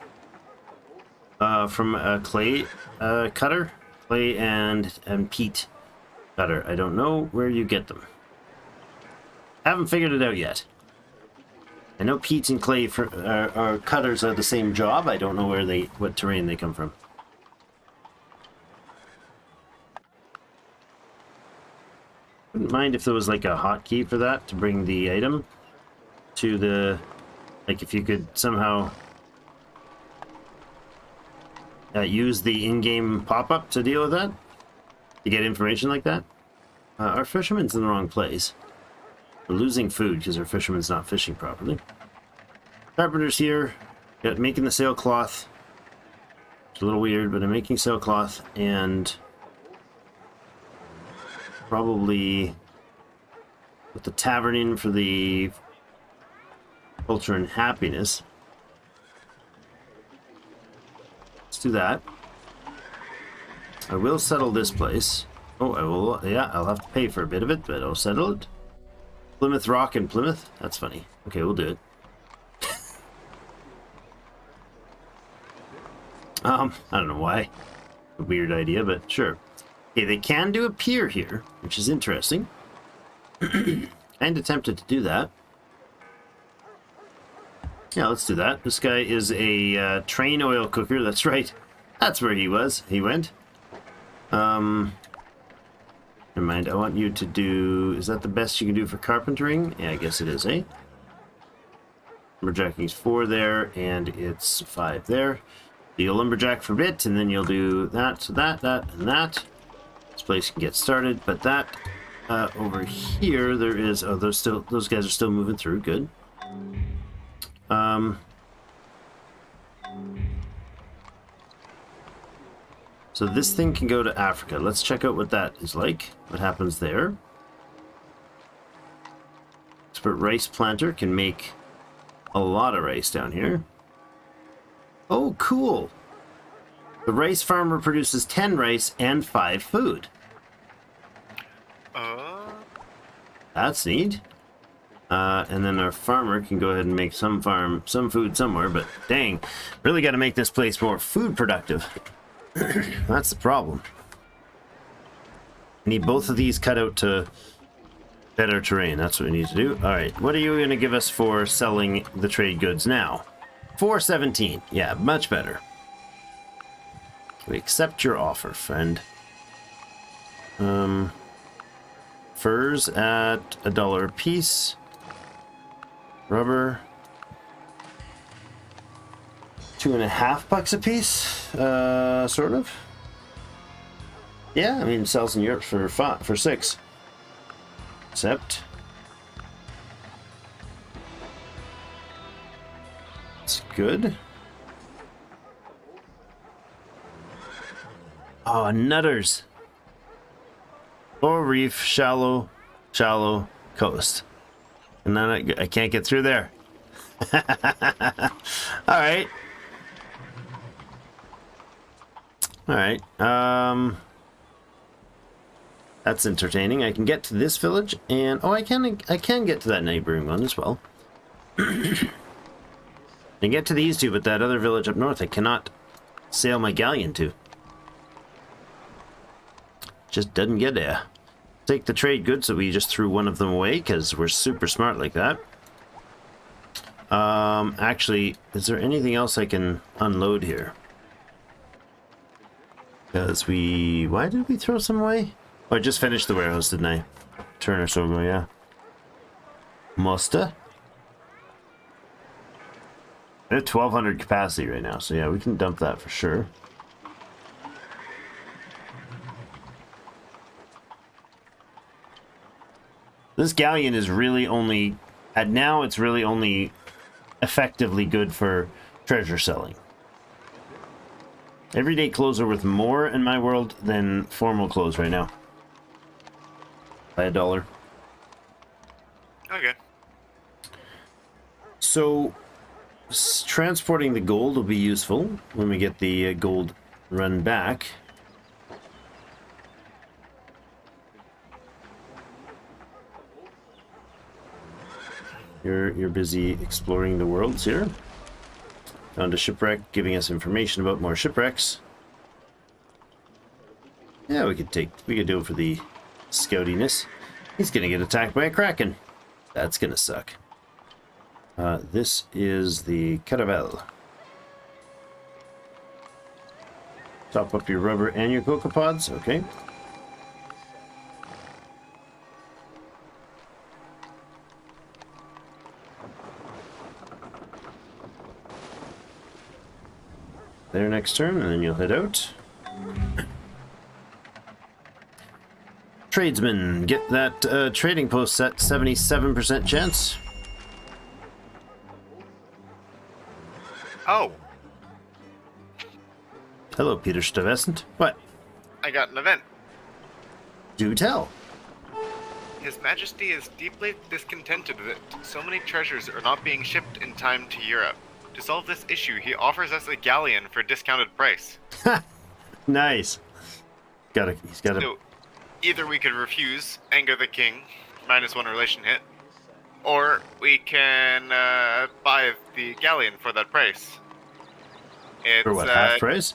From a clay cutter, clay and peat cutter. I don't know where you get them. Haven't figured it out yet. I know peat and clay are cutters are the same job. I don't know what terrain they come from. Wouldn't mind if there was like a hotkey for that to bring the item to the, like if you could somehow use the in-game pop-up to deal with that, to get information like that. Our fisherman's in the wrong place. We're losing food because our fisherman's not fishing properly. Carpenter's here, making the sailcloth. It's a little weird, but I'm making sailcloth and probably put the tavern in for the culture and happiness. Let's do that. I will settle this place. Oh, I will. Yeah, I'll have to pay for a bit of it, but I'll settle it. Plymouth Rock and Plymouth? That's funny. Okay, we'll do it. I don't know why. A weird idea, but sure. Okay, they can do a pier here, which is interesting. And attempted to do that. Yeah, let's do that. This guy is a train oil cooker. That's right. That's where he was. He went. Never mind. I want you to do... Is that the best you can do for carpentering? Yeah, I guess it is, eh? Lumberjacking's 4 there, and it's 5 there. You'll lumberjack for a bit, and then you'll do that, so that, and that. This place can get started, but that over here there is... Oh, those guys are still moving through. Good. So this thing can go to Africa. Let's check out what that is like. What happens there? Expert rice planter can make a lot of rice down here. Oh, cool. The rice farmer produces 10 rice and 5 food. That's neat. And then our farmer can go ahead and make some food somewhere, but dang, really got to make this place more food productive. That's the problem. Need both of these cut out to better terrain. That's what we need to do. All right, what are you going to give us for selling the trade goods now? 417. Yeah, much better. We accept your offer, friend. Furs at $1 a piece. Rubber. $2.50 a piece. Sort of. Yeah, I mean, sells in Europe for 6. Accept. It's good. Oh, nutters. Lower reef, shallow coast. And then I can't get through there. Alright. Alright. That's entertaining. I can get to this village and I can get to that neighboring one as well. I can get to these two, but that other village up north I cannot sail my galleon to. Just doesn't get there. Take the trade goods, so we just threw one of them away because we're super smart like that. Actually, is there anything else I can unload here? Because why did we throw some away? Oh, I just finished the warehouse, didn't I? Turn or so ago, yeah. Musta. I have 1200 capacity right now, so yeah, we can dump that for sure. This galleon is really only, it's really only effectively good for treasure selling. Everyday clothes are worth more in my world than formal clothes right now. By $1. Okay. So, transporting the gold will be useful when we get the gold run back. You're busy exploring the worlds here. Found a shipwreck, giving us information about more shipwrecks. Yeah, we could do it for the scoutiness. He's gonna get attacked by a kraken. That's gonna suck. This is the caravel. Top up your rubber and your cocoa pods. Okay. There next turn, and then you'll head out. Tradesman, get that trading post set 77% chance. Oh, Hello, Peter Stuyvesant. What? I got an event. Do tell. His Majesty is deeply discontented that so many treasures are not being shipped in time to Europe. To solve this issue, he offers us a galleon for a discounted price. Nice. He's got a. So, either we could refuse, anger the king, -1 relation hit, or we can buy the galleon for that price. It's, For what, half price?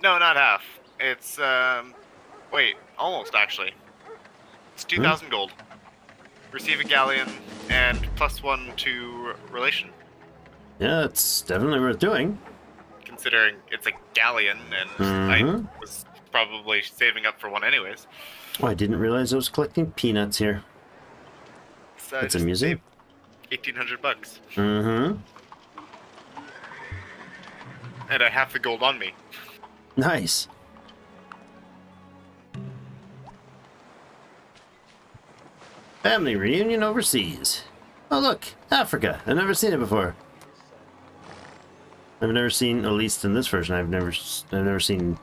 No, not half. It's, wait, almost actually. It's 2,000 gold. Receive a galleon and +1 to relation. Yeah, it's definitely worth doing. Considering it's a galleon, and I was probably saving up for one anyways. Oh, I didn't realize I was collecting peanuts here. So That's amusing. 1,800 bucks. Mm-hmm. And I have the gold on me. Nice. Family reunion overseas. Oh look, Africa. I've never seen it before. I've never seen, at least in this version, I've never seen.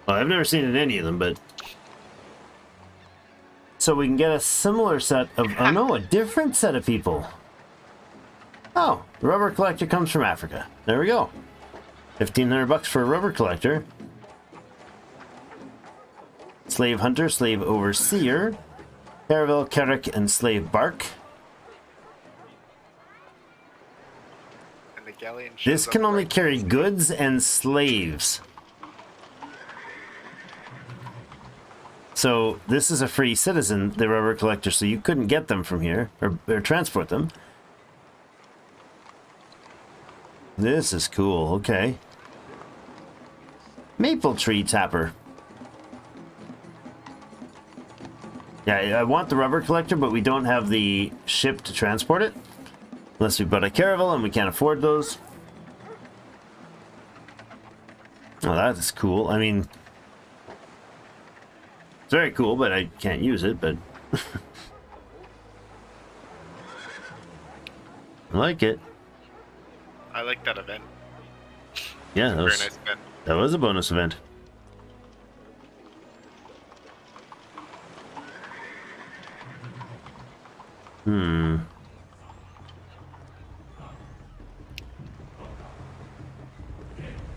Well, I've never seen it in any of them, but. So we can get a similar set of. Oh no, a different set of people. Oh, the rubber collector comes from Africa. There we go. 1,500 bucks for a rubber collector. Slave hunter, slave overseer, caravel, carrack, and slave bark. And the galleon This shows can up only right carry next to me. goods and slaves. So this is a free citizen, the rubber collector, so you couldn't get them from here or transport them. This is cool. Okay. Maple tree tapper. Yeah, I want the rubber collector, but we don't have the ship to transport it. Unless we bought a caravel, and we can't afford those. Oh, that is cool. I mean, it's very cool, but I can't use it, but... I like it. I like that event. Yeah, Very nice event. that was a bonus event.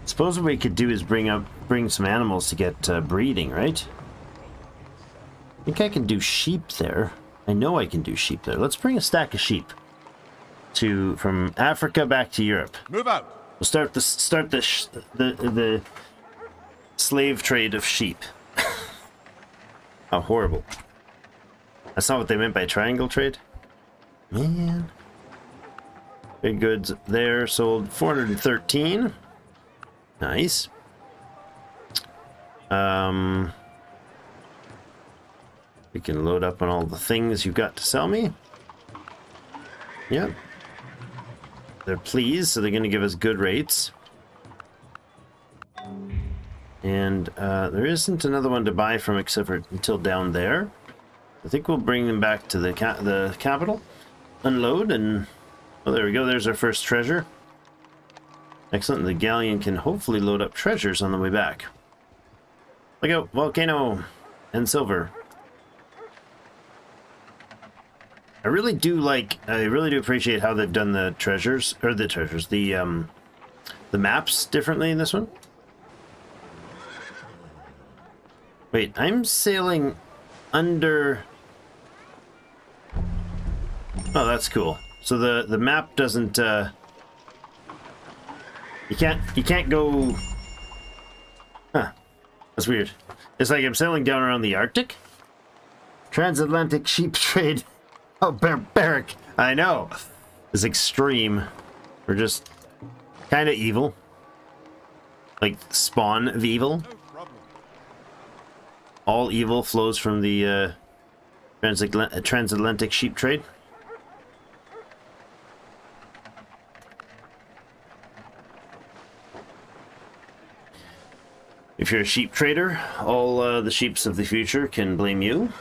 Suppose what we could do is bring some animals to get breeding, right? I think I can do sheep there. I know I can do sheep there. Let's bring a stack of sheep from Africa back to Europe. Move out. We'll start the slave trade of sheep. How horrible. That's not what they meant by triangle trade. Man. Big goods there sold 413. Nice. We can load up on all the things you've got to sell me. Yep. They're pleased, so they're going to give us good rates. And there isn't another one to buy from except for until down there. I think we'll bring them back to the capital, unload, and oh, there we go. There's our first treasure. Excellent. The galleon can hopefully load up treasures on the way back. Look out, volcano and silver. I really do appreciate how they've done the the maps differently in this one. Wait, I'm sailing under... Oh, that's cool. So the map doesn't you can't go... Huh. That's weird. It's like I'm sailing down around the Arctic. Transatlantic sheep trade. Oh, barbaric. I know. It's extreme. We're just kind of evil. Like spawn of evil. No problem. All evil flows from the transatlantic sheep trade. If you're a sheep trader, all the sheeps of the future can blame you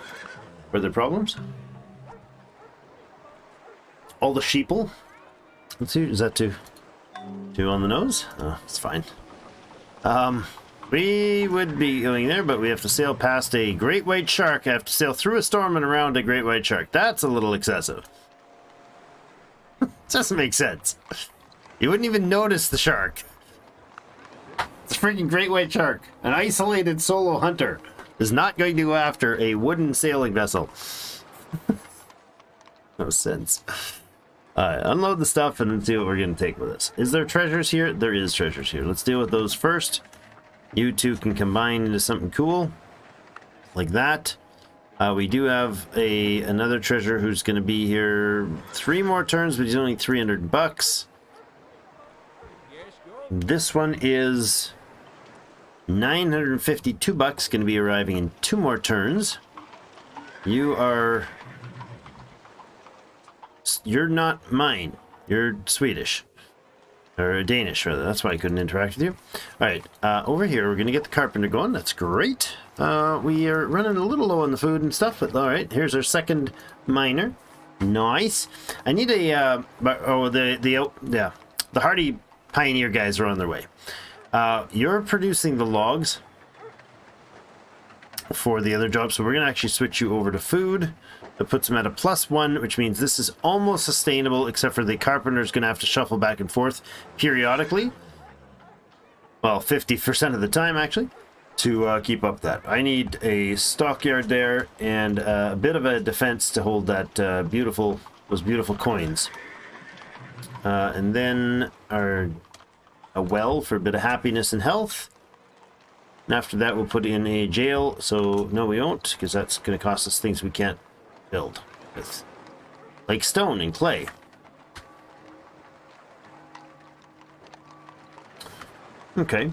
for their problems. All the sheeple. Let's see, is that two on the nose? Oh, it's fine. We would be going there, but we have to sail past a great white shark. I have to sail through a storm and around a great white shark. That's a little excessive. Doesn't make sense. You wouldn't even notice the shark. It's a freaking great white shark. An isolated solo hunter is not going to go after a wooden sailing vessel. No sense. Alright, unload the stuff and then see what we're going to take with us. Is there treasures here? There is treasures here. Let's deal with those first. You two can combine into something cool. Like that. We do have another treasure who's going to be here 3 more turns, but he's only 300 bucks. This one is 952 bucks, going to be arriving in 2 more turns. You're not mine. You're Swedish. Or Danish, rather. That's why I couldn't interact with you. Alright, over here, we're going to get the carpenter going. That's great. We are running a little low on the food and stuff, but alright. Here's our second miner. Nice. I need a... the hardy pioneer guys are on their way. You're producing the logs for the other job, so we're going to actually switch you over to food. That puts them at a +1, which means this is almost sustainable, except for the carpenter's going to have to shuffle back and forth periodically. Well, 50% of the time, actually, to keep up that. I need a stockyard there and a bit of a defense to hold that those beautiful coins. And then a well for a bit of happiness and health. And after that, we'll put in a jail. So, no, we won't, because that's going to cost us things we can't build with. Like stone and clay. Okay.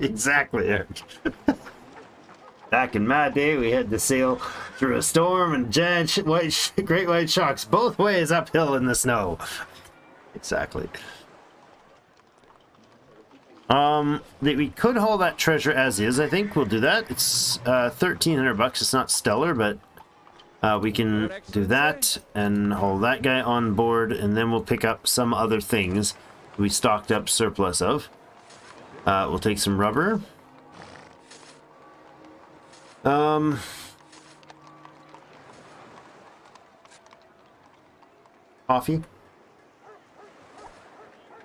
Exactly, Eric. Back in my day, we had to sail through a storm and giant great white sharks both ways uphill in the snow. Exactly. We could hold that treasure as is. I think we'll do that. It's $1,300. It's not stellar, but we can do that and hold that guy on board, and then we'll pick up some other things we stocked up surplus of. We'll take some rubber. Coffee.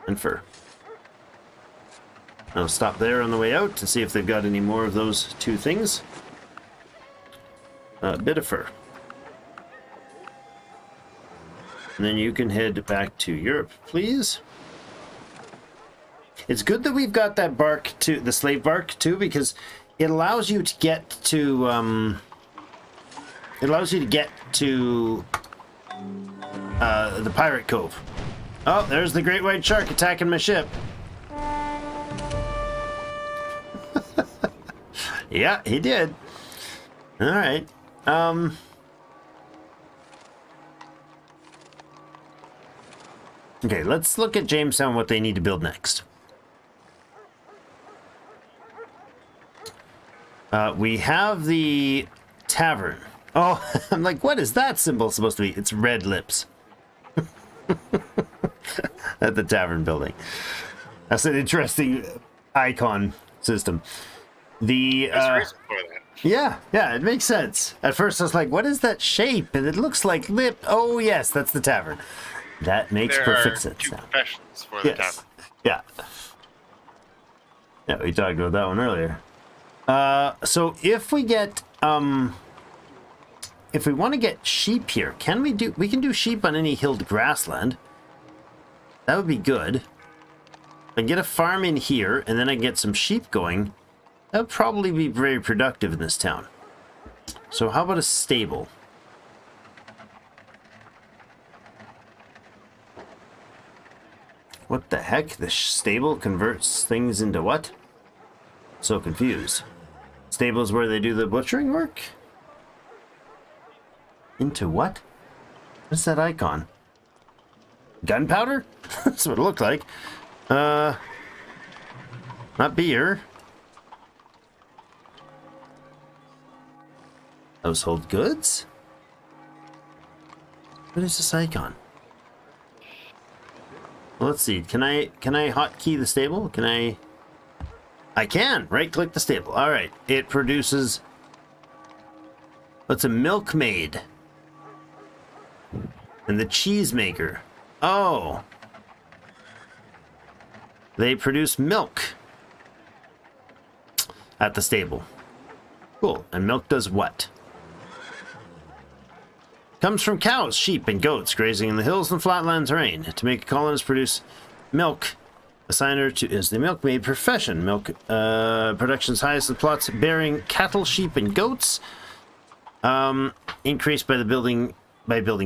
And fur. I'll stop there on the way out to see if they've got any more of those two things. A bit of fur. And then you can head back to Europe, please. It's good that we've got that bark too, the slave bark too, because it allows you to get to the pirate cove. Oh, there's the great white shark attacking my ship. Yeah, he did. All right. Okay, let's look at Jamestown, what they need to build next. We have the tavern. Oh, I'm like, what is that symbol supposed to be? It's red lips. At the tavern building. That's an interesting icon system. There's a reason for that. Yeah, it makes sense. At first I was like, what is that shape? And it looks like lip. Oh, yes, that's the tavern. That makes perfect sense two now. professions for the tavern. Yeah. Yeah, we talked about that one earlier. So if we get, if we want to get sheep here, we can do sheep on any hilled grassland. That would be good. I can get a farm in here, and then I can get some sheep going. That would probably be very productive in this town. So how about a stable? What the heck? The stable converts things into what? So confused. Stable is where they do the butchering work? Into what? What's that icon? Gunpowder? That's what it looked like. Not beer. Household goods? What is this icon? Well, let's see. Can I hotkey the stable? I can. Right click the stable. All right. It produces. What's a milkmaid? And the cheesemaker. Oh. They produce milk at the stable. Cool. And milk does what? Comes from cows, sheep, and goats grazing in the hills and flatland terrain. To make a colonist produce milk, assign her to is the milkmaid profession. Milk production's highest in plots bearing cattle, sheep, and goats. Increased by building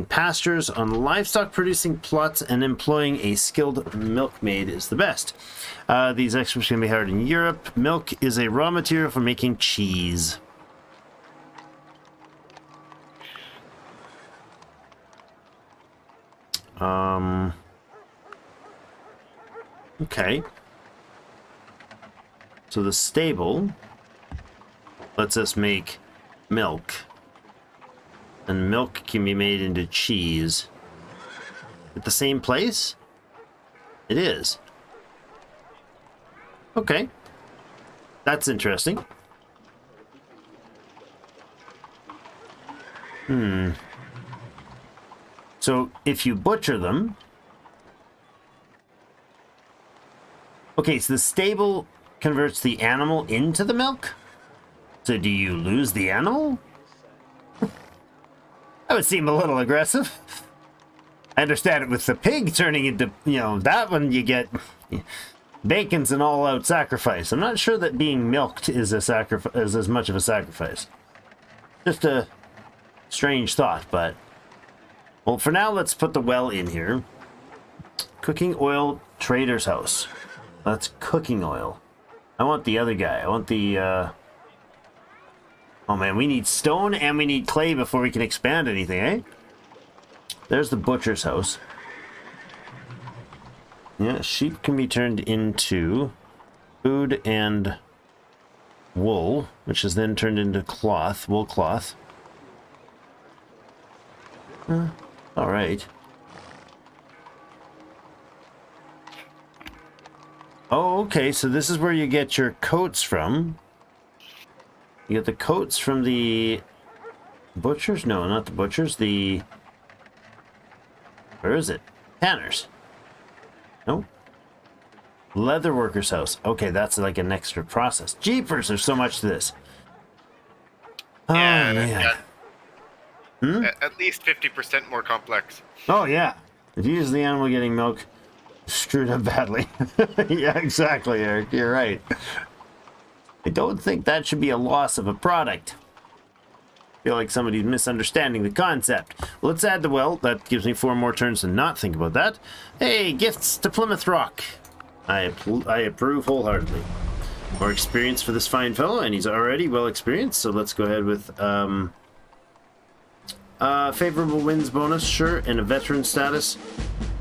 pastures on livestock producing plots, and employing a skilled milkmaid is the best. These experts can be hired in Europe. Milk is a raw material for making cheese. Okay. So the stable lets us make milk. And milk can be made into cheese. At the same place? It is. Okay. That's interesting. So if you butcher them... Okay, so the stable converts the animal into the milk? So do you lose the animal? That would seem a little aggressive. I understand it with the pig turning into, you know, that one you get... Bacon's an all-out sacrifice. I'm not sure that being milked is as much of a sacrifice. Just a strange thought, but... Well, for now, let's put the well in here. Cooking oil trader's house. That's cooking oil. I want the other guy. I want the, Oh man, we need stone and we need clay before we can expand anything, eh? There's the butcher's house. Yeah, sheep can be turned into food and wool, which is then turned into cloth, wool cloth. All right. Oh, okay, so this is where you get your coats from. You get the coats from the butchers? No, not the butchers. The... Where is it? Tanners. No? Leatherworker's house. Okay, that's like an extra process. Jeepers, there's so much to this. Oh, Yeah, man. yeah. At least 50% more complex. Oh, yeah. If you use the animal getting milk, screwed up badly. Yeah, exactly, Eric. You're right. I don't think that should be a loss of a product. I feel like somebody's misunderstanding the concept. Let's add the well. That gives me 4 more turns to not think about that. Hey, gifts to Plymouth Rock. I approve wholeheartedly. More experience for this fine fellow, and he's already well experienced, so let's go ahead with favorable wins bonus, sure, and a veteran status.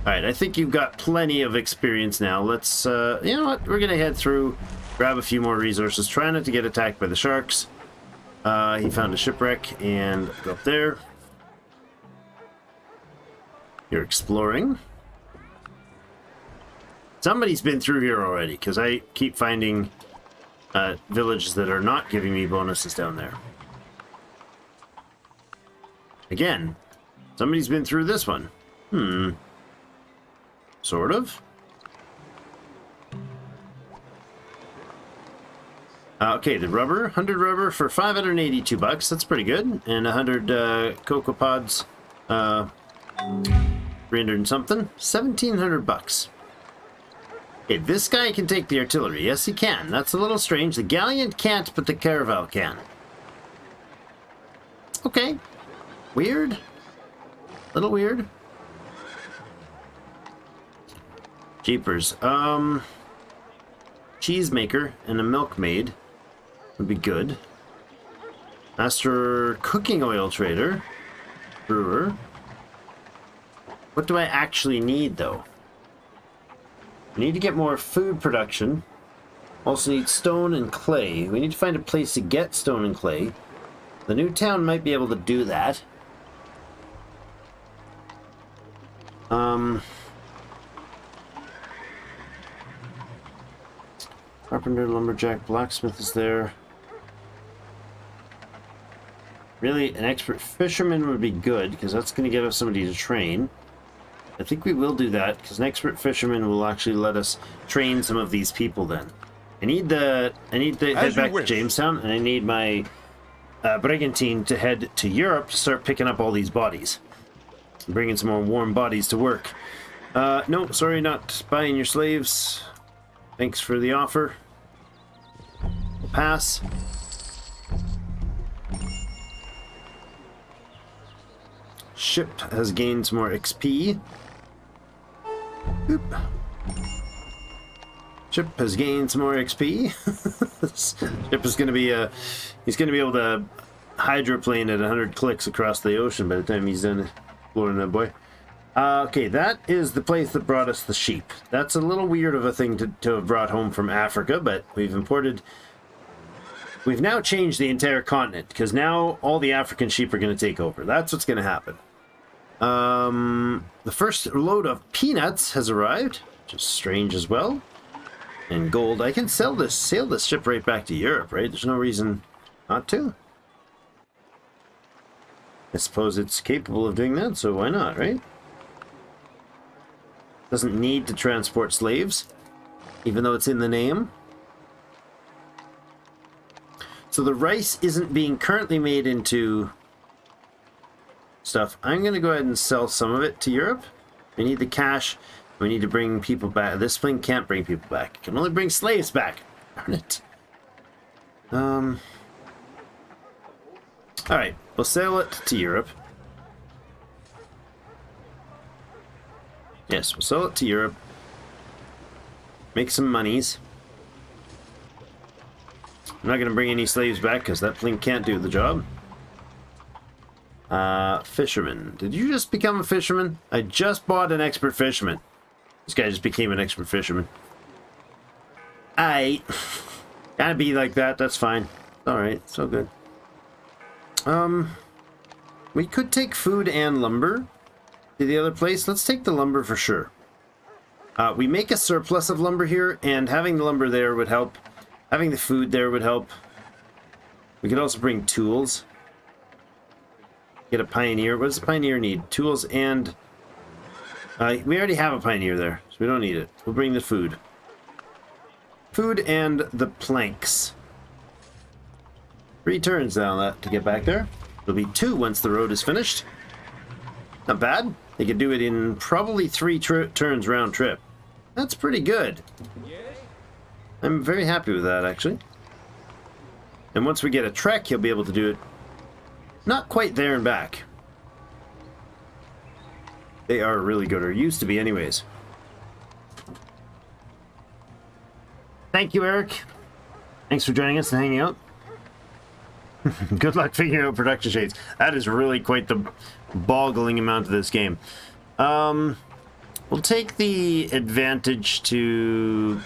Alright, I think you've got plenty of experience now. Let's, you know what, we're gonna head through, grab a few more resources, try not to get attacked by the sharks. He found a shipwreck, and go up there. You're exploring. Somebody's been through here already, because I keep finding villages that are not giving me bonuses down there. Again, somebody's been through this one. Sort of. Okay, the rubber, 100 rubber for 582 bucks. That's pretty good. And 100 cocoa pods, 300 and something, 1,700 bucks. Okay, this guy can take the artillery. Yes, he can. That's a little strange. The galleon can't, but the caravel can. Okay. Weird. Little weird. Jeepers. Cheesemaker and a milkmaid would be good. Master cooking oil trader. Brewer. What do I actually need, though? I need to get more food production. Also need stone and clay. We need to find a place to get stone and clay. The new town might be able to do that. Carpenter, lumberjack, blacksmith is there. Really, an expert fisherman would be good, because that's going to give us somebody to train. I think we will do that, because an expert fisherman will actually let us train some of these people then. I need to head back to Jamestown, and I need my brigantine to head to Europe to start picking up all these bodies. Bringing some more warm bodies to work. No, sorry, not buying your slaves. Thanks for the offer. We'll pass. Ship has gained some more XP. Oop. Ship has gained some more XP. Ship is going to be he's going to be able to hydroplane at 100 clicks across the ocean by the time he's done exploring that boy. Okay, that is the place that brought us the sheep. That's a little weird of a thing to have brought home from Africa, but we've now changed the entire continent, because now all the African sheep are going to take over. That's what's going to happen. The first load of peanuts has arrived, which is strange as well. And gold. I can sail this ship right back to Europe, right? There's no reason not to. I suppose it's capable of doing that, so why not, right? Doesn't need to transport slaves, even though it's in the name. So the rice isn't being currently made into stuff. I'm going to go ahead and sell some of it to Europe. We need the cash. We need to bring people back. This thing can't bring people back. It can only bring slaves back. Darn it. Alright, we'll sell it to Europe. Yes, we'll sell it to Europe. Make some monies. I'm not going to bring any slaves back because that thing can't do the job. Fisherman. Did you just become a fisherman? I just bought an expert fisherman. This guy just became an expert fisherman. Gotta be like that, that's fine. Alright, it's all good. We could take food and lumber to the other place. Let's take the lumber for sure. We make a surplus of lumber here, and having the lumber there would help. Having the food there would help. We could also bring tools. Get a pioneer. What does the pioneer need? Tools and... we already have a pioneer there, so we don't need it. We'll bring the food. Food and the planks. 3 turns down that to get back there. It'll be 2 once the road is finished. Not bad. They could do it in probably 3 turns round trip. That's pretty good. I'm very happy with that, actually. And once we get a trek, he'll be able to do it not quite there and back. They are really good, or used to be anyways. Thank you, Eric. Thanks for joining us and hanging out. Good luck figuring out production shades. That is really quite the boggling amount of this game. We'll take the advantage to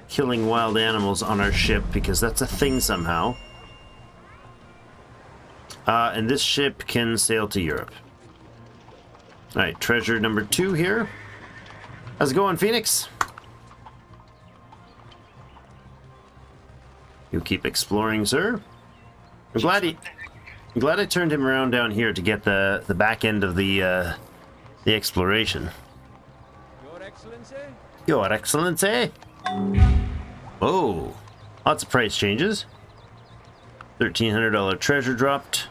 killing wild animals on our ship because that's a thing somehow. And this ship can sail to Europe. Alright, treasure number 2 here. How's it going, Phoenix? You keep exploring, sir. I'm glad I turned him around down here to get the back end of the exploration. Your Excellency? Your Excellency? Oh, lots of price changes. $1,300 treasure dropped.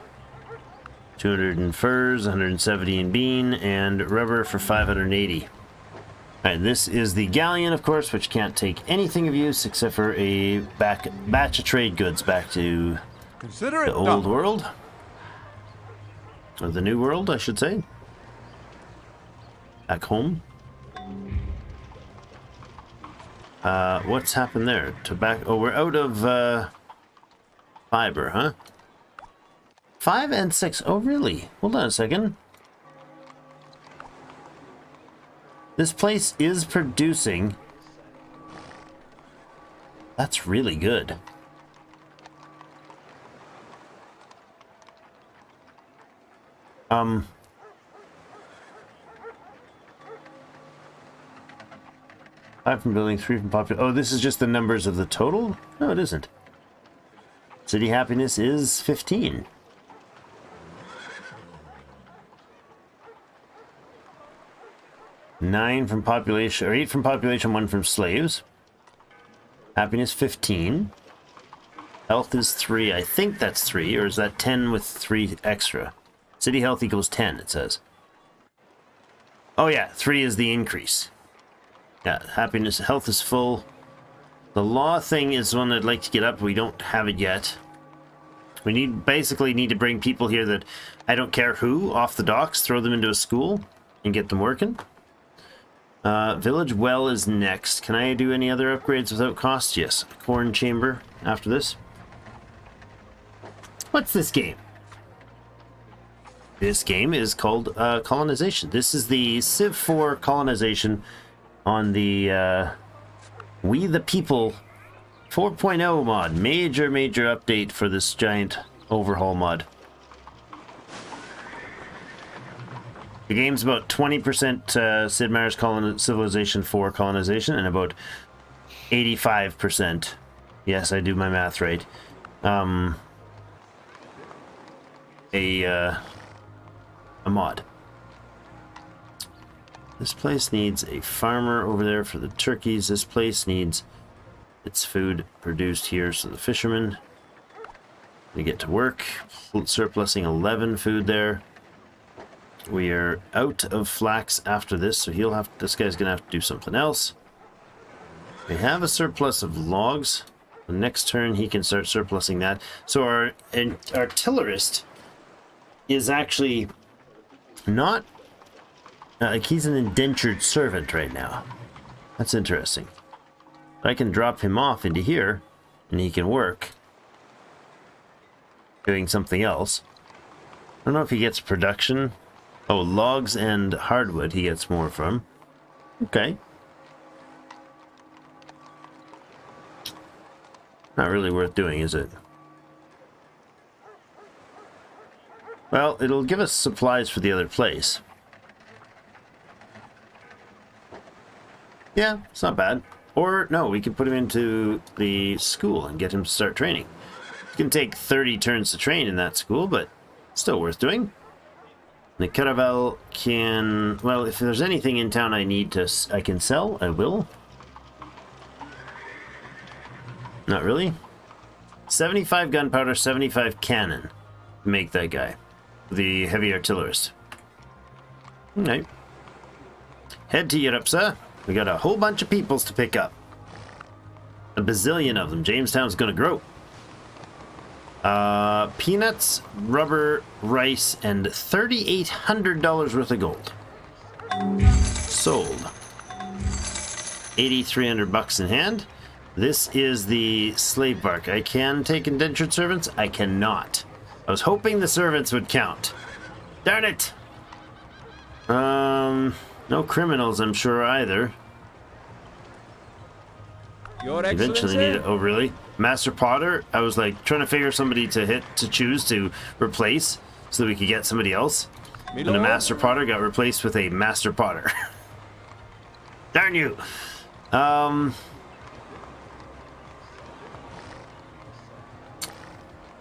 200 in furs, 170 in bean, and rubber for 580. And this is the galleon, of course, which can't take anything of use except for a batch of trade goods back to Consider it the old world. Or the new world, I should say. Back home. What's happened there? Tobacco. Oh, we're out of fiber, huh? 5 and 6. Oh, really? Hold on a second. This place is producing. That's really good. Five from building, 3 from population. Oh, this is just the numbers of the total? No, it isn't. City happiness is 15. Nine from population, or 8 from population, 1 from slaves. Happiness 15. Health is 3. I think that's 3, or is that 10 with 3 extra? City health equals 10, it says. Oh yeah, 3 is the increase. Yeah, happiness, health is full. The law thing is one I'd like to get up. We don't have it yet. We basically need to bring people here that, I don't care who, off the docks, throw them into a school, and get them working. Village well is next. Can I do any other upgrades without cost? Yes. Corn chamber after this. What's this game? This game is called Colonization. This is the Civ 4 Colonization on the We the People 4.0 mod. Major update for this giant overhaul mod. The game's about 20% Sid Meier's Civilization 4 Colonization and about 85%. Yes, I do my math right. A mod. This place needs a farmer over there for the turkeys. This place needs its food produced here, so the fishermen they get to work. Surplusing 11 food there. We are out of flax after this, so this guy's gonna have to do something else. We have a surplus of logs. The next turn he can start surplusing that. So our artillerist is actually not like he's an indentured servant right now. That's interesting. I can drop him off into here and he can work doing something else. I don't know if he gets production. Oh, logs and hardwood he gets more from. Okay. Not really worth doing, is it? Well, it'll give us supplies for the other place. Yeah, it's not bad. Or, no, we could put him into the school and get him to start training. It can take 30 turns to train in that school, but still worth doing. The caravel can... Well, if there's anything in town I can sell, I will. Not really. 75 gunpowder, 75 cannon. Make that guy. The heavy artillerist. Alright. Head to Europe, sir. We got a whole bunch of peoples to pick up. A bazillion of them. Jamestown's gonna grow. Peanuts, rubber, rice, and $3,800 worth of gold. Sold. 8,300 bucks in hand. This is the slave bark. I can take indentured servants. I cannot. I was hoping the servants would count. Darn it! No criminals, I'm sure, either. Your Eventually Excellency? need it. Oh, really? Master Potter? I was like trying to figure somebody to choose to replace so that we could get somebody else. And the Master Potter got replaced with a Master Potter. Darn you! I'm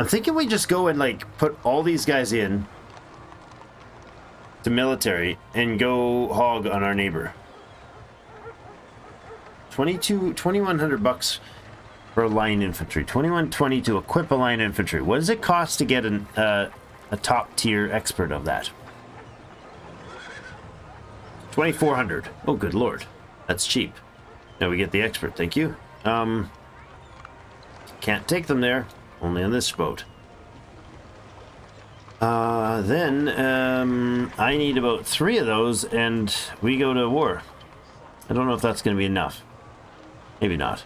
thinking we just go and like put all these guys in to military and go hog on our neighbor. 2,100 bucks for a line infantry. 2,120 to equip a line infantry. What does it cost to get a top tier expert of that? 2,400. Oh, good lord, that's cheap. Now we get the expert. Thank you. Can't take them there. Only on this boat. Then I need about 3 of those, and we go to war. I don't know if that's going to be enough. Maybe not.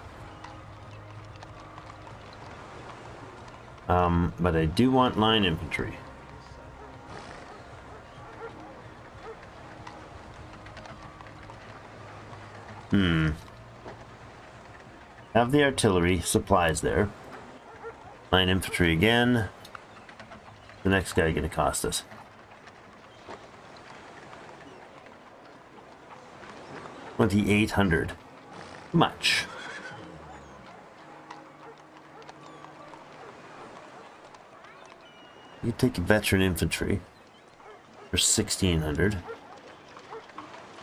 But I do want line infantry. Have the artillery supplies there. Line infantry again. The next guy going to cost us. $2,800. Much. You take a veteran infantry for 1,600,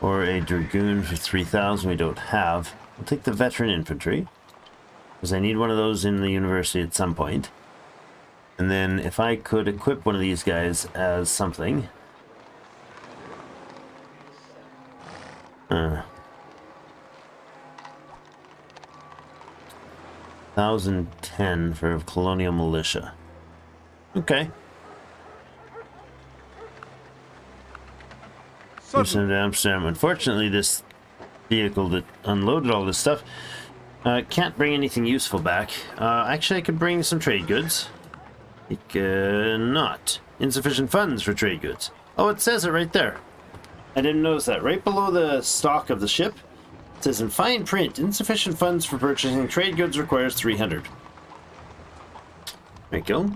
or a dragoon for 3,000. We don't have. I'll take the veteran infantry because I need one of those in the university at some point. And then if I could equip one of these guys as something. 1,010 for colonial militia. Okay. Send to Amsterdam. Unfortunately, this vehicle that unloaded all this stuff can't bring anything useful back. Actually, I could bring some trade goods. It cannot. Insufficient funds for trade goods. Oh, it says it right there. I didn't notice that. Right below the stock of the ship, it says in fine print, insufficient funds for purchasing trade goods requires 300. There you go.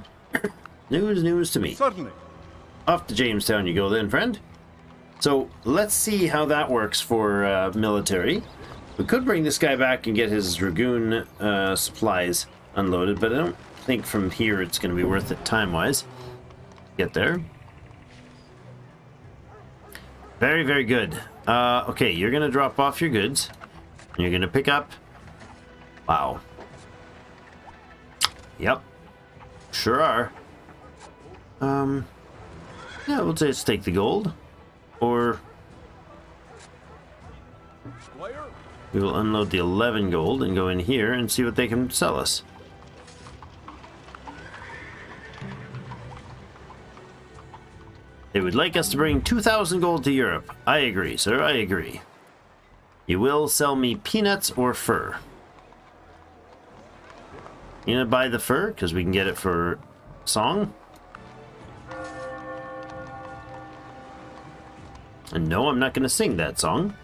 News to me. Certainly. Off to Jamestown you go then, friend. So let's see how that works for military. We could bring this guy back and get his dragoon supplies unloaded, but I don't think from here it's going to be worth it time-wise. Get there. Very, very good. Okay, you're going to drop off your goods. And you're going to pick up... Wow. Yep. Sure are. Yeah, we'll just take the gold. Or Squire? we will unload the 11 gold and go in here and see what they can sell us. They would like us to bring 2,000 gold to Europe. I agree, sir, I agree. You will sell me peanuts or fur. You gonna buy the fur? Because we can get it for song. And no, I'm not gonna sing that song.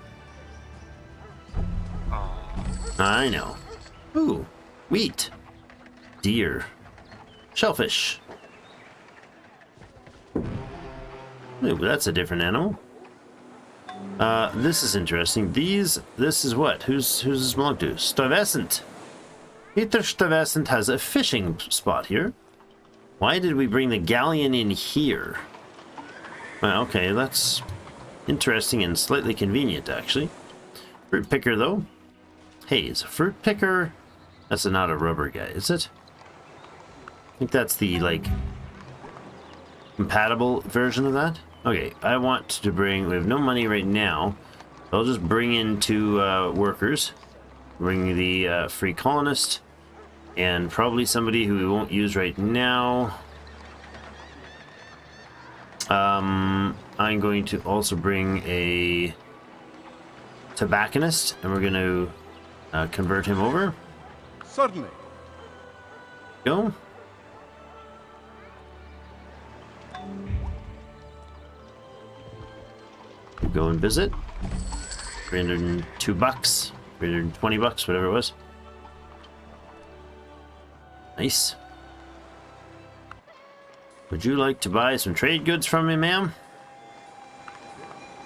I know. Ooh, wheat. Deer. Shellfish. Ooh, that's a different animal. This is interesting. This is what? Who's this belong to? Stuyvesant. Peter Stuyvesant has a fishing spot here. Why did we bring the galleon in here? Well, okay, that's interesting and slightly convenient, actually. Fruit picker, though. Hey, is a fruit picker... That's not a rubber guy, is it? I think that's the, like, compatible version of that. Okay, I want to bring... We have no money right now. I'll just bring in 2 workers. Bring the free colonist. And probably somebody who we won't use right now. I'm going to also bring a tobacconist. And we're going to convert him over. Certainly. Go. Go and visit. 302 bucks. 320 bucks, whatever it was. Nice. Would you like to buy some trade goods from me, ma'am?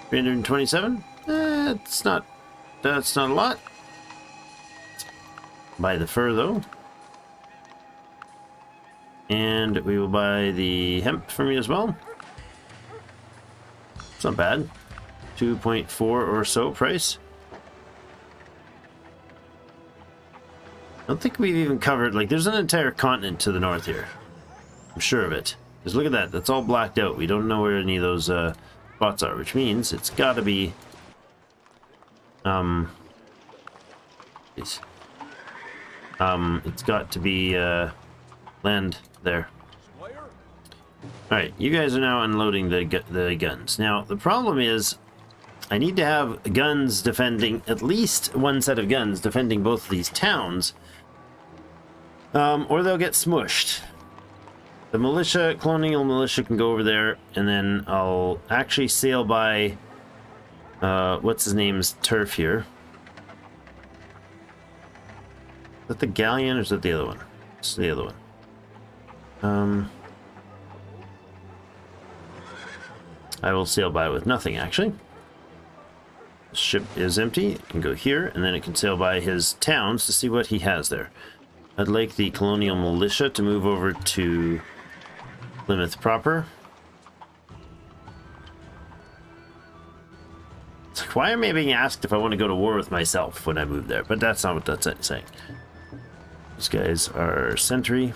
327? That's not a lot. Buy the fur, though. And we will buy the hemp from you as well. It's not bad. 2.4 or so price. I don't think we've even covered, like, there's an entire continent to the north here. I'm sure of it. Because look at that, that's all blacked out. We don't know where any of those spots are, which means it's gotta be... It's got to be, land there. Alright, you guys are now unloading the guns. Now, the problem is, I need to have guns defending, at least one set of guns defending both of these towns, or they'll get smushed. The militia, colonial militia, can go over there, and then I'll actually sail by, what's his name's turf here. Is that the galleon, or is that the other one? It's the other one. I will sail by with nothing, actually. The ship is empty. It can go here, and then it can sail by his towns to see what he has there. I'd like the colonial militia to move over to Plymouth proper. It's like, why am I being asked if I want to go to war with myself when I move there? But that's not what that's saying. These guys are sentry.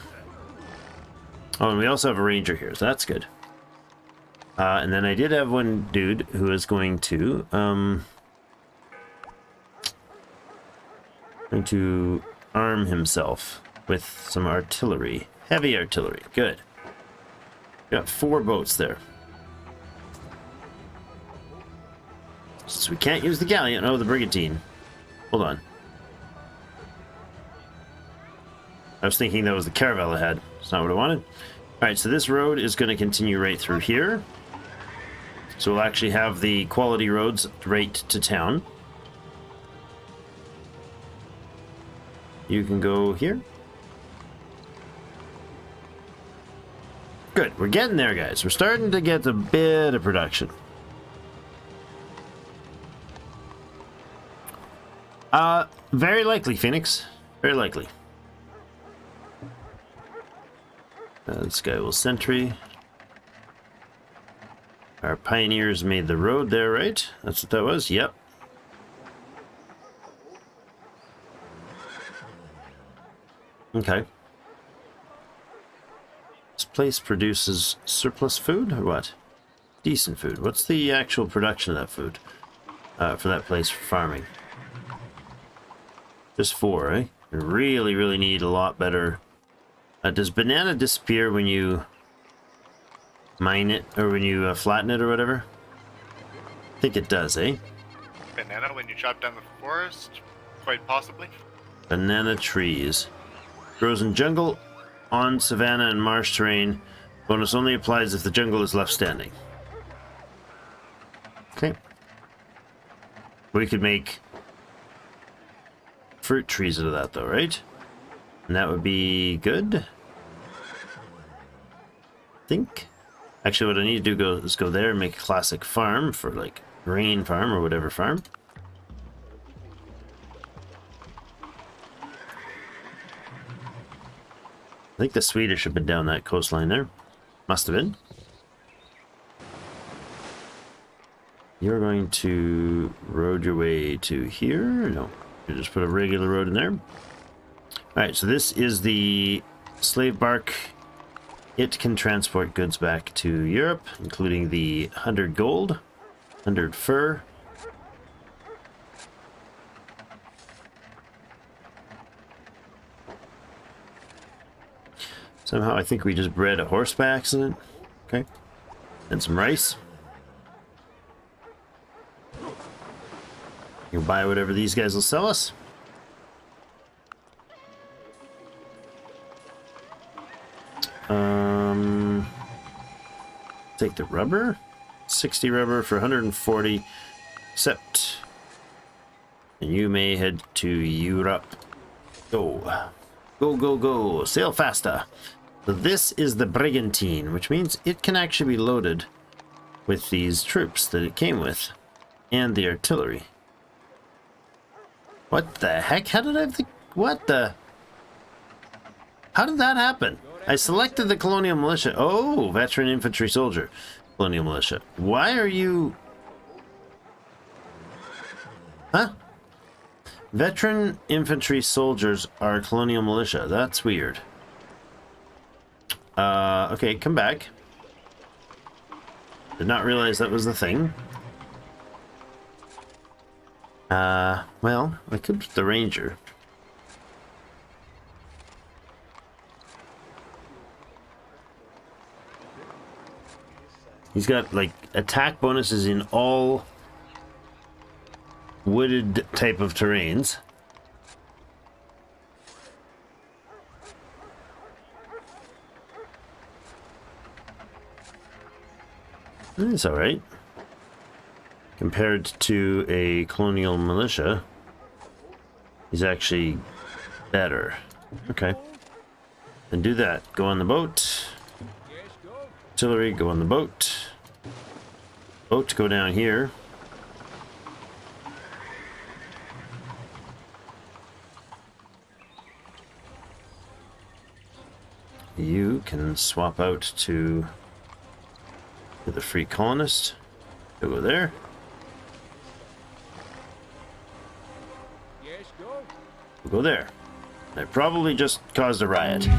Oh, and we also have a ranger here, so that's good. And then I did have one dude who is going to arm himself with some artillery. Heavy artillery. Good. Got 4 boats there. Since we can't use the galleon. Oh, the brigantine. Hold on. I was thinking that was the caravel ahead. That's not what I wanted. Alright, so this road is going to continue right through here. So we'll actually have the quality roads right to town. You can go here. Good, we're getting there, guys. We're starting to get a bit of production. Very likely, Phoenix. Very likely. This guy will sentry. Our pioneers made the road there, right? That's what that was? Yep. Okay. This place produces surplus food, or what? decent food. What's the actual production of that food for that place for farming? Just 4, eh? We really, really need a lot better. Does banana disappear when you mine it, or when you flatten it, or whatever? I think it does, eh? Banana when you chop down the forest? Quite possibly. Banana trees. Grows in jungle, on savanna and marsh terrain. Bonus only applies if the jungle is left standing. Okay. We could make fruit trees out of that, though, right? And that would be good. I think. Actually, what I need to do is go there and make a classic farm for, like, grain farm or whatever farm. I think the Swedish have been down that coastline there. Must have been. You're going to road your way to here? No. You just put a regular road in there. Alright, so this is the slave bark. It can transport goods back to Europe, including the 100 gold, 100 fur. Somehow I think we just bred a horse by accident. Okay. And some rice. You'll buy whatever these guys will sell us. Take the rubber. 60 rubber for 140. Except. And you may head to Europe. Go. Go, go, go. Sail faster. So this is the Brigantine, which means it can actually be loaded with these troops that it came with. And the artillery. What the heck? How did I think? What the? How did that happen? I selected the Colonial Militia. Oh, veteran infantry soldier. Colonial Militia. Why are you... Huh? Veteran infantry soldiers are Colonial Militia. That's weird. Okay, come back. Did not realize that was the thing. Well, I could put the Ranger. He's got, like, attack bonuses in all wooded type of terrains. It's alright. Compared to a colonial militia, he's actually better. Okay. Then do that. Go on the boat. Artillery, go on the boat. Boat, go down here. You can swap out to the free colonist. Go there. We'll go there. I probably just caused a riot.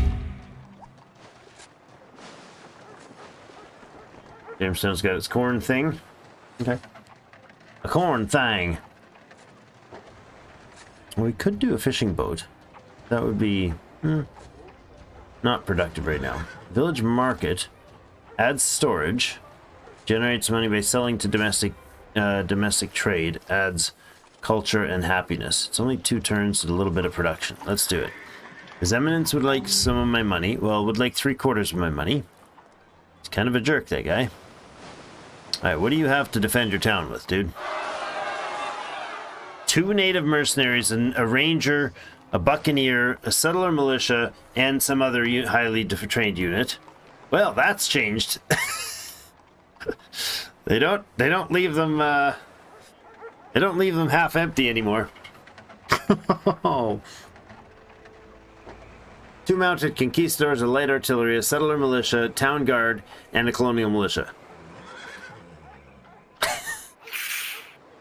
Jamestown's got its corn thing. Okay. A corn thing. We could do a fishing boat. That would be not productive right now. Village market adds storage, generates money by selling to domestic trade, adds culture and happiness. It's only 2 turns and a little bit of production. Let's do it. His Eminence would like some of my money. Well, would like 3/4 of my money. He's kind of a jerk, that guy. Alright, what do you have to defend your town with, dude? 2 native mercenaries, and a ranger, a buccaneer, a settler militia, and some other highly trained unit. Well, that's changed. They don't leave them half empty anymore. 2 mounted conquistadors, a light artillery, a settler militia, town guard, and a colonial militia.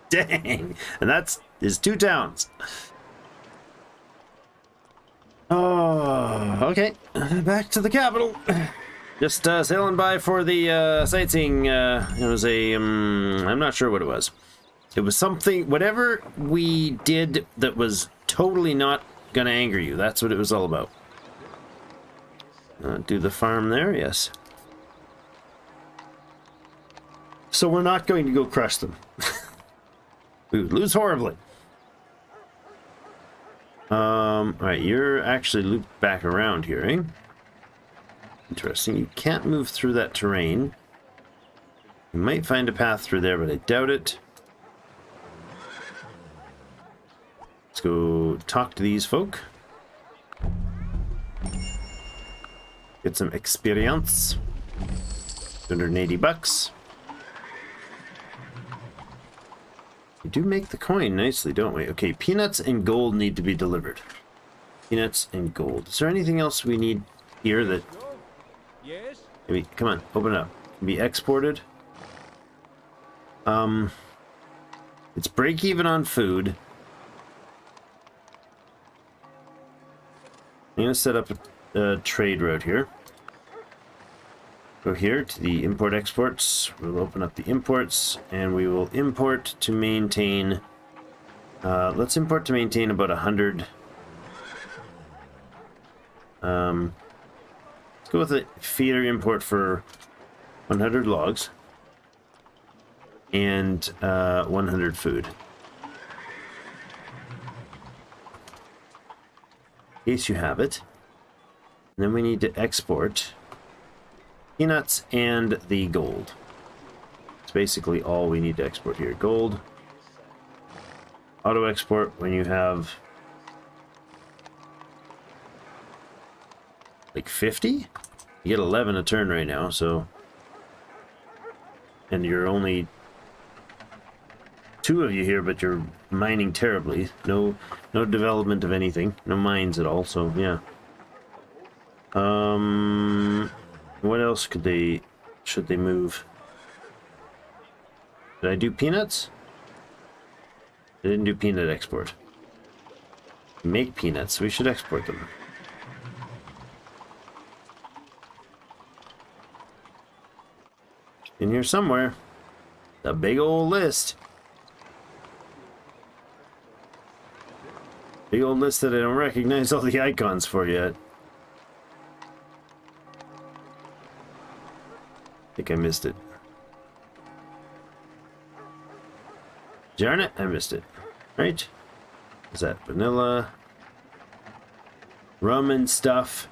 Dang. And that's his 2 towns. Oh, okay. Back to the capital. Just sailing by for the sightseeing. It was a, I'm not sure what it was. It was something, whatever we did that was totally not gonna anger you. That's what it was all about. Do the farm there, yes. So we're not going to go crush them. We would lose horribly. Alright, you're actually looped back around here, eh? Interesting. You can't move through that terrain. You might find a path through there, but I doubt it. Let's go talk to these folk. Get some experience. 280 bucks. We do make the coin nicely, don't we? Okay, peanuts and gold need to be delivered. Peanuts and gold. Is there anything else we need here that... Yes? Maybe, come on, open it up. Can be exported. It's break even on food. I'm gonna set up a trade route here. Go here to the import exports. We'll open up the imports and we will import to maintain. Let's import to maintain about 100. Let's go with a feeder import for 100 logs and 100 food. In case you have it. And then we need to export peanuts and the gold. It's basically all we need to export here. Gold. Auto export when you have like 50? You get 11 a turn right now, so. And you're only 2 of you here, but you're mining terribly. No development of anything. No mines at all, so yeah. What else should they move? Did I do peanuts? I didn't do peanut export. Make peanuts, we should export them. In here somewhere. A big old list. Big old list that I don't recognize all the icons for yet. I think I missed it. Darn it, I missed it. Right? Is that vanilla? Rum and stuff.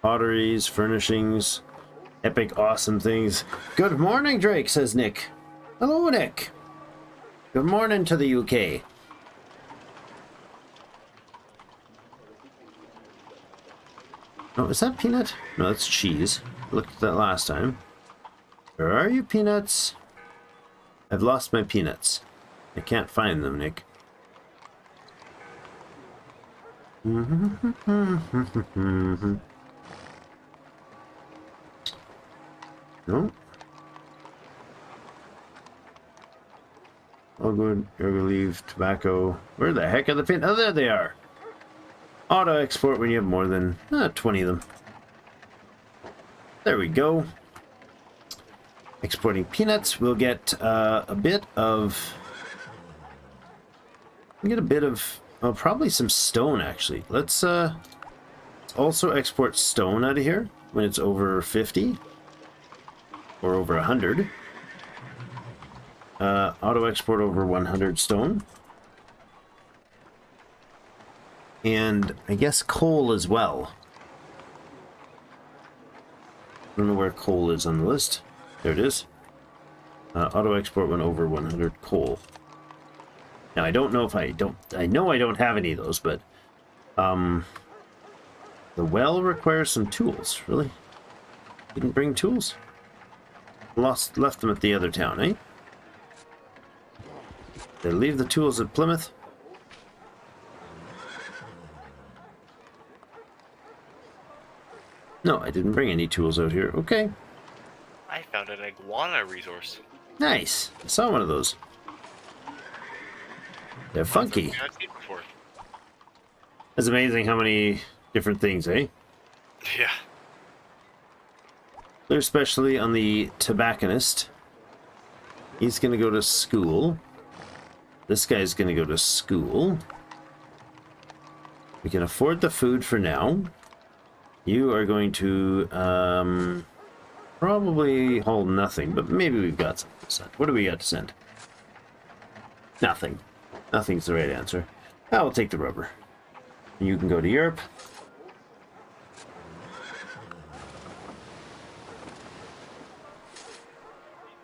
Potteries, furnishings. Epic awesome things. Good morning, Drake, says Nick. Hello, Nick. Good morning to the UK. Oh, is that peanut? No, that's cheese. Looked at that last time. Where are you, peanuts? I've lost my peanuts. I can't find them, Nick. No. All good. You're gonna leave tobacco. Where the heck are the peanuts? Oh, there they are. Auto export when you have more than 20 of them. There we go. Exporting peanuts. We'll get a bit of. We get a bit of. Oh, probably some stone actually. Let's also export stone out of here when it's over 50 or over 100. Auto export over 100 stone. And I guess coal as well. I don't know where coal is on the list. There it is. Auto export when over 100 coal. Now I don't know if I know I don't have any of those, but the well requires some tools. Really? Didn't bring tools? Left them at the other town, eh? Did I leave the tools at Plymouth? No, I didn't bring any tools out here. Okay. I found an iguana resource. Nice. I saw one of those. They're funky. I've seen before. It's amazing how many different things, eh? Yeah. especially on the tobacconist. He's going to go to school. This guy's going to go to school. We can afford the food for now. You are going to probably hold nothing, but maybe we've got something to send. What do we got to send? Nothing. Nothing's the right answer. I will take the rubber. You can go to Europe.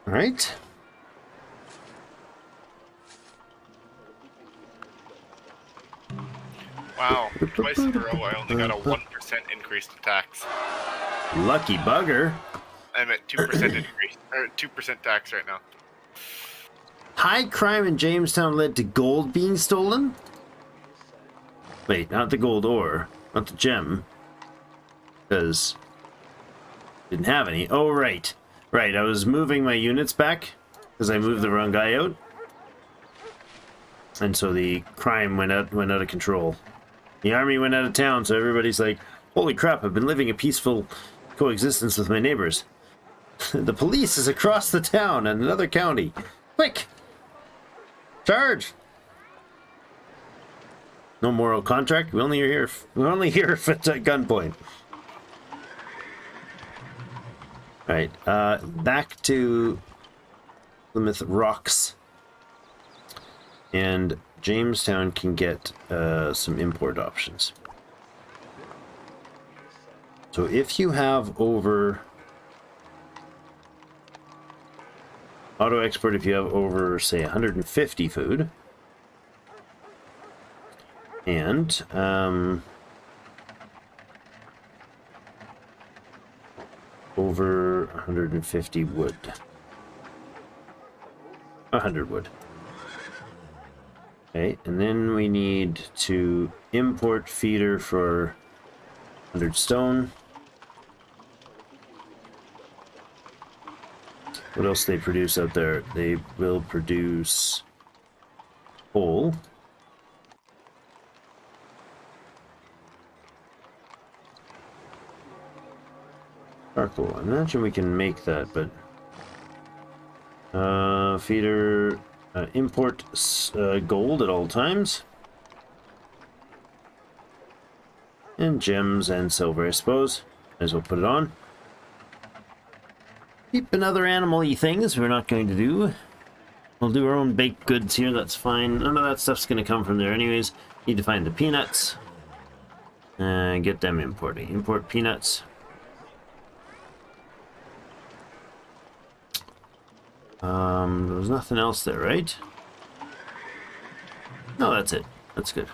All right. Wow, twice in a row I only got a 1% increase in tax. Lucky bugger. I'm at 2% increase, or 2% tax right now. High crime in Jamestown led to gold being stolen? Wait, not the gold ore, not the gem. Because didn't have any. Oh, right. Right, I was moving my units back because I moved the wrong guy out. And so the crime went out of control. The army went out of town, so everybody's like, holy crap, I've been living a peaceful coexistence with my neighbors. The police is across the town in another county. Quick! Charge! No moral contract. We're only here if it's at gunpoint. Alright, back to Plymouth Rocks. And Jamestown can get some import options. So if you have over auto export, if you have over say 150 food, and over 150 wood, 100 wood. Okay, and then we need to import feeder for 100 stone. What else they produce out there? They will produce coal. Charcoal. I imagine we can make that, but feeder. Import gold at all times. And gems and silver, I suppose. Might as well put it on. Keep another animal-y things we're not going to do. We'll do our own baked goods here, that's fine. None of that stuff's going to come from there anyways. Need to find the peanuts. And get them importing. Import peanuts. There was nothing else there, right? No, that's it. That's good.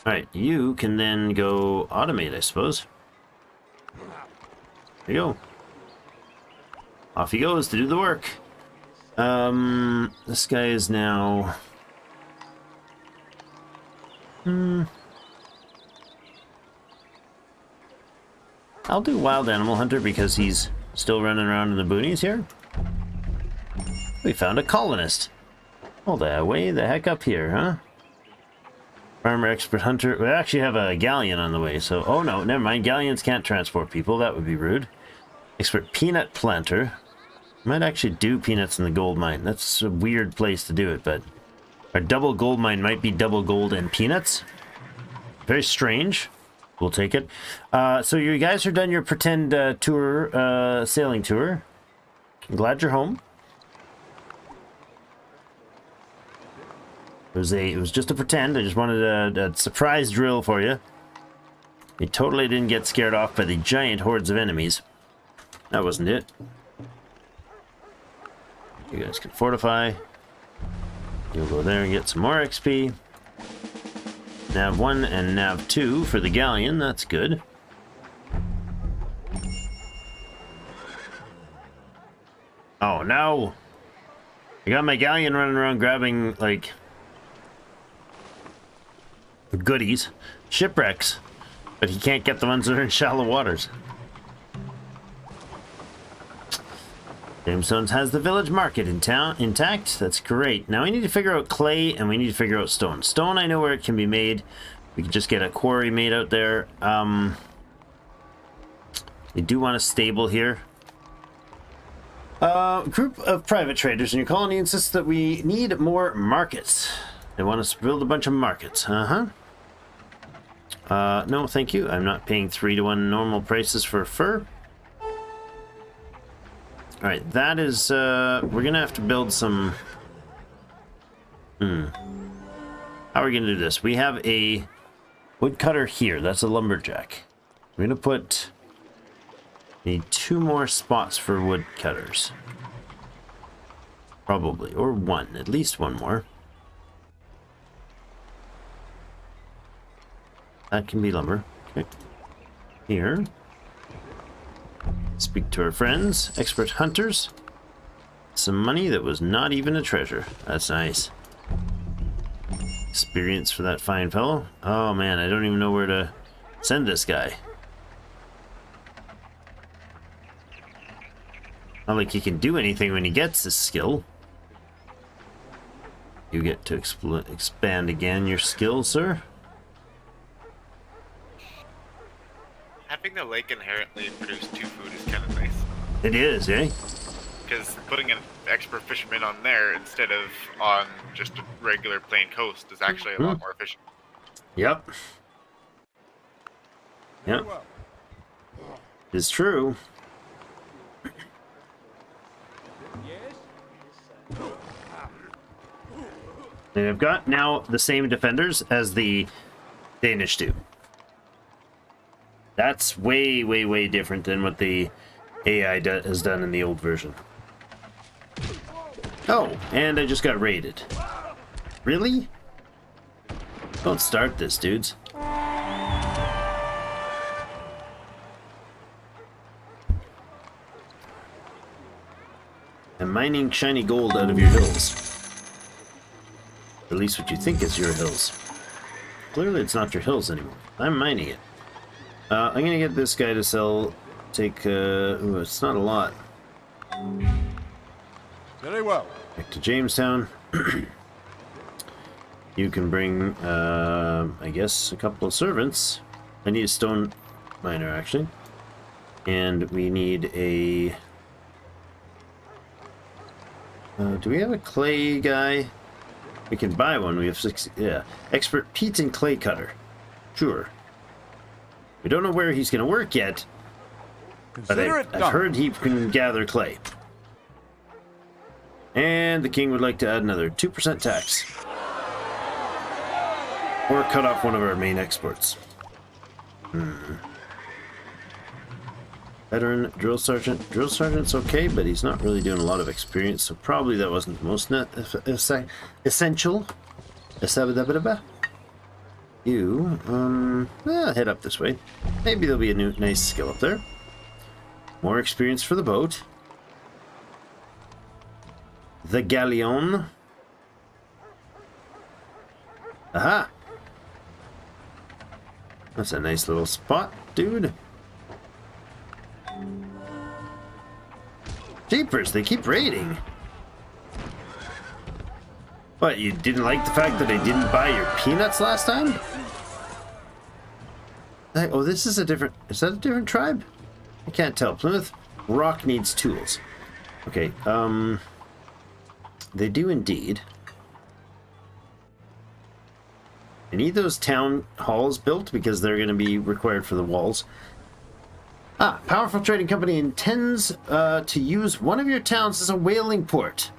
Alright, you can then go automate, I suppose. There you go. Off he goes to do the work. This guy is now... I'll do Wild Animal Hunter because he's still running around in the boonies here. We found a colonist. All the way the heck up here, huh? Farmer, expert hunter. We actually have a galleon on the way, so... Oh, no, never mind. Galleons can't transport people. That would be rude. Expert peanut planter. Might actually do peanuts in the gold mine. That's a weird place to do it, but... Our double gold mine might be double gold and peanuts. Very strange. We'll take it. So you guys are done your pretend tour, sailing tour. I'm glad you're home. It was just a pretend. I just wanted a surprise drill for you. You totally didn't get scared off by the giant hordes of enemies. That wasn't it. You guys can fortify. You'll go there and get some more XP. Nav 1 and Nav 2 for the galleon. That's good. Oh no! I got my galleon running around grabbing, like... goodies. Shipwrecks. But he can't get the ones that are in shallow waters. Jamestown has the village market in town intact. That's great. Now we need to figure out clay and we need to figure out stone. Stone, I know where it can be made. We can just get a quarry made out there. You do want a stable here. Group of private traders in your colony insists that we need more markets. They want us to build a bunch of markets. No, thank you. I'm not paying 3-to-1 normal prices for fur. Alright, that is, we're gonna have to build some... How are we gonna do this? We have a woodcutter here. That's a lumberjack. We're gonna put... Need 2 more spots for woodcutters. Probably. Or 1. At least 1 more. That can be lumber. Okay. Here. Speak to our friends. Expert hunters. Some money that was not even a treasure. That's nice. Experience for that fine fellow. Oh man, I don't even know where to send this guy. Not like he can do anything when he gets this skill. You get to expand again your skill, sir. Having the lake inherently produce 2 food is kind of nice. It is, eh? Because putting an expert fisherman on there instead of on just a regular plain coast is actually a lot more efficient. Yep. Yep. Well, It's true. Yes? And I've got now the same defenders as the Danish do. That's way, way, way different than what the AI has done in the old version. Oh, and I just got raided. Really? Don't start this, dudes. I'm mining shiny gold out of your hills. At least what you think is your hills. Clearly it's not your hills anymore. I'm mining it. I'm gonna get this guy to sell, ooh, it's not a lot. very well. Back to Jamestown. You can bring, I guess, a couple of servants. I need a stone miner, actually. And we need a... do we have a clay guy? We can buy one. We have 6... Yeah. Expert Pete and clay cutter. Sure. We don't know where he's going to work yet. But Consider it I've done. heard he can gather clay. And the king would like to add another 2% tax. Or cut off one of our main exports. Veteran drill sergeant. Drill sergeant's okay, but he's not really doing a lot of experience, so probably that wasn't the most essential. You, head up this way. Maybe there'll be a new nice skill up there. More experience for the boat. The galleon. Aha! That's a nice little spot, dude. Jeepers, they keep raiding. What, you didn't like the fact that I didn't buy your peanuts last time? Oh, this is a different... Is that a different tribe? I can't tell. Plymouth Rock needs tools. Okay, they do indeed. I need those town halls built because they're going to be required for the walls. Ah, powerful trading company intends to use one of your towns as a whaling port.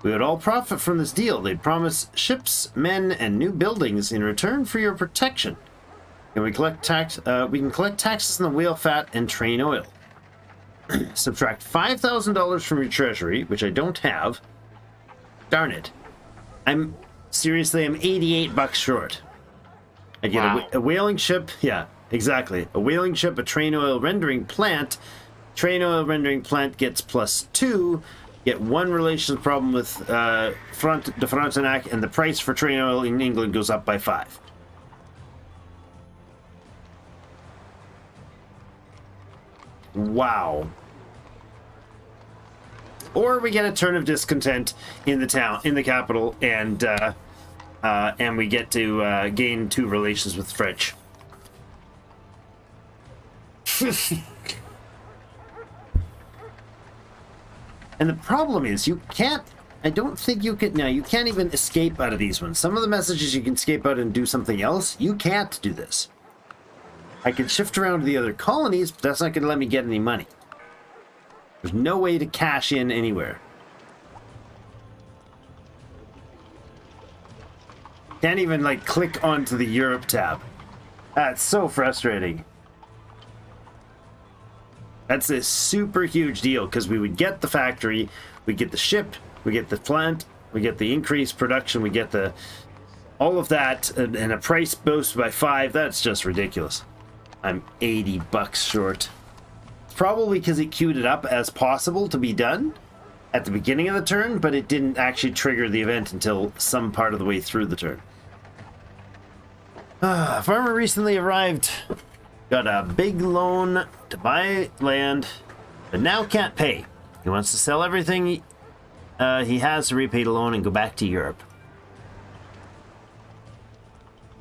We would all profit from this deal. They'd promise ships, men, and new buildings in return for your protection. And we collect tax. We can collect taxes on the whale fat and train oil. Subtract $5,000 from your treasury, which I don't have. Darn it! I'm 88 bucks short. I get Wow. a whaling ship. Yeah, exactly. A whaling ship, a train oil rendering plant. Train oil rendering plant gets +2. Get 1 relations problem with de Frontenac, and the price for train oil in England goes up by 5. Wow. Or we get a turn of discontent in the town, in the capital, and we get to gain 2 relations with French. And the problem is, you can't. I don't think you can. Now, you can't even escape out of these ones. Some of the messages you can escape out and do something else. You can't do this. I can shift around to the other colonies, but that's not going to let me get any money. There's no way to cash in anywhere. Can't even, like, click onto the Europe tab. That's so frustrating. That's a super huge deal, because we would get the factory, we get the ship, we get the plant, we get the increased production, we get the all of that, and a price boost by 5. That's just ridiculous. I'm $80 short. It's probably because it queued it up as possible to be done at the beginning of the turn, but it didn't actually trigger the event until some part of the way through the turn. Farmer recently arrived. Got a big loan to buy land, but now can't pay. He wants to sell everything he has to repay the loan and go back to Europe.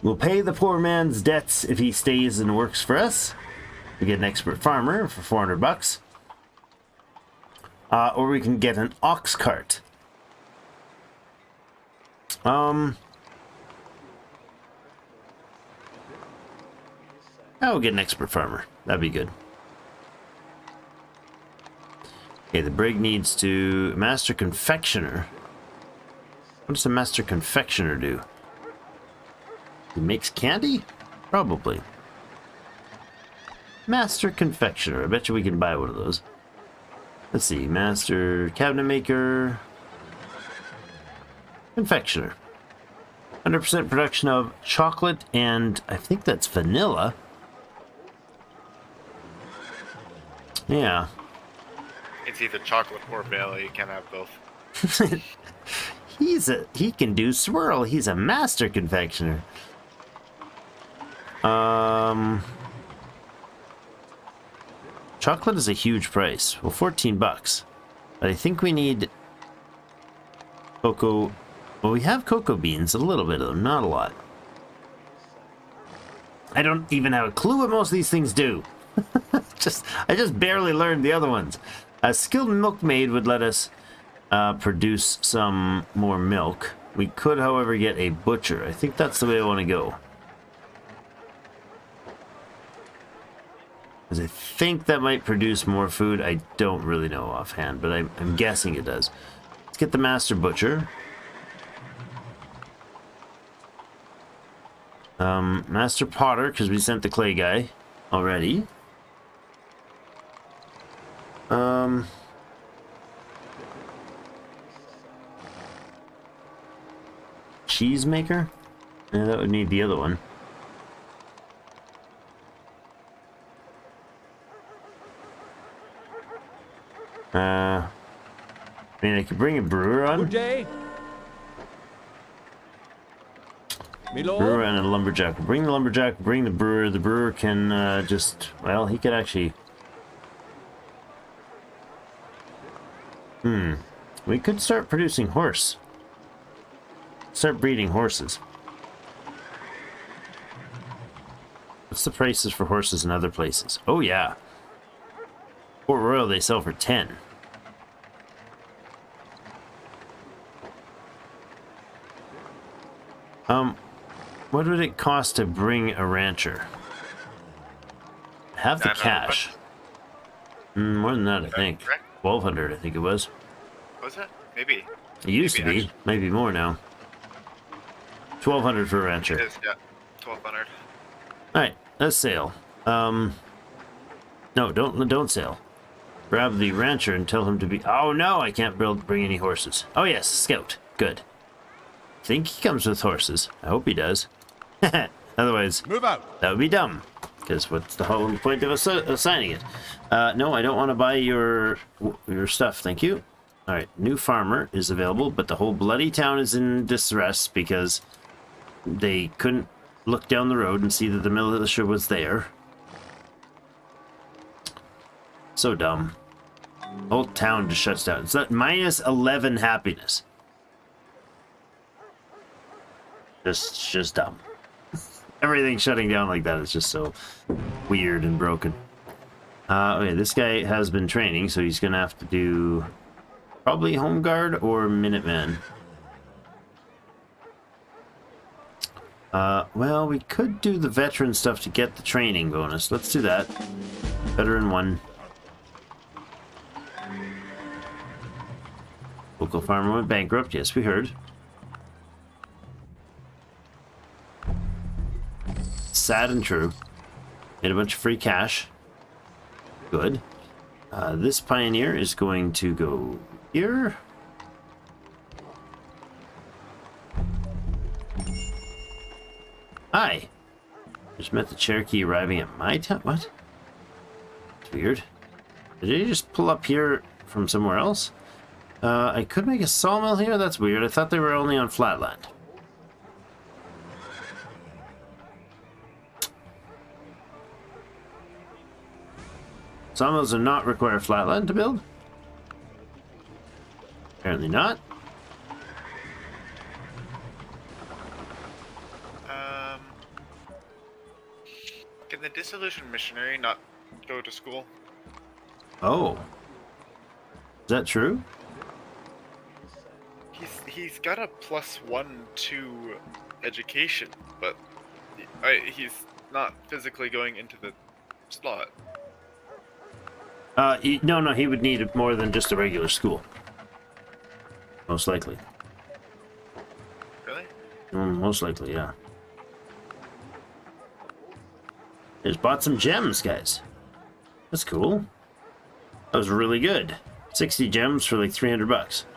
We'll pay the poor man's debts if he stays and works for us. We get an expert farmer for $400. Or we can get an ox cart. I'll get an expert farmer. That'd be good. Okay, the brig needs to master confectioner. What does a master confectioner do? He makes candy? Probably. Master confectioner. I bet you we can buy one of those. Let's see. Master cabinet maker. Confectioner. 100% production of chocolate and I think that's vanilla. Yeah. It's either chocolate or vanilla. You can't have both. He can do swirl. He's a master confectioner. Chocolate is a huge price. Well, $14. But I think we need cocoa. Well, we have cocoa beans, a little bit of them, not a lot. I don't even have a clue what most of these things do. I just barely learned the other ones. A skilled milkmaid would let us produce some more milk. We could, however, get a butcher. I think that's the way I want to go. Because I think that might produce more food. I don't really know offhand, but I'm guessing it does. Let's get the master butcher. Master potter, because we sent the clay guy already. Cheese maker? Yeah, that would need the other one. I mean, I could bring a brewer on. Good day. Me lord. Brewer and a lumberjack. We'll bring the lumberjack, bring the brewer. The brewer can well, he could actually... We could start producing horse. Start breeding horses. What's the prices for horses in other places? Oh, yeah. Port Royal, they sell for 10. What would it cost to bring a rancher? Have the cash. More than that, I think. 1,200, I think it was. Was it? Maybe. It used to be. Maybe more now. 1,200 for a rancher. It is, yeah. 1,200. Alright, let's sail. No, don't sail. Grab the rancher and tell him to be... Oh no, I can't bring any horses. Oh yes, scout. Good. Think he comes with horses. I hope he does. Otherwise, Move out. that would be dumb. Because what's the whole point of assigning it? No, I don't want to buy your stuff, thank you. Alright, new farmer is available, but the whole bloody town is in distress because they couldn't look down the road and see that the militia was there. So dumb. The whole town just shuts down. It's at minus 11 happiness. Just dumb. Everything shutting down like that is just so weird and broken. Okay, this guy has been training, so he's gonna have to do probably Home Guard or Minuteman. Well, we could do the veteran stuff to get the training bonus. Let's do that. Veteran 1. Local farmer went bankrupt. Yes, we heard. Sad and true. Made a bunch of free cash. Good. This pioneer is going to go here. Hi. Just met the Cherokee arriving at my town. What? It's weird. Did he just pull up here from somewhere else? I could make a sawmill here? That's weird. I thought they were only on flatland. Sawmills do not require flatland to build. Apparently not. Can the disillusioned missionary not go to school? Oh. Is that true? He's got a +1 to education, but he's not physically going into the slot. No, he would need more than just a regular school. Most likely. Really? Most likely, yeah. Just bought some gems, guys. That's cool. That was really good. 60 gems for like 300 bucks.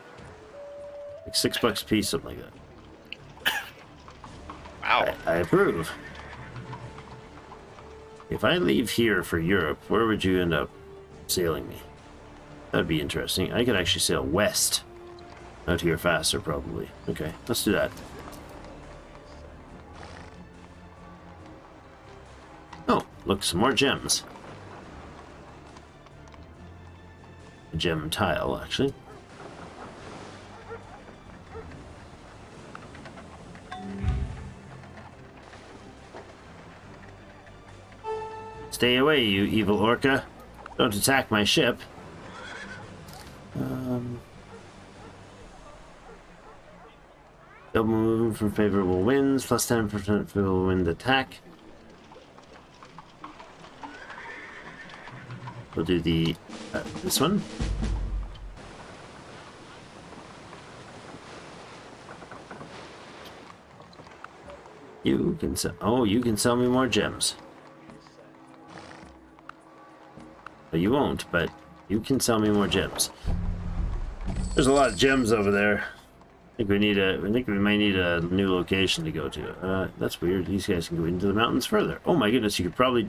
Like $6 a piece, something like that. Wow. I approve. If I leave here for Europe, where would you end up sailing me? That'd be interesting. I could actually sail west. Out here faster, probably. Okay, let's do that. Oh, look, some more gems. A gem tile, actually. Stay away, you evil orca. Don't attack my ship. Double movement from favorable winds, plus 10% favorable wind attack. We'll do the this one. You can sell. Oh, you can sell me more gems. Well, you won't, but you can sell me more gems. There's a lot of gems over there. I think we might need a new location to go to. That's weird. These guys can go into the mountains further. Oh my goodness, you could probably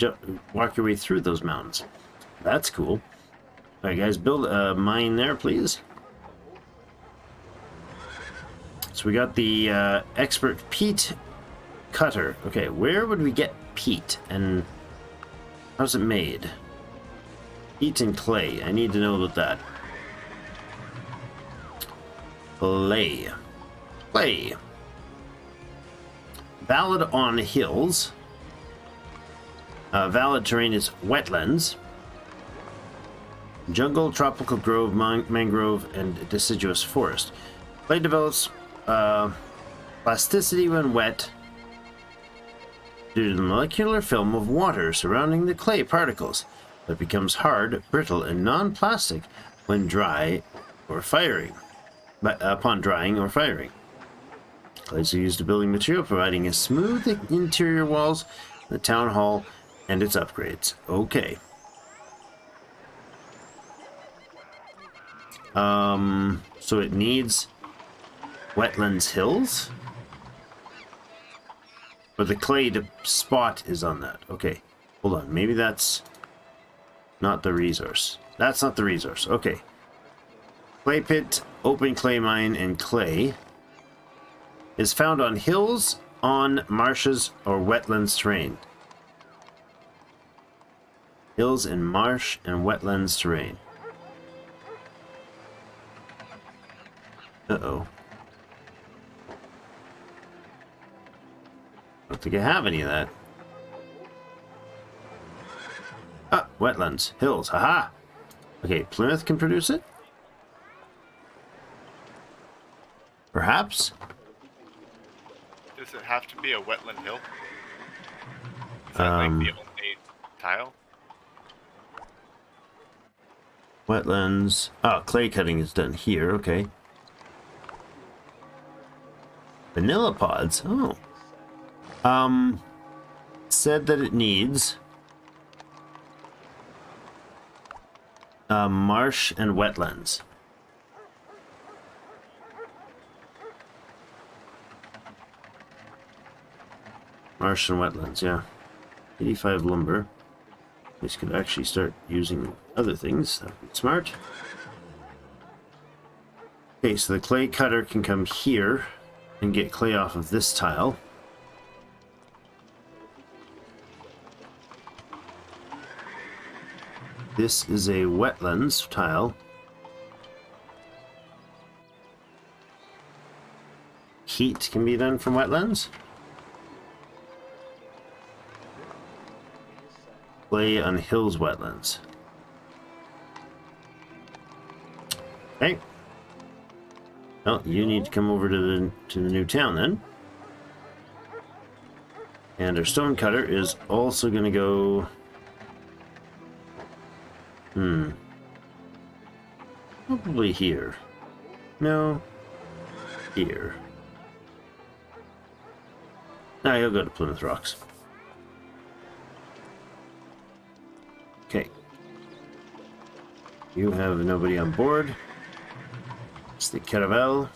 walk your way through those mountains. That's cool. All right, guys, build a mine there, please. So we got the expert peat cutter. Okay, where would we get peat, and how's it made? Peat and clay. I need to know about that. Clay. Valid on hills. Valid terrain is wetlands. Jungle, tropical grove, mangrove, and deciduous forest. Clay develops plasticity when wet due to the molecular film of water surrounding the clay particles, but becomes hard, brittle, and non-plastic when dry or firing. Upon drying or firing. Clays are used as building material, providing a smooth interior walls, the town hall, and its upgrades. Okay. So it needs wetlands hills? But the clay spot is on that. Okay. Hold on. Maybe that's not the resource. That's not the resource. Okay. Clay pit, open clay mine, and clay is found on hills, on marshes, or wetlands terrain. Hills and marsh and wetlands terrain. Uh-oh. I don't think I have any of that. Ah, wetlands, hills, haha. Okay, Plymouth can produce it? Perhaps? Does it have to be a wetland hill? Is that like the only tile? Wetlands. Oh, clay cutting is done here, okay. Vanilla pods, oh. Said that it needs marsh and wetlands. Marsh and wetlands, yeah. 85 lumber. This could actually start using other things. That would be smart. Okay, so the clay cutter can come here and get clay off of this tile. This is a wetlands tile. Heat can be done from wetlands. Clay on hills wetlands. Okay. Well, you need to come over to the new town then. And our stone cutter is also going to go. Probably here. No. Here. Now he'll go to Plymouth Rocks. Okay. You have nobody on board. It's the Caravel.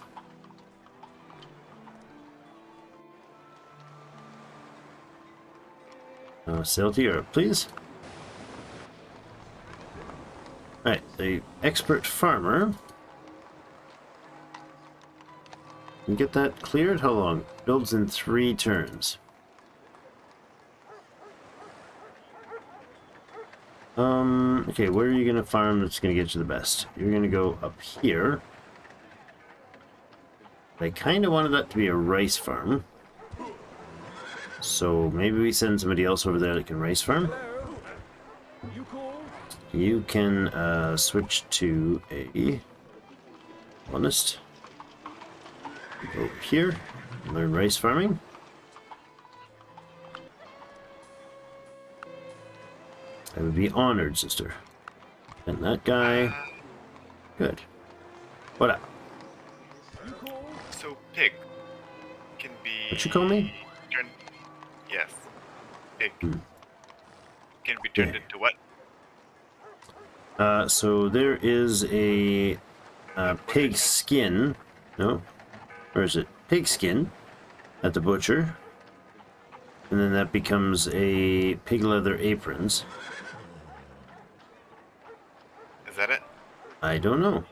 Sail to Europe, please. Right, the expert farmer. Can get that cleared? How long? Builds in 3 turns. Okay, where are you gonna farm that's gonna get you the best? You're gonna go up here. I kind of wanted that to be a rice farm. So maybe we send somebody else over there that can rice farm. You call? You can switch to a honest. Go over here, learn rice farming. I would be honored, sister. And that guy. Good. What up? You call? So pig can be. What you call me? Turned, yes, pig Hmm. can be turned Yeah. into what? So there is a pig skin. No, where is it? Pig skin at the butcher, and then that becomes a pig leather aprons. Is that it? I don't know.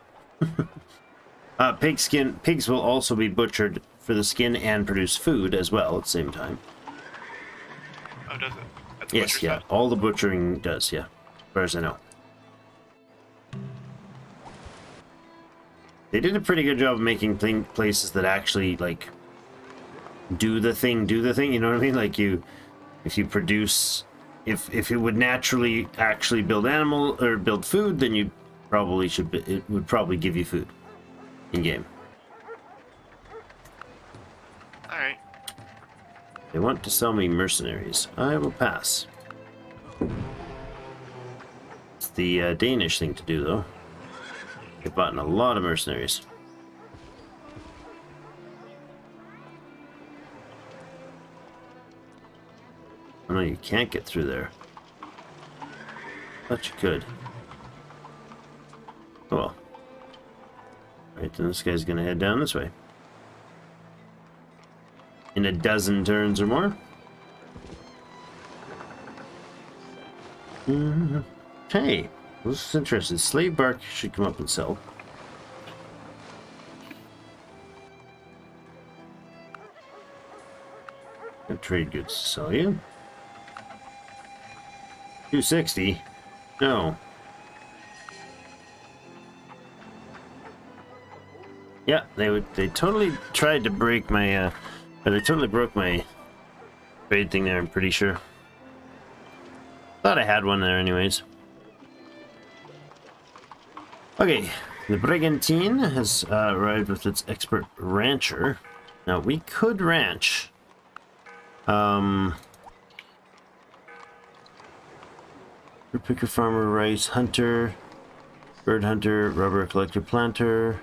Pig skin. Pigs will also be butchered for the skin and produce food as well at the same time. Oh, does it? That's Yes, butcher yeah. stuff? All the butchering does, yeah. As far as I know. They did a pretty good job of making places that actually, like, do the thing, you know what I mean? Like, if you produce, if it would naturally actually build animal, or build food, then you probably should, it would probably give you food in-game. Alright. They want to sell me mercenaries. I will pass. It's the Danish thing to do, though. They've bought in a lot of mercenaries. Oh no, you can't get through there. Thought you could. Oh well. Right, then this guy's gonna head down this way. In a dozen turns or more. Hey, this is interesting. Slave bark should come up and sell. Got trade goods to sell you. 260? No. Yeah, they totally tried to break my they totally broke my trade thing there, I'm pretty sure. Thought I had one there anyways. Okay, the Brigantine has arrived with its expert rancher. Now, we could ranch. Picker, farmer, rice, hunter, bird hunter, rubber collector, planter.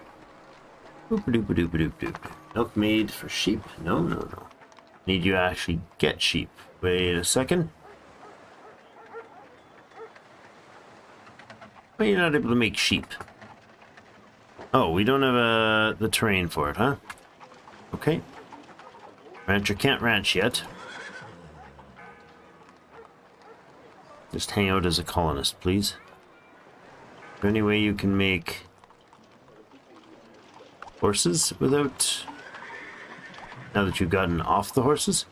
Boop-a-doop-a-doop-a-doop-doop. Milkmaid for sheep? No, no, no. Need you actually get sheep. Wait a second. Why are you not able to make sheep? Oh, we don't have the terrain for it, huh? Okay. Rancher can't ranch yet. Just hang out as a colonist, please. Is there any way you can make horses without... Now that you've gotten off the horses?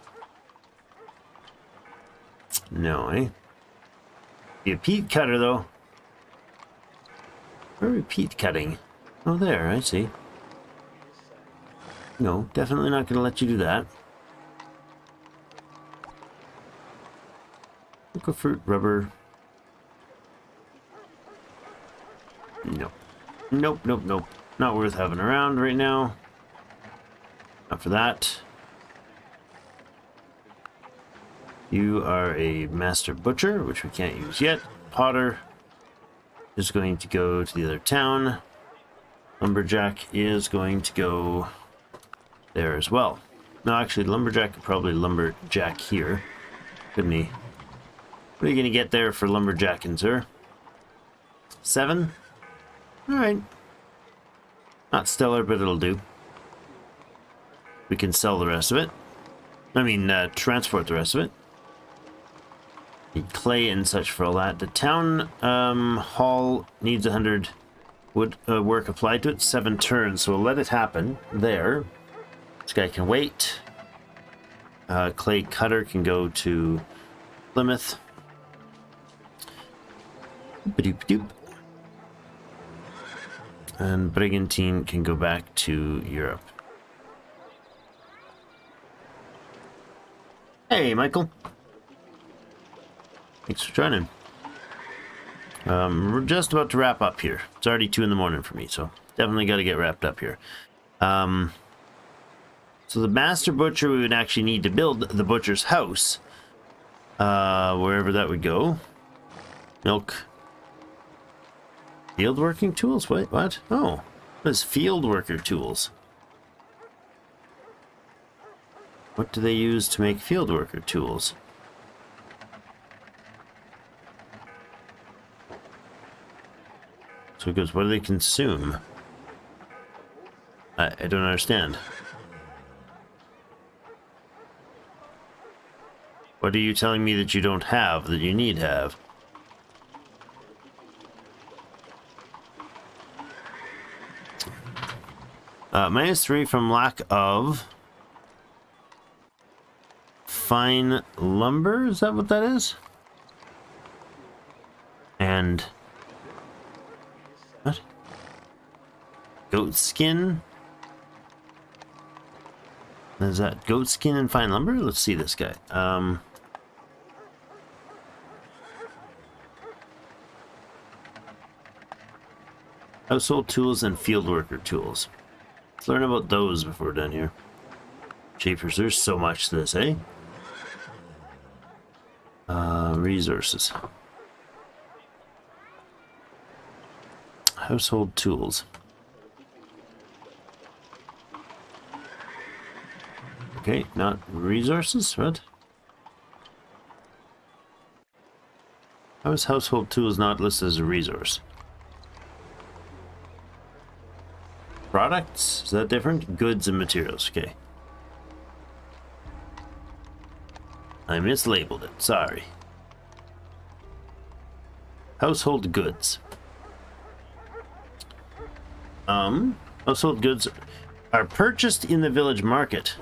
No, eh? Be a peat cutter, though. Where are we peat cutting? Oh, there, I see. No, definitely not going to let you do that. Cocoa fruit, rubber. Nope. Nope, nope, nope. Not worth having around right now. Not for that. You are a master butcher, which we can't use yet. Potter is going to go to the other town. Lumberjack is going to go there as well. No, actually, Lumberjack could probably lumberjack here, couldn't he? What are you going to get there for lumberjacking, sir? 7? Alright. Not stellar, but it'll do. We can sell the rest of it. I mean, transport the rest of it. Need clay and such for all that. The town hall needs 100 wood work applied to it. 7 turns, so we'll let it happen there. This guy can wait. Clay cutter can go to Plymouth. Doop-a-doop-a-doop. And Brigantine can go back to Europe. Hey, Michael. Thanks for joining. We're just about to wrap up here. It's already 2 in the morning for me, so definitely got to get wrapped up here. So the master butcher, we would actually need to build the butcher's house. Wherever that would go. Milk. Field working tools? Wait, what? Oh, what is field worker tools? What do they use to make field worker tools? So it goes, what do they consume? I don't understand. What are you telling me that you don't have, that you need to have? -3 from lack of fine lumber, is that what that is? And what? Goat skin? Is that goat skin and fine lumber? Let's see this guy. Household tools and field worker tools. Let's learn about those before we're done here. Shapers, there's so much to this, eh? Resources. Household tools. Okay, not resources, what? How is household tools not listed as a resource? Products? Is that different? Goods and materials, okay. I mislabeled it, sorry. Household goods. Household goods are purchased in the village market.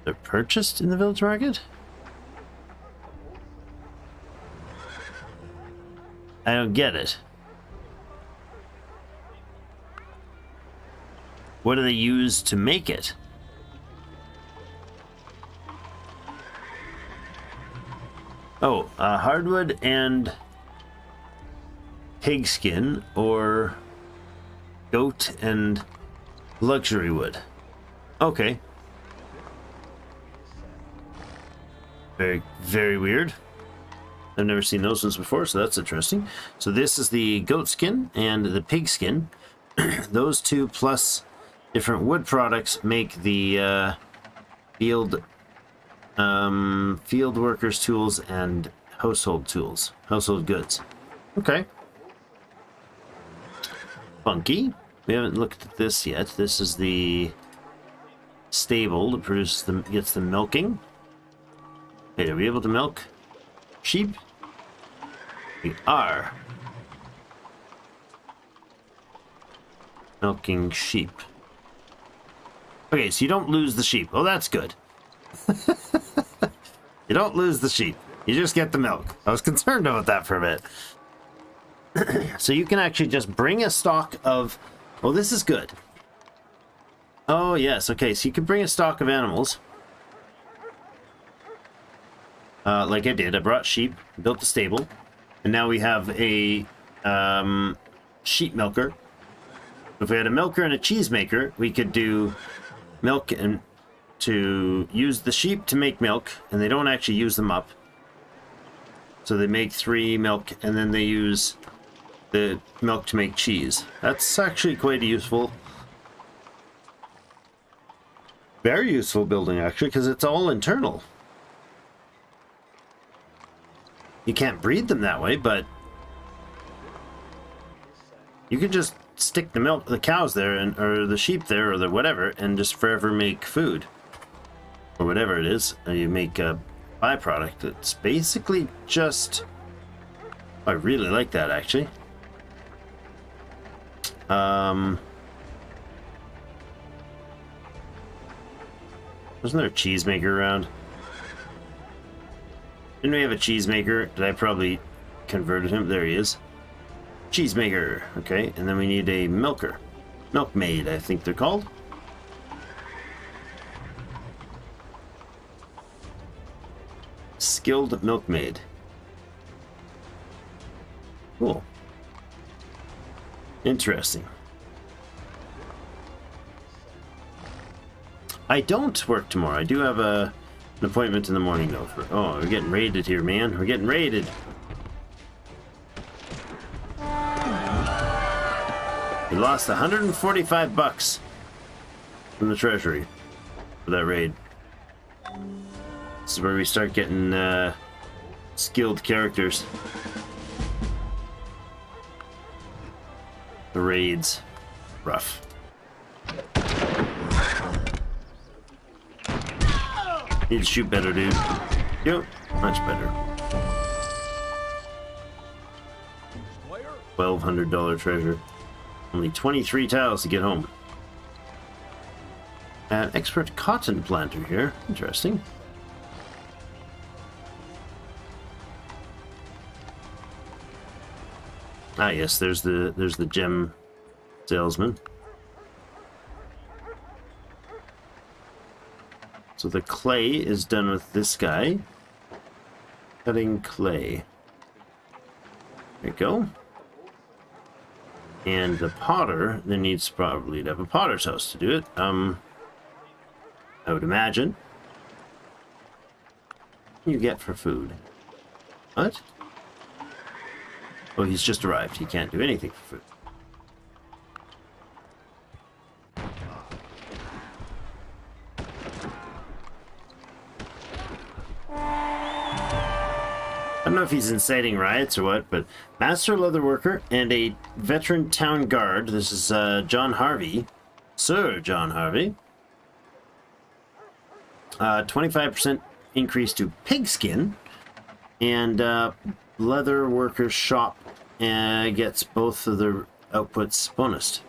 They're purchased in the village market? I don't get it. What do they use to make it? Oh, hardwood and pigskin, or goat and luxury wood. Okay. Very, very weird. I've never seen those ones before, so that's interesting. So this is the goat skin and the pig skin. Those two plus different wood products make the field workers tools and household goods. Okay. Funky. We haven't looked at this yet. This is the stable that produces gets the milking. Okay, are we able to milk sheep? We are. Milking sheep. Okay, so you don't lose the sheep. Oh, that's good. You don't lose the sheep. You just get the milk. I was concerned about that for a bit. So you can actually just bring a stock of... Oh, this is good. Oh, yes. Okay, so you can bring a stock of animals. Like I did. I brought sheep, built the stable, and now we have a sheep milker. If we had a milker and a cheese maker, we could do milk and to use the sheep to make milk, and they don't actually use them up. So they make 3 milk, and then they use the milk to make cheese. That's actually quite a useful, very useful building, actually, because it's all internal. You can't breed them that way, but you could just stick the cows there, or the sheep there, or the whatever, and just forever make food. Or whatever it is. You make a byproduct that's basically just... I really like that, actually. Wasn't there a cheese maker around? Didn't we have a cheese maker? Did I probably converted him? There he is. Cheese maker. Okay, and then we need a milker. Milkmaid, I think they're called. Skilled milkmaid. Cool. Interesting. I don't work tomorrow. I do have an appointment in the morning, though. Oh, we're getting raided here, man. We're getting raided. We lost 145 bucks from the treasury for that raid. This is where we start getting skilled characters. The raids. Rough. Need to shoot better, dude. Yep, much better. $1,200 treasure. Only 23 tiles to get home. An expert cotton planter here. Interesting. Ah, yes, there's the gem salesman. So the clay is done with this guy. Cutting clay. There you go. And the potter then needs probably to have a potter's house to do it. I would imagine. What do you get for food? What? Oh, he's just arrived. He can't do anything for food. I don't know if he's inciting riots or what, but master leatherworker and a veteran town guard. This is John Harvey. Sir John Harvey. 25% increase to pigskin. And leather worker's shop gets both of their outputs bonused.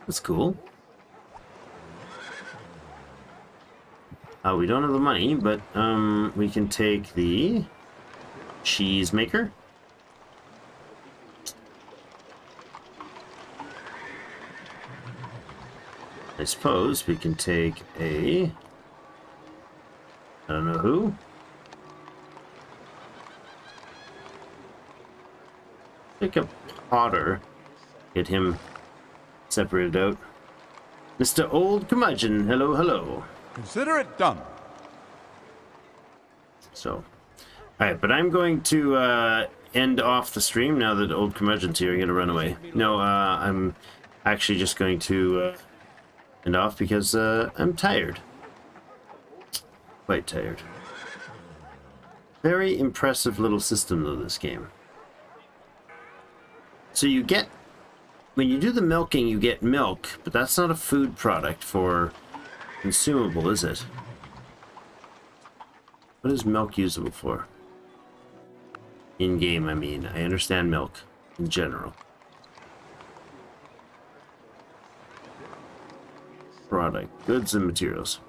That's cool. We don't have the money, but we can take the cheese maker. I suppose we can take a... I don't know who. Pick up Potter. Get him separated out. Mr. Old Curmudgeon, hello, hello. Consider it done. So, alright, but I'm going to end off the stream now that Old Curmudgeon's here. I'm going to run away. No, I'm actually just going to end off because I'm tired. Quite tired. Very impressive little system, though, this game. So you get, when you do the milking, you get milk, but that's not a food product for consumable, is it? What is milk usable for? In-game, I mean. I understand milk in general. Product, goods and materials.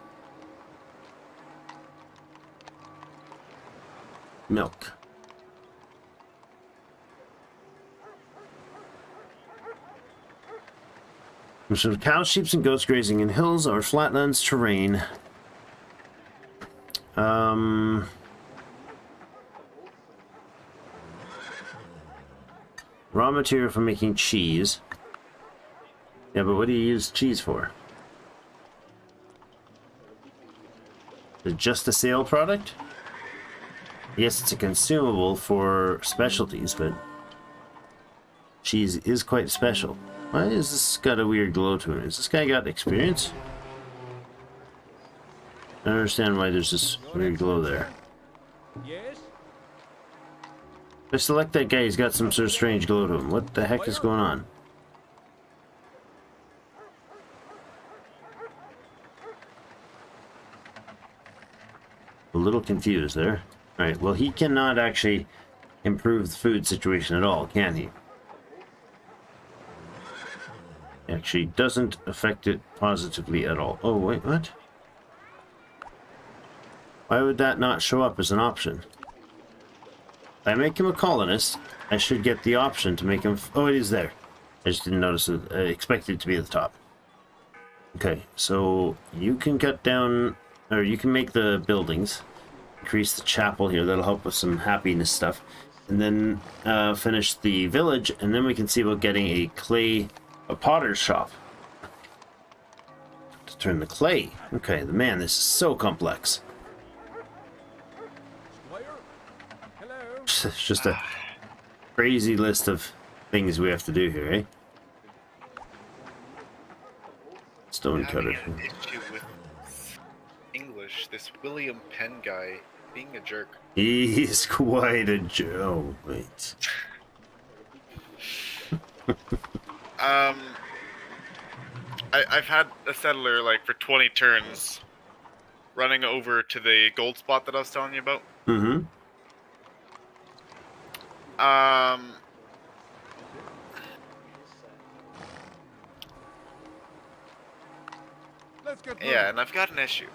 Milk. So cows, sheep, and goats grazing in hills or flatlands terrain. Raw material for making cheese. Yeah, but what do you use cheese for? Is it just a sale product? Yes, it's a consumable for specialties, but cheese is quite special. Why is this got a weird glow to it? Has this guy got experience? I don't understand why there's this weird glow there. Yes? If I select that guy, he's got some sort of strange glow to him. What the heck is going on? A little confused there. Alright, well, he cannot actually improve the food situation at all, can he? Actually doesn't affect it positively at all. Oh, wait, what? Why would that not show up as an option? If I make him a colonist, I should get the option to make him... Oh, it is there. I just didn't notice it. I expected it to be at the top. Okay, so you can cut down... Or you can make the buildings. Increase the chapel here. That'll help with some happiness stuff. And then finish the village, and then we can see about getting a potter's shop. To turn the clay. Okay, man, this is so complex. Squire? Hello? It's just a crazy list of things we have to do here, eh? Stone cutter. Having an issue with English, this William Penn guy being a jerk. He's quite a joke. Oh, wait. I've had a settler like for 20 turns running over to the gold spot that I was telling you about. Mm-hmm. Let's get Yeah, and I've got an issue.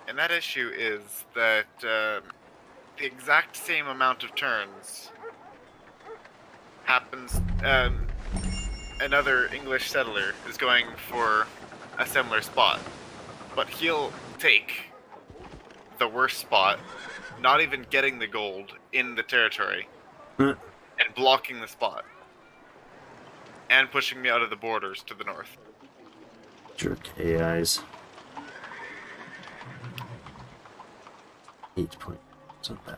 And that issue is that the exact same amount of turns happens. Another English settler is going for a similar spot, but he'll take the worst spot, not even getting the gold in the territory, and blocking the spot, and pushing me out of the borders to the north. Jerk AIs. 8 point. It's not bad.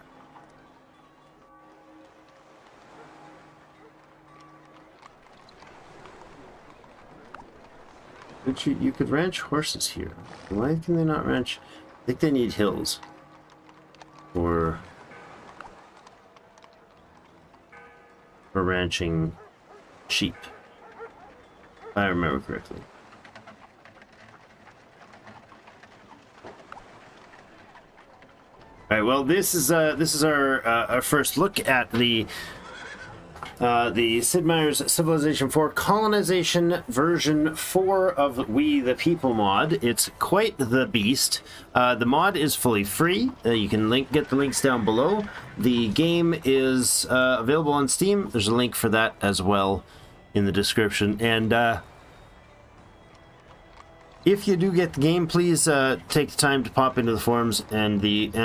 But you could ranch horses here. Why can they not ranch? I think they need hills. For ranching sheep. If I remember correctly. All right. Well, this is our first look at the Sid Meier's Civilization 4 Colonization version 4 of We the People mod. It's quite the beast. The mod is fully free. You can get the links down below. The game is available on Steam. There's a link for that as well in the description. And If you do get the game, please take the time to pop into the forums and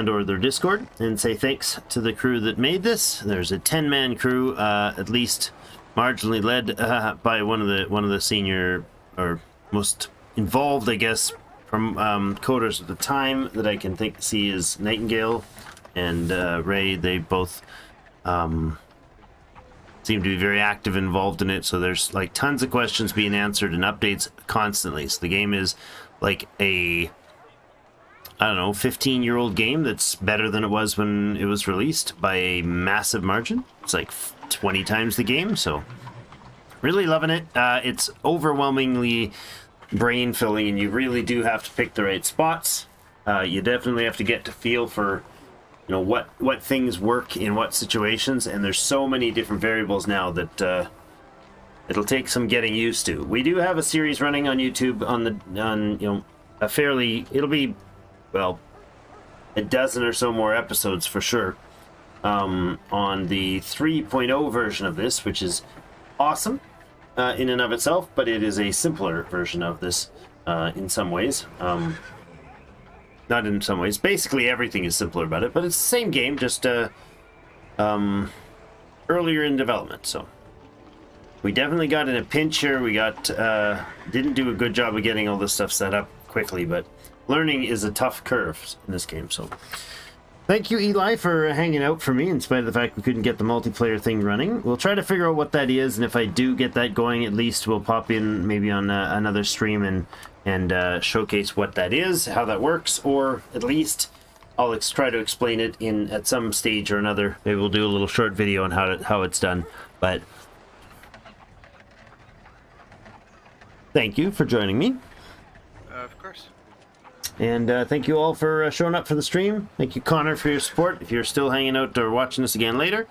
or their Discord and say thanks to the crew that made this. There's a 10-man crew, at least marginally led by one of the senior or most involved, I guess, from coders at the time that I can see is Nightingale and Ray. They both seem to be very active and involved in it, so there's like tons of questions being answered and updates constantly. So the game is like a, I don't know, 15-year-old game that's better than it was when it was released by a massive margin. It's like 20 times the game, so really loving it. It's overwhelmingly brain-filling, and you really do have to pick the right spots. You definitely have to get to feel for what things work in what situations, and there's so many different variables now that it'll take some getting used to. We do have a series running on YouTube on a fairly, it'll be, well, a dozen or so more episodes for sure, on the 3.0 version of this, which is awesome in and of itself, but it is a simpler version of this in some ways. Not in some ways. Basically, everything is simpler about it, but it's the same game, just earlier in development. So we definitely got in a pinch here. We didn't do a good job of getting all this stuff set up quickly, but learning is a tough curve in this game. So thank you, Eli, for hanging out for me, in spite of the fact we couldn't get the multiplayer thing running. We'll try to figure out what that is, and if I do get that going, at least we'll pop in maybe on another stream and showcase what that is, how that works, or at least I'll try to explain it at some stage or another. Maybe we'll do a little short video on how it's done. But thank you for joining me. Of course. And thank you all for showing up for the stream. Thank you, Connor, for your support. If you're still hanging out or watching this again later,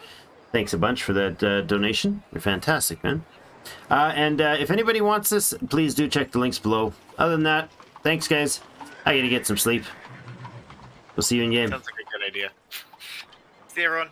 thanks a bunch for that donation. You're fantastic, man. And if anybody wants this, please do check the links below. Other than that, thanks, guys. I gotta get some sleep. We'll see you in game. Sounds like a good idea. See you, everyone.